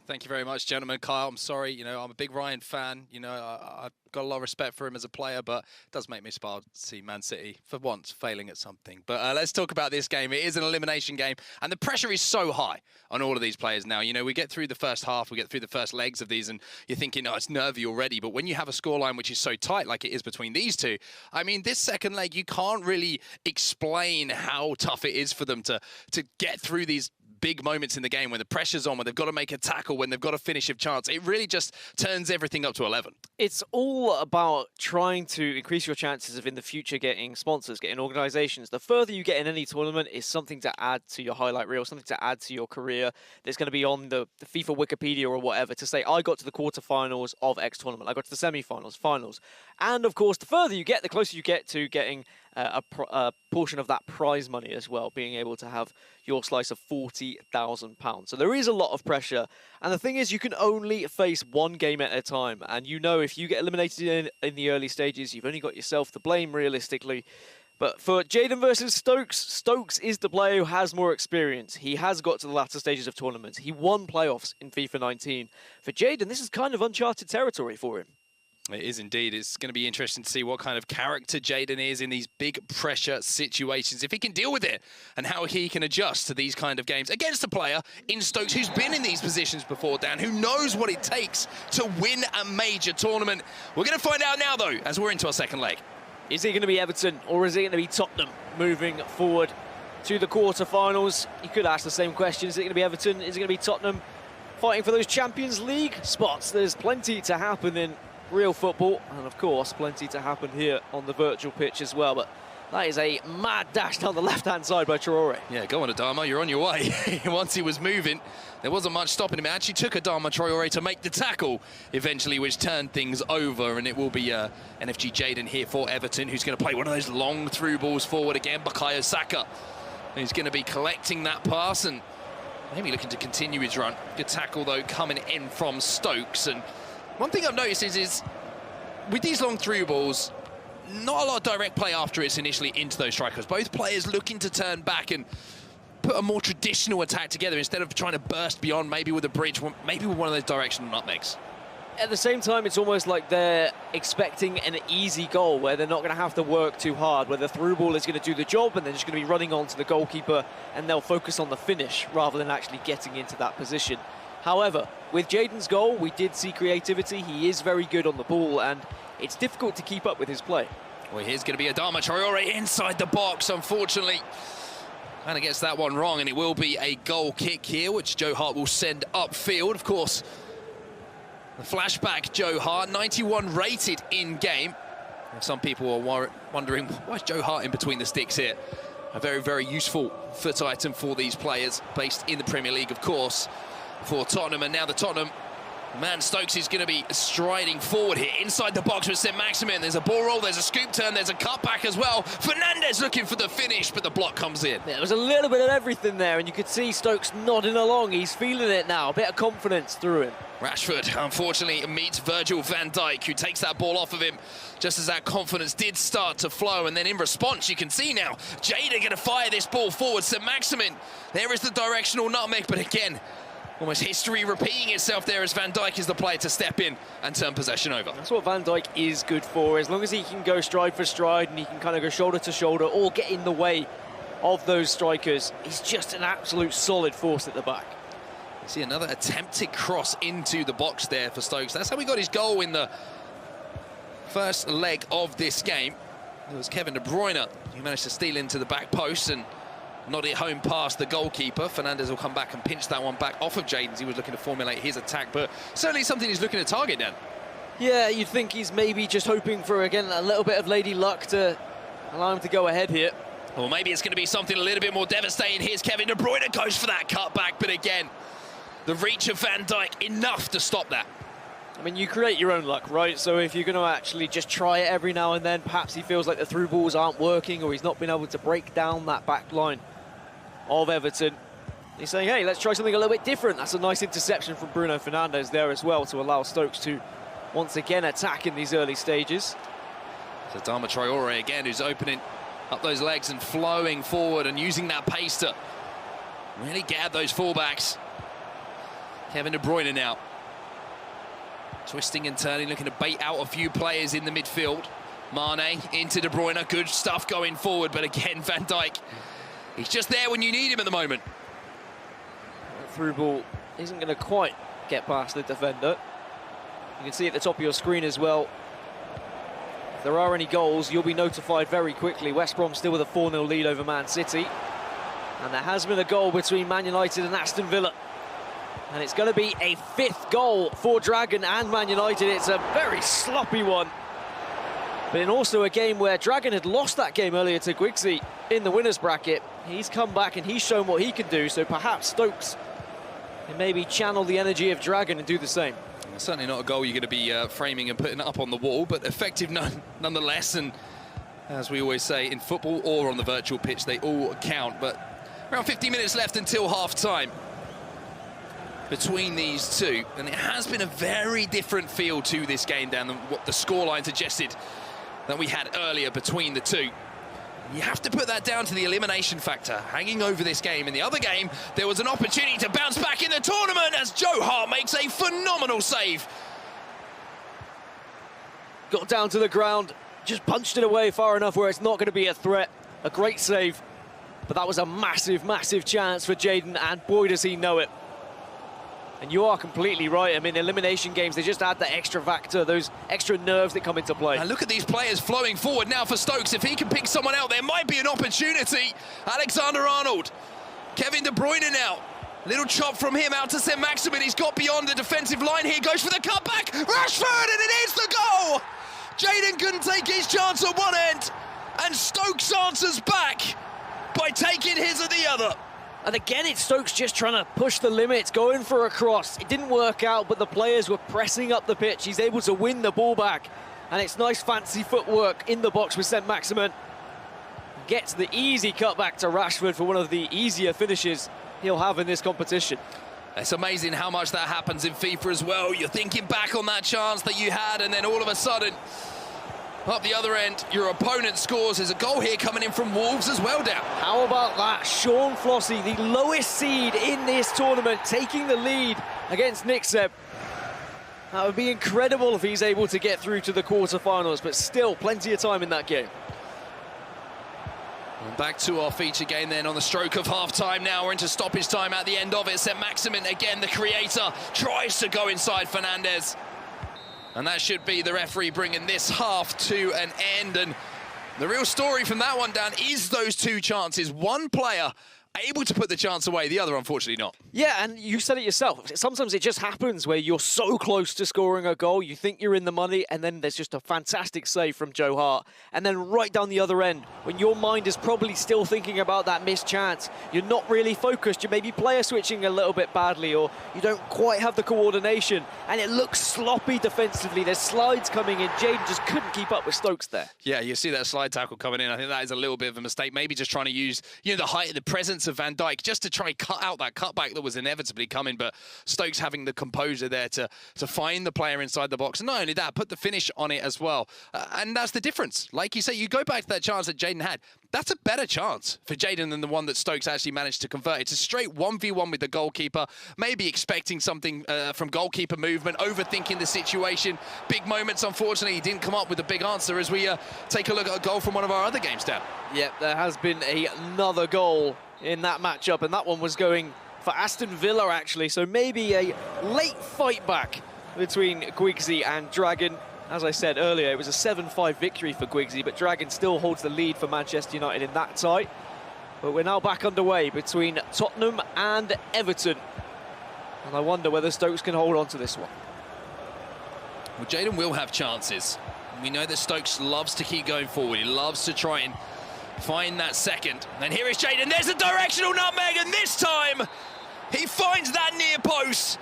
Thank you very much, gentlemen. Kyle, I'm sorry, you know, I'm a big Ryan fan. You know, I've got a lot of respect for him as a player, but it does make me smile to see Man City, for once, failing at something. But let's talk about this game. It is an elimination game, and the pressure is so high on all of these players now. You know, we get through the first half, we get through the first legs of these, and you're thinking, oh, it's nervy already. But when you have a scoreline which is so tight, like it is between these two, I mean, this second leg, you can't really explain how tough it is for them to get through these big moments in the game when the pressure's on, when they've got to make a tackle, when they've got to finish a chance. It really just turns everything up to 11. It's all about trying to increase your chances of in the future getting sponsors, getting organizations. The further you get in any tournament is something to add to your highlight reel, something to add to your career. There's going to be on the FIFA Wikipedia or whatever to say, I got to the quarterfinals of X tournament, I got to the semi-finals, finals. And of course, the further you get, the closer you get to getting a portion of that prize money as well, being able to have your slice of £40,000. So there is a lot of pressure. And the thing is, you can only face one game at a time. And you know, if you get eliminated in the early stages, you've only got yourself to blame realistically. But for Jaden versus Stokes, Stokes is the player who has more experience. He has got to the latter stages of tournaments. He won playoffs in FIFA 19. For Jaden, this is kind of uncharted territory for him. It is indeed. It's going to be interesting to see what kind of character Jaden is in these big pressure situations, if he can deal with it, and how he can adjust to these kind of games against a player in Stokes who's been in these positions before, Dan, who knows what it takes to win a major tournament. We're going to find out now, though, as we're into our second leg. Is it going to be Everton or is it going to be Tottenham moving forward to the quarterfinals? You could ask the same question. Is it going to be Everton? Is it going to be Tottenham fighting for those Champions League spots? There's plenty to happen in real football, and of course plenty to happen here on the virtual pitch as well. But that is a mad dash down the left-hand side by Traore. Yeah, go on, Adama, you're on your way. Once he was moving, there wasn't much stopping him. It actually took Adama Traore to make the tackle eventually, which turned things over, and it will be NFG Jaden here for Everton, who's going to play one of those long through balls forward again. Bukayo Saka, who's going to be collecting that pass and maybe looking to continue his run. Good tackle, though, coming in from Stokes. And one thing I've noticed is with these long through balls, not a lot of direct play after it's initially into those strikers. Both players looking to turn back and put a more traditional attack together instead of trying to burst beyond, maybe with a bridge, maybe with one of those directional nutmegs. At the same time, it's almost like they're expecting an easy goal where they're not going to have to work too hard, where the through ball is going to do the job and they're just going to be running on to the goalkeeper and they'll focus on the finish rather than actually getting into that position. However, with Jaden's goal, we did see creativity. He is very good on the ball, and it's difficult to keep up with his play. Well, here's going to be Adama Traore inside the box, unfortunately. And it gets that one wrong, and it will be a goal kick here, which Joe Hart will send upfield. Of course, the flashback Joe Hart, 91 rated in-game. Some people are wondering, why is Joe Hart in between the sticks here? A very, very useful foot item for these players, based in the Premier League, of course, for Tottenham. And now the Tottenham man, Stokes is going to be striding forward here inside the box with Saint-Maximin. There's a ball roll, there's a scoop turn, there's a cutback as well. Fernandez looking for the finish, but the block comes in. There was a little bit of everything there, and you could see Stokes nodding along. He's feeling it now, a bit of confidence through him. Rashford, unfortunately, meets Virgil van Dijk, who takes that ball off of him just as that confidence did start to flow. And then in response, you can see now, Jada going to fire this ball forward. Saint-Maximin, there is the directional nutmeg, but again, almost history repeating itself there as Van Dijk is the player to step in and turn possession over. That's what Van Dijk is good for. As long as he can go stride for stride and he can kind of go shoulder to shoulder or get in the way of those strikers, he's just an absolute solid force at the back. See another attempted cross into the box there for Stokes. That's how he got his goal in the first leg of this game. It was Kevin De Bruyne who managed to steal into the back post and nod it home past the goalkeeper. Fernandez will come back and pinch that one back off of Jaden's. He was looking to formulate his attack, but certainly something he's looking to target, Dan. Yeah, you'd think he's maybe just hoping for, again, a little bit of lady luck to allow him to go ahead here. Or maybe it's going to be something a little bit more devastating. Here's Kevin De Bruyne, goes for that cutback, but again, the reach of Van Dijk, enough to stop that. I mean, you create your own luck, right? So if you're going to actually just try it every now and then, perhaps he feels like the through balls aren't working or he's not been able to break down that back line of Everton. He's saying, hey, let's try something a little bit different. That's a nice interception from Bruno Fernandes there as well to allow Stokes to once again attack in these early stages. So Adama Traore again, who's opening up those legs and flowing forward and using that pace to really get at those fullbacks. Kevin De Bruyne now. Twisting and turning, looking to bait out a few players in the midfield. Mane into De Bruyne, good stuff going forward, but again, Van Dijk, he's just there when you need him at the moment. That through ball isn't going to quite get past the defender. You can see at the top of your screen as well, if there are any goals, you'll be notified very quickly. West Brom still with a 4-0 lead over Man City. And there has been a goal between Man United and Aston Villa. And it's going to be a 5th goal for Dragon and Man United. It's a very sloppy one. But in also a game where Dragon had lost that game earlier to Gwigsy in the winners bracket. He's come back and he's shown what he can do. So perhaps Stokes can maybe channel the energy of Dragon and do the same. Certainly not a goal you're going to be framing and putting up on the wall, but effective nonetheless. And as we always say, in football or on the virtual pitch, they all count. But around 50 minutes left until half-time between these two, and it has been a very different feel to this game, Dan, than what the scoreline suggested that we had earlier between the two. You have to put that down to the elimination factor hanging over this game. In the other game, there was an opportunity to bounce back in the tournament as Joe Hart makes a phenomenal save. Got down to the ground, just punched it away far enough where it's not going to be a threat. A great save, but that was a massive, massive chance for Jaden, and boy does he know it. And you are completely right. I mean, elimination games, they just add that extra factor, those extra nerves that come into play. And look at these players flowing forward now for Stokes. If he can pick someone out, there might be an opportunity. Alexander-Arnold, Kevin De Bruyne now. Little chop from him out to Saint-Maximin. He's got beyond the defensive line here. Goes for the cutback. Rashford, and it is the goal. Jaden couldn't take his chance at one end, and Stokes answers back by taking his at the other. And again, it's Stokes just trying to push the limits, going for a cross. It didn't work out, but the players were pressing up the pitch. He's able to win the ball back. And it's nice, fancy footwork in the box with Saint-Maximin. Gets the easy cutback to Rashford for one of the easier finishes he'll have in this competition. It's amazing how much that happens in FIFA as well. You're thinking back on that chance that you had, and then all of a sudden, up the other end, your opponent scores. There's a goal here coming in from Wolves as well, Dan. How about that? Sean Flossy, the lowest seed in this tournament, taking the lead against Nixeb. That would be incredible if he's able to get through to the quarterfinals, but still plenty of time in that game. And back to our feature game then on the stroke of half-time now. We're into stoppage time at the end of it. Saint-Maximin, again, the creator, tries to go inside Fernandez. And that should be the referee bringing this half to an end. And the real story from that one, Dan, is those two chances. One player able to put the chance away, the other unfortunately not. Yeah, and you said it yourself. Sometimes it just happens where you're so close to scoring a goal, you think you're in the money, and then there's just a fantastic save from Joe Hart. And then right down the other end, when your mind is probably still thinking about that missed chance, you're not really focused, you're maybe player switching a little bit badly, or you don't quite have the coordination, and it looks sloppy defensively. There's slides coming in. Jaden just couldn't keep up with Stokes there. Yeah, you see that slide tackle coming in. I think that is a little bit of a mistake. Maybe just trying to use, the height, the presence of Van Dijk just to try and cut out that cutback that was inevitably coming, but Stokes having the composure there to find the player inside the box, and not only that, put the finish on it as well. And that's the difference. Like you say, you go back to that chance that Jaden had. That's a better chance for Jaden than the one that Stokes actually managed to convert. It's a straight 1v1 with the goalkeeper, maybe expecting something from goalkeeper movement, overthinking the situation. Big moments, unfortunately, he didn't come up with a big answer as we take a look at a goal from one of our other games, Dan. Yep, there has been another goal in that matchup, and that one was going for Aston Villa, actually. So maybe a late fight back between Gwigsy and Dragon. As I said earlier, it was a 7-5 victory for Gwigsy, but Dragon still holds the lead for Manchester United in that tie. But we're now back underway between Tottenham and Everton. And I wonder whether Stokes can hold on to this one. Well, Jaden will have chances. We know that Stokes loves to keep going forward. He loves to try and find that second. And here is Jaden. There's a directional nutmeg, and this time he finds that near post,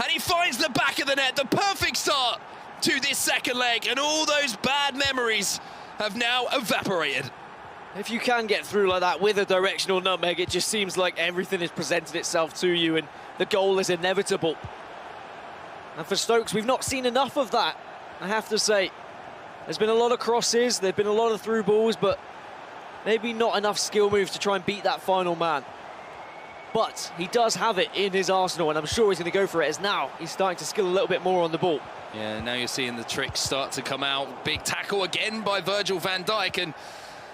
and he finds the back of the net. The perfect start to this second leg, and all those bad memories have now evaporated. If you can get through like that with a directional nutmeg, it just seems like everything has presented itself to you, and the goal is inevitable. And for Stokes, we've not seen enough of that, I have to say. There's been a lot of crosses, there've been a lot of through balls, but maybe not enough skill moves to try and beat that final man. But he does have it in his arsenal, and I'm sure he's going to go for it, as now he's starting to skill a little bit more on the ball. Yeah, now you're seeing the tricks start to come out. Big tackle again by Virgil van Dijk, and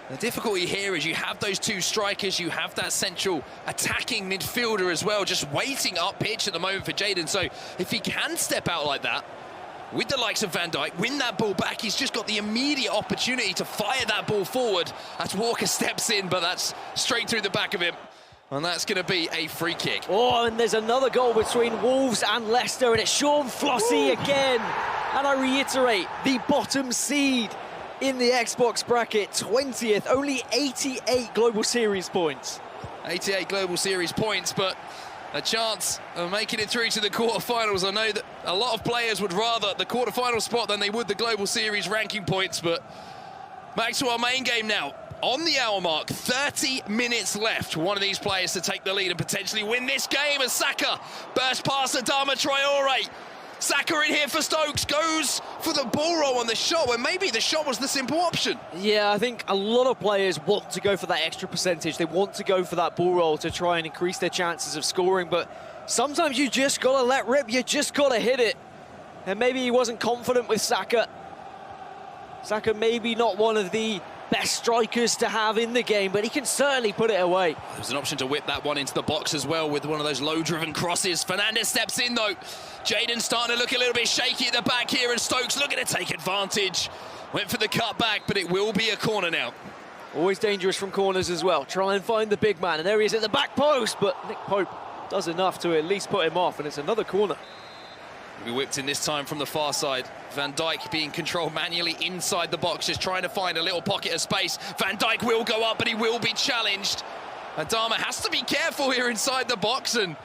the difficulty here is you have those two strikers, you have that central attacking midfielder as well, just waiting up pitch at the moment for Jaden. So if he can step out like that, with the likes of Van Dijk, win that ball back, he's just got the immediate opportunity to fire that ball forward as Walker steps in, but that's straight through the back of him. And that's going to be a free kick. Oh, and there's another goal between Wolves and Leicester, and it's Sean Flossie again. And I reiterate, the bottom seed in the Xbox bracket, 20th, only 88 Global Series points. 88 Global Series points, but a chance of making it through to the quarterfinals. I know that a lot of players would rather the quarterfinal spot than they would the Global Series ranking points, but back to our main game now. On the hour mark, 30 minutes left. One of these players to take the lead and potentially win this game as Saka burst past Adama Traore. Saka in here for Stokes, goes for the ball roll on the shot, when maybe the shot was the simple option. Yeah, I think a lot of players want to go for that extra percentage. They want to go for that ball roll to try and increase their chances of scoring, but sometimes you just got to let rip, you just got to hit it. And maybe he wasn't confident with Saka. Saka maybe not one of the best strikers to have in the game, but he can certainly put it away. There's an option to whip that one into the box as well with one of those low-driven crosses. Fernandez steps in, though. Jaden starting to look a little bit shaky at the back here, and Stokes looking to take advantage. Went for the cutback, but it will be a corner now. Always dangerous from corners as well. Try and find the big man, and there he is at the back post, but Nick Pope does enough to at least put him off, and it's another corner. We whipped in this time from the far side. Van Dijk being controlled manually inside the box, just trying to find a little pocket of space. Van Dijk will go up, but he will be challenged. Adama has to be careful here inside the box, and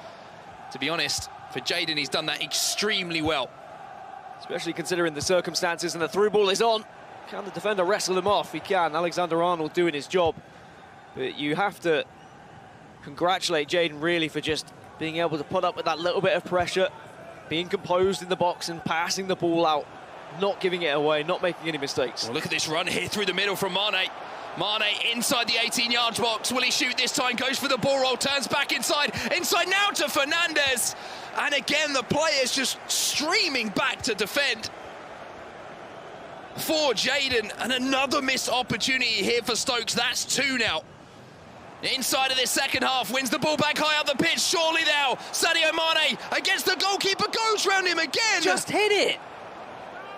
to be honest, for Jaden, he's done that extremely well. Especially considering the circumstances, and the through ball is on. Can the defender wrestle him off? He can. Alexander-Arnold doing his job. But you have to congratulate Jaden really for just being able to put up with that little bit of pressure, being composed in the box and passing the ball out, not giving it away, not making any mistakes. Well, look at this run here through the middle from Mane. Mane inside the 18-yard box. Will he shoot this time? Goes for the ball roll, turns back inside. Inside now to Fernandez. And again, the players just streaming back to defend for Jaden. And another missed opportunity here for Stokes. That's two now. Inside of this second half, wins the ball back high up the pitch. Surely now, Sadio Mane against the goalkeeper, goes round him again. Just hit it.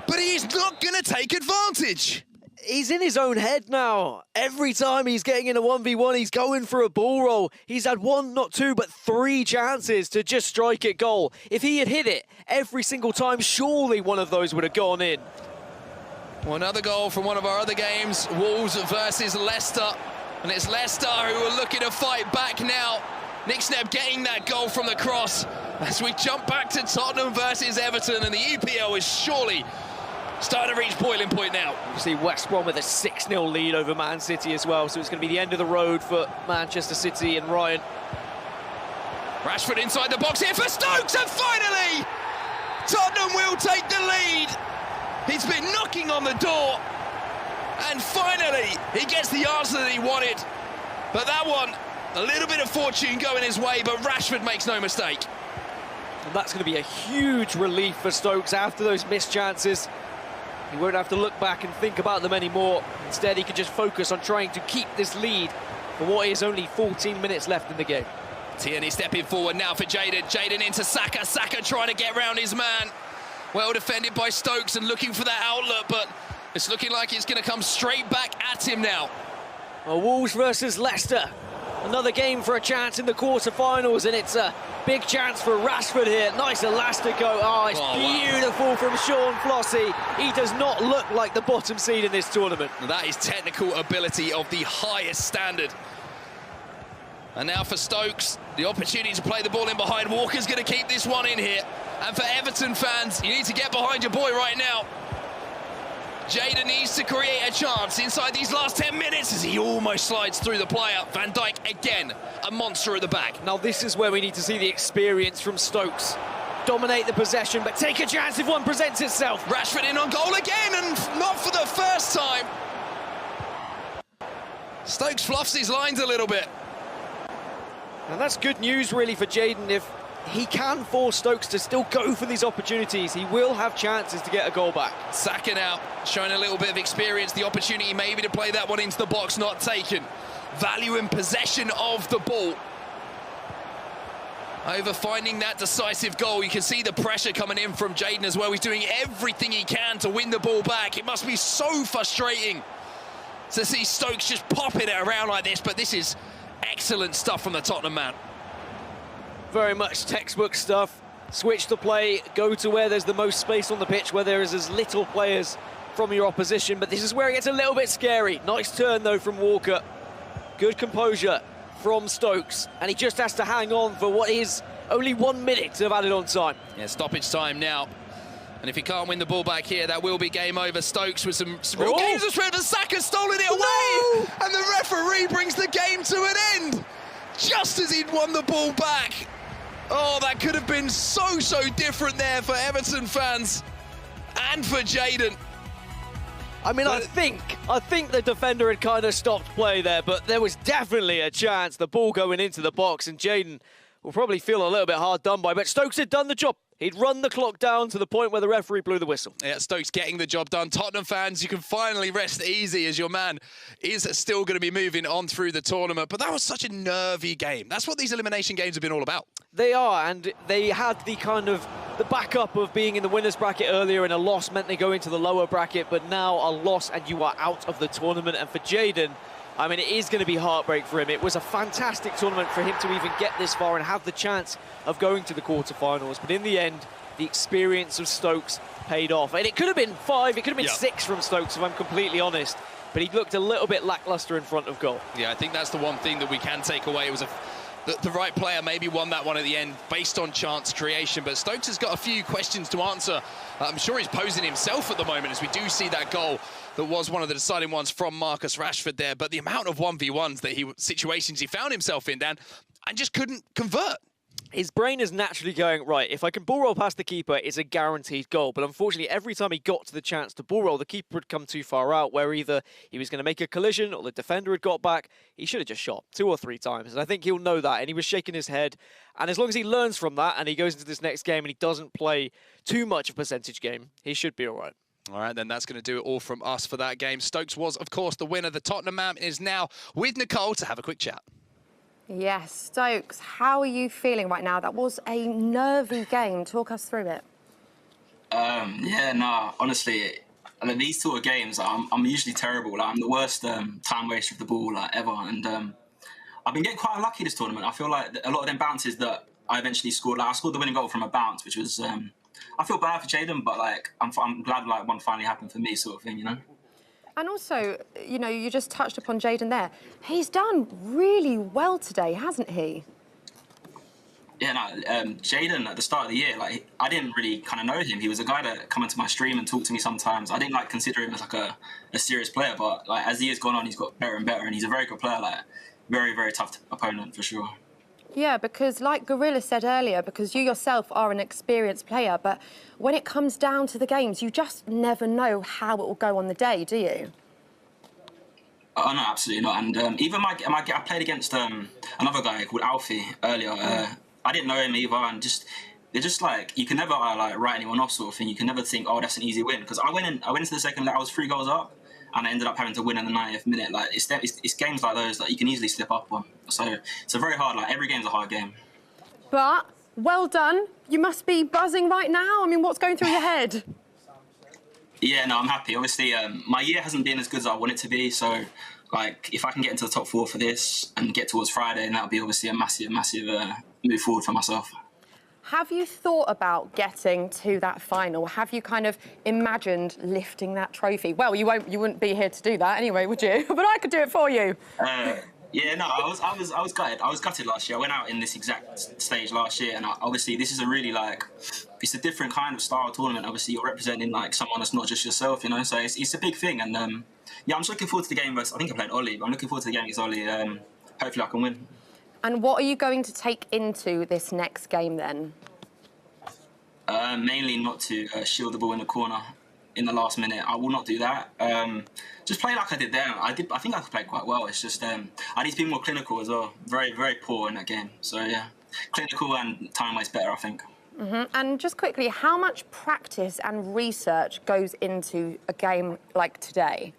But he's not going to take advantage. He's in his own head now. Every time he's getting in a 1v1, he's going for a ball roll. He's had one, not two, but three chances to just strike it goal. If he had hit it every single time, surely one of those would have gone in. Well, another goal from one of our other games, Wolves versus Leicester. And it's Leicester who are looking to fight back now. Nick Snebb getting that goal from the cross as we jump back to Tottenham versus Everton, and the EPL is surely starting to reach boiling point now. You see West Brom with a 6-0 lead over Man City as well, so it's going to be the end of the road for Manchester City and Ryan. Rashford inside the box here for Stokes, and finally Tottenham will take the lead. He's been knocking on the door, and finally he gets the answer that he wanted. But that one, a little bit of fortune going his way, but Rashford makes no mistake. And that's going to be a huge relief for Stokes after those missed chances. He won't have to look back and think about them anymore. Instead, he can just focus on trying to keep this lead for what is only 14 minutes left in the game. Tierney stepping forward now for Jaden. Jaden into Saka. Saka trying to get round his man. Well defended by Stokes and looking for that outlet, but it's looking like it's going to come straight back at him now. Well, Wolves versus Leicester. Another game for a chance in the quarterfinals, and it's a big chance for Rashford here. Nice elastico. Oh, it's beautiful from Sean Flossie. He does not look like the bottom seed in this tournament. That is technical ability of the highest standard. And now for Stokes, the opportunity to play the ball in behind. Walker's going to keep this one in here. And for Everton fans, you need to get behind your boy right now. Jaden needs to create a chance inside these last 10 minutes as he almost slides through the player. Van Dijk again, a monster at the back. Now this is where we need to see the experience from Stokes. Dominate the possession, but take a chance if one presents itself. Rashford in on goal again, and not for the first time. Stokes fluffs his lines a little bit. And that's good news really for Jaden. If he can force Stokes to still go for these opportunities, he will have chances to get a goal back. Saka now, showing a little bit of experience. The opportunity maybe to play that one into the box, not taken. Value in possession of the ball. Over finding that decisive goal. You can see the pressure coming in from Jaden as well. He's doing everything he can to win the ball back. It must be so frustrating to see Stokes just popping it around like this, but this is excellent stuff from the Tottenham man. Very much textbook stuff. Switch the play, go to where there's the most space on the pitch, where there is as little players from your opposition, but this is where it gets a little bit scary. Nice turn though from Walker. Good composure from Stokes, and he just has to hang on for what is only 1 minute of added on time. Yeah, stoppage time now. And if he can't win the ball back here, that will be game over. Stokes with some real games of threat, and Saka stolen it away! No! And the referee brings the game to an end, just as he'd won the ball back. Oh, that could have been so different there for Everton fans and for Jaden. I mean, I think the defender had kind of stopped play there, but there was definitely a chance, the ball going into the box, and Jaden will probably feel a little bit hard done by, but Stokes had done the job. He'd run the clock down to the point where the referee blew the whistle. Yeah, Stokes getting the job done. Tottenham fans, you can finally rest easy as your man is still going to be moving on through the tournament. But that was such a nervy game. That's what these elimination games have been all about. They are, and they had the kind of the backup of being in the winners bracket earlier, and a loss meant they go into the lower bracket, but now a loss and you are out of the tournament. And for Jaden, I mean, it is going to be heartbreak for him. It was a fantastic tournament for him to even get this far and have the chance of going to the quarterfinals. But in the end, the experience of Stokes paid off. And it could have been 5, it could have been 6 from Stokes, if I'm completely honest. But he looked a little bit lackluster in front of goal. Yeah, I think that's the one thing that we can take away. It was the right player maybe won that one at the end based on chance creation, but Stokes has got a few questions to answer. I'm sure he's posing himself at the moment as we do see that goal that was one of the deciding ones from Marcus Rashford there, but the amount of 1v1s situations he found himself in, Dan, and just couldn't convert. His brain is naturally going, right, if I can ball roll past the keeper, it's a guaranteed goal. But unfortunately, every time he got to the chance to ball roll, the keeper had come too far out, where either he was going to make a collision or the defender had got back. He should have just shot 2 or 3 times. And I think he'll know that. And he was shaking his head. And as long as he learns from that and he goes into this next game and he doesn't play too much of a percentage game, he should be all right. All right, then that's going to do it all from us for that game. Stokes was, of course, the winner. The Tottenham man is now with Nicole to have a quick chat. Yes, Stokes, how are you feeling right now? That was a nervy game. Talk us through it. Honestly, these sort of games, I'm usually terrible. Like, I'm the worst time waster of the ball ever, and I've been getting quite unlucky this tournament. I feel like a lot of them bounces that I eventually scored, I scored the winning goal from a bounce, which was, I feel bad for Jaden, but I'm glad one finally happened for me, sort of thing, you know. And also, you just touched upon Jaden there. He's done really well today, hasn't he? Yeah, Jaden at the start of the year, I didn't really kind of know him. He was a guy that come into my stream and talked to me sometimes. I didn't consider him as a serious player, but as the years gone on, he's got better and better, and he's a very good player. Very, very tough opponent for sure. Yeah, because like Gorilla said earlier, because you yourself are an experienced player, but when it comes down to the games, you just never know how it will go on the day, do you? Oh, no, absolutely not. And even I played against another guy called Alfie earlier. I didn't know him either, and they're just you can never write anyone off, sort of thing. You can never think, oh, that's an easy win, because I went into the second leg, I was 3 goals up, and I ended up having to win in the 90th minute. Like it's games like those that you can easily slip up on. So it's a very hard. Like every game's a hard game. But well done. You must be buzzing right now. I mean, what's going through your head? Yeah, no, I'm happy. Obviously, my year hasn't been as good as I want it to be. So, like, if I can get into the top 4 for this and get towards Friday, then that would be obviously a massive, massive move forward for myself. Have you thought about getting to that final? Have you kind of imagined lifting that trophy? Well, you wouldn't be here to do that anyway, would you? But I could do it for you. Yeah, no, I was gutted. I was gutted last year. I went out in this exact stage last year, and obviously this is a really it's a different kind of style tournament. Obviously, you're representing like someone that's not just yourself, you know. So it's a big thing, and yeah, I'm just looking forward to the game. I think I played Ollie, but I'm looking forward to the game against Ollie. Hopefully, I can win. And what are you going to take into this next game then? Mainly not to shield the ball in the corner in the last minute. I will not do that. Just play like I did there. I think I played quite well. It's just I need to be more clinical as well. Very, very poor in that game. So yeah, clinical and time-wise better, I think. And just quickly, how much practice and research goes into a game like today?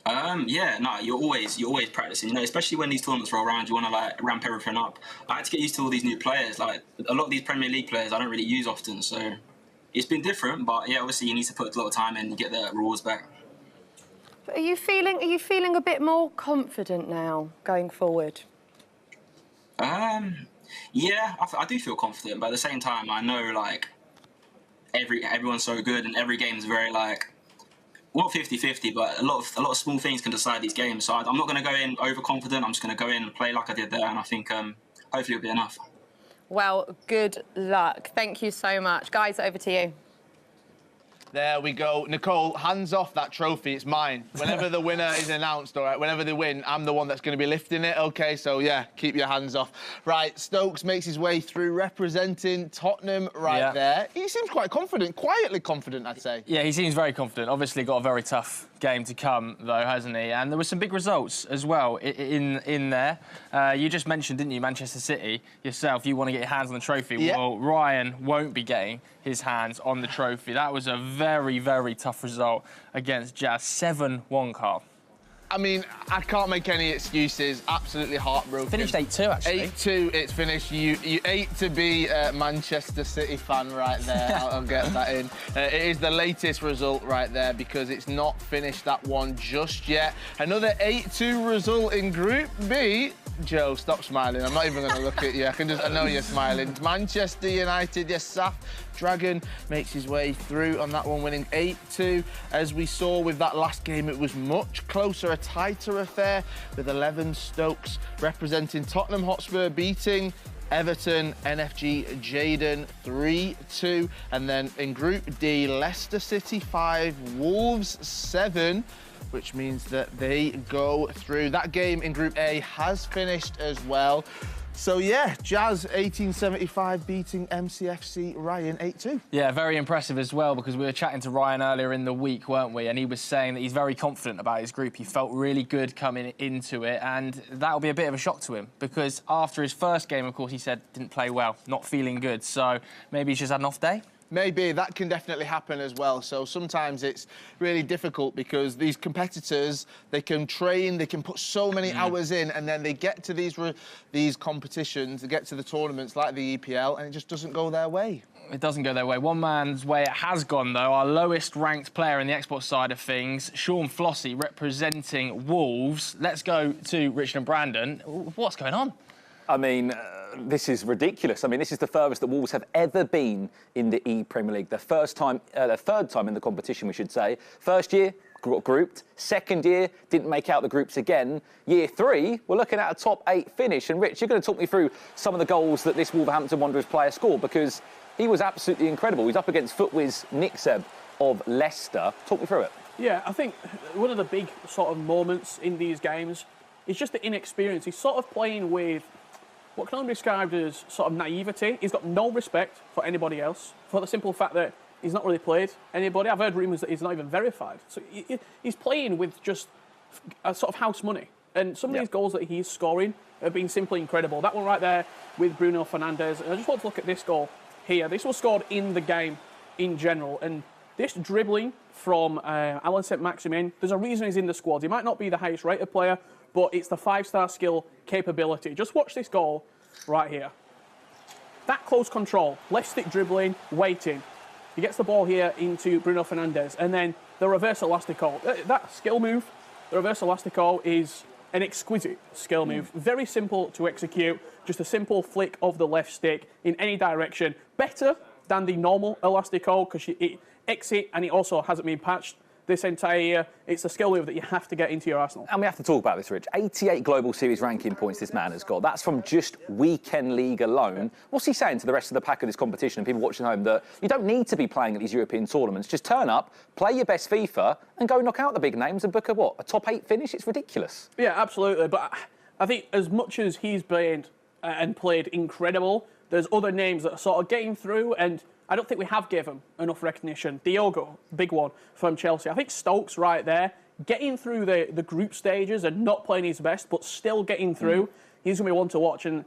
Yeah, no, you're always practicing, you know, especially when these tournaments roll around, you want to like ramp everything up. I had to get used to all these new players. Like a lot of these Premier League players I don't really use often, so it's been different, but yeah, obviously you need to put a lot of time in and get the rewards back. Are you feeling a bit more confident now going forward? Yeah, I do feel confident, but at the same time, I know like everyone's so good, and every game is very like not 50-50, but a lot of small things can decide these games. So I'm not going to go in overconfident. I'm just going to go in and play like I did there, and I think hopefully it'll be enough. Well, good luck. Thank you so much, guys. Over to you. There we go. Nicole, hands off that trophy. It's mine. Whenever the winner is announced, all right, whenever they win, I'm the one that's going to be lifting it. OK, so, yeah, keep your hands off. Right, Stokes makes his way through representing Tottenham right there. He seems quite confident, quietly confident, I'd say. Yeah, he seems very confident. Obviously got a very tough game to come, though, hasn't he? And there were some big results as well in there. You just mentioned, didn't you, Manchester City yourself, you want to get your hands on the trophy. Yeah. Well, Ryan won't be getting his hands on the trophy. That was a very, very tough result against Jazz. 7-1, Carl. I mean, I can't make any excuses. Absolutely heartbroken. Finished 8-2, actually. 8-2, it's finished. You ate to be a Manchester City fan right there. I'll get that in. It is the latest result right there because it's not finished that one just yet. Another 8-2 result in Group B. Joe, stop smiling. I'm not even going to look at you. I know you're smiling. Manchester United, yes, Saf Dragon makes his way through on that one, winning 8-2. As we saw with that last game, it was much closer, a tighter affair, with 11 Stokes representing Tottenham Hotspur beating Everton, NFG Jadon 3-2. And then in Group D, Leicester City 5, Wolves 7. Which means that they go through. That game in Group A has finished as well. So, yeah, Jazz 1875 beating MCFC Ryan 8-2. Yeah, very impressive as well, because we were chatting to Ryan earlier in the week, weren't we? And he was saying that he's very confident about his group. He felt really good coming into it, and that'll be a bit of a shock to him, because after his first game, of course, he said didn't play well, not feeling good. So maybe he's just had an off day? Maybe. That can definitely happen as well. So sometimes it's really difficult because these competitors, they can train, they can put so many hours in, and then they get to these competitions, they get to the tournaments like the EPL, and it just doesn't go their way. It doesn't go their way. One man's way it has gone, though. Our lowest ranked player in the Esports side of things, Sean Flossy, representing Wolves. Let's go to Richard and Brandon. What's going on? I mean, this is ridiculous. I mean, this is the furthest that Wolves have ever been in the ePremier League. Their third time in the competition, we should say. First year, got grouped. Second year, didn't make out the groups again. Year 3, we're looking at a top 8 finish. And Rich, you're going to talk me through some of the goals that this Wolverhampton Wanderers player scored, because he was absolutely incredible. He's up against footwiz Nick Seb of Leicester. Talk me through it. Yeah, I think one of the big sort of moments in these games is just the inexperience. He's sort of playing with what can only be described as sort of naivety. He's got no respect for anybody else, for the simple fact that he's not really played anybody. I've heard rumours that he's not even verified. So he's playing with just a sort of house money. And some of these goals that he's scoring have been simply incredible. That one right there with Bruno Fernandes. And I just want to look at this goal here. This was scored in the game in general. And This dribbling from Alan St-Maximin, there's a reason he's in the squad. He might not be the highest rated player, but it's the 5-star skill capability. Just watch this goal right here. That close control, left stick dribbling, waiting. He gets the ball here into Bruno Fernandes, and then the reverse elastico. That skill move, the reverse elastico, is an exquisite skill move. Very simple to execute, just a simple flick of the left stick in any direction. Better than the normal elastico because it exit and it also hasn't been patched this entire year. It's a skill move that you have to get into your arsenal. And we have to talk about this, Rich. 88 Global Series ranking points this man has got. That's from just Weekend League alone. What's he saying to the rest of the pack of this competition and people watching at home that you don't need to be playing at these European tournaments? Just turn up, play your best FIFA and go knock out the big names and book a top 8 finish? It's ridiculous. Yeah, absolutely. But I think as much as he's played and played incredible, there's other names that are sort of getting through, and I don't think we have given enough recognition. Diogo, big one from Chelsea. I think Stokes right there, getting through the group stages and not playing his best, but still getting through. He's going to be one to watch. And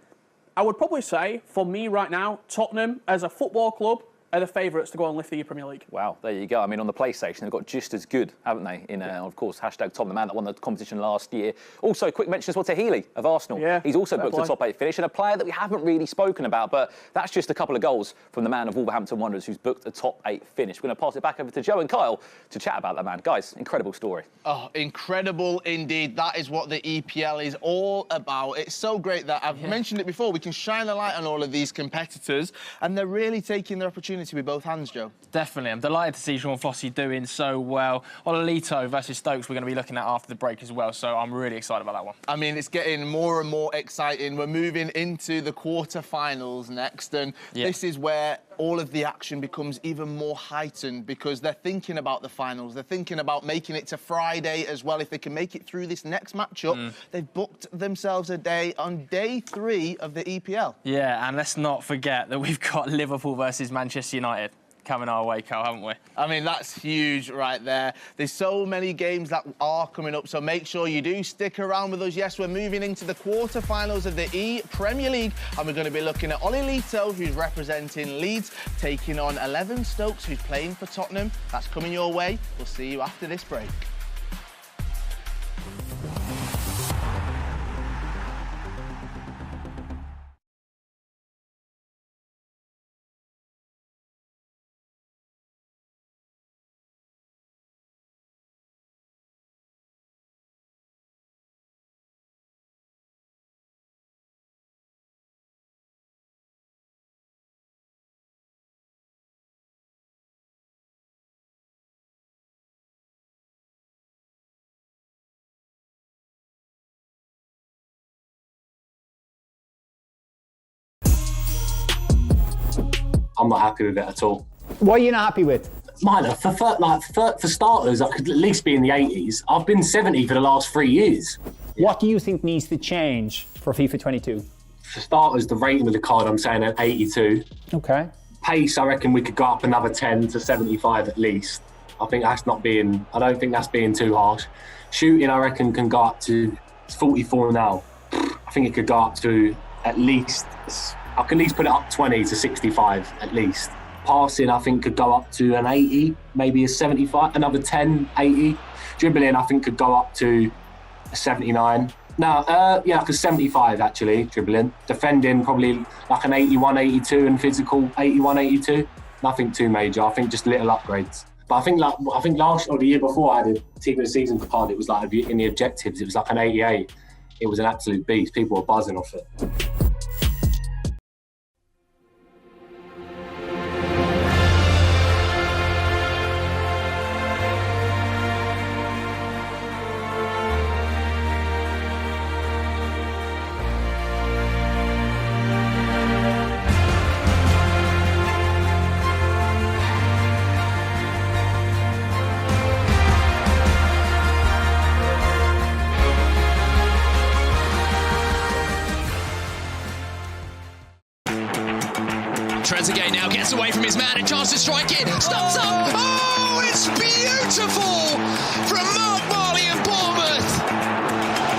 I would probably say, for me right now, Tottenham as a football club are the favourites to go and lift the ePremier League. Wow, there you go. I mean, on the PlayStation, they've got just as good, haven't they? In, of course, hashtag Tom, the man that won the competition last year. Also, quick mention as well to Healy of Arsenal. Yeah, he's also booked a top 8 finish, and a player that we haven't really spoken about, but that's just a couple of goals from the man of Wolverhampton Wanderers who's booked a top 8 finish. We're going to pass it back over to Joe and Kyle to chat about that man. Guys, incredible story. Oh, incredible indeed. That is what the EPL is all about. It's so great that I've mentioned it before. We can shine a light on all of these competitors, and they're really taking their opportunity with both hands, Joe. Definitely. I'm delighted to see Sean Fossey doing so well. Ololito versus Stokes we're going to be looking at after the break as well, so I'm really excited about that one. I mean, it's getting more and more exciting. We're moving into the quarter-finals next, and this is where all of the action becomes even more heightened because they're thinking about the finals. They're thinking about making it to Friday as well. If they can make it through this next matchup, they've booked themselves a day on day 3 of the EPL. Yeah, and let's not forget that we've got Liverpool versus Manchester United coming our way, Carl, haven't we? I mean, that's huge right there. There's so many games that are coming up, so make sure you do stick around with us. Yes, we're moving into the quarter-finals of the ePremier League, and we're going to be looking at Ololito, who's representing Leeds, taking on 11 Stokes, who's playing for Tottenham. That's coming your way. We'll see you after this break. I'm not happy with it at all. What are you not happy with? Minor, for starters, I could at least be in the 80s. I've been 70 for the last 3 years. What do you think needs to change for FIFA 22? For starters, the rating of the card, I'm saying at 82. Okay. Pace, I reckon we could go up another 10 to 75 at least. I think that's not being, I don't think that's being too harsh. Shooting, I reckon, can go up to 44 now. I think it could go up to at least, I can at least put it up 20 to 65 at least. Passing, I think, could go up to an 80, maybe a 75, another 10, 80. Dribbling, I think, could go up to a 79. No, yeah, like a 75 actually, dribbling. Defending, probably like an 81, 82, and physical 81, 82. Nothing too major. I think just little upgrades. But I think last or the year before I had a team of the season card. It was like in the objectives, it was like an 88. It was an absolute beast. People were buzzing off it. Trezeguet now gets away from his man, a chance to strike it. Stops up. Oh, it's beautiful from Mark Marley and Bournemouth.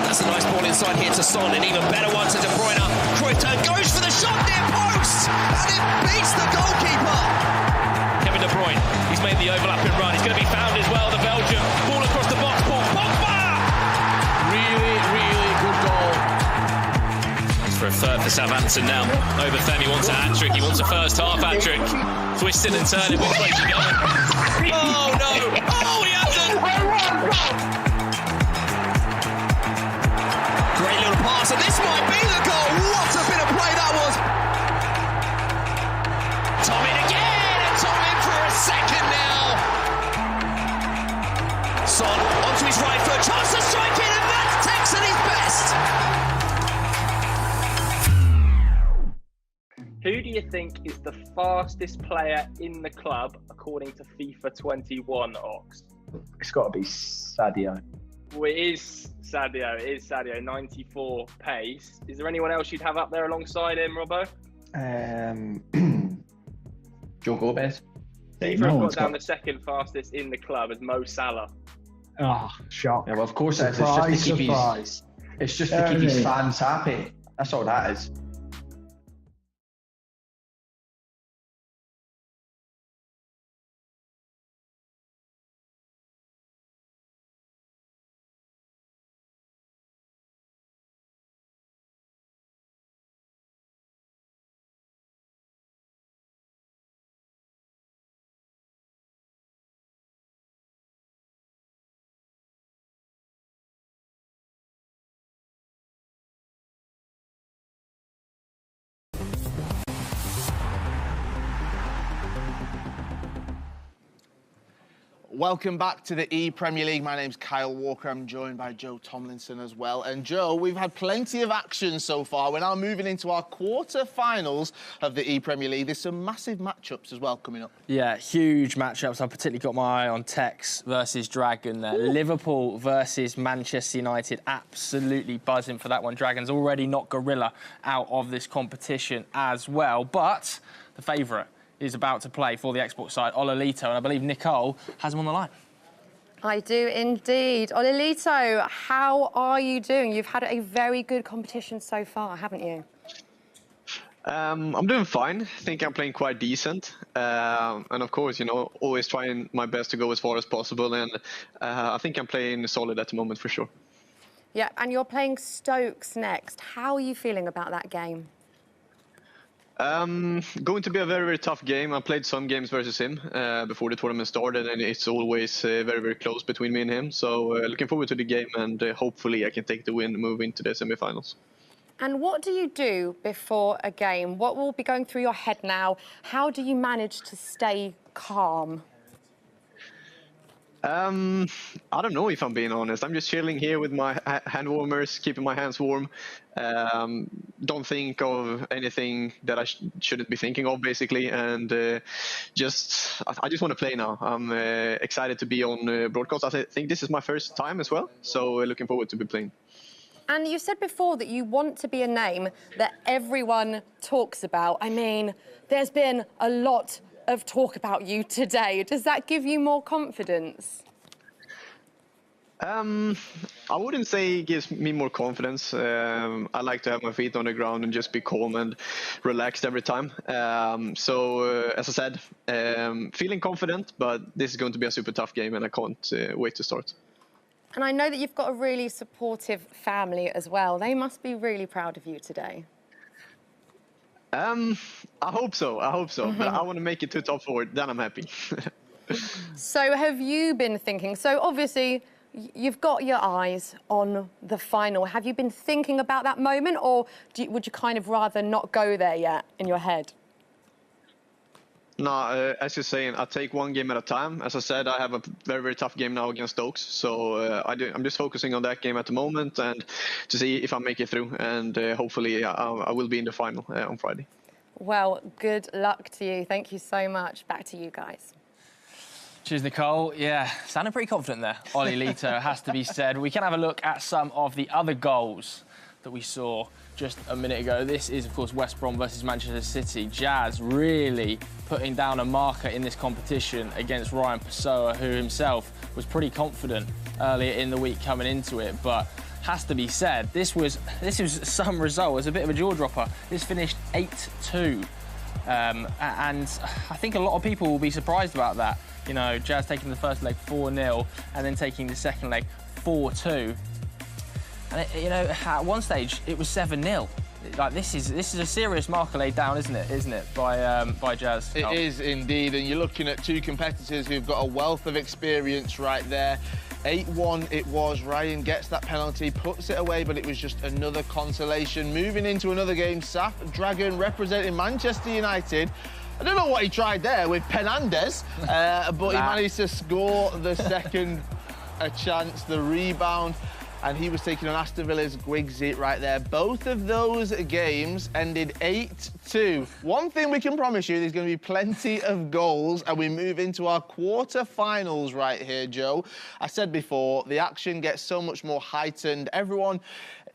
That's a nice ball inside here to Son, an even better one to De Bruyne. Cruyff turn goes for the shot near post, and it beats the goalkeeper. Kevin De Bruyne, he's made the overlapping around as well, the Belgian. Ball across the box, Paul Pogba! Really, really good goal. It's for a third for Southampton now. Obafemi wants a hat-trick, he wants a first half hat-trick. Twisting and turning, what place you going? Oh no! Oh, he hasn't! Great little pass, and this might be the goal. What a bit of play that was. Tom in again, and Tom in for a second now. Son onto his right foot, chance to strike it, and that's Tekkz at his best. Who do you think is the fastest player in the club according to FIFA 21, Ox? It's got to be Sadio. Well, it is Sadio, 94 pace. Is there anyone else you'd have up there alongside him, Robbo? Joe Gomez. FIFA got down the second fastest in the club as Mo Salah. Oh, shock. Yeah, well, of course it is. It's just to keep his fans happy. That's all that is. Welcome back to the ePremier League. My name's Kyle Walker. I'm joined by Joe Tomlinson as well. And Joe, we've had plenty of action so far. We're now moving into our quarter-finals of the ePremier League. There's some massive matchups as well coming up. Yeah, huge matchups. I've particularly got my eye on Tekkz versus Dragon there. Liverpool versus Manchester United. Absolutely buzzing for that one. Dragon's already knocked Gorilla out of this competition as well. But the favourite is about to play for the Esports side, Ololito, and I believe Nicole has him on the line. I do indeed. Ololito, how are you doing? You've had a very good competition so far, haven't you? I'm doing fine. I think I'm playing quite decent. And of course, you know, always trying my best to go as far as possible. And I think I'm playing solid at the moment for sure. Yeah, and you're playing Stokes next. How are you feeling about that game? Going to be a very, very tough game. I played some games versus him before the tournament started, and it's always very, very close between me and him. So looking forward to the game, and hopefully I can take the win and move into the semi-finals. And what do you do before a game? What will be going through your head now? How do you manage to stay calm? I don't know, if I'm being honest. I'm just chilling here with my hand warmers, keeping my hands warm. Don't think of anything that I shouldn't be thinking of, basically. And I just want to play now. I'm excited to be on broadcast. I think this is my first time as well, so looking forward to be playing. And you said before that you want to be a name that everyone talks about. I mean, there's been a lot of talk about you today. Does that give you more confidence? I wouldn't say it gives me more confidence. I like to have my feet on the ground and just be calm and relaxed every time. So as I said, feeling confident, but this is going to be a super tough game and I can't wait to start. And I know that you've got a really supportive family as well. They must be really proud of you today. I hope so. But I want to make it to top 4, then I'm happy. So have you been thinking, so obviously you've got your eyes on the final. Have you been thinking about that moment, or would you kind of rather not go there yet in your head? No, as you're saying, I take one game at a time. As I said, I have a very, very tough game now against Stokes. So I'm just focusing on that game at the moment and to see if I make it through. And hopefully I will be in the final on Friday. Well, good luck to you. Thank you so much. Back to you guys. Cheers, Nicole. Yeah, sounding pretty confident there. Ololito, has to be said. We can have a look at some of the other goals that we saw just a minute ago. This is, of course, West Brom versus Manchester City. Jazz really putting down a marker in this competition against Ryan Pessoa, who himself was pretty confident earlier in the week coming into it. But has to be said, this was some result. It was a bit of a jaw-dropper. This finished 8-2. And I think a lot of people will be surprised about that. You know, Jazz taking the first leg 4-0 and then taking the second leg 4-2. And you know, at one stage it was 7-0. Like this is a serious marker laid down, isn't it? By Jazz. It is indeed, and you're looking at two competitors who've got a wealth of experience right there. 8-1 it was. Ryan gets that penalty, puts it away, but it was just another consolation. Moving into another game, Saf Dragon representing Manchester United. I don't know what he tried there with Penandes, but he managed to score the second chance, the rebound. And he was taking on Aston Villa's Gwigsy right there. Both of those games ended 8-2. One thing we can promise you, there's going to be plenty of goals, and we move into our quarter-finals right here, Joe. I said before, the action gets so much more heightened. Everyone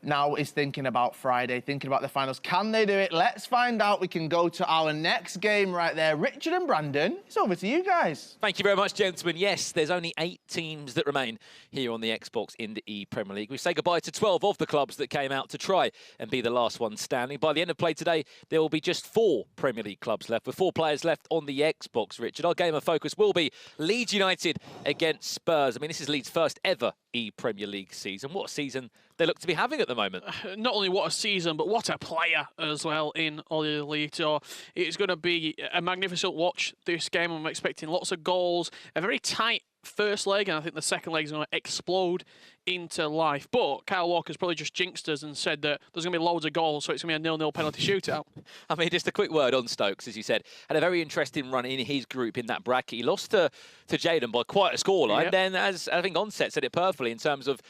now is thinking about Friday, thinking about the finals. Can they do it? Let's find out. We can go to our next game right there. Richard and Brandon, it's over to you guys. Thank you very much, gentlemen. Yes, there's only 8 teams that remain here on the Xbox in the ePremier League. We say goodbye to 12 of the clubs that came out to try and be the last one standing. By the end of play today, there will be just 4 Premier League clubs left, with 4 players left on the Xbox, Richard. Our game of focus will be Leeds United against Spurs. I mean, this is Leeds' first ever ePremier League season. What a season they look to be having at the moment. Not only what a season, but what a player as well in Oliolito. It's going to be a magnificent watch, this game. I'm expecting lots of goals, a very tight first leg, and I think the second leg is going to explode into life. But Kyle Walker's probably just jinxed us and said that there's going to be loads of goals, so it's going to be a 0-0 penalty shootout. I mean, just a quick word on Stokes, as you said. Had a very interesting run in his group in that bracket. He lost to Jaden by quite a scoreline. Yep. Then, as I think Onset said it perfectly, in terms of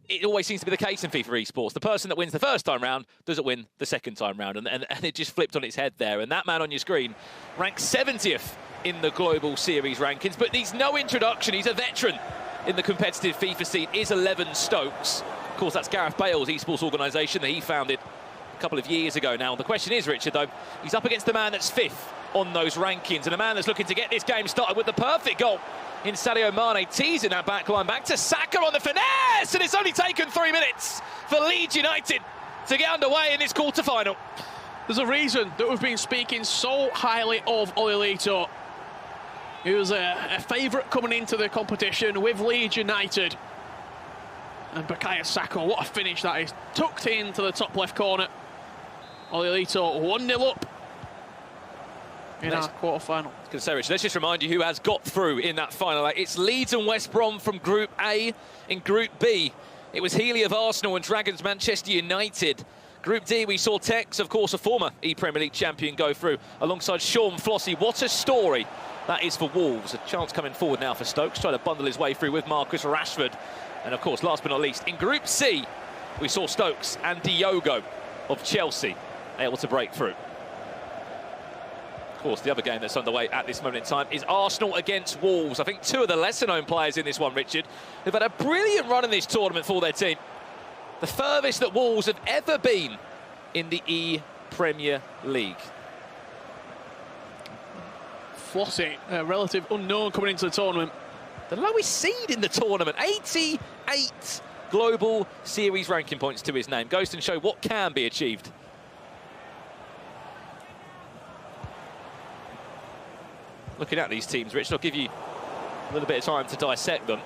it always seems to be the case in FIFA Esports. The person that wins the first time round doesn't win the second time round. And it just flipped on its head there. And that man on your screen ranks 70th in the global series rankings. But he's no introduction. He's a veteran in the competitive FIFA scene. Is 11 Stokes. Of course, that's Gareth Bale's esports organisation that he founded a couple of years ago now. The question is, Richard, though, he's up against the man that's 5th on those rankings, and a man that's looking to get this game started with the perfect goal in Sadio Mane, teasing that back line back to Saka on the finesse, and it's only taken 3 minutes for Leeds United to get underway in this quarter-final. There's a reason that we've been speaking so highly of Oliolito. He was a favourite coming into the competition with Leeds United. And Bukayo Saka, what a finish that is. Tucked into the top left corner. Oliolito 1-0 up in our quarter-final. I was going to say, Richard, let's just remind you who has got through in that final. It's Leeds and West Brom from Group A. In Group B, it was Healy of Arsenal and Dragons Manchester United. Group D, we saw Tekkz, of course, a former ePremier League champion, go through alongside Sean Flossie. What a story that is for Wolves. A chance coming forward now for Stokes, trying to bundle his way through with Marcus Rashford. And, of course, last but not least, in Group C, we saw Stokes and Diogo of Chelsea able to break through. Of course, the other game that's underway at this moment in time is Arsenal against Wolves. I think 2 of the lesser-known players in this one, Richard, who've had a brilliant run in this tournament for their team. The furthest that Wolves have ever been in the ePremier League. Flossie, a relative unknown coming into the tournament. The lowest seed in the tournament, 88 global series ranking points to his name. Goes to show what can be achieved. Looking at these teams, Rich, I'll give you a little bit of time to dissect them.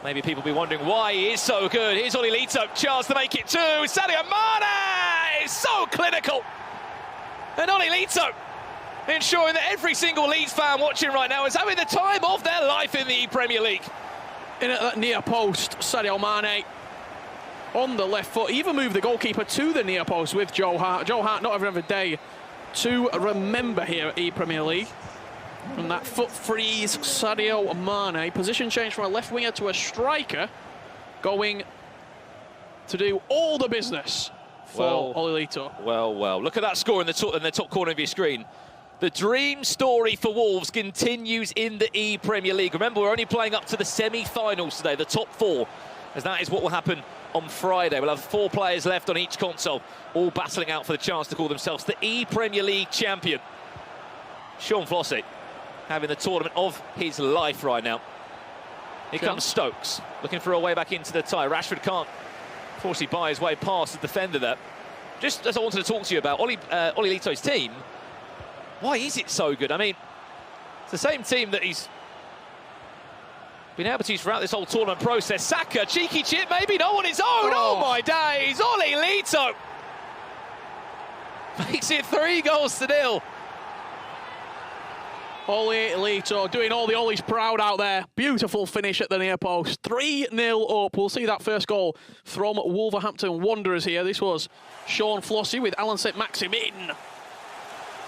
Maybe people will be wondering why he is so good. Here's Oliolito, chance to make it 2. Sadio Mane is so clinical. And Oliolito ensuring that every single Leeds fan watching right now is having the time of their life in the Premier League. In at that near post, Sadio Mane on the left foot. He even moved the goalkeeper to the near post with Joe Hart. Joe Hart, not every other day to remember here at ePremier League. From that foot freeze, Sadio Mane. Position change from a left winger to a striker, going to do all the business for Oliolito. Well. Look at that score in the top corner of your screen. The dream story for Wolves continues in the ePremier League. Remember, we're only playing up to the semi-finals today, the top 4, as that is what will happen on Friday. We'll have 4 players left on each console, all battling out for the chance to call themselves the ePremier League champion. Sean Flossie having the tournament of his life right now. Here comes Stokes, looking for a way back into the tie. Rashford can't, fortunately, buy his way past the defender there. just as I wanted to talk to you about Oli Lito's team, why is it so good? I mean, it's the same team that he's been able to use throughout this whole tournament process. Saka, cheeky chip, maybe not on his own. Oh my days, Oli Lito makes it 3-0. Oli Lito doing all the Ollie's proud out there. Beautiful finish at the near post. 3-0 up. We'll see that first goal from Wolverhampton Wanderers here. This was Sean Flossie with Alan St. Maxim in.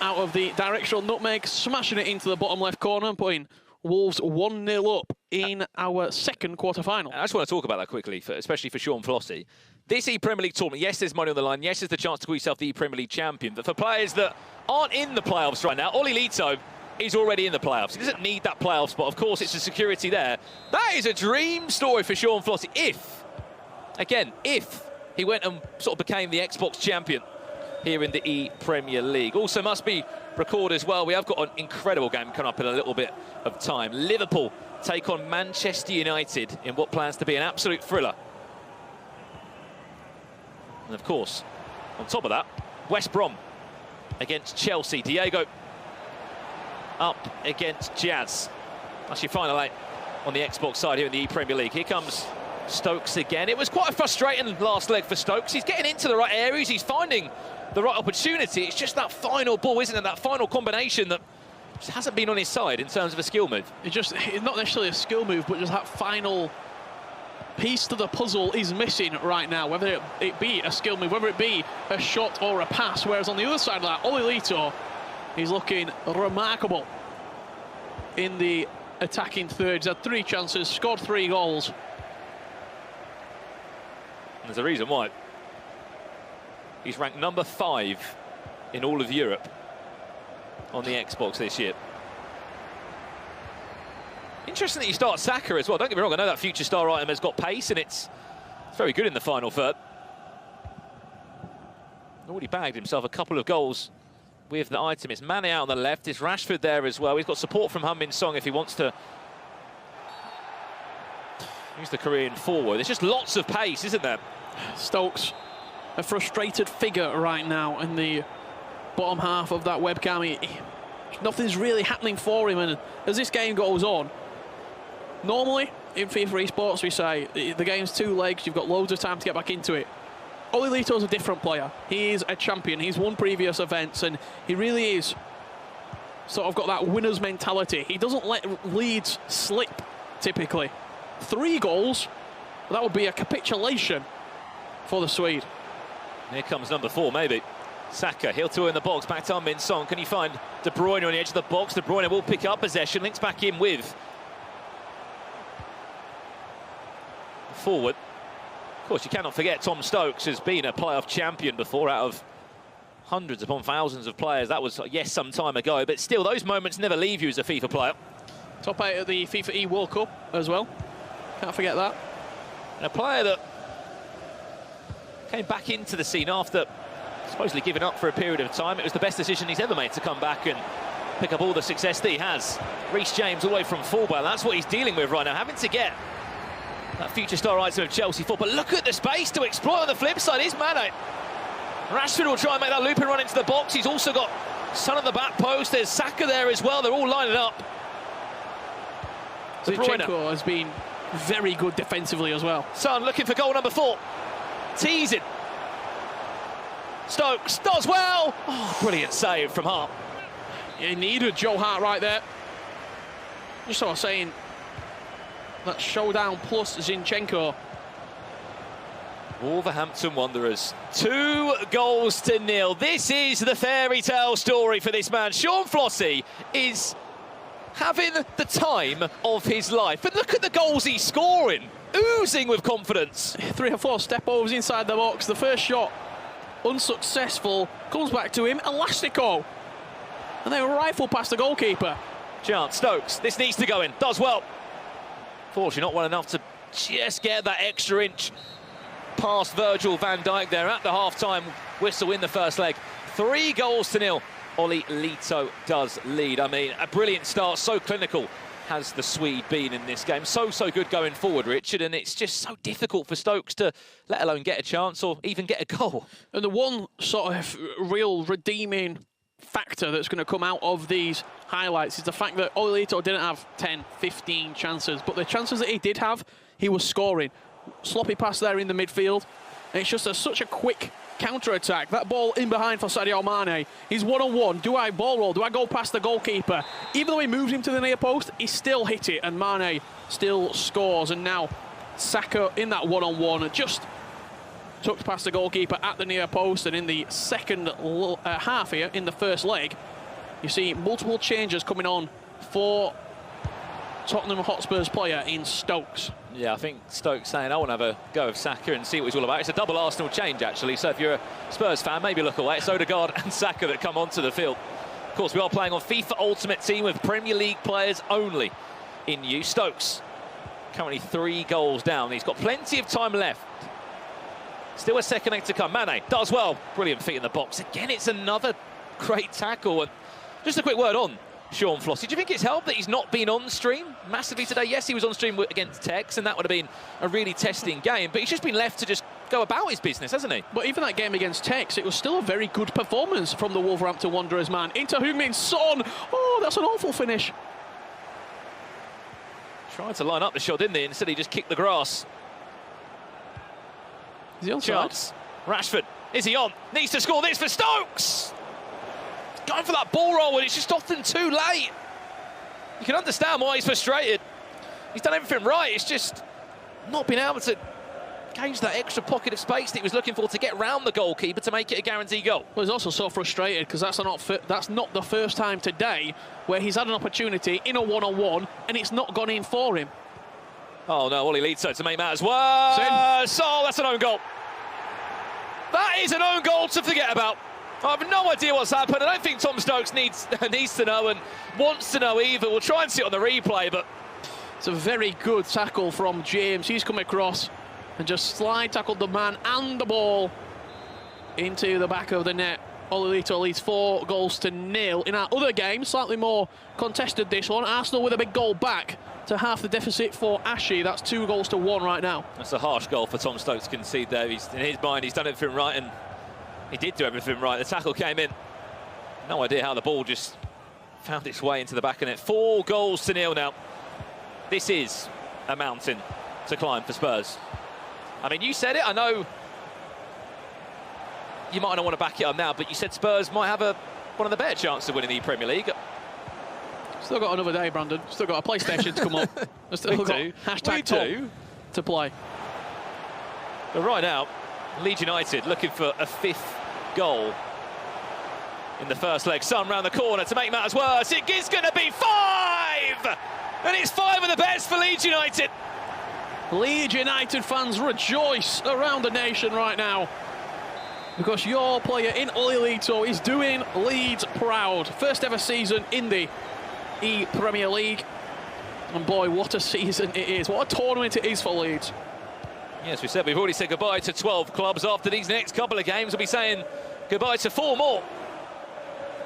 Out of the directional nutmeg, smashing it into the bottom left corner and putting Wolves 1-0 up in our second quarter-final. I just want to talk about that quickly, especially for Sean Flossie. This ePremier League tournament, yes, there's money on the line. Yes, there's the chance to call yourself the ePremier League champion. But for players that aren't in the playoffs right now, Oli Lito is already in the playoffs. He doesn't need that playoff spot. Of course, it's the security there. That is a dream story for Sean Flossie. If he went and sort of became the Xbox champion here in the ePremier League. Also must be recorded as well, we have got an incredible game coming up in a little bit of time. Liverpool take on Manchester United in what plans to be an absolute thriller. And of course, on top of that, West Brom against Chelsea. Diego up against Jazz. That's your final 8 on the Xbox side here in the ePremier League. Here comes Stokes again. It was quite a frustrating last leg for Stokes. He's getting into the right areas. He's finding the right opportunity. It's just that final ball, isn't it? That final combination that just hasn't been on his side in terms of a skill move. It's not necessarily a skill move, but just that final piece to the puzzle is missing right now, whether it be a skill move, whether it be a shot or a pass. Whereas on the other side of that, Oli Lito, he's looking remarkable in the attacking third. He's had 3 chances, scored 3 goals. There's a reason why. He's ranked number 5 in all of Europe on the Xbox this year. Interesting that you start Saka as well. Don't get me wrong, I know that future star item has got pace and it's very good in the final third. Already bagged himself a couple of goals with the item. It's Mane out on the left, it's Rashford there as well. He's got support from Heung-min Son if he wants to use the Korean forward. There's just lots of pace, isn't there? Stokes, a frustrated figure right now in the bottom half of that webcam. Nothing's really happening for him, and as this game goes on, normally in FIFA Esports we say the game's 2 legs, you've got loads of time to get back into it. Oli Lito's a different player. He is a champion. He's won previous events, and he really is sort of got that winner's mentality. He doesn't let leads slip, typically. 3 goals, that would be a capitulation for the Swede. Here comes number 4, maybe. Saka, he'll two in the box, back to Heung-min Son. Can he find De Bruyne on the edge of the box? De Bruyne will pick up possession, links back in with forward. Of course, you cannot forget Tom Stokes has been a playoff champion before out of hundreds upon thousands of players. That was, yes, some time ago, but still, those moments never leave you as a FIFA player. Top 8 at the FIFA E World Cup as well. Can't forget that. And a player that came back into the scene after supposedly giving up for a period of time. It was the best decision he's ever made to come back and pick up all the success that he has. Reece James away from fullback. That's what he's dealing with right now, having to get that future star item of Chelsea foot. But look at the space to exploit on the flip side. Is Mane. Rashford will try and make that loop and run into the box. He's also got Son on the back post. There's Saka there as well. They're all lining up. Zinchenko has been very good defensively as well. Son looking for goal number 4. Teasing. Stokes does well. Oh, brilliant save from Hart. You needed Joe Hart right there. Just sort of saying that showdown plus Zinchenko. Wolverhampton Wanderers, 2-0. This is the fairy tale story for this man. Sean Flossie is having the time of his life. And look at the goals he's scoring, oozing with confidence. 3 or 4 step overs inside the box. The first shot unsuccessful, comes back to him, Elastico. And they rifle past the goalkeeper. Chance, Stokes, this needs to go in, does well. Fortunately not well enough to just get that extra inch past Virgil van Dijk there at the half-time whistle in the first leg. 3-0. Oli Lito does lead. I mean, a brilliant start, so clinical has the Swede been in this game. So good going forward, Richard, and it's just so difficult for Stokes to let alone get a chance or even get a goal. And the one sort of real redeeming factor that's going to come out of these highlights is the fact that Olilito didn't have 10, 15 chances, but the chances that he did have, he was scoring. Sloppy pass there in the midfield, and it's just such a quick counter-attack. That ball in behind for Sadio Mane. He's one-on-one. Do I ball roll? Do I go past the goalkeeper? Even though he moved him to the near post, he still hit it, and Mane still scores. And now Saka in that one-on-one just tucked past the goalkeeper at the near post. And in the second half here, in the first leg, you see multiple changes coming on for Tottenham Hotspur's player in Stokes. Yeah, I think Stokes saying, I want to have a go of Saka and see what he's all about. It's a double Arsenal change, actually, so if you're a Spurs fan, maybe look away. It's Odegaard and Saka that come onto the field. Of course, we are playing on FIFA Ultimate Team with Premier League players only in use. Stokes currently 3 goals down. He's got plenty of time left. Still a second leg to come. Mane does well. Brilliant feet in the box. Again, it's another great tackle. And just a quick word on Sean Flossy. Do you think it's helped that he's not been on stream massively today? Yes, he was on stream against Tekkz, and that would have been a really testing game, but he's just been left to just go about his business, hasn't he? But even that game against Tekkz, it was still a very good performance from the Wolverhampton Wanderers man. Into Heung-min Son. Oh, that's an awful finish. Tried to line up the shot, didn't he? Instead, he just kicked the grass. Is he on chance? Rashford, is he on? Needs to score this for Stokes! Going for that ball roll, and it's just often too late. You can understand why he's frustrated. He's done everything right. It's just not been able to gauge that extra pocket of space that he was looking for to get round the goalkeeper to make it a guaranteed goal. Well, he's also so frustrated because that's not the first time today where he's had an opportunity in a one-on-one and it's not gone in for him. Oh no, Olilito to make matters worse. So that's an own goal. That is an own goal to forget about. I have no idea what's happened. I don't think Tom Stokes needs to know and wants to know either. We'll try and see it on the replay, but it's a very good tackle from James. He's come across and just slide tackled the man and the ball into the back of the net. Olilito leads 4 goals to 0. In our other game, slightly more contested this one, Arsenal with a big goal back to half the deficit for Ashy. That's 2 goals to 1 right now. That's a harsh goal for Tom Stokes to concede there. In his mind, he's done everything right, and he did do everything right. The tackle came in. No idea how the ball just found its way into the back of net. 4 goals to 0 now. This is a mountain to climb for Spurs. I mean, you said it. I know you might not want to back it up now, but you said Spurs might have one of the better chances of winning the Premier League. Still got another day, Brandon. Still got a PlayStation to come up. Still got hashtag Tom to play. But right now, Leeds United looking for a 5th goal in the first leg. Son round the corner to make matters worse. It is going to be 5! And it's 5 of the best for Leeds United. Leeds United fans rejoice around the nation right now because your player in Olilito is doing Leeds proud. First ever season in the ePremier League. And boy, what a season it is. What a tournament it is for Leeds. Yes, we said we've already said goodbye to 12 clubs. After these next couple of games, we'll be saying goodbye to 4 more.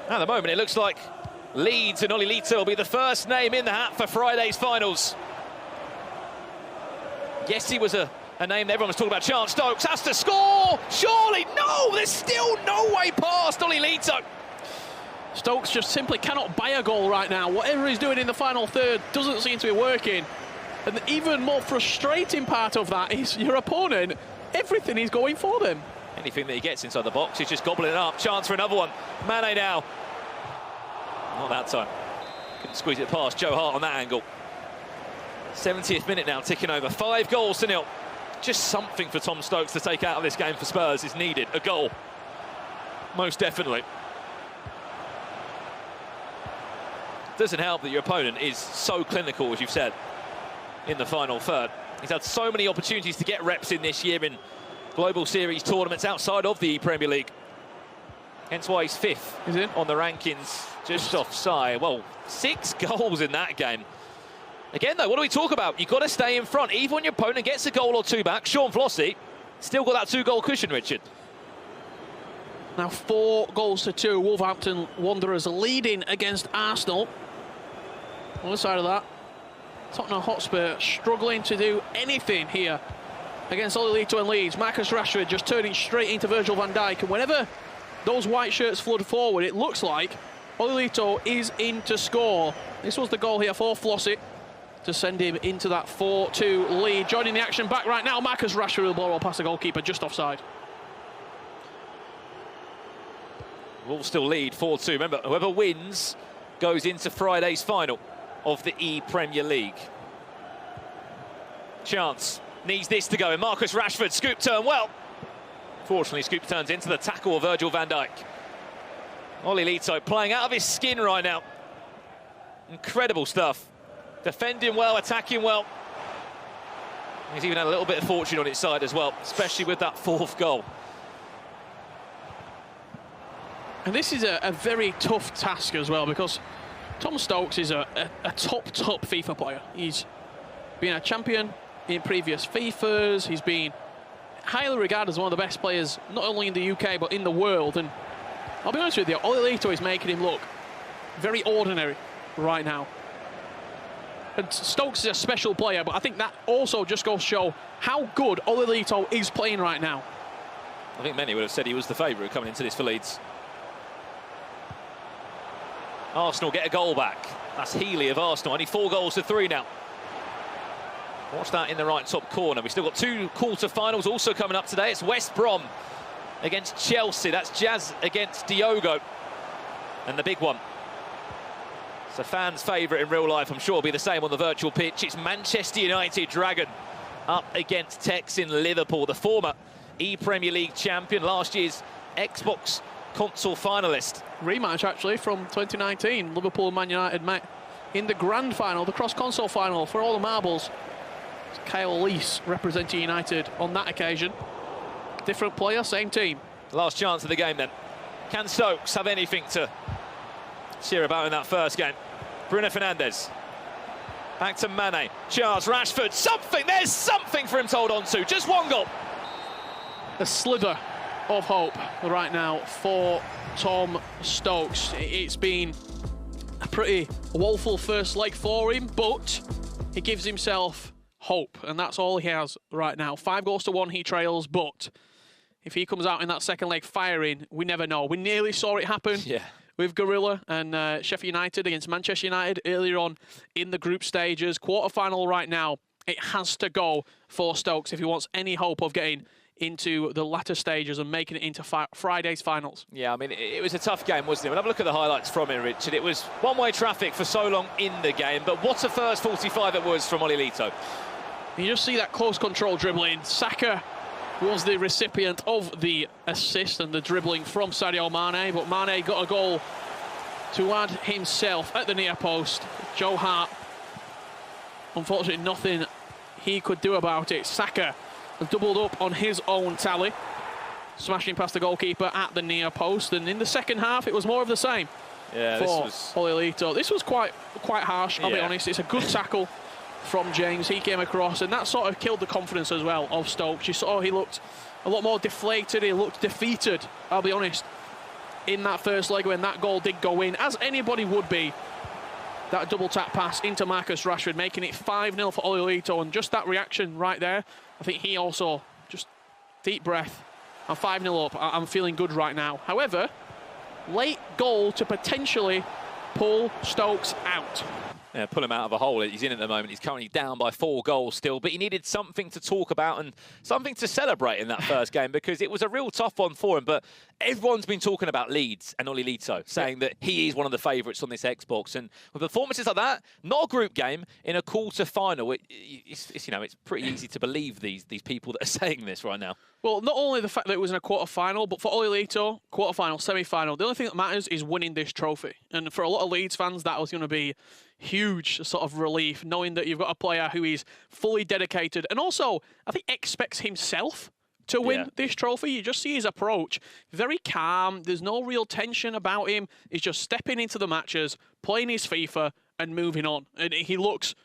At the moment, it looks like Leeds and Olilito will be the first name in the hat for Friday's finals. Yes, he was a name that everyone was talking about. Chance Stokes has to score! Surely! No! There's still no way past Olilito. Stokes just simply cannot buy a goal right now. Whatever he's doing in the final third doesn't seem to be working. And the even more frustrating part of that is your opponent, everything is going for them. Anything that he gets inside the box, he's just gobbling it up. Chance for another one. Mane now. Not that time. Couldn't squeeze it past Joe Hart on that angle. 70th minute now, ticking over. 5 goals to 0. Just something for Tom Stokes to take out of this game for Spurs is needed. A goal. Most definitely. Doesn't help that your opponent is so clinical, as you've said, in the final third. He's had so many opportunities to get reps in this year in Global Series tournaments outside of the Premier League. Hence why he's 5th on the rankings, just offside. Well, 6 goals in that game. Again, though, what do we talk about? You've got to stay in front. Even when your opponent gets a goal or 2 back, Sean Flossy still got that 2-goal cushion, Richard. Now 4 goals to 2. Wolverhampton Wanderers leading against Arsenal. On the side of that, Tottenham Hotspur struggling to do anything here against Olilito and Leeds. Marcus Rashford just turning straight into Virgil van Dijk, and whenever those white shirts flood forward, it looks like Olilito is in to score. This was the goal here for Flossy to send him into that 4-2 lead. Joining the action back right now, Marcus Rashford will blow past the goalkeeper just offside. Wolves still lead 4-2. Remember, whoever wins goes into Friday's final of the ePremier League. Chance needs this to go in. Marcus Rashford, scoop turn well. Fortunately, scoop turns into the tackle of Virgil van Dijk. Olilito playing out of his skin right now. Incredible stuff. Defending well, attacking well. He's even had a little bit of fortune on his side as well, especially with that fourth goal. And this is a very tough task as well, because Tom Stokes is a top FIFA player. He's been a champion in previous FIFAs. He's been highly regarded as one of the best players, not only in the UK, but in the world. And I'll be honest with you, Olilito is making him look very ordinary right now. And Stokes is a special player, but I think that also just goes to show how good Olilito is playing right now. I think many would have said he was the favourite coming into this for Leeds. Arsenal get a goal back. That's Healy of Arsenal. Only 4 goals to 3 now. Watch that in the right top corner. We've still got 2 quarter-finals also coming up today. It's West Brom against Chelsea. That's Jazz against Diogo. And the big one. It's a fan's favourite in real life. I'm sure it'll be the same on the virtual pitch. It's Manchester United Dragon up against Tekkz in Liverpool. The former ePremier League champion, last year's Xbox console finalist. Rematch, actually, from 2019. Liverpool and Man United met in the grand final, the cross-console final for all the marbles. It's Kyle Lees representing United on that occasion. Different player, same team. Last chance of the game then. Can Stokes have anything to cheer about in that first game? Bruno Fernandes. Back to Mane. Charles Rashford. Something! There's something for him to hold on to. Just 1 goal. A sliver of hope right now for Tom Stokes. It's been a pretty woeful first leg for him, but he gives himself hope, and that's all he has right now. 5 goals to 1 he trails, but if he comes out in that second leg firing, we never know. We nearly saw it happen with Gorilla and Sheffield United against Manchester United earlier on in the group stages. Quarter-final right now, it has to go for Stokes if he wants any hope of getting into the latter stages and making it into Friday's finals. Yeah, I mean, it was a tough game, wasn't it? When I have a look at the highlights from it, Richard, it was one-way traffic for so long in the game, but what a first 45 it was from Olilito. You just see that close control dribbling. Saka was the recipient of the assist and the dribbling from Sadio Mane, but Mane got a goal to add himself at the near post. Joe Hart, unfortunately, nothing he could do about it. Saka doubled up on his own tally, smashing past the goalkeeper at the near post, and in the second half it was more of the same for Olilito. This was quite harsh, I'll be honest. It's a good tackle from James. He came across, and that sort of killed the confidence as well of Stokes. You saw he looked a lot more deflated, he looked defeated, I'll be honest, in that first leg when that goal did go in, as anybody would be. That double tap pass into Marcus Rashford, making it 5-0 for Olilito, and just that reaction right there, I think he also just deep breath. I'm 5-0 up. I'm feeling good right now. However, late goal to potentially pull Stokes out. Yeah, pull him out of a hole he's in at the moment. He's currently down by 4 goals still, but he needed something to talk about and something to celebrate in that first game, because it was a real tough one for him. But everyone's been talking about Leeds and Olilito, saying that he is one of the favourites on this Xbox. And with performances like that, not a group game, in a quarter-final, it's pretty easy to believe these people that are saying this right now. Well, not only the fact that it was in a quarter-final, but for Olilito, quarter-final, semi-final, the only thing that matters is winning this trophy. And for a lot of Leeds fans, that was going to be huge sort of relief, knowing that you've got a player who is fully dedicated and also, I think, expects himself to win this trophy. You just see his approach, very calm. There's no real tension about him. He's just stepping into the matches, playing his FIFA and moving on. And he looks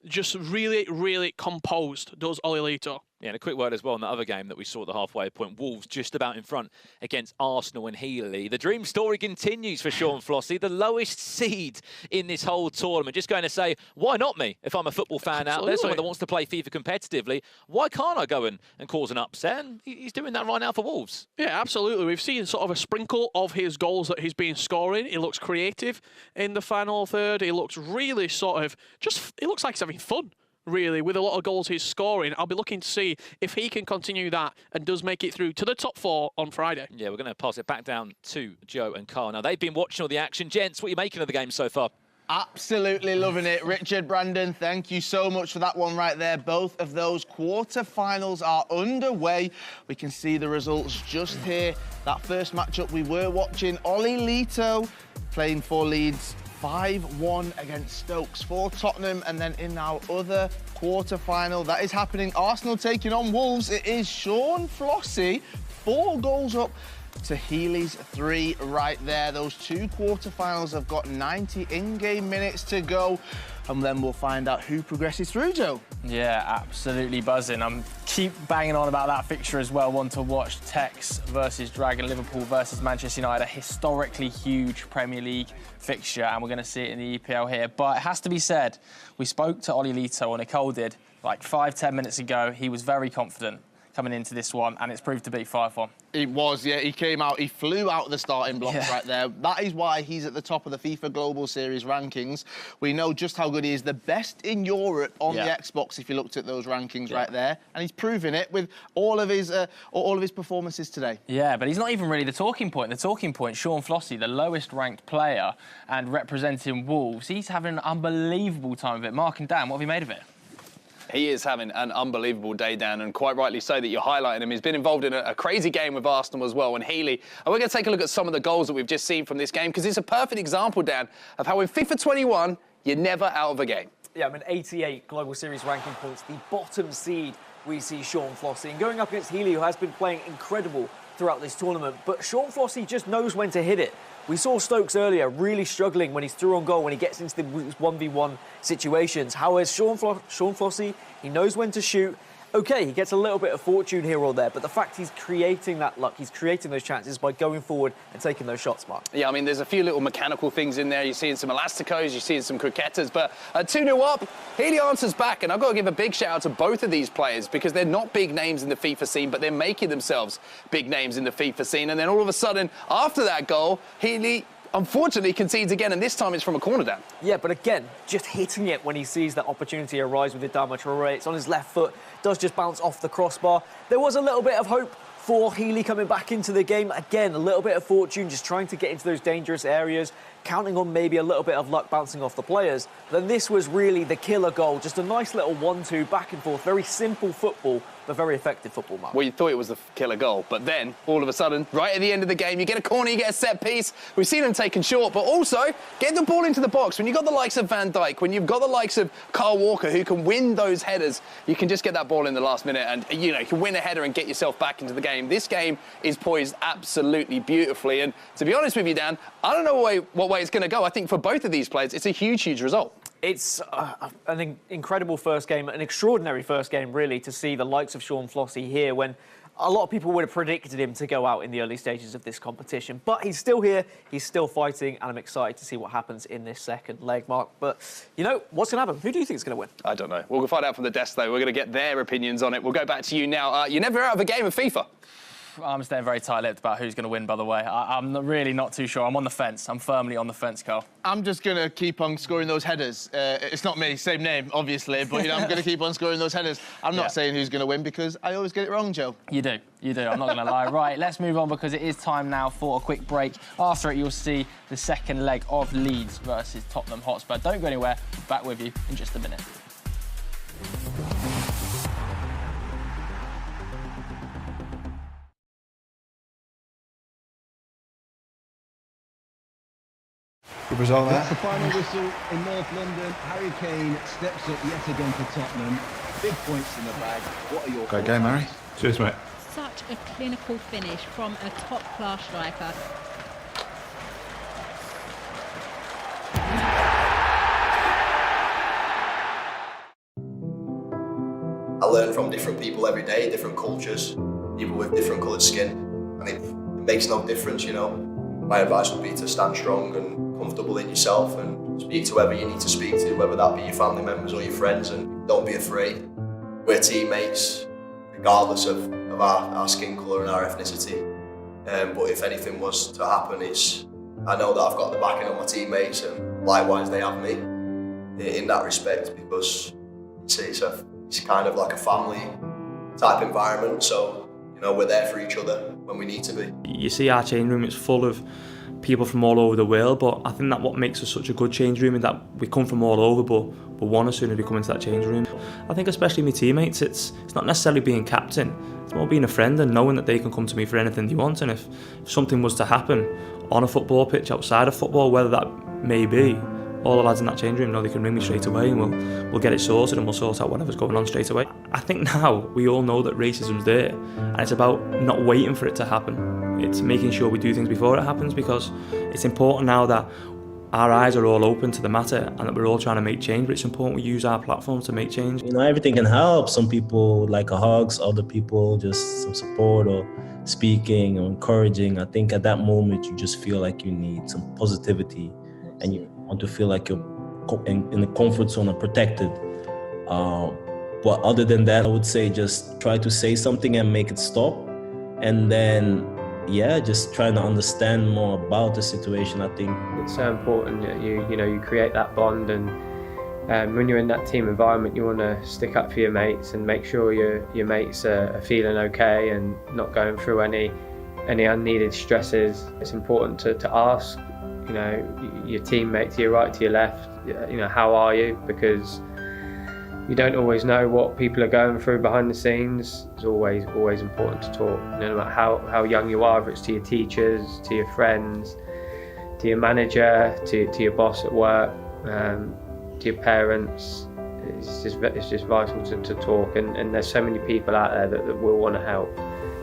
just really, really composed, does Olilito. Yeah, and a quick word as well on the other game that we saw at the halfway point. Wolves just about in front against Arsenal and Healy. The dream story continues for Sean Flossie, the lowest seed in this whole tournament. Just going to say, why not me? If I'm a football fan out there, someone that wants to play FIFA competitively, why can't I go and cause an upset? And he's doing that right now for Wolves. Yeah, absolutely. We've seen sort of a sprinkle of his goals that he's been scoring. He looks creative in the final third. He looks really sort of it looks like he's having fun, really, with a lot of goals he's scoring. I'll be looking to see if he can continue that and does make it through to the top 4 on Friday. Yeah, we're going to pass it back down to Joe and Carl. Now, they've been watching all the action. Gents, what are you making of the game so far? Absolutely loving it. Richard, Brandon, thank you so much for that one right there. Both of those quarter-finals are underway. We can see the results just here. That first matchup we were watching, Ollie Lito playing for Leeds, 5-1 against Stokes for Tottenham. And then in our other quarter-final, that is happening, Arsenal taking on Wolves. It is Sean Flossie, 4 goals up to Healy's 3 right there. Those 2 quarter-finals have got 90 in-game minutes to go, and then we'll find out who progresses through, Joe. Yeah, absolutely buzzing. I'm keep banging on about that fixture as well. One to watch, Tekkz versus Dragon, Liverpool versus Manchester United, a historically huge Premier League fixture, and we're going to see it in the EPL here. But it has to be said, we spoke to Ollie Lito, or Nicole did, like 5-10 minutes ago. He was very confident coming into this one, and it's proved to be 5-1. It was, yeah. He came out, he flew out the starting blocks right there. That is why he's at the top of the FIFA Global Series rankings. We know just how good he is. The best in Europe on the Xbox, if you looked at those rankings right there. And he's proven it with all of his performances today. Yeah, but he's not even really the talking point. The talking point, Sean Flossie, the lowest ranked player and representing Wolves, he's having an unbelievable time of it. Mark and Dan, what have you made of it? He is having an unbelievable day, Dan, and quite rightly so that you're highlighting him. He's been involved in a crazy game with Arsenal as well, and Healy. And we're going to take a look at some of the goals that we've just seen from this game, because it's a perfect example, Dan, of how in FIFA 21, you're never out of a game. Yeah, I mean, 88 Global Series ranking points, the bottom seed we see Sean Flossie. And going up against Healy, who has been playing incredible throughout this tournament, but Sean Flossie just knows when to hit it. We saw Stokes earlier really struggling when he's through on goal, when he gets into the 1v1 situations. However, Sean Flossie, he knows when to shoot. OK, he gets a little bit of fortune here or there, but the fact he's creating that luck, he's creating those chances by going forward and taking those shots, Mark. Yeah, I mean, there's a few little mechanical things in there. You're seeing some elasticos, you're seeing some croquetas, but 2-0 up, Healy answers back, and I've got to give a big shout out to both of these players, because they're not big names in the FIFA scene, but they're making themselves big names in the FIFA scene. And then all of a sudden, after that goal, Healy unfortunately concedes again, and this time it's from a corner, Dan. Yeah, but again, just hitting it when he sees that opportunity arise with Adama Traoré. It's on his left foot, does just bounce off the crossbar. There was a little bit of hope for Healy coming back into the game. Again, a little bit of fortune, just trying to get into those dangerous areas, counting on maybe a little bit of luck bouncing off the players. Then this was really the killer goal, just a nice little 1-2 back and forth, very simple football, but very effective football, Mark. Well, you thought it was the killer goal, but then, all of a sudden, right at the end of the game, you get a corner, you get a set piece. We've seen them taken short, but also get the ball into the box. When you've got the likes of Van Dijk, when you've got the likes of Kyle Walker, who can win those headers, you can just get that ball in the last minute and, you know, you can win a header and get yourself back into the game. This game is poised absolutely beautifully. And to be honest with you, Dan, I don't know what way it's going to go. I think for both of these players, it's a huge, huge result. It's an incredible first game, an extraordinary first game, really, to see the likes of Sean Flossie here when a lot of people would have predicted him to go out in the early stages of this competition. But he's still here, he's still fighting, and I'm excited to see what happens in this second leg, Mark. But, you know, what's going to happen? Who do you think is going to win? I don't know. We'll find out from the desk, though. We're going to get their opinions on it. We'll go back to you now. You're never out of a game of FIFA. I'm staying very tight-lipped about who's going to win, by the way. I'm really not too sure. I'm on the fence. I'm firmly on the fence, Carl. I'm just going to keep on scoring those headers. It's not me, same name, obviously, but, you know, I'm going to keep on scoring those headers. I'm not saying who's going to win because I always get it wrong, Joe. You do. I'm not going to lie. Right, let's move on because it is time now for a quick break. After it, you'll see the second leg of Leeds versus Tottenham Hotspur. Don't go anywhere. Back with you in just a minute. Good result there. That's the final whistle in North London. Harry Kane steps up yet again for Tottenham. Big points in the bag. What are your Great game, Harry. Cheers, mate. Such a clinical finish from a top-class striker. learn from different people every day, different cultures, people with different coloured skin, and it makes no difference, you know. My advice would be to stand strong and comfortable in yourself and speak to whoever you need to speak to, whether that be your family members or your friends, and don't be afraid. We're teammates, regardless of our skin colour and our ethnicity. But if anything was to happen, I know that I've got the backing of my teammates, and likewise they have me in that respect, because it's kind of like a family type environment. So, you know, we're there for each other when we need to be. You see our change room, it's full of people from all over the world, but I think that what makes us such a good change room is that we come from all over, but one as soon as we come into that change room. I think especially my teammates, it's not necessarily being captain, it's more being a friend and knowing that they can come to me for anything they want, and if something was to happen on a football pitch, outside of football, whether that may be, all the lads in that change room know they can ring me straight away, and we'll get it sorted, and we'll sort out whatever's going on straight away. I think now we all know that racism's there, and it's about not waiting for it to happen. It's making sure we do things before it happens, because it's important now that our eyes are all open to the matter and that we're all trying to make change, but it's important we use our platform to make change. You know, everything can help. Some people like a hug, other people just some support or speaking or encouraging. I think at that moment you just feel like you need some positivity and you want to feel like you're in the comfort zone and protected. But other than that, I would say just try to say something and make it stop. And then, yeah, just trying to understand more about the situation. I think it's so important that you create that bond, and when you're in that team environment, you want to stick up for your mates and make sure your mates are feeling okay and not going through any unneeded stresses. It's important to ask, your teammate to your right, to your left, how are you? Because you don't always know what people are going through behind the scenes. It's always important to talk, no matter how young you are, whether it's to your teachers, to your friends, to your manager, to your boss at work, to your parents. It's just vital to talk, and there's so many people out there that will want to help.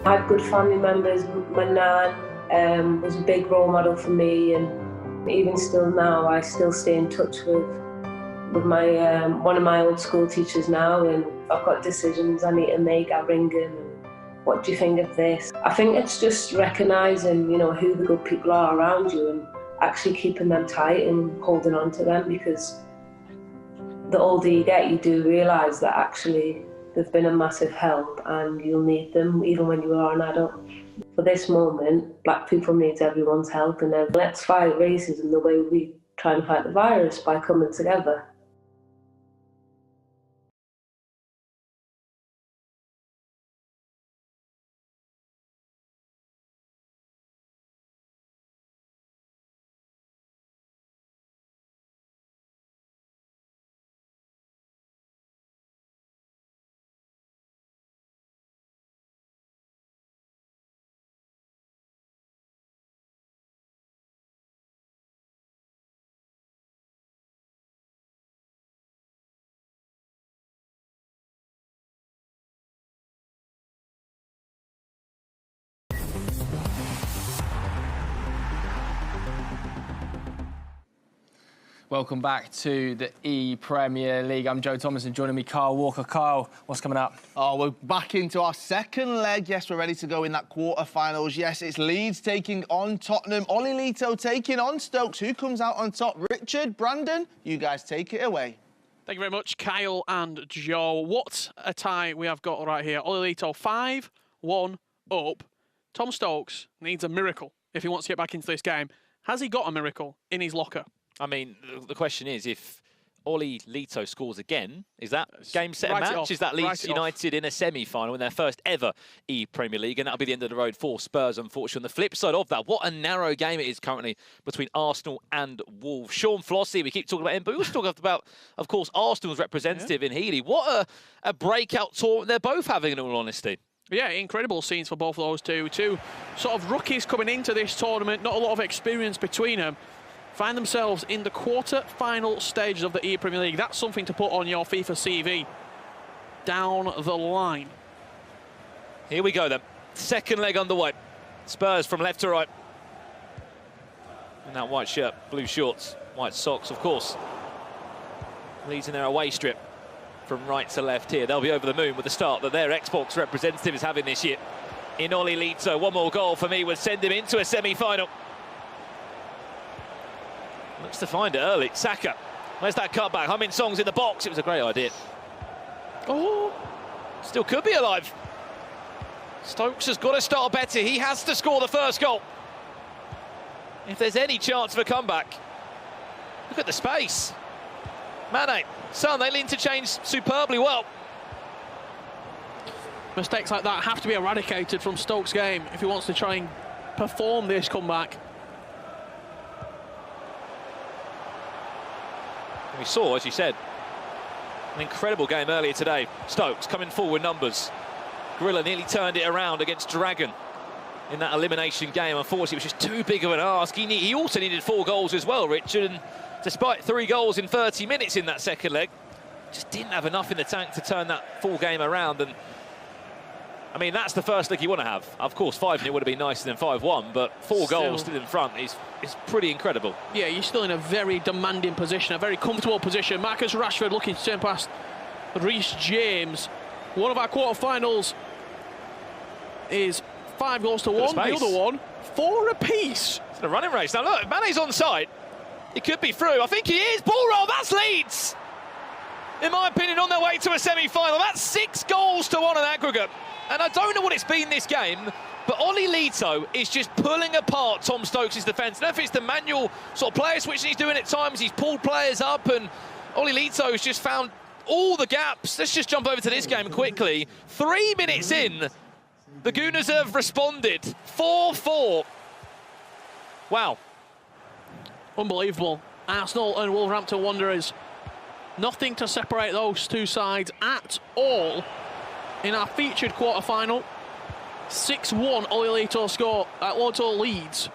I had good family members. My nan was a big role model for me, and even still now, I still stay in touch with my one of my old school teachers now, and I've got decisions I need to make. I ring him and, what do you think of this? I think it's just recognising, who the good people are around you and actually keeping them tight and holding on to them, because the older you get, you do realise that actually they've been a massive help and you'll need them even when you are an adult. For this moment, black people need everyone's help, and then let's fight racism the way we try and fight the virus, by coming together. Welcome back to the ePremier League. I'm Joe Thomas, and joining me, Kyle Walker. Kyle, what's coming up? Oh, we're back into our second leg. Yes, we're ready to go in that quarter-finals. Yes, it's Leeds taking on Tottenham. Oli Lito taking on Stokes. Who comes out on top? Richard, Brandon, you guys take it away. Thank you very much, Kyle and Joe. What a tie we have got right here. Oli Lito 5-1 up. Tom Stokes needs a miracle if he wants to get back into this game. Has he got a miracle in his locker? I mean, the question is, if Oli Lito scores again, is that game, set, and match? Is that Leeds United in a semi-final in their first ever ePremier League? And that'll be the end of the road for Spurs, unfortunately. On the flip side of that, what a narrow game it is currently between Arsenal and Wolves. Sean Flossie, we keep talking about him, but we also talk about, of course, Arsenal's representative in Healy. What a breakout tournament they're both having, in all honesty. Yeah, incredible scenes for both of those two. Two sort of rookies coming into this tournament, not a lot of experience between them. Find themselves in the quarter-final stages of the ePremier League. That's something to put on your FIFA CV down the line. Here we go then. Second leg underway. Spurs from left to right. In that white shirt, blue shorts, white socks, of course. Leeds in their away strip. from right to left here. They'll be over the moon with the start that their Xbox representative is having this year. In Oli Lito, one more goal for me would send him into a semi-final. Looks to find it early. Saka, where's that cutback? Humming songs in the box. It was a great idea. Oh, still could be alive. Stokes has got to start better. He has to score the first goal if there's any chance of a comeback. Look at the space. Mane, Son, they interchange superbly well. Mistakes like that have to be eradicated from Stokes' game if he wants to try and perform this comeback. We saw, as you said, an incredible game earlier today. Stokes coming forward numbers. Gorilla nearly turned it around against Dragon in that elimination game. Unfortunately, it was just too big of an ask. He also needed 4 goals as well, Richard, and despite 3 goals in 30 minutes in that second leg, just didn't have enough in the tank to turn that full game around. And I mean, that's the first leg you want to have. Of course, 5-0 would have been nicer than 5-1, but 4 goals still in front is pretty incredible. Yeah, you're still in a very demanding position, a very comfortable position. Marcus Rashford looking to turn past Reece James. One of our quarterfinals is 5 goals to 1. The other one, 4 apiece. It's a running race. Now look, Mane's on side. He could be through. I think he is. Ball roll, that's Leeds. In my opinion, on their way to a semi-final. That's 6 goals to 1 in aggregate. And I don't know what it's been this game, but Oli Lito is just pulling apart Tom Stokes' defence. I don't know if it's the manual sort of player switch he's doing at times. He's pulled players up, and Oli Lito has just found all the gaps. Let's just jump over to this game quickly. 3 minutes in, the Gooners have responded. 4-4. Wow. Unbelievable. Arsenal and Wolverhampton Wanderers. Nothing to separate those two sides at all. In our featured quarter-final, 6-1 Oli Lito score at Lito Leeds.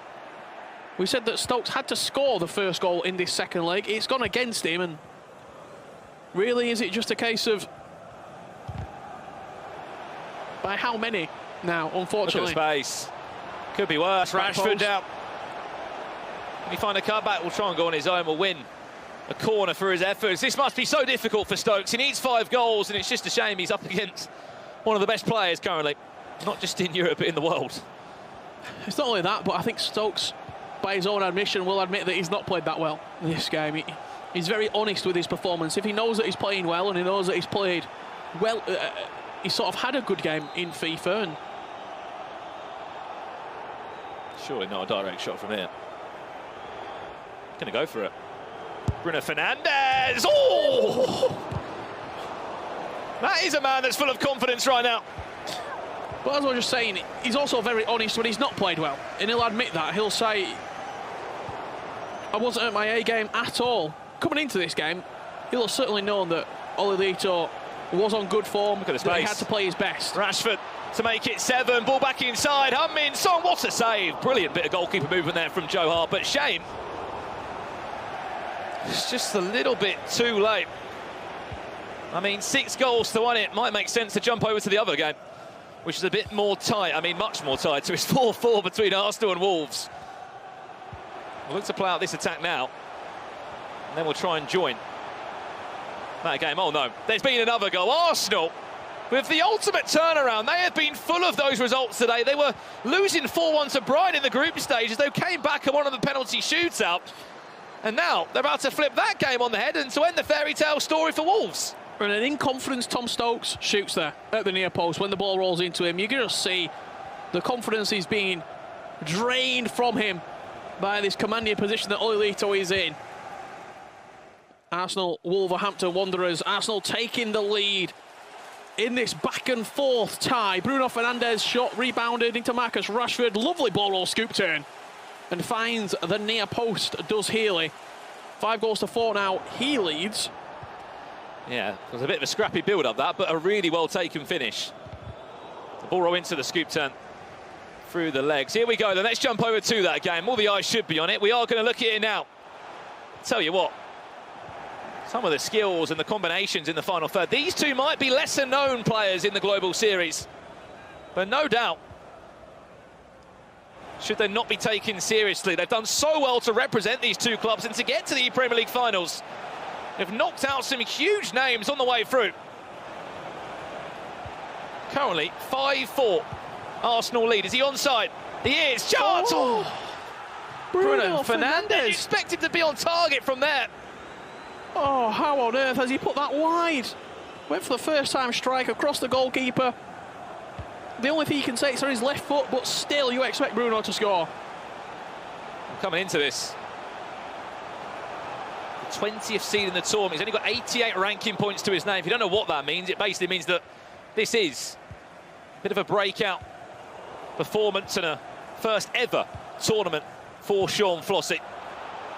We said that Stokes had to score the first goal in this second leg. It's gone against him, and really, is it just a case of by how many now, unfortunately? Look at the space. Could be worse. Rashford down. Can he find a cutback? We'll try and go on his own. We'll win a corner for his efforts. This must be so difficult for Stokes. He needs 5 goals, and it's just a shame he's up against one of the best players currently, not just in Europe, but in the world. It's not only that, but I think Stokes, by his own admission, will admit that he's not played that well in this game. He's very honest with his performance. If he knows that he's playing well and he knows that he's played well, he's sort of had a good game in FIFA. And surely not a direct shot from here. Gonna go for it. Bruno Fernandes. Oh! That is a man that's full of confidence right now. But as I was just saying, he's also very honest when he's not played well. And he'll admit that. He'll say, I wasn't at my A game at all. Coming into this game, he'll have certainly known that Oli Lito was on good form. Look at the space. That he had to play his best. Rashford to make it 7. Ball back inside. Heung-min Son, what a save. Brilliant bit of goalkeeper movement there from Joe Hart. But shame, it's just a little bit too late. I mean, 6 goals to 1. It might make sense to jump over to the other game, which is a bit more tight. I mean, much more tight. So it's 4-4 between Arsenal and Wolves. We'll look to play out this attack now, and then we'll try and join that game. Oh no, there's been another goal. Arsenal, with the ultimate turnaround. They have been full of those results today. They were losing 4-1 to Brighton in the group stages. They came back and won on the penalty shootout. And now they're about to flip that game on the head and to end the fairy tale story for Wolves. And an in-confidence Tom Stokes shoots there at the near post. When the ball rolls into him, you can just see the confidence is being drained from him by this commanding position that Oli Lito is in. Arsenal, Wolverhampton Wanderers. Arsenal taking the lead in this back and forth tie. Bruno Fernandes shot rebounded into Marcus Rashford. Lovely ball roll scoop turn. And finds the near post, does Healy. 5 goals to 4 now. He leads. Yeah, it was a bit of a scrappy build-up that, but a really well-taken finish. The ball roll into the scoop turn through the legs. Here we go, then let's jump over to that game. All the eyes should be on it. We are going to look at it now. Tell you what, some of the skills and the combinations in the final third. These two might be lesser-known players in the Global Series, but no doubt, should they not be taken seriously. They've done so well to represent these two clubs and to get to the ePremier League finals. They've knocked out some huge names on the way through. Currently 5-4. Arsenal lead. Is he onside? He is. Chance! Oh. Bruno Fernandes expected to be on target from there. Oh, how on earth has he put that wide? Went for the first time strike across the goalkeeper. The only thing you can say is on his left foot, but still you expect Bruno to score. Coming into this, the 20th seed in the tournament. He's only got 88 ranking points to his name. If you don't know what that means, it basically means that this is a bit of a breakout performance and a first ever tournament for Sean Flossy.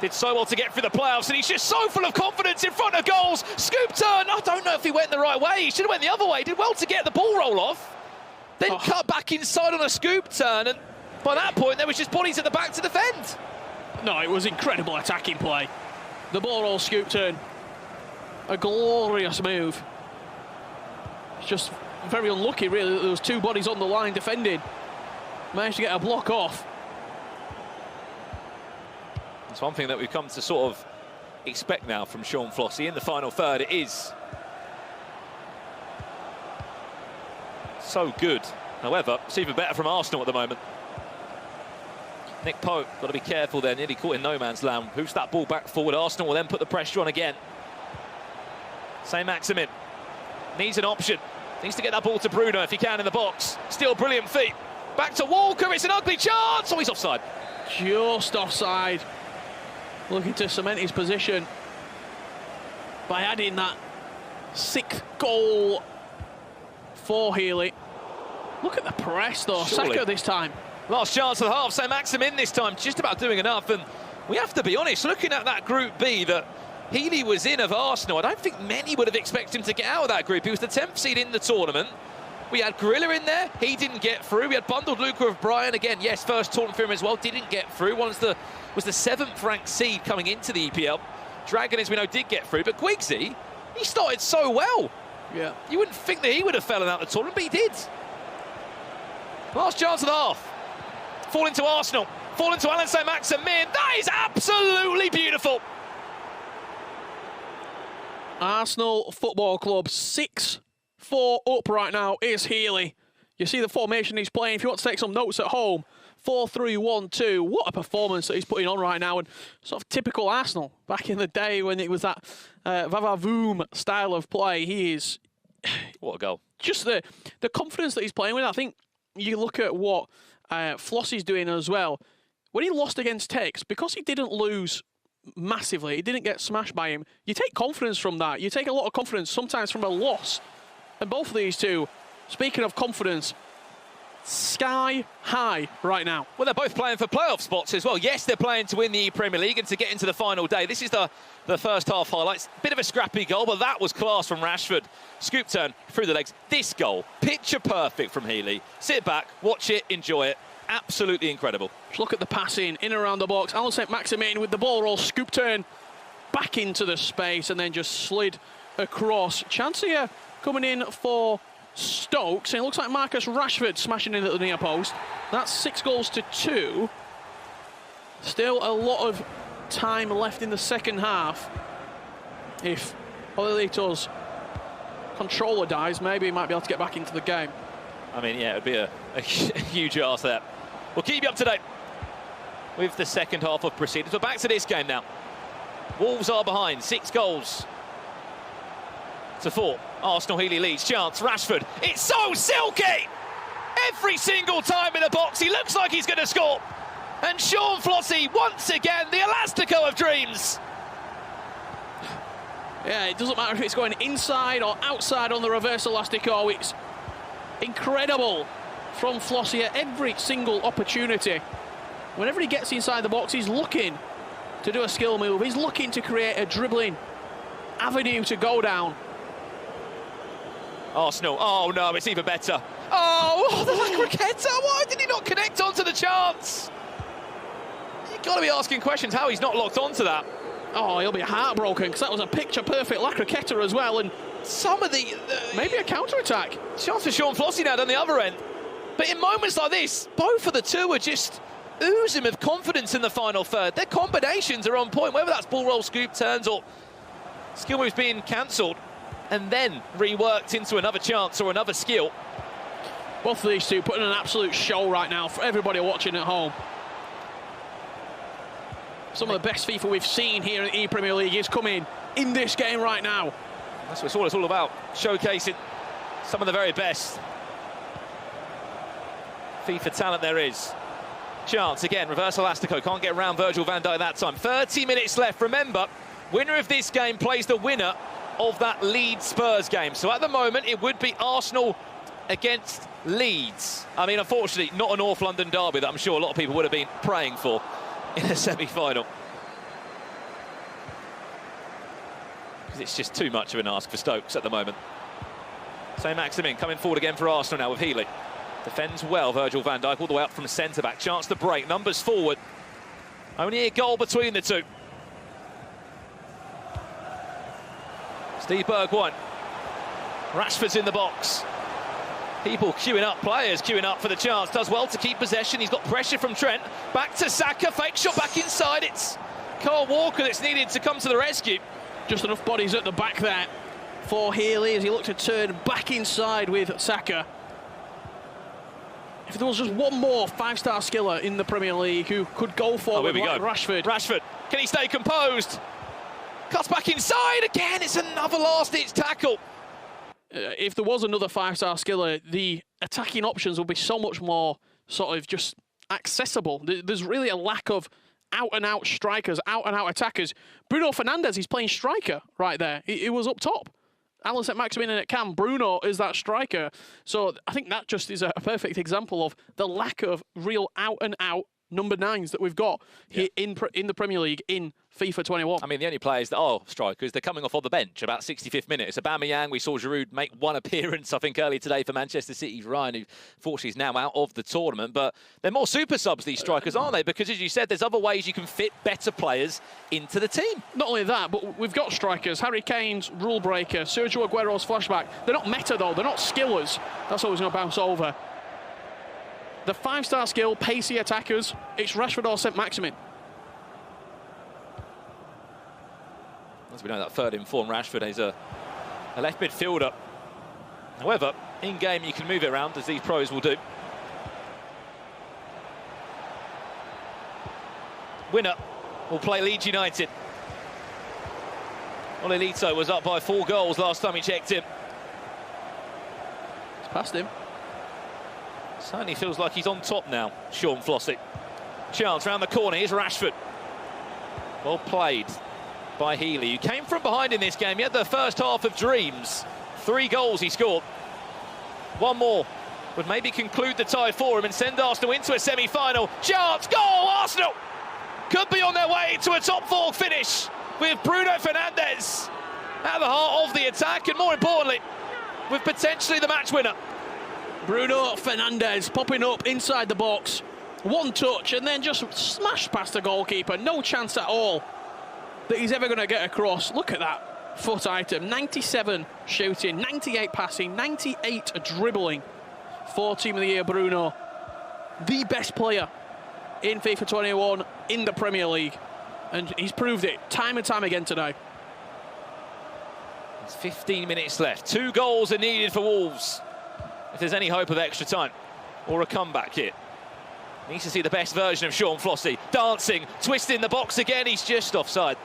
Did so well to get through the playoffs, and he's just so full of confidence in front of goals. Scoop turn. I don't know if he went the right way. He should have went the other way. Did well to get the ball roll off. Then cut back inside on a scoop turn, and by that point, there was just bodies at the back to defend. No, it was incredible attacking play. The ball roll scoop turn. A glorious move. It's just very unlucky, really, that there was two bodies on the line defending. Managed to get a block off. It's one thing that we've come to sort of expect now from Sean Flossy in the final third. It is so good. However, it's even better from Arsenal at the moment. Nick Pope, got to be careful there, nearly caught in no man's land. Boosts that ball back forward. Arsenal will then put the pressure on again. Saint-Maximin needs an option. Needs to get that ball to Bruno if he can in the box. Still brilliant feet. Back to Walker, it's an ugly chance. Oh, he's offside. Just offside. Looking to cement his position by adding that 6th goal for Healy. Look at the press though, Surely. Saka this time. Last chance of the half, Saint-Maximin this time, just about doing enough. And we have to be honest, looking at that Group B that Healy was in of Arsenal, I don't think many would have expected him to get out of that group. He was the 10th seed in the tournament. We had Gorilla in there, he didn't get through. We had bundled Luca of Brian again, yes, first tournament for him as well, didn't get through. One was the 7th ranked seed coming into the EPL. Dragon, as we know, did get through, but Giggsy, he started so well. Yeah. You wouldn't think that he would have fallen out of the tournament, but he did. Last chance of the half. Fall into Arsenal, fall into Alan Saint-Maximin. That is absolutely beautiful. Arsenal Football Club 6-4 up right now is Healy. You see the formation he's playing. If you want to take some notes at home, 4-3-1-2. What a performance that he's putting on right now, and sort of typical Arsenal back in the day when it was that va-va-voom style of play. He is what a goal. Just the confidence that he's playing with. I think you look at what Flossy's doing as well. When he lost against Tekkz, because he didn't lose massively, he didn't get smashed by him, you take confidence from that. You take a lot of confidence sometimes from a loss. And both of these two, speaking of confidence, sky high right now. Well, they're both playing for playoff spots as well. Yes, they're playing to win the ePremier League and to get into the final day. This is the first half highlights. Bit of a scrappy goal, but that was class from Rashford. Scoop turn through the legs. This goal, picture perfect from Healy. Sit back, watch it, enjoy it. Absolutely incredible. Just look at the passing in and around the box. Alan Saint-Maximin with the ball roll, scoop turn back into the space and then just slid across. Chance here coming in for Stokes, and it looks like Marcus Rashford smashing in at the near post. That's 6-2. Still a lot of time left in the second half. If Olelito's controller dies, maybe he might be able to get back into the game. I mean, yeah, it would be a huge ask there. We'll keep you up to date with the second half of proceedings. But back to this game now. Wolves are behind, 6-4. Arsenal, Healy leads. Chance, Rashford. It's so silky! Every single time in the box, he looks like he's going to score. And Sean Flossy, once again, the Elastico of dreams. Yeah, it doesn't matter if it's going inside or outside on the reverse Elastico. It's incredible from Flossy at every single opportunity. Whenever he gets inside the box, he's looking to do a skill move. He's looking to create a dribbling avenue to go down. Arsenal, oh no, it's even better. Oh, the Lacroqueta, why did he not connect onto the chance? You've got to be asking questions how he's not locked onto that. Oh, he'll be heartbroken because that was a picture-perfect Lacroqueta as well, and some of the... maybe a counter-attack. Chance for Sean Flossy now down the other end. But in moments like this, both of the two are just oozing with confidence in the final third. Their combinations are on point, whether that's ball roll, scoop turns, or Skill moves being cancelled and then reworked into another chance or another skill. Both of these two putting an absolute show right now for everybody watching at home. Some of the best FIFA we've seen here in the ePremier League is coming in this game right now. That's what it's all about, showcasing some of the very best FIFA talent there is. Chance again, reverse elastico, can't get around Virgil van Dijk that time. 30 minutes left. Remember, winner of this game plays the winner of that Leeds Spurs game. So at the moment, it would be Arsenal against Leeds. I mean, unfortunately, not a North London derby that I'm sure a lot of people would have been praying for in a semi-final. Because it's just too much of an ask for Stokes at the moment. Saint-Maximin coming forward again for Arsenal now with Healy. Defends well, Virgil van Dijk, all the way up from centre-back. Chance to break, numbers forward. Only a goal between the two. Steve Bergwijn. Rashford's in the box. People queuing up, players queuing up for the chance. Does well to keep possession. He's got pressure from Trent. Back to Saka, fake shot back inside. It's Kyle Walker that's needed to come to the rescue. Just enough bodies at the back there for Healy as he looked to turn back inside with Saka. If there was just one more five-star skiller in the Premier League who could go forward like Rashford. Rashford, can he stay composed? Cuts back inside again, it's another last-ditch tackle. If there was another five-star skiller, the attacking options would be so much more sort of just accessible. There's really a lack of out-and-out strikers, out-and-out attackers. Bruno Fernandes, he's playing striker right there. He was up top. Alan Saint-Maximin and at Cam, Bruno is that striker. So I think that just is a perfect example of the lack of real out-and-out number 9s that we've got here in the Premier League in FIFA 21. I mean, the only players that are strikers, they're coming off on the bench about 65th minute. It's Aubameyang. We saw Giroud make one appearance, I think, earlier today for Manchester City's Ryan, who fortunately is now out of the tournament. But they're more super subs, these strikers, aren't they? Because, as you said, there's other ways you can fit better players into the team. Not only that, but we've got strikers. Harry Kane's rule breaker, Sergio Aguero's flashback. They're not meta, though. They're not skillers. That's always going to bounce over. The five-star skill, pacey attackers, it's Rashford or Saint-Maximin. As we know, that third in form, Rashford is a left midfielder. However, in-game you can move it around, as these pros will do. Winner will play Leeds United. Olelito was up by 4 goals last time he checked in. It's past him. Certainly feels like he's on top now, Sean Flossy. Chance round the corner, here's Rashford. Well played by Healy, who came from behind in this game. He had the first half of dreams. 3 goals he scored. One more would maybe conclude the tie for him and send Arsenal into a semi-final. Chance, goal, Arsenal! Could be on their way to a top 4 finish with Bruno Fernandes at the heart of the attack, and more importantly, with potentially the match winner. Bruno Fernandes popping up inside the box. One touch and then just smashed past the goalkeeper. No chance at all that he's ever going to get across. Look at that foot item. 97 shooting, 98 passing, 98 dribbling for Team of the Year Bruno. The best player in FIFA 21 in the Premier League. And he's proved it time and time again today. There's 15 minutes left. 2 goals are needed for Wolves, if there's any hope of extra time or a comeback here. Needs to see the best version of Sean Flossy. Dancing, twisting the box again. He's just offside.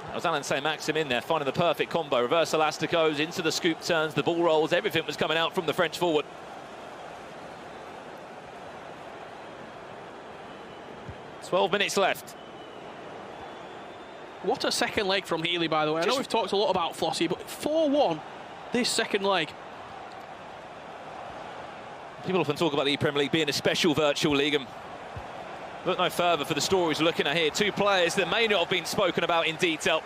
That was Alan Saint-Maximin there, finding the perfect combo. Reverse elasticos into the scoop turns, the ball rolls. Everything was coming out from the French forward. "12 minutes left. What a second leg from Healy, by the way. I know we've talked a lot about Flossy, but 4-1 this second leg. People often talk about the ePremier League being a special virtual league, and look no further for the stories we're looking at here. 2 players that may not have been spoken about in detail,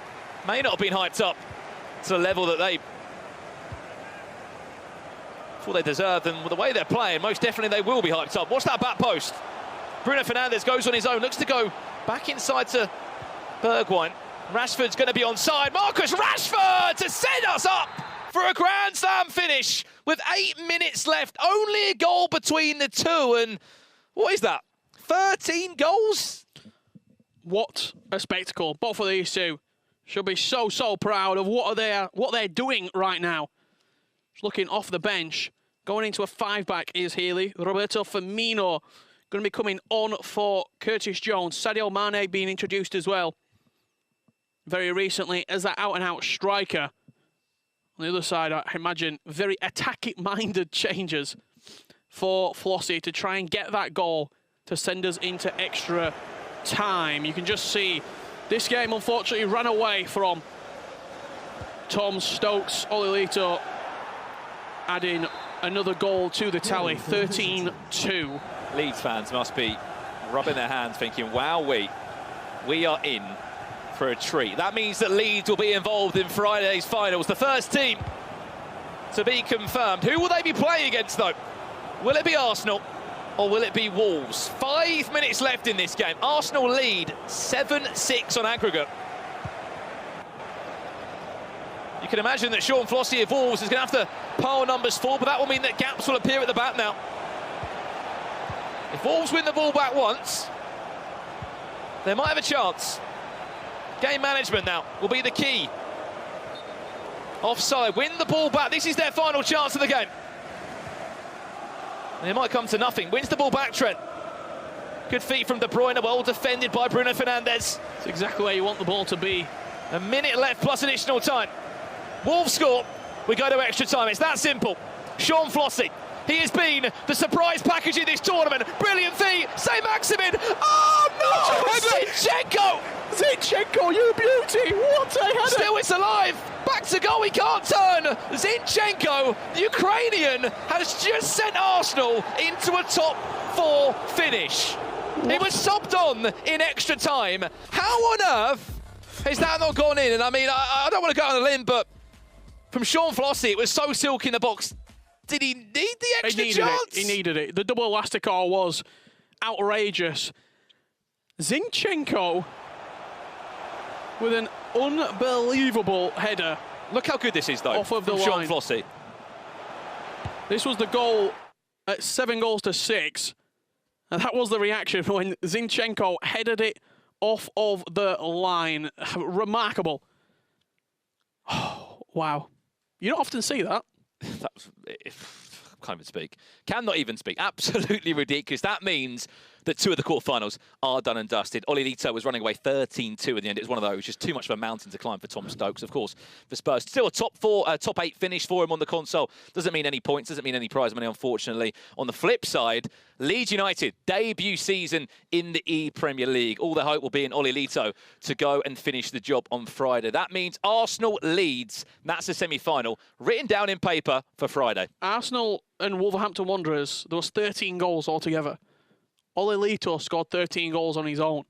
may not have been hyped up to the level that they thought they deserved, and with the way they're playing, most definitely they will be hyped up. Watch that back post. Bruno Fernandes goes on his own, looks to go back inside to Bergwijn. Rashford's going to be onside. Marcus Rashford to set us up for a Grand Slam finish with 8 minutes left. Only a goal between the two, and what is that? 13 goals? What a spectacle. Both of these two should be so proud of what they're doing right now. Just looking off the bench, going into a 5-back is Healy. Roberto Firmino going to be coming on for Curtis Jones. Sadio Mane being introduced as well very recently as that out-and-out striker. On the other side, I imagine very attacking-minded changes for Flossie to try and get that goal to send us into extra time. You can just see this game, unfortunately, ran away from Tom Stokes. Olilito adding another goal to the tally, 13-2. Leeds fans must be rubbing their hands thinking, wow, we are in for a treat. That means that Leeds will be involved in Friday's finals. The first team to be confirmed. Who will they be playing against, though? Will it be Arsenal or will it be Wolves? 5 minutes left in this game. Arsenal lead 7-6 on aggregate. You can imagine that Sean Flossie of Wolves is going to have to pile numbers forward, but that will mean that gaps will appear at the back now. If Wolves win the ball back once, they might have a chance. Game management now will be the key. Offside, win the ball back. This is their final chance of the game. And it might come to nothing. Wins the ball back, Trent. Good feet from De Bruyne, well defended by Bruno Fernandes. It's exactly where you want the ball to be. A minute left plus additional time. Wolves score, we go to extra time. It's that simple. Sean Flossie, he has been the surprise package in this tournament. Brilliant feet, Saint-Maximin. Oh no! Zinchenko! Zinchenko, you beauty! What a header! Still it's alive! Back to goal, he can't turn! Zinchenko, the Ukrainian, has just sent Arsenal into a top 4 finish. It was subbed on in extra time. How on earth has that not gone in? And I mean, I don't want to go on a limb, but from Sean Flossie, it was so silky in the box. Did he need the extra chance? He needed it. The double elastic was outrageous. Zinchenko with an unbelievable header. Look how good this is, though, off of the Sean line. Flossie. This was the goal at 7-6. And that was the reaction when Zinchenko headed it off of the line. Remarkable. Oh, wow. You don't often see that. Can't even speak. Cannot even speak. Absolutely ridiculous. That means that 2 of the quarterfinals are done and dusted. Olilito was running away 13-2 in the end. It was one of those, just too much of a mountain to climb for Tom Stokes. Of course, for Spurs, still a top 8 finish for him on the console. Doesn't mean any points, doesn't mean any prize money, unfortunately. On the flip side, Leeds United, debut season in the ePremier League. All the hope will be in Olilito to go and finish the job on Friday. That means Arsenal Leeds, that's the semi-final, written down in paper for Friday. Arsenal and Wolverhampton Wanderers, there was 13 goals altogether. Olilito scored 13 goals on his own.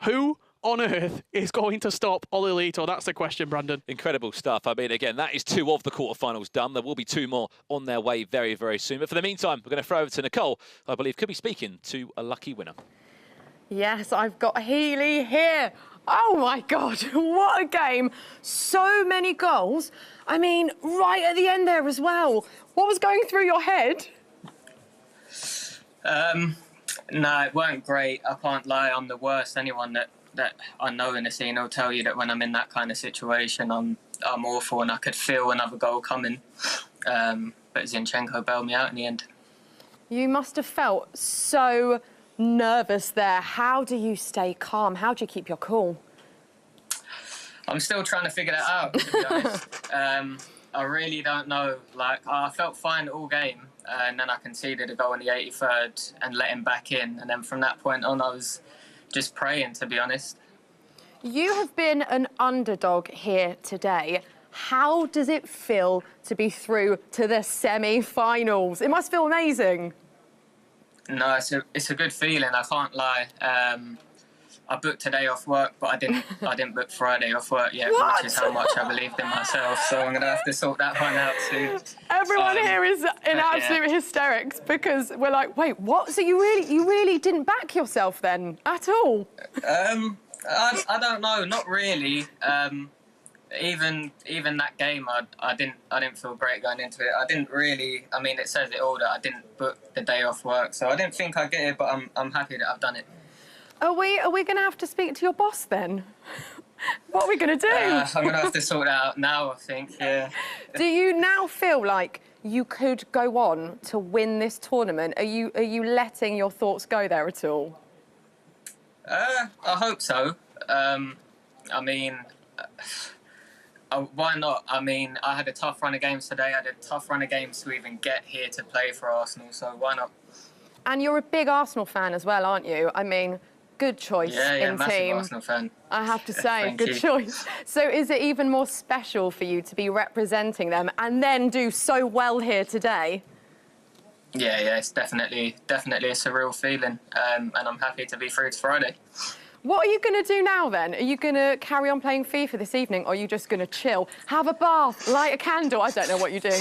Who on earth is going to stop Olilito? That's the question, Brandon. Incredible stuff. I mean, again, that is 2 of the quarterfinals done. There will be 2 more on their way very, very soon. But for the meantime, we're going to throw over to Nicole, who I believe could be speaking to a lucky winner. Yes, I've got Healy here. Oh my God, what a game. So many goals. I mean, right at the end there as well. What was going through your head? No, it weren't great. I can't lie. I'm the worst. Anyone that I know in the scene will tell you that when I'm in that kind of situation, I'm awful and I could feel another goal coming. But Zinchenko bailed me out in the end. You must have felt so nervous there. How do you stay calm? How do you keep your cool? I'm still trying to figure that out, to be honest. I really don't know. Like, I felt fine all game. And then I conceded a goal in the 83rd and let him back in. And then from that point on, I was just praying, to be honest. You have been an underdog here today. How does it feel to be through to the semi-finals? It must feel amazing. No, it's a good feeling, I can't lie. I booked today off work, but I didn't book Friday off work yet, What? which is how much I believed in myself. So I'm gonna have to sort that one out soon. Everyone here is in absolute hysterics because we're like, wait, what? So you really didn't back yourself then at all? I don't know, not really. Even that game, I didn't feel great going into it. I didn't really. I mean, it says it all that I didn't book the day off work, so I didn't think I'd get it, but I'm happy that I've done it. Are we going to have to speak to your boss then? What are we going to do? I'm going to have to sort that out now, I think, yeah. Do you now feel like you could go on to win this tournament? Are you letting your thoughts go there at all? I hope so. I mean, why not? I mean, I had a tough run of games today. I had a tough run of games to even get here to play for Arsenal, so why not? And you're a big Arsenal fan as well, aren't you? I mean, good choice in massive team. Arsenal fan. I have to say, Thank good you. choice. So is it even more special for you to be representing them and then do so well here today? Yeah, it's definitely a surreal feeling, and I'm happy to be through to Friday. What are you going to do now, then? Are you going to carry on playing FIFA this evening, or are you just going to chill, have a bath, light a candle? I don't know what you do.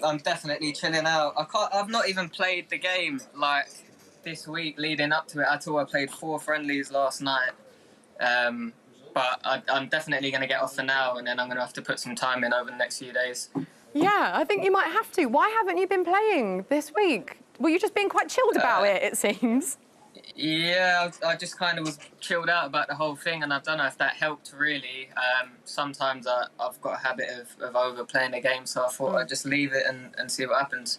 I'm definitely chilling out. I've not even played the game, like, this week leading up to it at all. I played 4 friendlies last night. But I'm definitely going to get off for now, and then I'm going to have to put some time in over the next few days. Yeah, I think you might have to. Why haven't you been playing this week? Were you just being quite chilled about it seems? Yeah, I just kind of was chilled out about the whole thing, and I don't know if that helped really. Sometimes I've got a habit of overplaying the game, so I thought I'd just leave it and see what happens.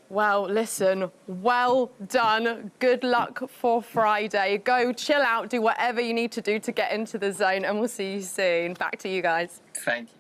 Well, listen, well done. Good luck for Friday. Go chill out, do whatever you need to do to get into the zone, and we'll see you soon. Back to you guys. Thank you.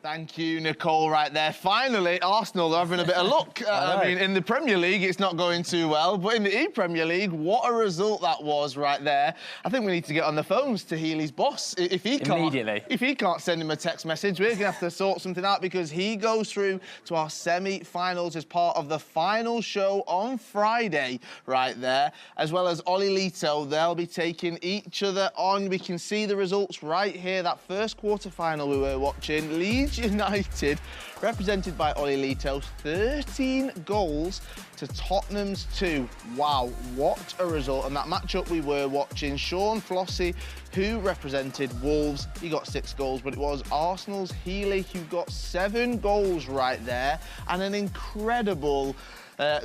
Thank you, Nicole, right there. Finally, Arsenal are having a bit of luck. I mean, in the Premier League, it's not going too well, but in the ePremier League, what a result that was right there. I think we need to get on the phones to Healy's boss. If he can't send him a text message, we're going to have to sort something out, because he goes through to our semi-finals as part of the final show on Friday right there, as well as Oli Lito. They'll be taking each other on. We can see the results right here. That first quarter-final we were watching, Leeds United, represented by Oli Lito, 13 goals to Tottenham's 2. Wow, what a result. And that matchup we were watching, Sean Flossie, who represented Wolves, he got 6 goals, but it was Arsenal's Healy who got 7 goals right there, and an incredible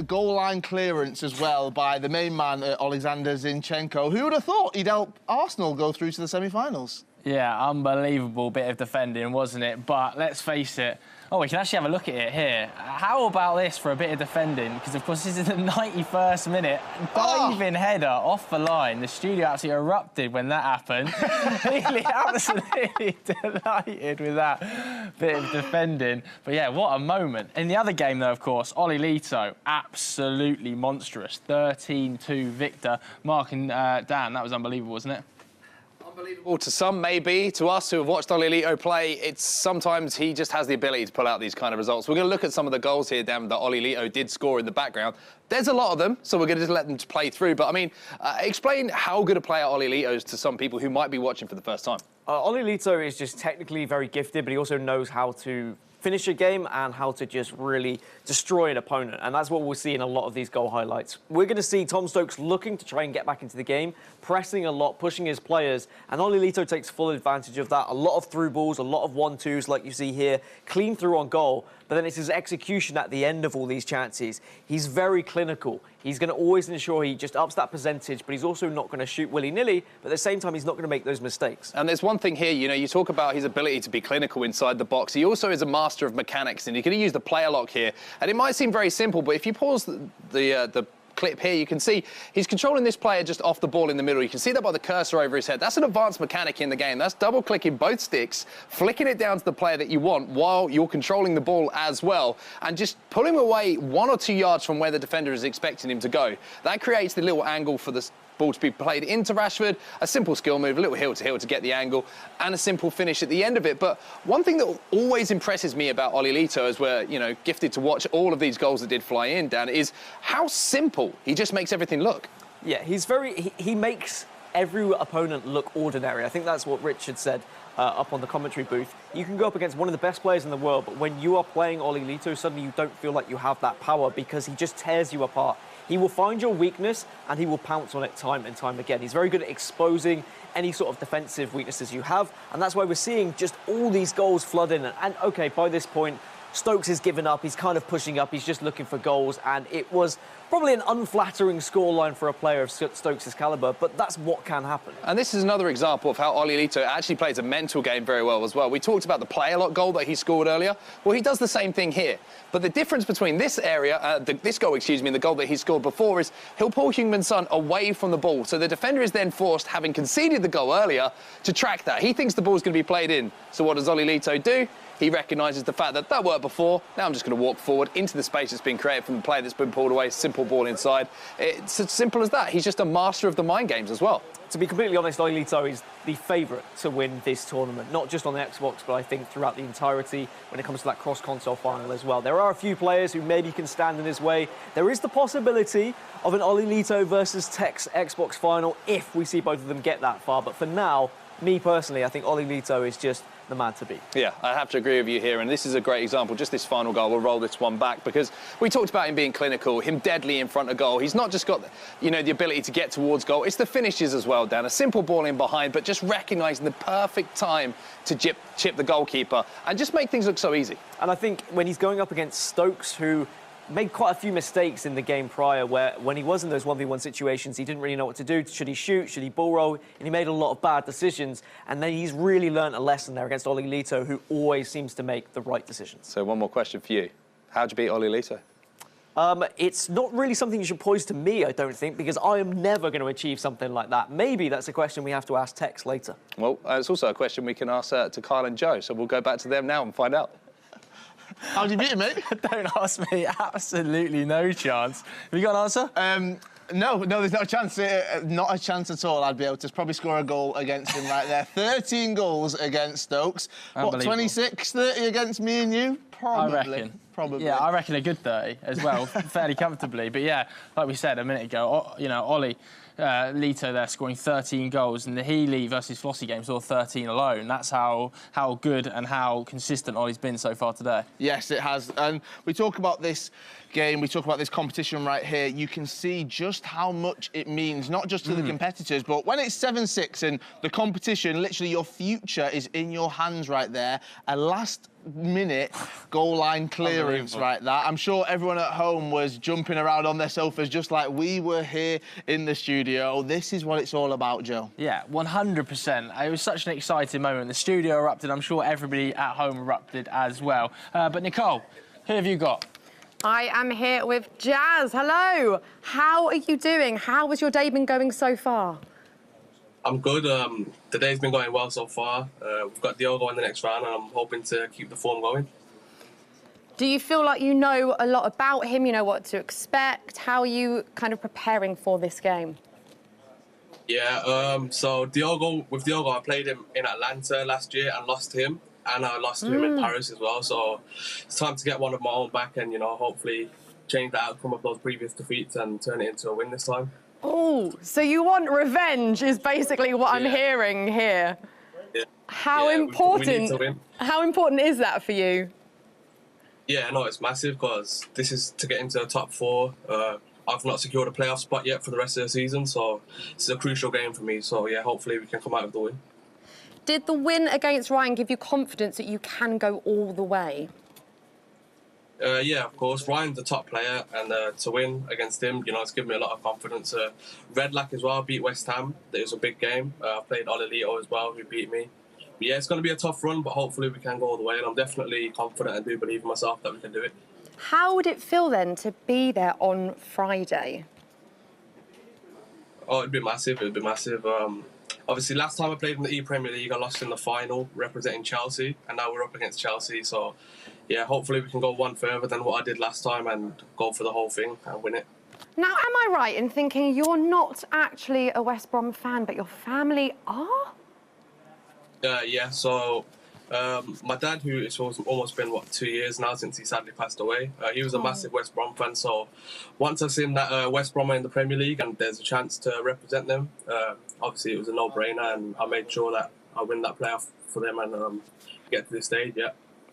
goal line clearance as well by the main man, Alexander Zinchenko. Who would have thought he'd help Arsenal go through to the semi-finals? Yeah, unbelievable bit of defending, wasn't it? But let's face it. Oh, we can actually have a look at it here. How about this for a bit of defending? Because, of course, this is the 91st minute. Diving header off the line. The studio absolutely erupted when that happened. Really absolutely delighted with that bit of defending. But, yeah, what a moment. In the other game, though, of course, Oli Lito, absolutely monstrous. 13-2 victor. Mark and Dan, that was unbelievable, wasn't it? Unbelievable to some, maybe. To us who have watched Oli Lito play, it's sometimes he just has the ability to pull out these kind of results. We're going to look at some of the goals here, Dan, that Oli Lito did score in the background. There's a lot of them, so we're going to just let them play through. But, I mean, explain how good a player Oli Lito is to some people who might be watching for the first time. Oli Lito is just technically very gifted, but he also knows how to finish a game and how to just really destroy an opponent. And that's what we'll see in a lot of these goal highlights. We're going to see Tom Stokes looking to try and get back into the game, pressing a lot, pushing his players, and Oli Lito takes full advantage of that. A lot of through balls, a lot of 1-2s like you see here, clean through on goal, but then it's his execution at the end of all these chances. He's very clinical. He's going to always ensure he just ups that percentage, but he's also not going to shoot willy-nilly, but at the same time, he's not going to make those mistakes. And there's one thing here, you know, you talk about his ability to be clinical inside the box. He also is a master of mechanics, and he's going to use the player lock here. And it might seem very simple, but if you pause the clip here, you can see he's controlling this player just off the ball in the middle. You can see that by the cursor over his head. That's an advanced mechanic in the game. That's double-clicking both sticks, flicking it down to the player that you want while you're controlling the ball as well, and just pulling him away 1 or 2 yards from where the defender is expecting him to go. That creates the little angle for the ball to be played into Rashford, a simple skill move, a little heel-to-heel to get the angle, and a simple finish at the end of it. But one thing that always impresses me about Oli Lito, as we're, you know, gifted to watch all of these goals that did fly in, Dan, is how simple he just makes everything look. Yeah, he makes every opponent look ordinary. I think that's what Richard said up on the commentary booth. You can go up against one of the best players in the world, but when you are playing Oli Lito, suddenly you don't feel like you have that power because he just tears you apart. He will find your weakness and he will pounce on it time and time again. He's very good at exposing any sort of defensive weaknesses you have, and that's why we're seeing just all these goals flood in. And okay, by this point, Stokes has given up, he's kind of pushing up, he's just looking for goals, and it was probably an unflattering scoreline for a player of Stokes' calibre, but that's what can happen. And this is another example of how Oli Lito actually plays a mental game very well as well. We talked about the play-a-lot goal that he scored earlier. Well, he does the same thing here. But the difference between this area, this goal, excuse me, and the goal that he scored before is he'll pull Heung-min Son away from the ball. So the defender is then forced, having conceded the goal earlier, to track that. He thinks the ball's going to be played in. So what does Oli Lito do? He recognises the fact that that worked before. Now I'm just going to walk forward into the space that's been created from the player that's been pulled away. Simple ball inside. It's as simple as that. He's just a master of the mind games as well. To be completely honest, Oli Lito is the favourite to win this tournament, not just on the Xbox, but I think throughout the entirety when it comes to that cross-console final as well. There are a few players who maybe can stand in his way. There is the possibility of an Oli Lito versus Tekkz Xbox final if we see both of them get that far. But for now, me personally, I think Oli Lito is just the man to beat. Yeah, I have to agree with you here, and this is a great example. Just this final goal, we'll roll this one back, because we talked about him being clinical, him deadly in front of goal. He's not just got, you know, the ability to get towards goal, it's the finishes as well, Dan. A simple ball in behind, but just recognising the perfect time to chip the goalkeeper and just make things look so easy. And I think when he's going up against Stokes, who made quite a few mistakes in the game prior, where when he was in those 1v1 situations, he didn't really know what to do. Should he shoot? Should he ball roll? And he made a lot of bad decisions. And then he's really learnt a lesson there against Oli Lito, who always seems to make the right decisions. So one more question for you. How'd you beat Oli Lito? It's not really something you should pose to me, I don't think, because I am never going to achieve something like that. Maybe that's a question we have to ask Tekkz later. Well, it's also a question we can ask to Kyle and Joe, so we'll go back to them now and find out. How'd you beat him, mate? Don't ask me. Absolutely no chance. Have you got an answer? No, there's not a chance. Not a chance at all. I'd be able to probably score a goal against him right there. 13 goals against Stokes. What, 26, 30 against me and you? Probably. I reckon. Probably. Yeah, I reckon a good 30 as well, fairly comfortably. But yeah, like we said a minute ago, you know, Oli Lito there scoring 13 goals, and the Healy versus Flossie game saw 13 alone. That's how good and how consistent Oli's been so far today. Yes, it has. And we talk about this game, we talk about this competition right here. You can see just how much it means, not just to the competitors, but when it's 7-6 and the competition, literally your future is in your hands right there. A last-minute goal line clearance right there. I'm sure everyone at home was jumping around on their sofas just like we were here in the studio. This is what it's all about, Joe. Yeah, 100%. It was such an exciting moment. The studio erupted. I'm sure everybody at home erupted as well. But Nicole, who have you got? I am here with Jazz. Hello. How are you doing? How has your day been going so far? I'm good. The day's been going well so far. We've got Diogo in the next round, and I'm hoping to keep the form going. Do you feel like you know a lot about him? You know what to expect? How are you kind of preparing for this game? Yeah, so with Diogo, I played him in Atlanta last year and lost to him. And I lost to him in Paris as well. So it's time to get one of my own back and, you know, hopefully change the outcome of those previous defeats and turn it into a win this time. Oh, so you want revenge is basically what I'm hearing here. Yeah. How important? We need to win. How important is that for you? Yeah, no, it's massive because this is to get into the top 4. I've not secured a playoff spot yet for the rest of the season, so it's a crucial game for me. So yeah, hopefully we can come out with the win. Did the win against Ryan give you confidence that you can go all the way? Yeah, of course. Ryan's the top player, and to win against him, you know, it's given me a lot of confidence. Redlac as well beat West Ham. It was a big game. I played Oli Lito as well, who beat me. But yeah, it's going to be a tough run, but hopefully we can go all the way, and I'm definitely confident and do believe in myself that we can do it. How would it feel then to be there on Friday? Oh, it'd be massive. It'd be massive. Obviously, last time I played in the ePremier League, I lost in the final representing Chelsea, and now we're up against Chelsea. So, yeah, hopefully we can go one further than what I did last time and go for the whole thing and win it. Now, am I right in thinking you're not actually a West Brom fan, but your family are? Yeah, so my dad, who it's almost been, 2 years now since he sadly passed away, he was a massive West Brom fan. So once I've seen that West Brom are in the Premier League and there's a chance to represent them, obviously it was a no-brainer, and I made sure that I win that playoff for them and get to this stage, yeah.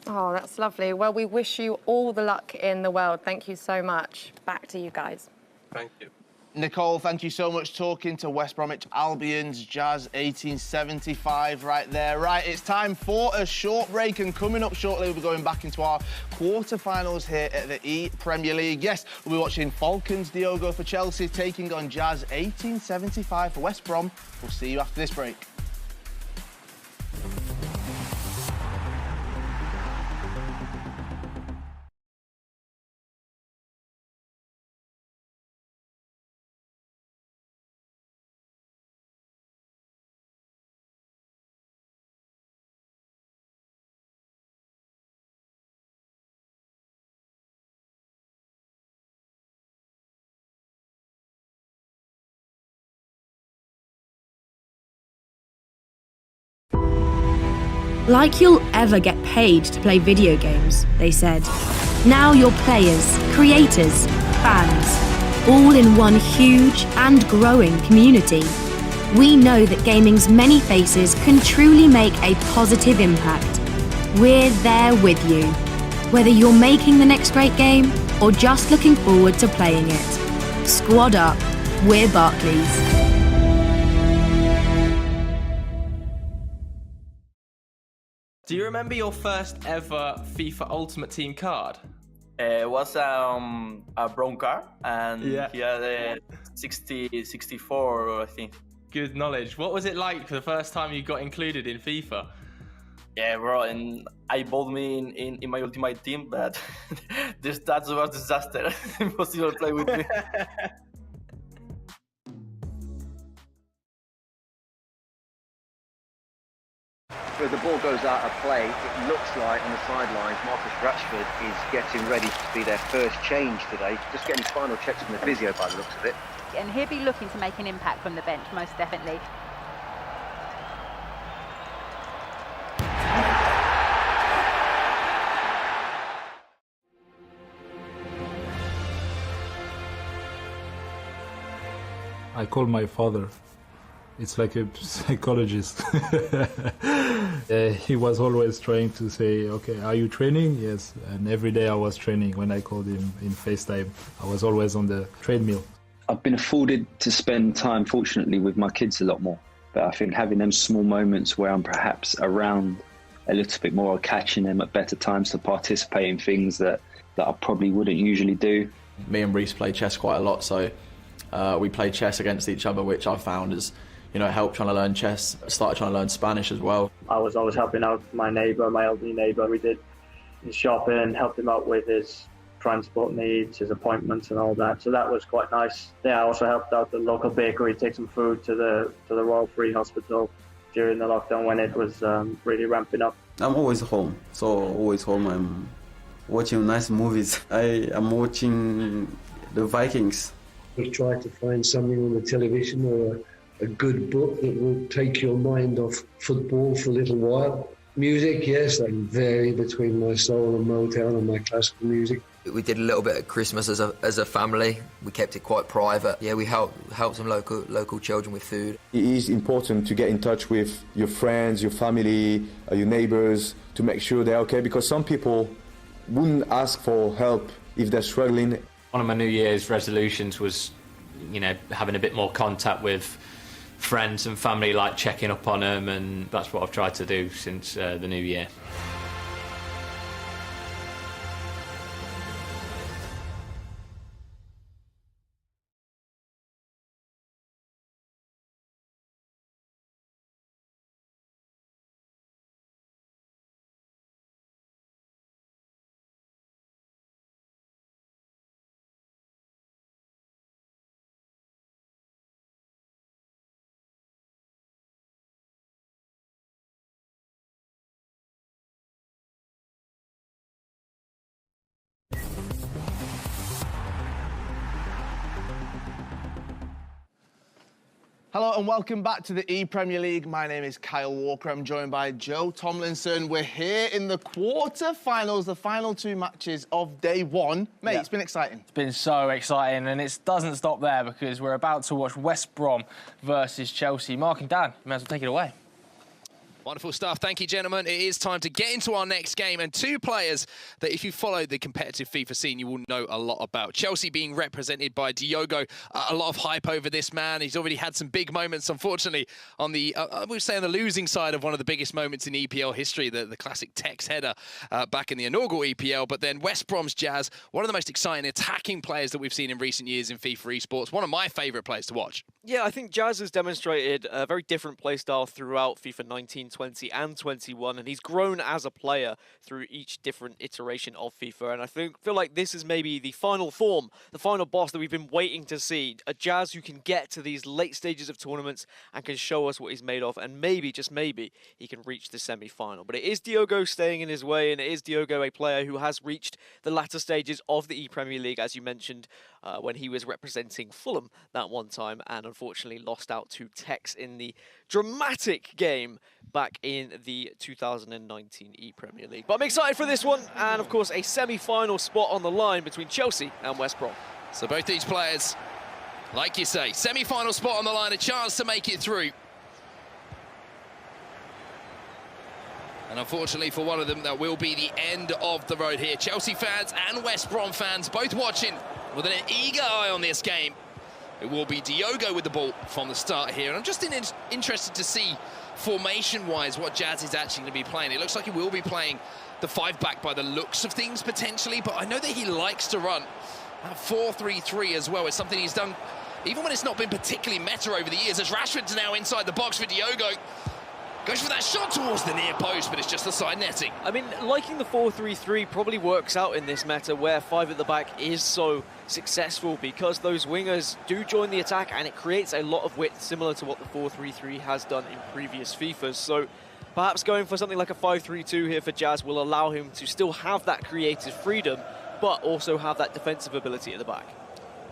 Oh, that's lovely. Well, we wish you all the luck in the world. Thank you so much. Back to you guys. Thank you. Nicole, thank you so much. Talking to West Bromwich Albion's Jazz 1875 right there. Right, it's time for a short break, and coming up shortly, we'll be going back into our quarter-finals here at the ePremier League. Yes, we'll be watching Falcons Diogo for Chelsea taking on Jazz 1875 for West Brom. We'll see you after this break. Like you'll ever get paid to play video games, they said. Now you're players, creators, fans, all in one huge and growing community. We know that gaming's many faces can truly make a positive impact. We're there with you. Whether you're making the next great game or just looking forward to playing it. Squad up, we're Barclays. Do you remember your first ever FIFA Ultimate Team card? It was a brown card, and Yeah. he had a 64, I think. Good knowledge. What was it like for the first time you got included in FIFA? Yeah, bro, and I bought me in my ultimate team, but the stats was disaster. Impossible to play with me. As the ball goes out of play, it looks like on the sidelines Marcus Rashford is getting ready to be their first change today. Just getting his final checks from the physio by the looks of it. And he'll be looking to make an impact from the bench, most definitely. I call my father. It's like a psychologist. He was always trying to say, okay, are you training? Yes. And every day I was training. When I called him in FaceTime, I was always on the treadmill. I've been afforded to spend time, fortunately, with my kids a lot more. But I think having them small moments where I'm perhaps around a little bit more, or catching them at better times to participate in things that I probably wouldn't usually do. Me and Reece play chess quite a lot, so we play chess against each other, which I've found has, helped trying to learn chess. I started trying to learn Spanish as well. I was always helping out my neighbour, my elderly neighbour. We did his shopping, helped him out with his transport needs, his appointments and all that. So that was quite nice. Yeah, I also helped out the local bakery, take some food to the Royal Free Hospital during the lockdown when it was really ramping up. I'm always home, so always home. I'm watching nice movies. I am watching the Vikings. We try to find something on the television or a good book that will take your mind off football for a little while. Music, yes, I vary between my soul and Motown and my classical music. We did a little bit at Christmas as a family. We kept it quite private. Yeah, we helped some local children with food. It is important to get in touch with your friends, your family, your neighbors to make sure they're okay, because some people wouldn't ask for help if they're struggling. One of my New Year's resolutions was, having a bit more contact with friends and family, like checking up on them, and that's what I've tried to do since the new year. Hello and welcome back to the ePremier League. My name is Kyle Walker. I'm joined by Joe Tomlinson. We're here in the quarter-finals, the final two matches of day one. Mate, It's been exciting. It's been so exciting, and it doesn't stop there because we're about to watch West Brom versus Chelsea. Mark and Dan, you may as well take it away. Wonderful stuff. Thank you, gentlemen. It is time to get into our next game. And two players that, if you follow the competitive FIFA scene, you will know a lot about. Chelsea being represented by Diogo. A lot of hype over this man. He's already had some big moments, unfortunately, on the, I would say, on the losing side of one of the biggest moments in EPL history, the classic Tekkz header back in the inaugural EPL. But then West Brom's Jazz, one of the most exciting attacking players that we've seen in recent years in FIFA Esports. One of my favourite players to watch. Yeah, I think Jazz has demonstrated a very different playstyle throughout FIFA 19, 20 and 21, and he's grown as a player through each different iteration of FIFA, and I feel like this is maybe the final form, the final boss that we've been waiting to see. A Jazz who can get to these late stages of tournaments and can show us what he's made of, and maybe, just maybe, he can reach the semi-final. But it is Diogo staying in his way, and it is Diogo, a player who has reached the latter stages of the ePremier League, as you mentioned, when he was representing Fulham that one time, and unfortunately lost out to Tekkz in the dramatic game back in the 2019 ePremier League. But I'm excited for this one, and of course a semi-final spot on the line between Chelsea and West Brom. So both these players, like you say, semi-final spot on the line, a chance to make it through. And unfortunately for one of them, that will be the end of the road here. Chelsea fans and West Brom fans both watching with an eager eye on this game. It will be Diogo with the ball from the start here. And I'm just interested to see, formation-wise, what Jazz is actually going to be playing. It looks like he will be playing the 5-back by the looks of things, potentially. But I know that he likes to run a 4-3-3 as well. It's something he's done, even when it's not been particularly meta over the years. As Rashford's now inside the box for Diogo. Goes for that shot towards the near post, but it's just the side netting. I mean, liking the 4-3-3 probably works out in this meta where 5 at the back is so successful, because those wingers do join the attack and it creates a lot of width, similar to what the 4-3-3 has done in previous FIFAs. So perhaps going for something like a 5-3-2 here for Jazz will allow him to still have that creative freedom, but also have that defensive ability at the back.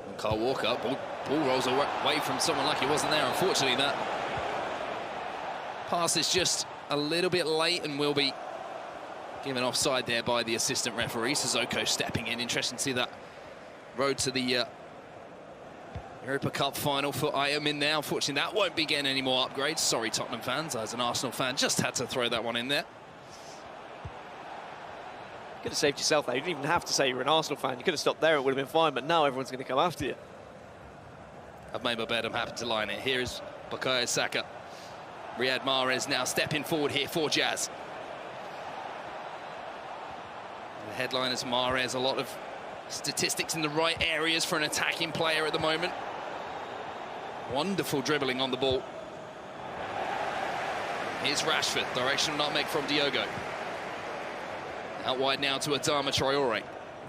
And Kyle Walker, ball rolls away from someone like he wasn't there. Unfortunately, that pass is just a little bit late and will be given offside there by the assistant referee. Sissoko stepping in. Interesting to see that road to the Europa Cup final for IAM in there. Unfortunately, that won't be getting any more upgrades. Sorry, Tottenham fans. As an Arsenal fan, just had to throw that one in there. You could have saved yourself there. You didn't even have to say you were an Arsenal fan. You could have stopped there. It would have been fine. But now everyone's going to come after you. I've made my bed. I'm happy to lie in it. Here is Bukayo Saka. Riyad Mahrez now stepping forward here for Jazz. The headline is Mahrez. A lot of statistics in the right areas for an attacking player at the moment. Wonderful dribbling on the ball. Here's Rashford. Directional nutmeg from Diogo. Out wide now to Adama Traore.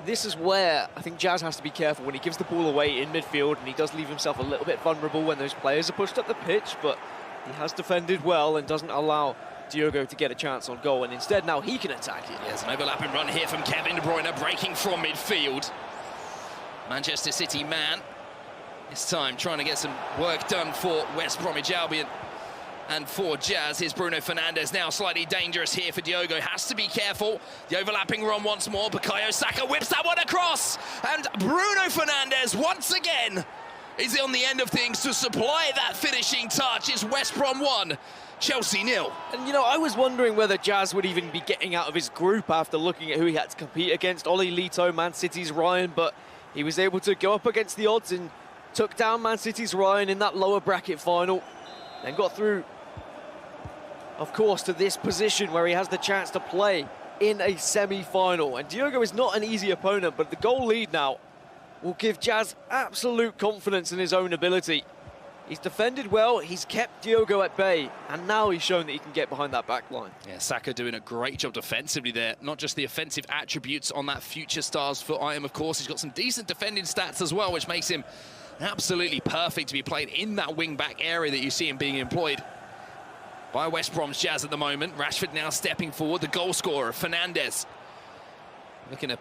This is where I think Jazz has to be careful when he gives the ball away in midfield, and he does leave himself a little bit vulnerable when those players are pushed up the pitch, but he has defended well and doesn't allow Diogo to get a chance on goal, and instead now he can attack it. Yes, an overlapping run here from Kevin De Bruyne, breaking from midfield. Manchester City man, this time trying to get some work done for West Bromwich Albion and for Jazz. Here's Bruno Fernandes, now slightly dangerous here for Diogo. Has to be careful. The overlapping run once more. Bukayo Saka whips that one across, and Bruno Fernandes once again is on the end of things to supply that finishing touch. It's West Brom 1, Chelsea 0. And, you know, I was wondering whether Jazz would even be getting out of his group after looking at who he had to compete against. Oli Lito, Man City's Ryan, but he was able to go up against the odds and took down Man City's Ryan in that lower bracket final. Then got through, of course, to this position where he has the chance to play in a semi-final. And Diogo is not an easy opponent, but the goal lead now will give Jazz absolute confidence in his own ability. He's defended well, he's kept Diogo at bay, and now he's shown that he can get behind that back line. Yeah, Saka doing a great job defensively there. Not just the offensive attributes on that future stars for IAM, of course. He's got some decent defending stats as well, which makes him absolutely perfect to be played in that wing-back area that you see him being employed by West Brom's Jazz at the moment. Rashford now stepping forward, the goal scorer, Fernandes. Looking to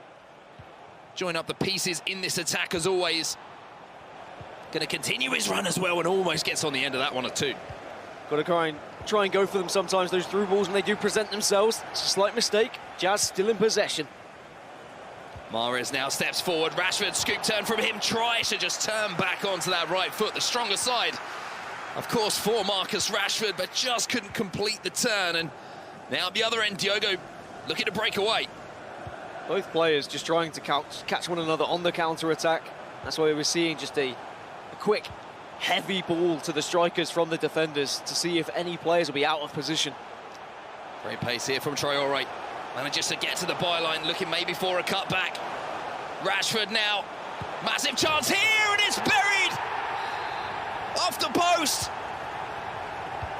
join up the pieces in this attack as always. Going to continue his run as well and almost gets on the end of that one or two. Got to try and go for them sometimes, those through balls, when they do present themselves. It's a slight mistake. Jazz still in possession. Mahrez now steps forward. Rashford, scoop turn from him, tries to just turn back onto that right foot, the stronger side of course, for Marcus Rashford, but just couldn't complete the turn. And now at the other end, Diogo looking to break away. Both players just trying to catch one another on the counter-attack. That's why we're seeing just a quick, heavy ball to the strikers from the defenders to see if any players will be out of position. Great pace here from Traore. Manages to get to the byline, looking maybe for a cutback. Rashford now, massive chance here, and it's buried! Off the post!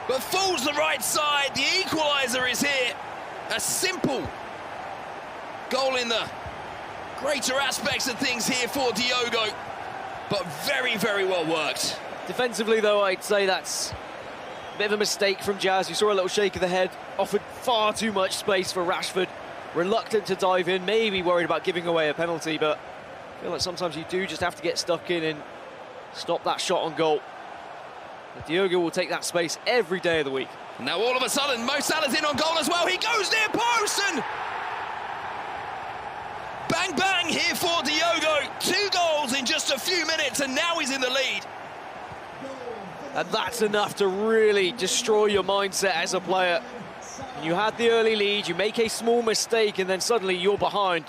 But falls the right side, the equaliser is here. A simple goal in the greater aspects of things here for Diogo, but very, very well worked. Defensively, though, I'd say that's a bit of a mistake from Jazz. You saw a little shake of the head, offered far too much space for Rashford. Reluctant to dive in, maybe worried about giving away a penalty, but I feel like sometimes you do just have to get stuck in and stop that shot on goal. But Diogo will take that space every day of the week. Now all of a sudden, Mo Salah's in on goal as well. He goes near post and bang, bang here for Diogo. 2 goals in just a few minutes, and now he's in the lead. And that's enough to really destroy your mindset as a player. You had the early lead, you make a small mistake, and then suddenly you're behind.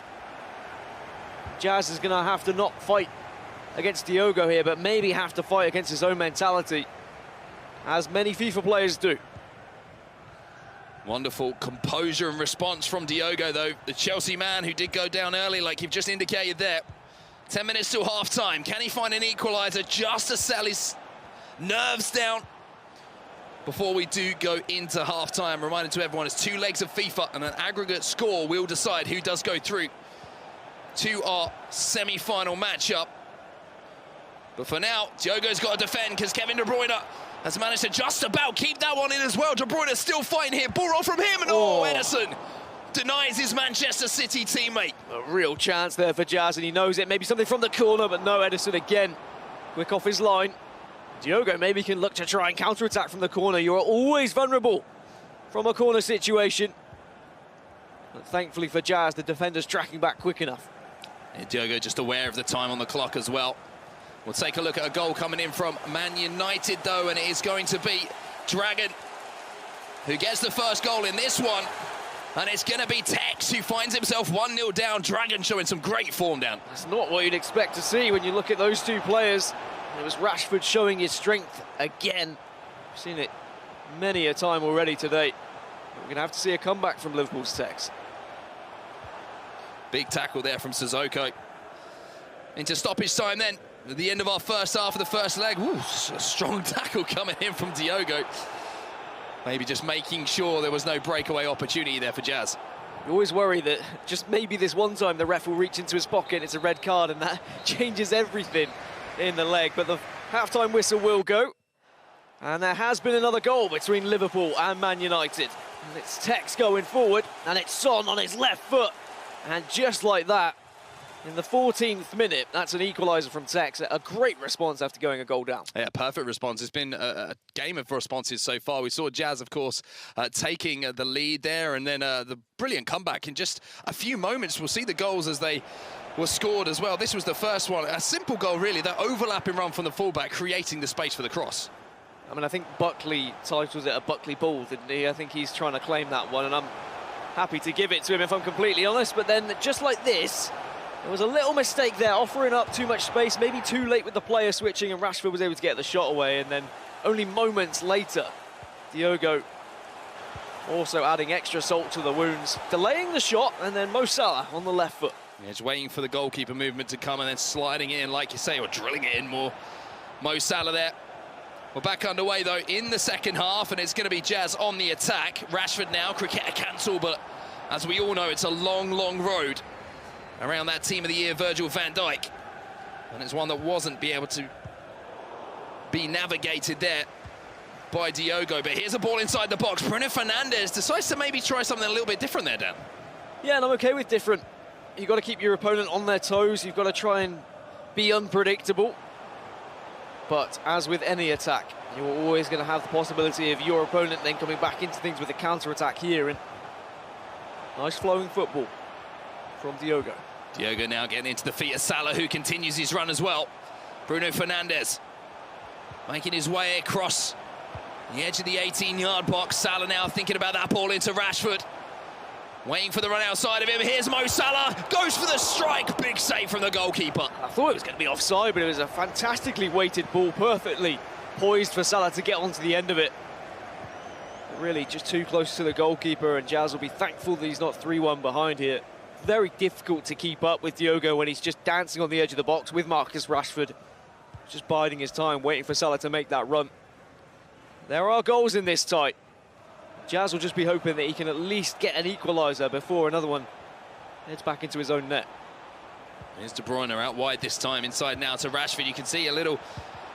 Jazz is going to have to not fight against Diogo here, but maybe have to fight against his own mentality, as many FIFA players do. Wonderful composure and response from Diogo, though. The Chelsea man who did go down early, like you've just indicated there. 10 minutes till half-time. Can he find an equaliser just to settle his nerves down before we do go into half-time? Reminding to everyone, it's 2 legs of FIFA, and an aggregate score will decide who does go through to our semi-final matchup. But for now, Diogo's got to defend, because Kevin De Bruyne has managed to just about keep that one in as well. De Bruyne still fighting here. Ball off from him, and Ederson denies his Manchester City teammate. A real chance there for Jazz, and he knows it. Maybe something from the corner, but no, Ederson again. Quick off his line. Diogo maybe can look to try and counter-attack from the corner. You're always vulnerable from a corner situation. But thankfully for Jazz, the defender's tracking back quick enough. Yeah, Diogo just aware of the time on the clock as well. We'll take a look at a goal coming in from Man United, though, and it is going to be Dragon who gets the first goal in this one. And it's going to be Tekkz who finds himself 1-0 down. Dragon showing some great form down. That's not what you'd expect to see when you look at those 2 players. It was Rashford showing his strength again. We've seen it many a time already today. We're going to have to see a comeback from Liverpool's Tekkz. Big tackle there from Sissoko. Into stoppage time then. At the end of our first half of the first leg. Ooh, a strong tackle coming in from Diogo. Maybe just making sure there was no breakaway opportunity there for Jazz. You always worry that just maybe this one time the ref will reach into his pocket, it's a red card, and that changes everything in the leg. But the half-time whistle will go. And there has been another goal between Liverpool and Man United. And it's Tekkz going forward, and it's Son on his left foot. And just like that, in the 14th minute, that's an equaliser from Tekkz. A great response after going a goal down. Yeah, perfect response. It's been a game of responses so far. We saw Jazz, of course, taking the lead there, and then the brilliant comeback. In just a few moments, we'll see the goals as they were scored as well. This was the first one. A simple goal, really. That overlapping run from the fullback, creating the space for the cross. I mean, I think Buckley titles it a Buckley ball, didn't he? I think he's trying to claim that one, and I'm happy to give it to him if I'm completely honest. But then, just like this, there was a little mistake there, offering up too much space, maybe too late with the player switching, and Rashford was able to get the shot away. And then only moments later, Diogo also adding extra salt to the wounds, delaying the shot, and then Mo Salah on the left foot. Yeah, just waiting for the goalkeeper movement to come and then sliding it in, like you say, or drilling it in more. Mo Salah there. We're back underway, though, in the second half, and it's going to be Jazz on the attack. Rashford now, cricket a cancel, but as we all know, it's a long, long road around that Team of the Year, Virgil van Dijk. And it's one that wasn't able to be navigated there by Diogo. But here's a ball inside the box. Bruno Fernandes decides to maybe try something a little bit different there, Dan. Yeah, and I'm okay with different. You've got to keep your opponent on their toes. You've got to try and be unpredictable. But as with any attack, you're always going to have the possibility of your opponent then coming back into things with a counter-attack here. And nice flowing football from Diogo. Diogo now getting into the feet of Salah, who continues his run as well. Bruno Fernandes. Making his way across the edge of the 18-yard box. Salah now thinking about that ball into Rashford. Waiting for the run outside of him. Here's Mo Salah. Goes for the strike. Big save from the goalkeeper. I thought it was going to be offside, but it was a fantastically weighted ball, perfectly poised for Salah to get onto the end of it. But really, just too close to the goalkeeper, and Jazz will be thankful that he's not 3-1 behind here. Very difficult to keep up with Diogo when he's just dancing on the edge of the box with Marcus Rashford. Just biding his time, waiting for Salah to make that run. There are goals in this tie. Jazz will just be hoping that he can at least get an equaliser before another one heads back into his own net. Here's De Bruyne out wide this time, inside now to Rashford. You can see a little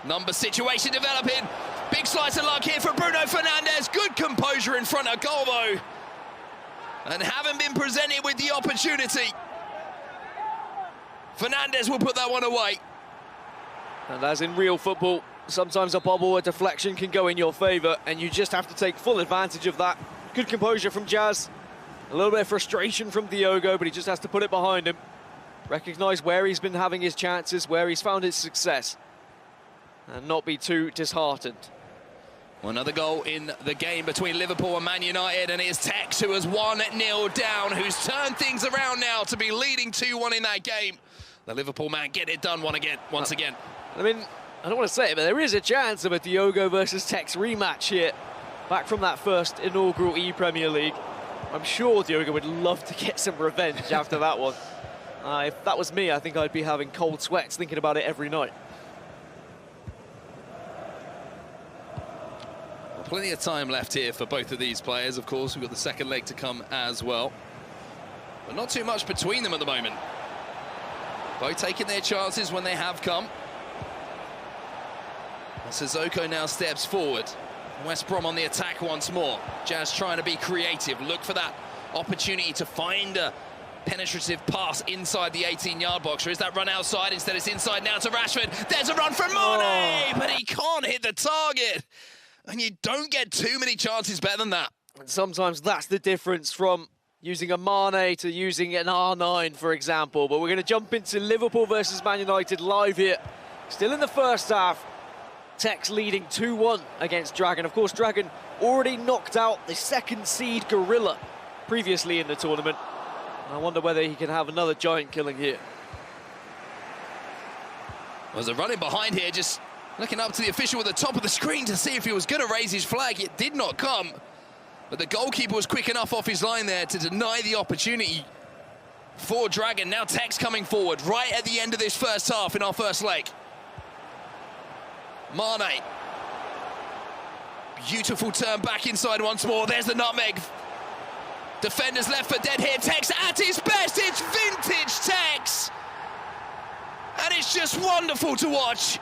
number situation developing. Big slice of luck here for Bruno Fernandes. Good composure in front of goal though, and haven't been presented with the opportunity. Fernandes will put that one away. And as in real football, sometimes a bobble, a deflection can go in your favour, and you just have to take full advantage of that. Good composure from Jazz. A little bit of frustration from Diogo, but he just has to put it behind him. Recognise where he's been having his chances, where he's found his success, and not be too disheartened. Another goal in the game between Liverpool and Man United, and it's Tekkz who has 1-0 down, who's turned things around now to be leading 2-1 in that game. The Liverpool man get it done once again. I mean, I don't want to say it, but there is a chance of a Diogo versus Tekkz rematch here, back from that first inaugural ePremier League. I'm sure Diogo would love to get some revenge after that one. If that was me, I think I'd be having cold sweats thinking about it every night. Well, plenty of time left here for both of these players. Of course, we've got the second leg to come as well. But not too much between them at the moment. Both taking their chances when they have come. Sissoko now steps forward. West Brom on the attack once more. Jazz trying to be creative, look for that opportunity to find a penetrative pass inside the 18-yard box. Or is that run outside? Instead it's inside now to Rashford. There's a run from Mane, but he can't hit the target. And you don't get too many chances better than that. And sometimes that's the difference from using a Mane to using an R9, for example. But we're going to jump into Liverpool versus Man United live here. Still in the first half. Tekkz leading 2-1 against Dragon. Of course, Dragon already knocked out the second seed Gorilla previously in the tournament. I wonder whether he can have another giant killing here. There's a running behind here, just looking up to the official at the top of the screen to see if he was going to raise his flag. It did not come, but the goalkeeper was quick enough off his line there to deny the opportunity for Dragon. Now Tekkz coming forward right at the end of this first half in our first leg. Mane. Beautiful turn back inside once more. There's the nutmeg. Defenders left for dead here. Tekkz at his best. It's vintage Tekkz. And it's just wonderful to watch.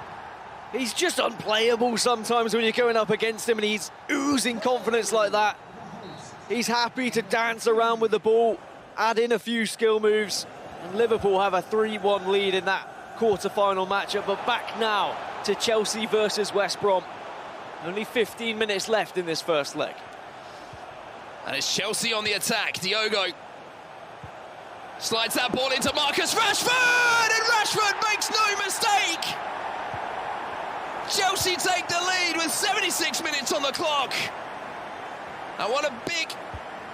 He's just unplayable sometimes when you're going up against him, and he's oozing confidence like that. He's happy to dance around with the ball, add in a few skill moves, and Liverpool have a 3-1 lead in that quarter-final matchup. But back now to Chelsea versus West Brom. Only 15 minutes left in this first leg. And it's Chelsea on the attack. Diogo slides that ball into Marcus Rashford, and Rashford makes no mistake. Chelsea take the lead with 76 minutes on the clock. And what a big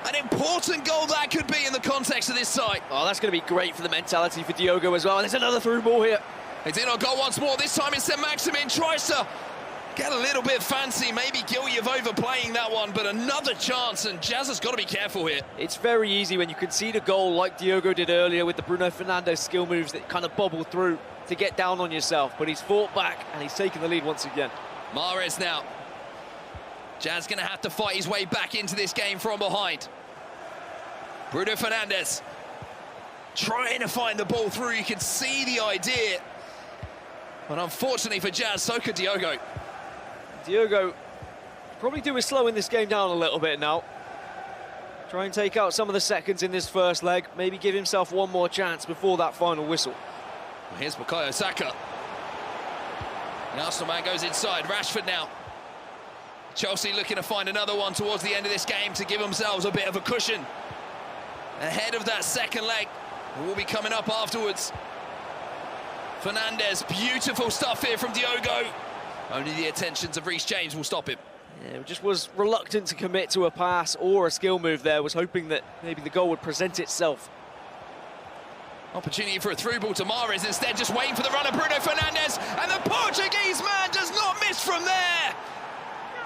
and important goal that could be in the context of this side. Oh, that's going to be great for the mentality for Diogo as well. There's another through ball here. They did not go once more. This time it's Saint-Maximin. Tries to get a little bit fancy, maybe guilty of overplaying that one, but another chance, and Jazz has got to be careful here. It's very easy when you concede a goal like Diogo did earlier with the Bruno Fernandes skill moves that kind of bobble through to get down on yourself, but he's fought back and he's taken the lead once again. Mahrez now. Jazz going to have to fight his way back into this game from behind. Bruno Fernandes trying to find the ball through. You can see the idea. But unfortunately for Jazz, so could Diogo. Diogo probably do his slowing this game down a little bit now. Try and take out some of the seconds in this first leg. Maybe give himself one more chance before that final whistle. Well, here's Bukayo Saka. The Arsenal man goes inside. Rashford now. Chelsea looking to find another one towards the end of this game to give themselves a bit of a cushion ahead of that second leg. Will be coming up afterwards. Fernandes, beautiful stuff here from Diogo. Only the attentions of Reece James will stop him. Yeah, just was reluctant to commit to a pass or a skill move there, was hoping that maybe the goal would present itself. Opportunity for a through ball to Mahrez, instead just waiting for the runner, Bruno Fernandes, and the Portuguese man does not miss from there.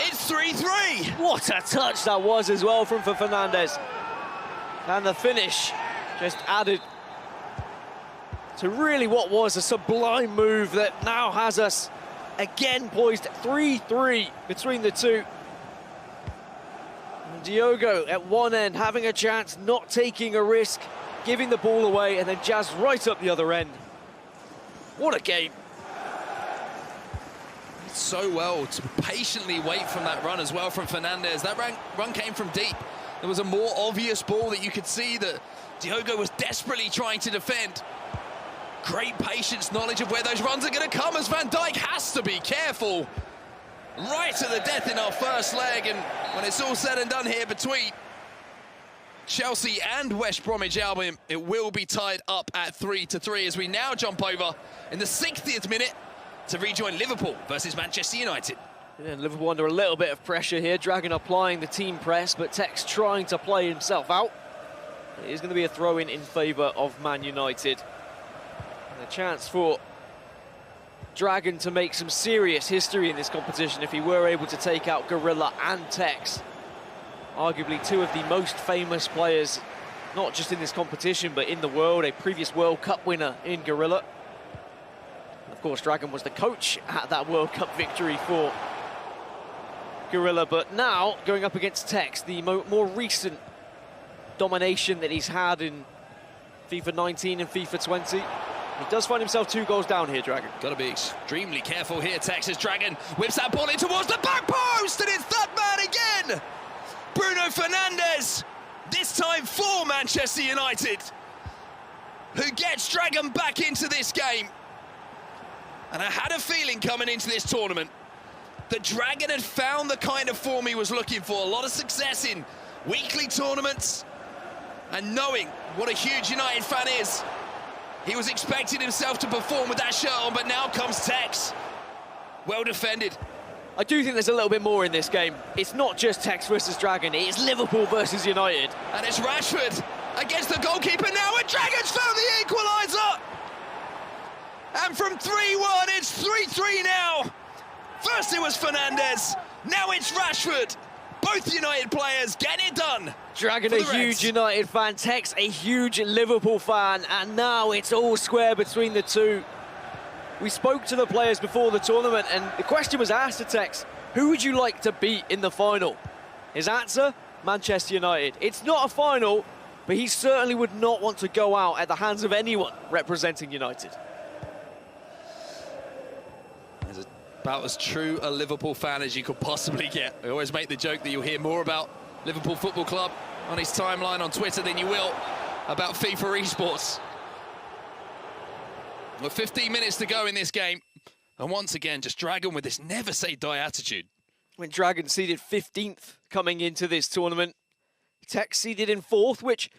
It's 3-3. What a touch that was as well from Fernandes. And the finish just added to really what was a sublime move that now has us again poised 3-3 between the two. And Diogo at one end having a chance, not taking a risk, giving the ball away, and then Jazz right up the other end. What a game. So well to patiently wait from that run as well from Fernandes. That run came from deep. There was a more obvious ball that you could see that Diogo was desperately trying to defend. Great patience, knowledge of where those runs are going to come, as Van Dijk has to be careful. Right to the death in our first leg, and when it's all said and done here between Chelsea and West Bromwich Albion, it will be tied up at 3-3 as we now jump over in the 60th minute to rejoin Liverpool versus Manchester United. Yeah, Liverpool under a little bit of pressure here. Dragon applying the team press, but Tekkz trying to play himself out. It is going to be a throw-in in favour of Man United. And a chance for Dragon to make some serious history in this competition if he were able to take out Gorilla and Tekkz. Arguably two of the most famous players, not just in this competition, but in the world. A previous World Cup winner in Gorilla. Of course, Dragon was the coach at that World Cup victory for Gorilla, but now going up against Tekkz, the more recent domination that he's had in FIFA 19 and FIFA 20. He does find himself 2 goals down here, Dragon. Got to be extremely careful here, Texas. Dragon whips that ball in towards the back post, and it's that man again! Bruno Fernandes, this time for Manchester United, who gets Dragon back into this game. And I had a feeling coming into this tournament that Dragon had found the kind of form he was looking for. A lot of success in weekly tournaments. And knowing what a huge United fan is, he was expecting himself to perform with that shirt on, but now comes Tekkz. Well defended. I do think there's a little bit more in this game. It's not just Tekkz versus Dragon, it is Liverpool versus United. And it's Rashford against the goalkeeper now, and Dragon's found the equaliser! And from 3-1, it's 3-3 now. First it was Fernandes, now it's Rashford. Both United players getting it done. Dragon a huge United fan, Tekkz a huge Liverpool fan, and now it's all square between the two. We spoke to the players before the tournament, and the question was asked to Tekkz, who would you like to beat in the final? His answer, Manchester United. It's not a final, but he certainly would not want to go out at the hands of anyone representing United. About as true a Liverpool fan as you could possibly get. I always make the joke that you'll hear more about Liverpool Football Club on his timeline on Twitter than you will about FIFA Esports. Well, 15 minutes to go in this game. And once again, just Dragon with this never say die attitude. When Dragon seeded 15th coming into this tournament, Tekkz seeded in 4th, which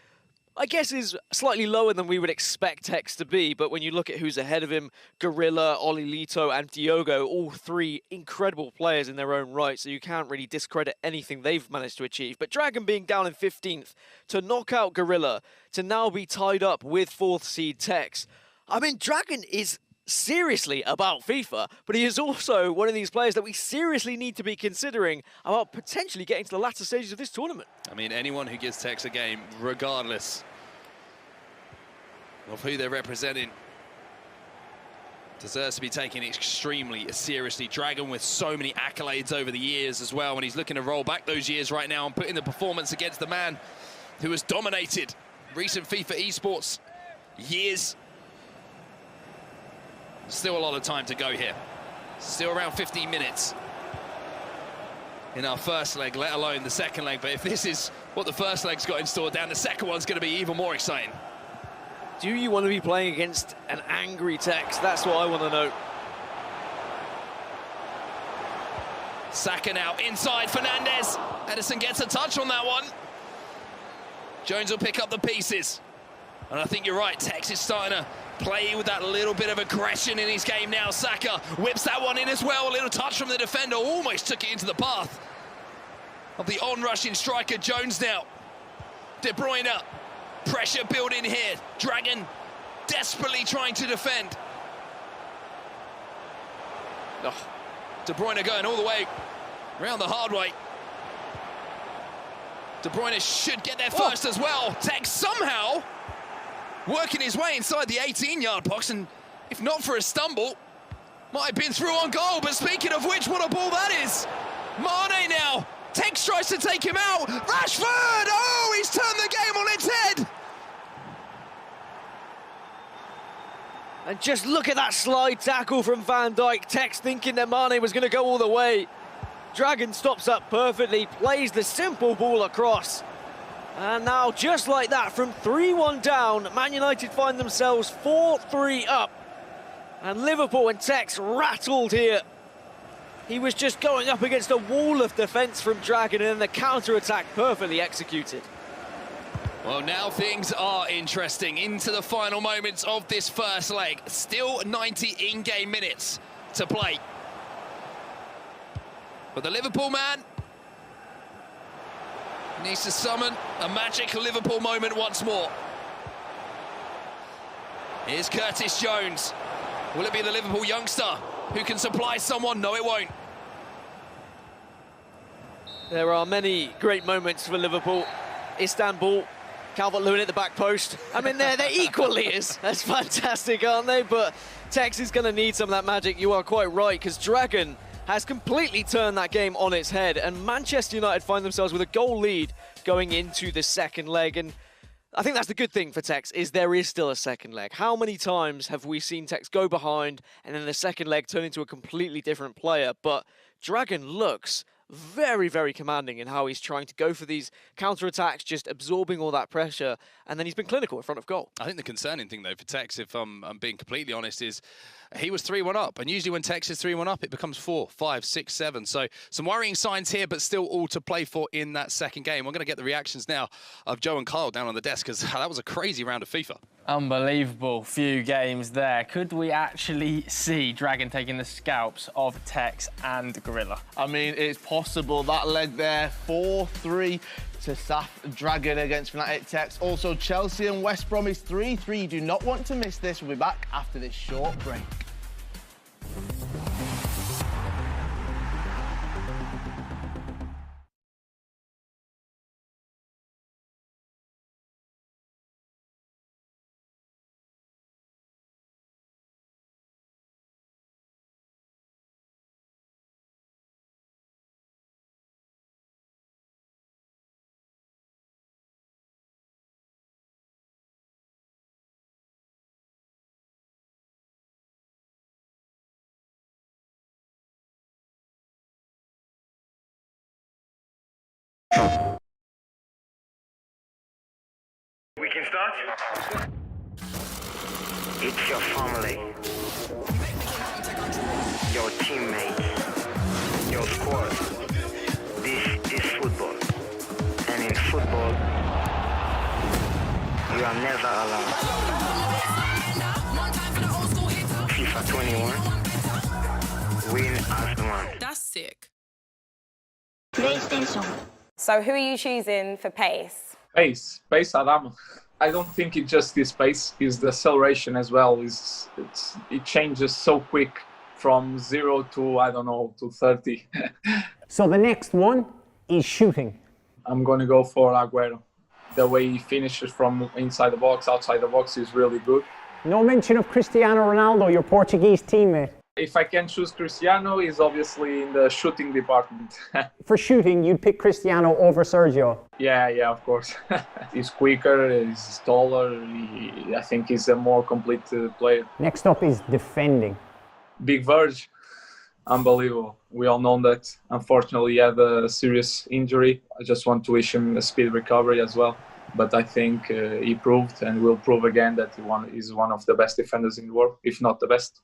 I guess is slightly lower than we would expect Tekkz to be, but when you look at who's ahead of him, Gorilla, Olilito and Diogo, all 3 incredible players in their own right, so you can't really discredit anything they've managed to achieve. But Dragon being down in 15th, to knock out Gorilla, to now be tied up with 4th seed Tekkz. I mean, Dragon is seriously about FIFA, but he is also one of these players that we seriously need to be considering about potentially getting to the latter stages of this tournament. I mean, anyone who gives Tekkz a game, regardless of who they're representing, deserves to be taken extremely seriously. Dragon with so many accolades over the years as well, and he's looking to roll back those years right now and put in the performance against the man who has dominated recent FIFA Esports years. Still a lot of time to go here. Still around 15 minutes in our first leg, let alone the second leg. But if this is what the first leg's got in store, down the second one's going to be even more exciting. Do you want to be playing against an angry Tekkz? That's what I want to know. Saka now inside Fernandes. Edison gets a touch on that one. Jones will pick up the pieces. And I think you're right, Tekkz is starting to play with that little bit of aggression in his game now. Saka whips that one in as well. A little touch from the defender, almost took it into the path of the on-rushing striker Jones now. De Bruyne, pressure building here. Dragon desperately trying to defend. Oh, De Bruyne going all the way around the hard way. De Bruyne should get there first as well. Tekkz somehow working his way inside the 18-yard box, and if not for a stumble, might have been through on goal. But speaking of which, what a ball that is. Mane now. Tekkz tries to take him out. Rashford! Oh, he's turned the game on its head. And just look at that slide tackle from Van Dijk. Tekkz thinking that Mane was going to go all the way. Dragon stops up perfectly, plays the simple ball across. And now, just like that, from 3-1 down, Man United find themselves 4-3 up. And Liverpool and Tekkz rattled here. He was just going up against a wall of defence from Dragon, and the counter-attack perfectly executed. Well, now things are interesting into the final moments of this first leg. Still 90 in-game minutes to play. But the Liverpool man needs to summon a magic Liverpool moment once more. Here's Curtis Jones. Will it be the Liverpool youngster who can supply someone? No, it won't. There are many great moments for Liverpool. Istanbul, Calvert-Lewin at the back post. I mean, they're equally as fantastic, aren't they? But Tekkz is going to need some of that magic. You are quite right, because Dragon has completely turned that game on its head, and Manchester United find themselves with a goal lead going into the second leg. And I think that's the good thing for Tekkz, is there is still a second leg. How many times have we seen Tekkz go behind and then the second leg turn into a completely different player? But Dragon looks very, very commanding in how he's trying to go for these counter-attacks, just absorbing all that pressure, and then he's been clinical in front of goal. I think the concerning thing, though, for Tekkz, if I'm being completely honest, is he was 3-1 up, and usually when Tekkz is 3-1 up, it becomes 4, 5, 6, 7. So some worrying signs here, but still all to play for in that second game. We're going to get the reactions now of Joe and Kyle down on the desk, because that was a crazy round of FIFA. Unbelievable few games there. Could we actually see Dragon taking the scalps of Tekkz and Gorilla? I mean, it's possible. That leg there, 4-3 to Saf Dragon against Fnatic Tekkz. Also, Chelsea and West Brom is 3-3. Do not want to miss this. We'll be back after this short break. We can start? It's your family, your teammates, your squad. This is football. And in football, you are never alone. FIFA 21, win as one. That's sick. PlayStation. So who are you choosing for pace? Pace Adama. I don't think it just is pace, it's the acceleration as well. It changes so quick from 0 to, I don't know, to 30. So the next one is shooting. I'm going to go for Aguero. The way he finishes from inside the box, outside the box is really good. No mention of Cristiano Ronaldo, your Portuguese teammate. If I can choose Cristiano, he's obviously in the shooting department. For shooting, you'd pick Cristiano over Sergio? Yeah, of course. He's quicker, he's taller, I think he's a more complete player. Next up is defending. Big Verge, unbelievable. We all know that unfortunately he had a serious injury. I just want to wish him a speedy recovery as well. But I think he proved and will prove again that he is one of the best defenders in the world, if not the best.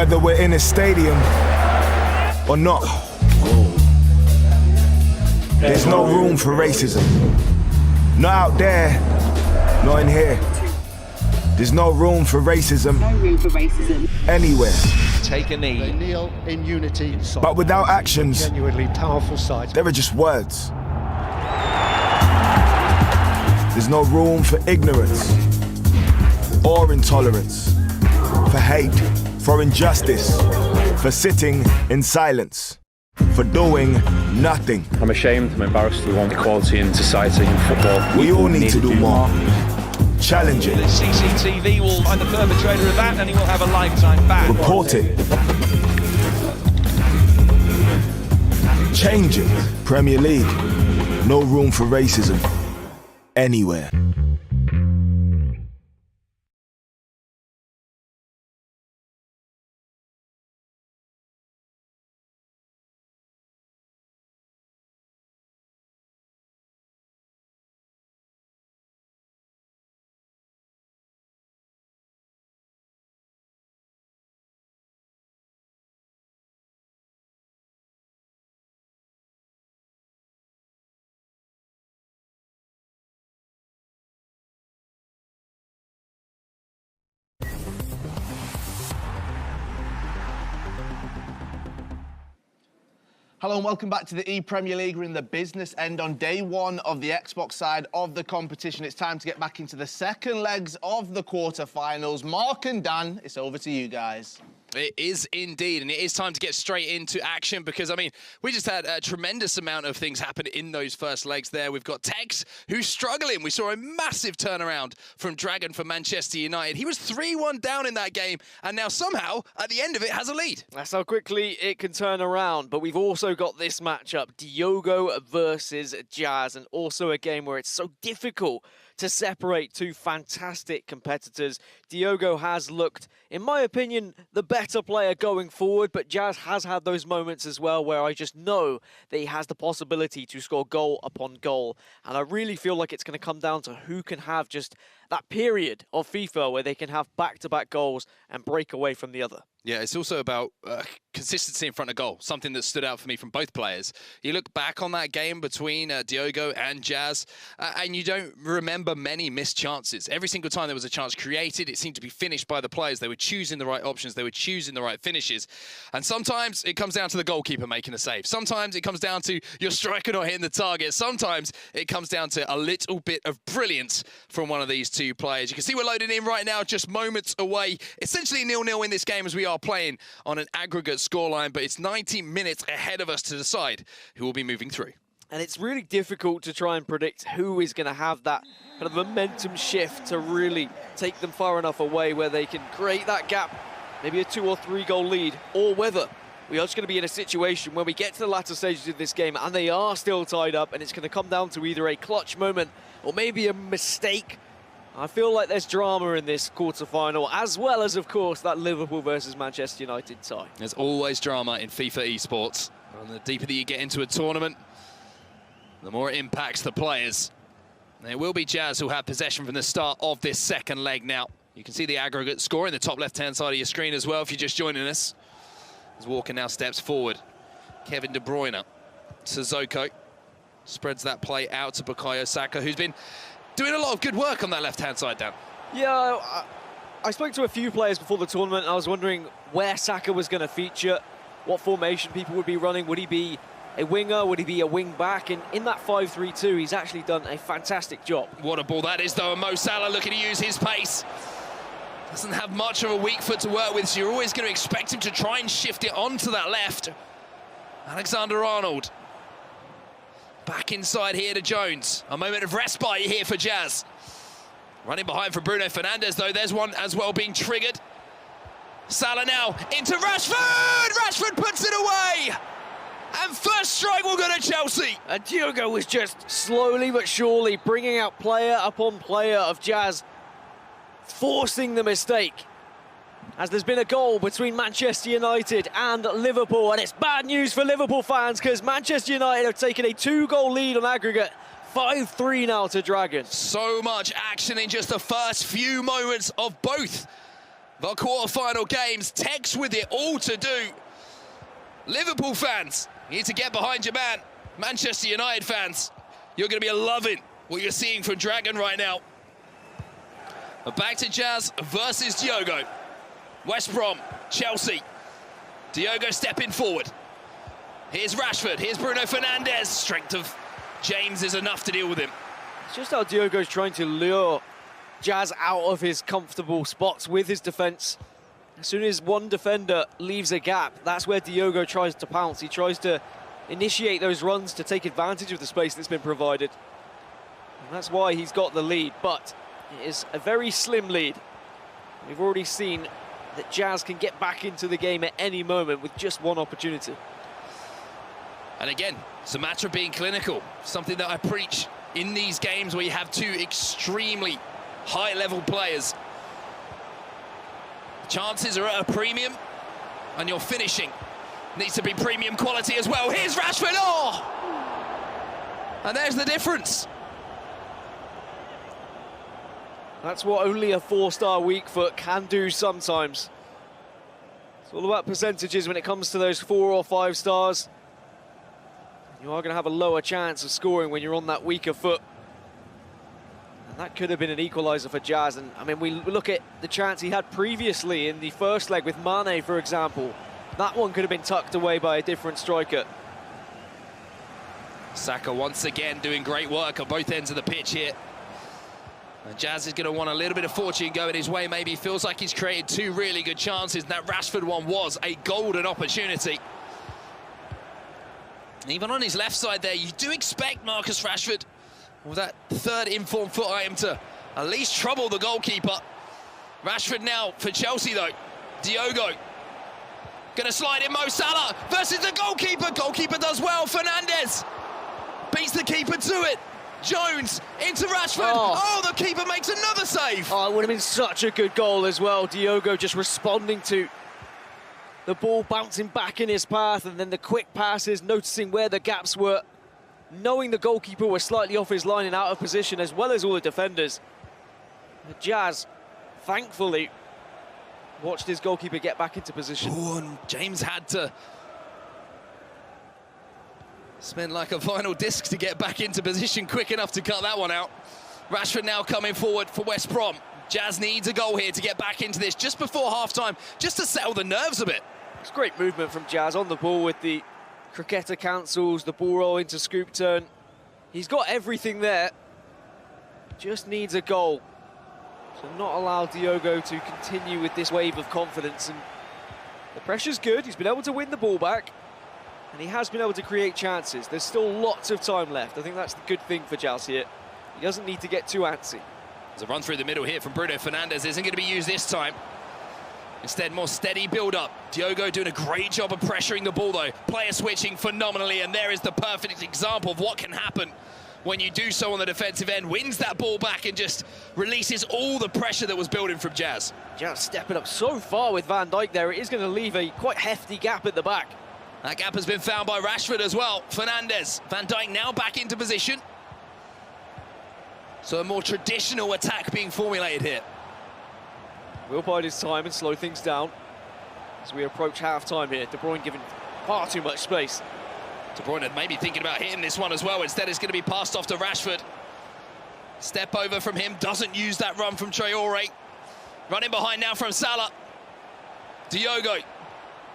whether we're in a stadium or not. There's no room for racism. Not out there, not in here. There's no room for racism. No room for racism. Anywhere. Take a knee. They kneel in unity. But without actions, Genuinely powerful sight. there are just words. There's no room for ignorance or intolerance, for hate, for injustice, for sitting in silence, for doing nothing. I'm ashamed, I'm embarrassed. We want equality in society and football. We all need to do more. Challenge it. The CCTV will find the perpetrator of that and he will have a lifetime ban. Report it. Change it. Premier League. No room for racism. Anywhere. Hello and welcome back to the ePremier League. We're in the business end on day one of the Xbox side of the competition. It's time to get back into the second legs of the quarterfinals. Mark and Dan, it's over to you guys. It is indeed, and it is time to get straight into action because, I mean, we just had a tremendous amount of things happen in those first legs there. We've got Tekkz, who's struggling. We saw a massive turnaround from Dragon for Manchester United. He was 3-1 down in that game, and now somehow, at the end of it, has a lead. That's how quickly it can turn around, but we've also got this matchup, Diogo versus Jazz, and also a game where it's so difficult to separate two fantastic competitors. Diogo has looked, in my opinion, the better player going forward, but Jazz has had those moments as well where I just know that he has the possibility to score goal upon goal. And I really feel like it's going to come down to who can have just that period of FIFA where they can have back-to-back goals and break away from the other. Yeah, it's also about consistency in front of goal, something that stood out for me from both players. You look back on that game between Diogo and Jazz, and you don't remember many missed chances. Every single time there was a chance created, it seemed to be finished by the players. They were choosing the right options, they were choosing the right finishes. And sometimes it comes down to the goalkeeper making a save. Sometimes it comes down to your striker not hitting the target. Sometimes it comes down to a little bit of brilliance from one of these two players. You can see we're loading in right now, just moments away. Essentially 0-0 in this game as we are playing on an aggregate scoreline, but it's 90 minutes ahead of us to decide who will be moving through. And it's really difficult to try and predict who is going to have that kind of momentum shift to really take them far enough away where they can create that gap, maybe a 2 or 3 goal lead, or whether we are just going to be in a situation where we get to the latter stages of this game and they are still tied up and it's going to come down to either a clutch moment or maybe a mistake. I feel like there's drama in this quarterfinal, as well as, of course, that Liverpool versus Manchester United tie. There's always drama in FIFA esports. And the deeper that you get into a tournament, the more it impacts the players. And it will be Jazz who'll have possession from the start of this second leg now. You can see the aggregate score in the top left-hand side of your screen as well if you're just joining us. As Walker now steps forward. Kevin De Bruyne. Sissoko spreads that play out to Bukayo Saka, who's been doing a lot of good work on that left-hand side, Dan. Yeah, I spoke to a few players before the tournament, and I was wondering where Saka was going to feature, what formation people would be running. Would he be a winger? Would he be a wing-back? And in that 5-3-2, he's actually done a fantastic job. What a ball that is, though, and Mo Salah looking to use his pace. Doesn't have much of a weak foot to work with, so you're always going to expect him to try and shift it onto that left. Alexander-Arnold. Back inside here to Jones. A moment of respite here for Jazz. Running behind for Bruno Fernandes, though. There's one as well being triggered. Salah now into Rashford! Rashford puts it away! And first strike will go to Chelsea. And Diogo was just slowly but surely bringing out player upon player of Jazz, forcing the mistake. As there's been a goal between Manchester United and Liverpool, and it's bad news for Liverpool fans because Manchester United have taken a 2-goal lead on aggregate, 5-3 now to Dragon. So much action in just the first few moments of both The quarter-final games, Tekkz with it all to do. Liverpool fans, you need to get behind your man. Manchester United fans, you're going to be loving what you're seeing from Dragon right now. But back to Jazz versus Diogo. West Brom, Chelsea. Diogo stepping forward. Here's Rashford, here's Bruno Fernandes. Strength of James is enough to deal with him. It's just how Diogo's trying to lure Jazz out of his comfortable spots with his defence. As soon as one defender leaves a gap, that's where Diogo tries to pounce. He tries to initiate those runs to take advantage of the space that's been provided. And that's why he's got the lead, but it is a very slim lead. We've already seen that Jazz can get back into the game at any moment with just one opportunity. And again, it's a matter of being clinical, something that I preach in these games where you have two extremely high-level players. The chances are at a premium, and your finishing needs to be premium quality as well. Here's Rashford, oh! And there's the difference. That's what only a 4-star weak foot can do sometimes. It's all about percentages when it comes to those 4 or 5 stars. You are going to have a lower chance of scoring when you're on that weaker foot. And that could have been an equaliser for Jazz. And I mean, we look at the chance he had previously in the first leg with Mane, for example. That one could have been tucked away by a different striker. Saka once again doing great work on both ends of the pitch here. And Jazz is going to want a little bit of fortune going his way. Maybe feels like he's created 2 really good chances. And that Rashford one was a golden opportunity. Even on his left side there, you do expect Marcus Rashford with that third informed foot item to at least trouble the goalkeeper. Rashford now for Chelsea though. Diogo gonna slide in. Mo Salah versus the goalkeeper. Goalkeeper does well. Fernandes beats the keeper to it. Jones into Rashford. Oh, the keeper makes another save. Oh, it would have been such a good goal as well. Diogo just responding to the ball bouncing back in his path, and then the quick passes, noticing where the gaps were, knowing the goalkeeper was slightly off his line and out of position, as well as all the defenders. The Jazz, thankfully, watched his goalkeeper get back into position. Ooh, and James had to spend like a final disc to get back into position quick enough to cut that one out. Rashford now coming forward for West Brom. Jazz needs a goal here to get back into this just before half-time, just to settle the nerves a bit. It's great movement from Jazz on the ball with the cricketer cancels, the ball roll into scoop turn. He's got everything there. Just needs a goal. So not allow Diogo to continue with this wave of confidence. And the pressure's good. He's been able to win the ball back. And he has been able to create chances. There's still lots of time left. I think that's the good thing for Jazz here. He doesn't need to get too antsy. There's a run through the middle here from Bruno Fernandes. Isn't going to be used this time. Instead, more steady build-up. Diogo doing a great job of pressuring the ball, though. Player switching phenomenally, and there is the perfect example of what can happen when you do so on the defensive end. Wins that ball back and just releases all the pressure that was building from Jazz. Jazz stepping up so far with Van Dijk there. It is going to leave a quite hefty gap at the back. That gap has been found by Rashford as well. Fernandes. Van Dijk now back into position. So a more traditional attack being formulated here. Will bide his time and slow things down as we approach half-time here. De Bruyne given far too much space. De Bruyne maybe thinking about hitting this one as well. Instead, it's going to be passed off to Rashford. Step over from him, doesn't use that run from Traore. Running behind now from Salah. Diogo,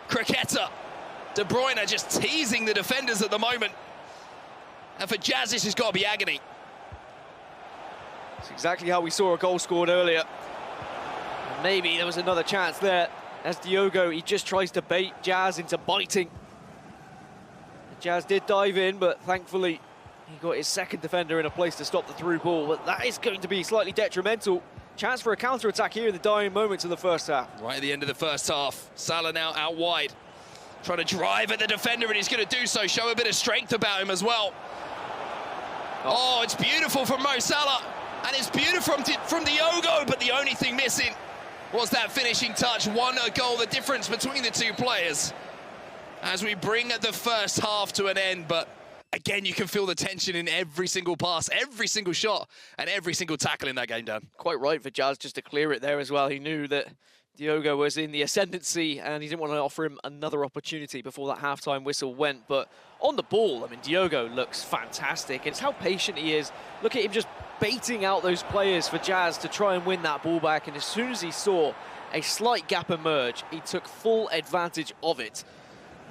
cricketer. De Bruyne just teasing the defenders at the moment. And for Jazz, this has got to be agony. It's exactly how we saw a goal scored earlier. Maybe there was another chance there. As Diogo, he just tries to bait Jazz into biting. Jazz did dive in, but thankfully he got his second defender in a place to stop the through ball. But that is going to be slightly detrimental. Chance for a counter-attack here in the dying moments of the first half. Right at the end of the first half. Salah now out wide. Trying to drive at the defender, and he's going to do so. Show a bit of strength about him as well. Oh, it's beautiful from Mo Salah. And it's beautiful from Diogo, but the only thing missing was that finishing touch. One goal, the difference between the two players as we bring the first half to an end. But again, you can feel the tension in every single pass, every single shot, and every single tackle in that game, Dan. Quite right for Jazz just to clear it there as well. He knew that Diogo was in the ascendancy and he didn't want to offer him another opportunity before that halftime whistle went. But on the ball, I mean, Diogo looks fantastic. It's how patient he is. Look at him just baiting out those players for Jazz to try and win that ball back. And as soon as he saw a slight gap emerge, he took full advantage of it.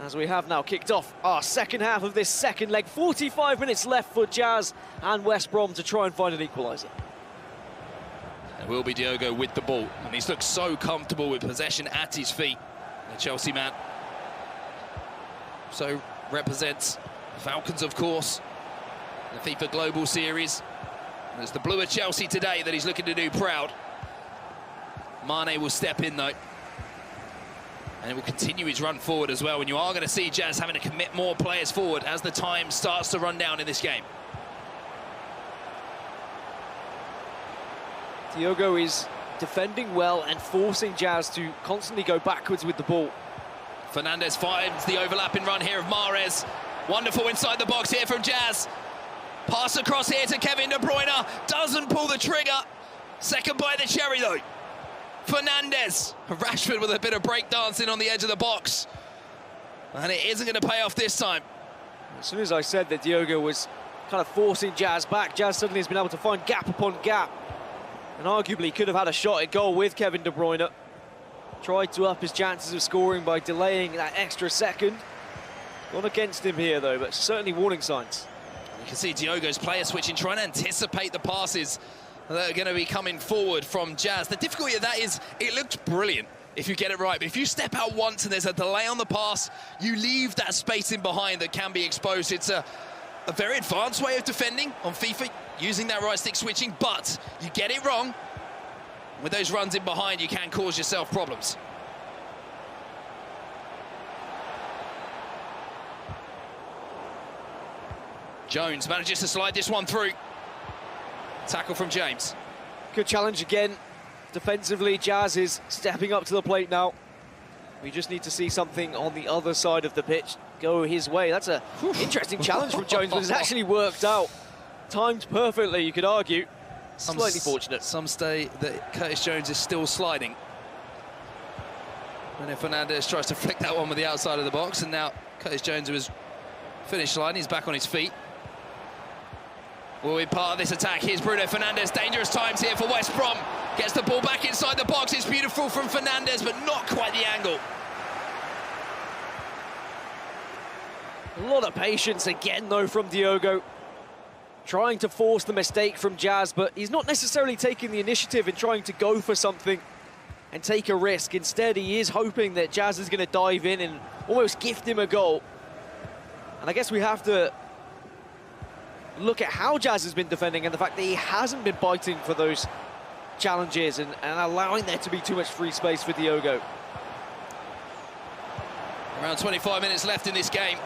As we have now kicked off our second half of this second leg. 45 minutes left for Jazz and West Brom to try and find an equaliser. It will be Diogo with the ball, and he's looked so comfortable with possession at his feet. The Chelsea man. So represents the Falcons, of course, the FIFA Global Series. And it's the blue of Chelsea today that he's looking to do proud. Mane will step in, though. And it will continue his run forward as well. And you are going to see Jazz having to commit more players forward as the time starts to run down in this game. Diogo is defending well and forcing Jazz to constantly go backwards with the ball. Fernandez finds the overlapping run here of Mahrez. Wonderful inside the box here from Jazz. Pass across here to Kevin De Bruyne. Doesn't pull the trigger. Second by the cherry, though. Fernandez. Rashford with a bit of breakdancing on the edge of the box. And it isn't going to pay off this time. As soon as I said that Diogo was kind of forcing Jazz back, Jazz suddenly has been able to find gap upon gap. And arguably could have had a shot at goal with Kevin De Bruyne. Tried to up his chances of scoring by delaying that extra second. Gone against him here, though, but certainly warning signs. You can see Diogo's player switching, trying to anticipate the passes that are going to be coming forward from Jazz. The difficulty of that is it looked brilliant if you get it right, but if you step out once and there's a delay on the pass, you leave that space in behind that can be exposed. It's a very advanced way of defending on FIFA, using that right stick switching, but you get it wrong. With those runs in behind, you can cause yourself problems. Jones manages to slide this one through. Tackle from James. Good challenge again. Defensively, Jazz is stepping up to the plate now. We just need to see something on the other side of the pitch go his way. That's an interesting challenge from Jones, but it's actually worked out. Timed perfectly, you could argue. Slightly fortunate. Some say that Curtis Jones is still sliding. And if Fernandez tries to flick that one with the outside of the box, and now Curtis Jones, who was finished sliding, he's back on his feet. Will be part of this attack. Here's Bruno Fernandez. Dangerous times here for West Brom. Gets the ball back inside the box. It's beautiful from Fernandez, but not quite the angle. A lot of patience again, though, from Diogo. Trying to force the mistake from Jazz, but he's not necessarily taking the initiative in trying to go for something and take a risk. Instead, he is hoping that Jazz is going to dive in and almost gift him a goal. And I guess we have to look at how Jazz has been defending and the fact that he hasn't been biting for those challenges and allowing there to be too much free space for Diogo. Around 25 minutes left in this game.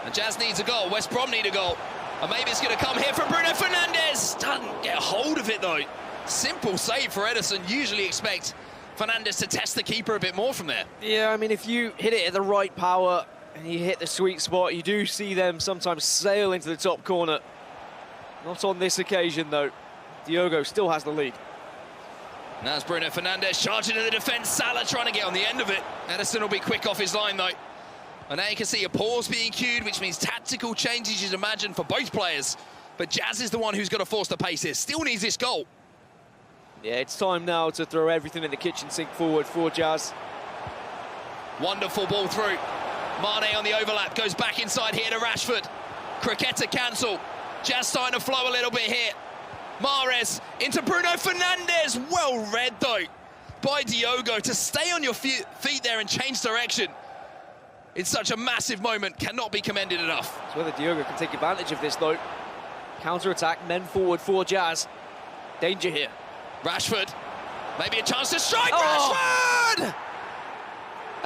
And Jazz needs a goal. West Brom need a goal. And maybe it's going to come here from Bruno Fernandez. Doesn't get a hold of it, though. Simple save for Ederson. Usually expect Fernandez to test the keeper a bit more from there. Yeah, I mean, if you hit it at the right power and you hit the sweet spot, you do see them sometimes sail into the top corner. Not on this occasion, though. Diogo still has the lead. Now it's Bruno Fernandez charging in the defence. Salah trying to get on the end of it. Ederson will be quick off his line, though. And now you can see a pause being cued, which means tactical changes you'd imagine for both players. But Jazz is the one who's got to force the pace here. Still needs this goal. Yeah, it's time now to throw everything in the kitchen sink forward for Jazz. Wonderful ball through. Mane on the overlap, goes back inside here to Rashford. Croqueta cancel. Jazz starting to flow a little bit here. Mahrez into Bruno Fernandez. Well read, though, by Diogo to stay on your feet there and change direction. In such a massive moment, cannot be commended enough. It's whether Diogo can take advantage of this, though. Counter-attack, men forward for Jazz. Danger here. Rashford, maybe a chance to strike. Rashford!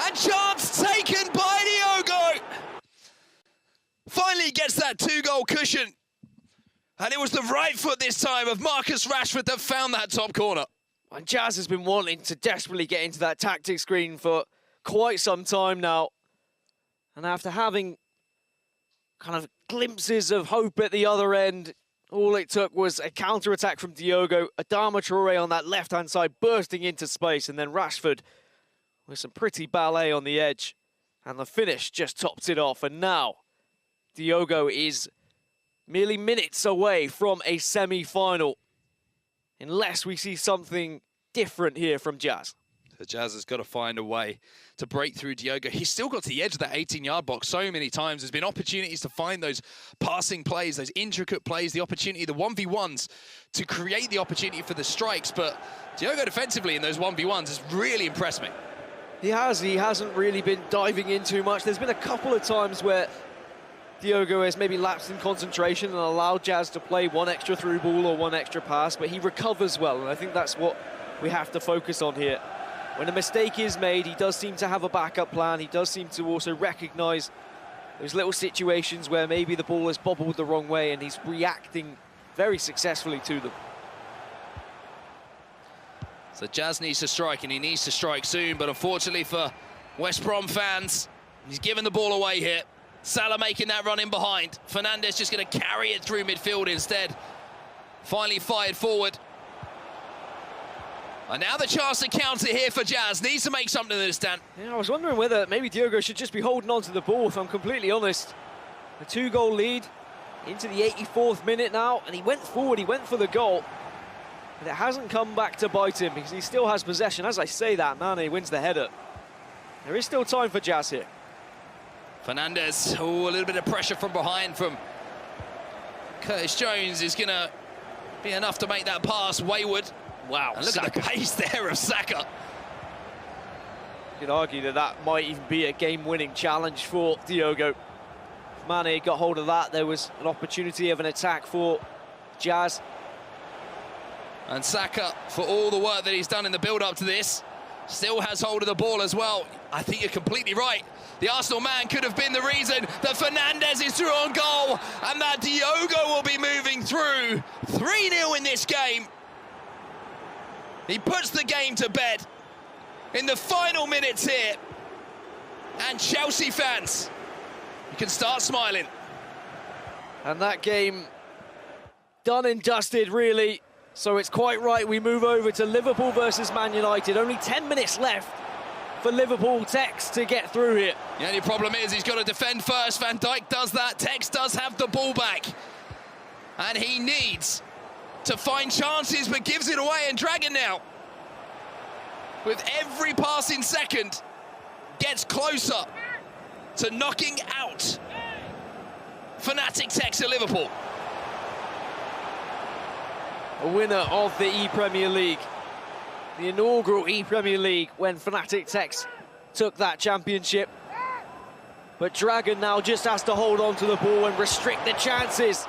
And chance taken by Diogo. Finally gets that two-goal cushion. And it was the right foot this time of Marcus Rashford that found that top corner. And Jazz has been wanting to desperately get into that tactic screen for quite some time now. And after having kind of glimpses of hope at the other end, All it took was a counter-attack from Diogo, Adama Traore on that left-hand side bursting into space, and then Rashford with some pretty ballet on the edge. And the finish just topped it off. And now Diogo is merely minutes away from a semi-final, unless we see something different here from Jazz. The Jazz has got to find a way to break through Diogo. He's still got to the edge of that 18-yard box so many times. There's been opportunities to find those passing plays, those intricate plays, the opportunity, the 1v1s to create the opportunity for the strikes. But Diogo defensively in those 1v1s has really impressed me. He hasn't really been diving in too much. There's been a couple of times where Diogo has maybe lapsed in concentration and allowed Jazz to play one extra through ball or one extra pass, but he recovers well, and I think that's what we have to focus on here. When a mistake is made, he does seem to have a backup plan. He does seem to also recognise those little situations where maybe the ball has bobbled the wrong way, and he's reacting very successfully to them. So Jazz needs to strike, and he needs to strike soon, but unfortunately for West Brom fans, he's given the ball away here. Salah making that run in behind. Fernandes just going to carry it through midfield instead. Finally fired forward. And now the chance to counter here for Jazz. Needs to make something of this, Dan. Yeah, I was wondering whether maybe Diogo should just be holding on to the ball, if I'm completely honest. A 2-goal lead into the 84th minute now, and he went forward, he went for the goal. But it hasn't come back to bite him because he still has possession. As I say that, Mane wins the header. There is still time for Jazz here. Fernandes, oh, a little bit of pressure from behind from Curtis Jones is going to be enough to make that pass wayward. Wow, and look at the pace there of Saka. You could argue that that might even be a game-winning challenge for Diogo. If Mane got hold of that, there was an opportunity of an attack for Jazz. And Saka, for all the work that he's done in the build-up to this, still has hold of the ball as well. I think you're completely right. The Arsenal man could have been the reason that Fernandes is through on goal and that Diogo will be moving through. 3-0 in this game. He puts the game to bed in the final minutes here. And Chelsea fans, you can start smiling. And that game done and dusted, really. So it's quite right we move over to Liverpool versus Man United. Only 10 minutes left for Liverpool. Tekkz to get through here. The only problem is he's got to defend first. Van Dijk does that. Tekkz does have the ball back. And he needs to find chances, but gives it away. And Dragon now, with every passing second, gets closer to knocking out Fnatic Tekkz at Liverpool. A winner of the ePremier League, the inaugural ePremier League, when Fnatic Tekkz took that championship. But Dragon now just has to hold on to the ball and restrict the chances.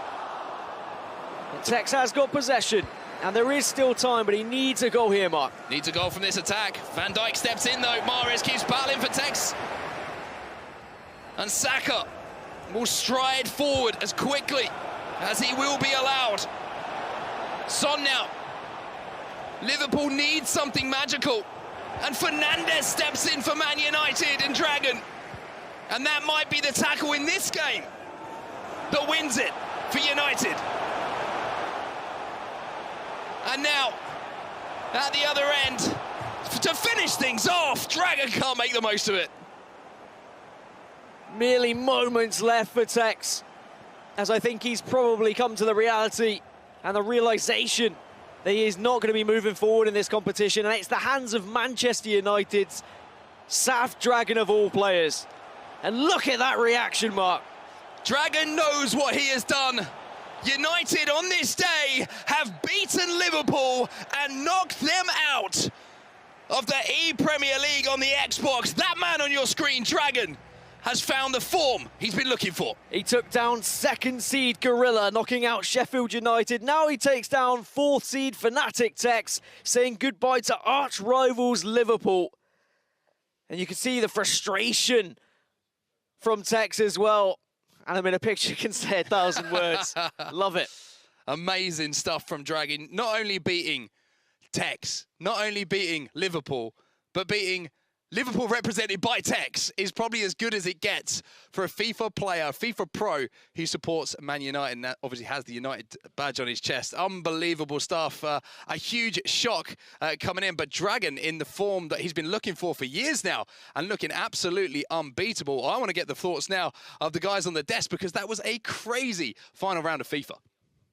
And Tekkz has got possession, and there is still time, but he needs a goal here, Mark. Needs a goal from this attack. Van Dijk steps in though. Mahrez keeps battling for Tekkz. And Saka will stride forward as quickly as he will be allowed. Son now. Liverpool needs something magical. And Fernandes steps in for Man United and Dragon. And that might be the tackle in this game that wins it for United. And now, at the other end, to finish things off, Dragon can't make the most of it. Merely moments left for Tekkz, as I think he's probably come to the reality and the realisation that he is not going to be moving forward in this competition, and it's the hands of Manchester United's South Dragon of all players. And look at that reaction, Mark. Dragon knows what he has done. United on this day have beaten Liverpool and knocked them out of the ePremier League on the Xbox. That man on your screen, Dragon, has found the form he's been looking for. He took down second seed Gorilla, knocking out Sheffield United. Now he takes down fourth seed Fnatic Tekkz, saying goodbye to arch rivals Liverpool. And you can see the frustration from Tekkz as well. And I mean, a picture can say 1,000 words. Love it. Amazing stuff from Dragon. Not only beating Tekkz, not only beating Liverpool, but beating Liverpool represented by Tekkz is probably as good as it gets for a FIFA player, FIFA pro who supports Man United and that obviously has the United badge on his chest. Unbelievable stuff. A huge shock coming in, but Dragon in the form that he's been looking for years now and looking absolutely unbeatable. I want to get the thoughts now of the guys on the desk because that was a crazy final round of FIFA.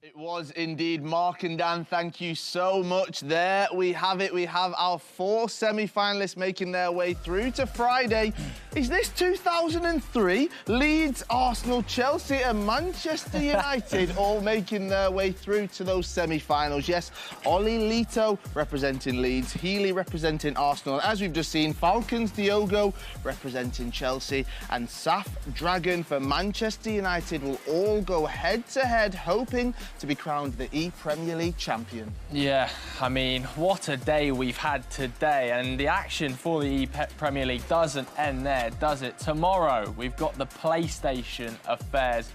It was indeed. Mark and Dan, thank you so much. There we have it. We have our 4 semi-finalists making their way through to Friday. Is this 2003? Leeds, Arsenal, Chelsea and Manchester United all making their way through to those semi-finals. Yes, Oli Lito representing Leeds, Healy representing Arsenal. As we've just seen, Falcons, Diogo representing Chelsea and Saf Dragon for Manchester United will all go head-to-head, hoping to be crowned the ePremier League champion. Yeah, I mean, what a day we've had today. And the action for the ePremier League doesn't end there, does it? Tomorrow, we've got the PlayStation affairs,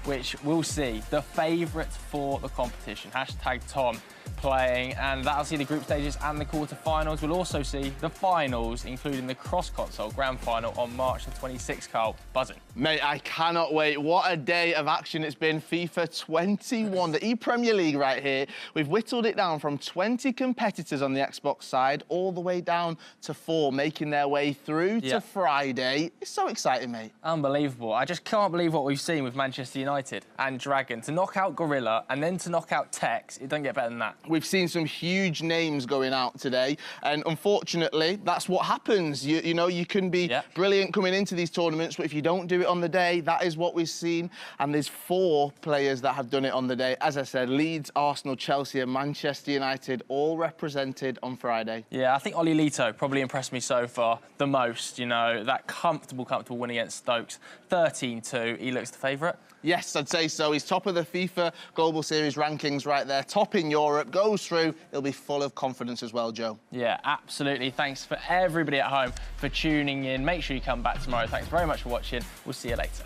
which we'll see the favourite for the competition. #Tom playing, and that'll see the group stages and the quarterfinals. We'll also see the finals, including the cross-console grand final on March the 26th, Carl. Buzzing. Mate, I cannot wait. What a day of action it's been. FIFA 21, the ePremier League right here. We've whittled it down from 20 competitors on the Xbox side all the way down to 4, making their way through to Friday. It's so exciting, mate. Unbelievable. I just can't believe what we've seen with Manchester United and Dragon. To knock out Gorilla and then to knock out Tekkz, it doesn't get better than that. We've seen some huge names going out today, and unfortunately, that's what happens. You know, you can be brilliant coming into these tournaments, but if you don't do it on the day, that is what we've seen. And there's 4 players that have done it on the day. As I said, Leeds, Arsenal, Chelsea and Manchester United all represented on Friday. Yeah, I think Oli Lito probably impressed me so far the most. You know, that comfortable win against Stokes. 13-2, he looks the favourite. Yes, I'd say so. He's top of the FIFA Global Series rankings right there, top in Europe, goes through. He'll be full of confidence as well, Joe. Yeah, absolutely. Thanks for everybody at home for tuning in. Make sure you come back tomorrow. Thanks very much for watching. We'll see you later.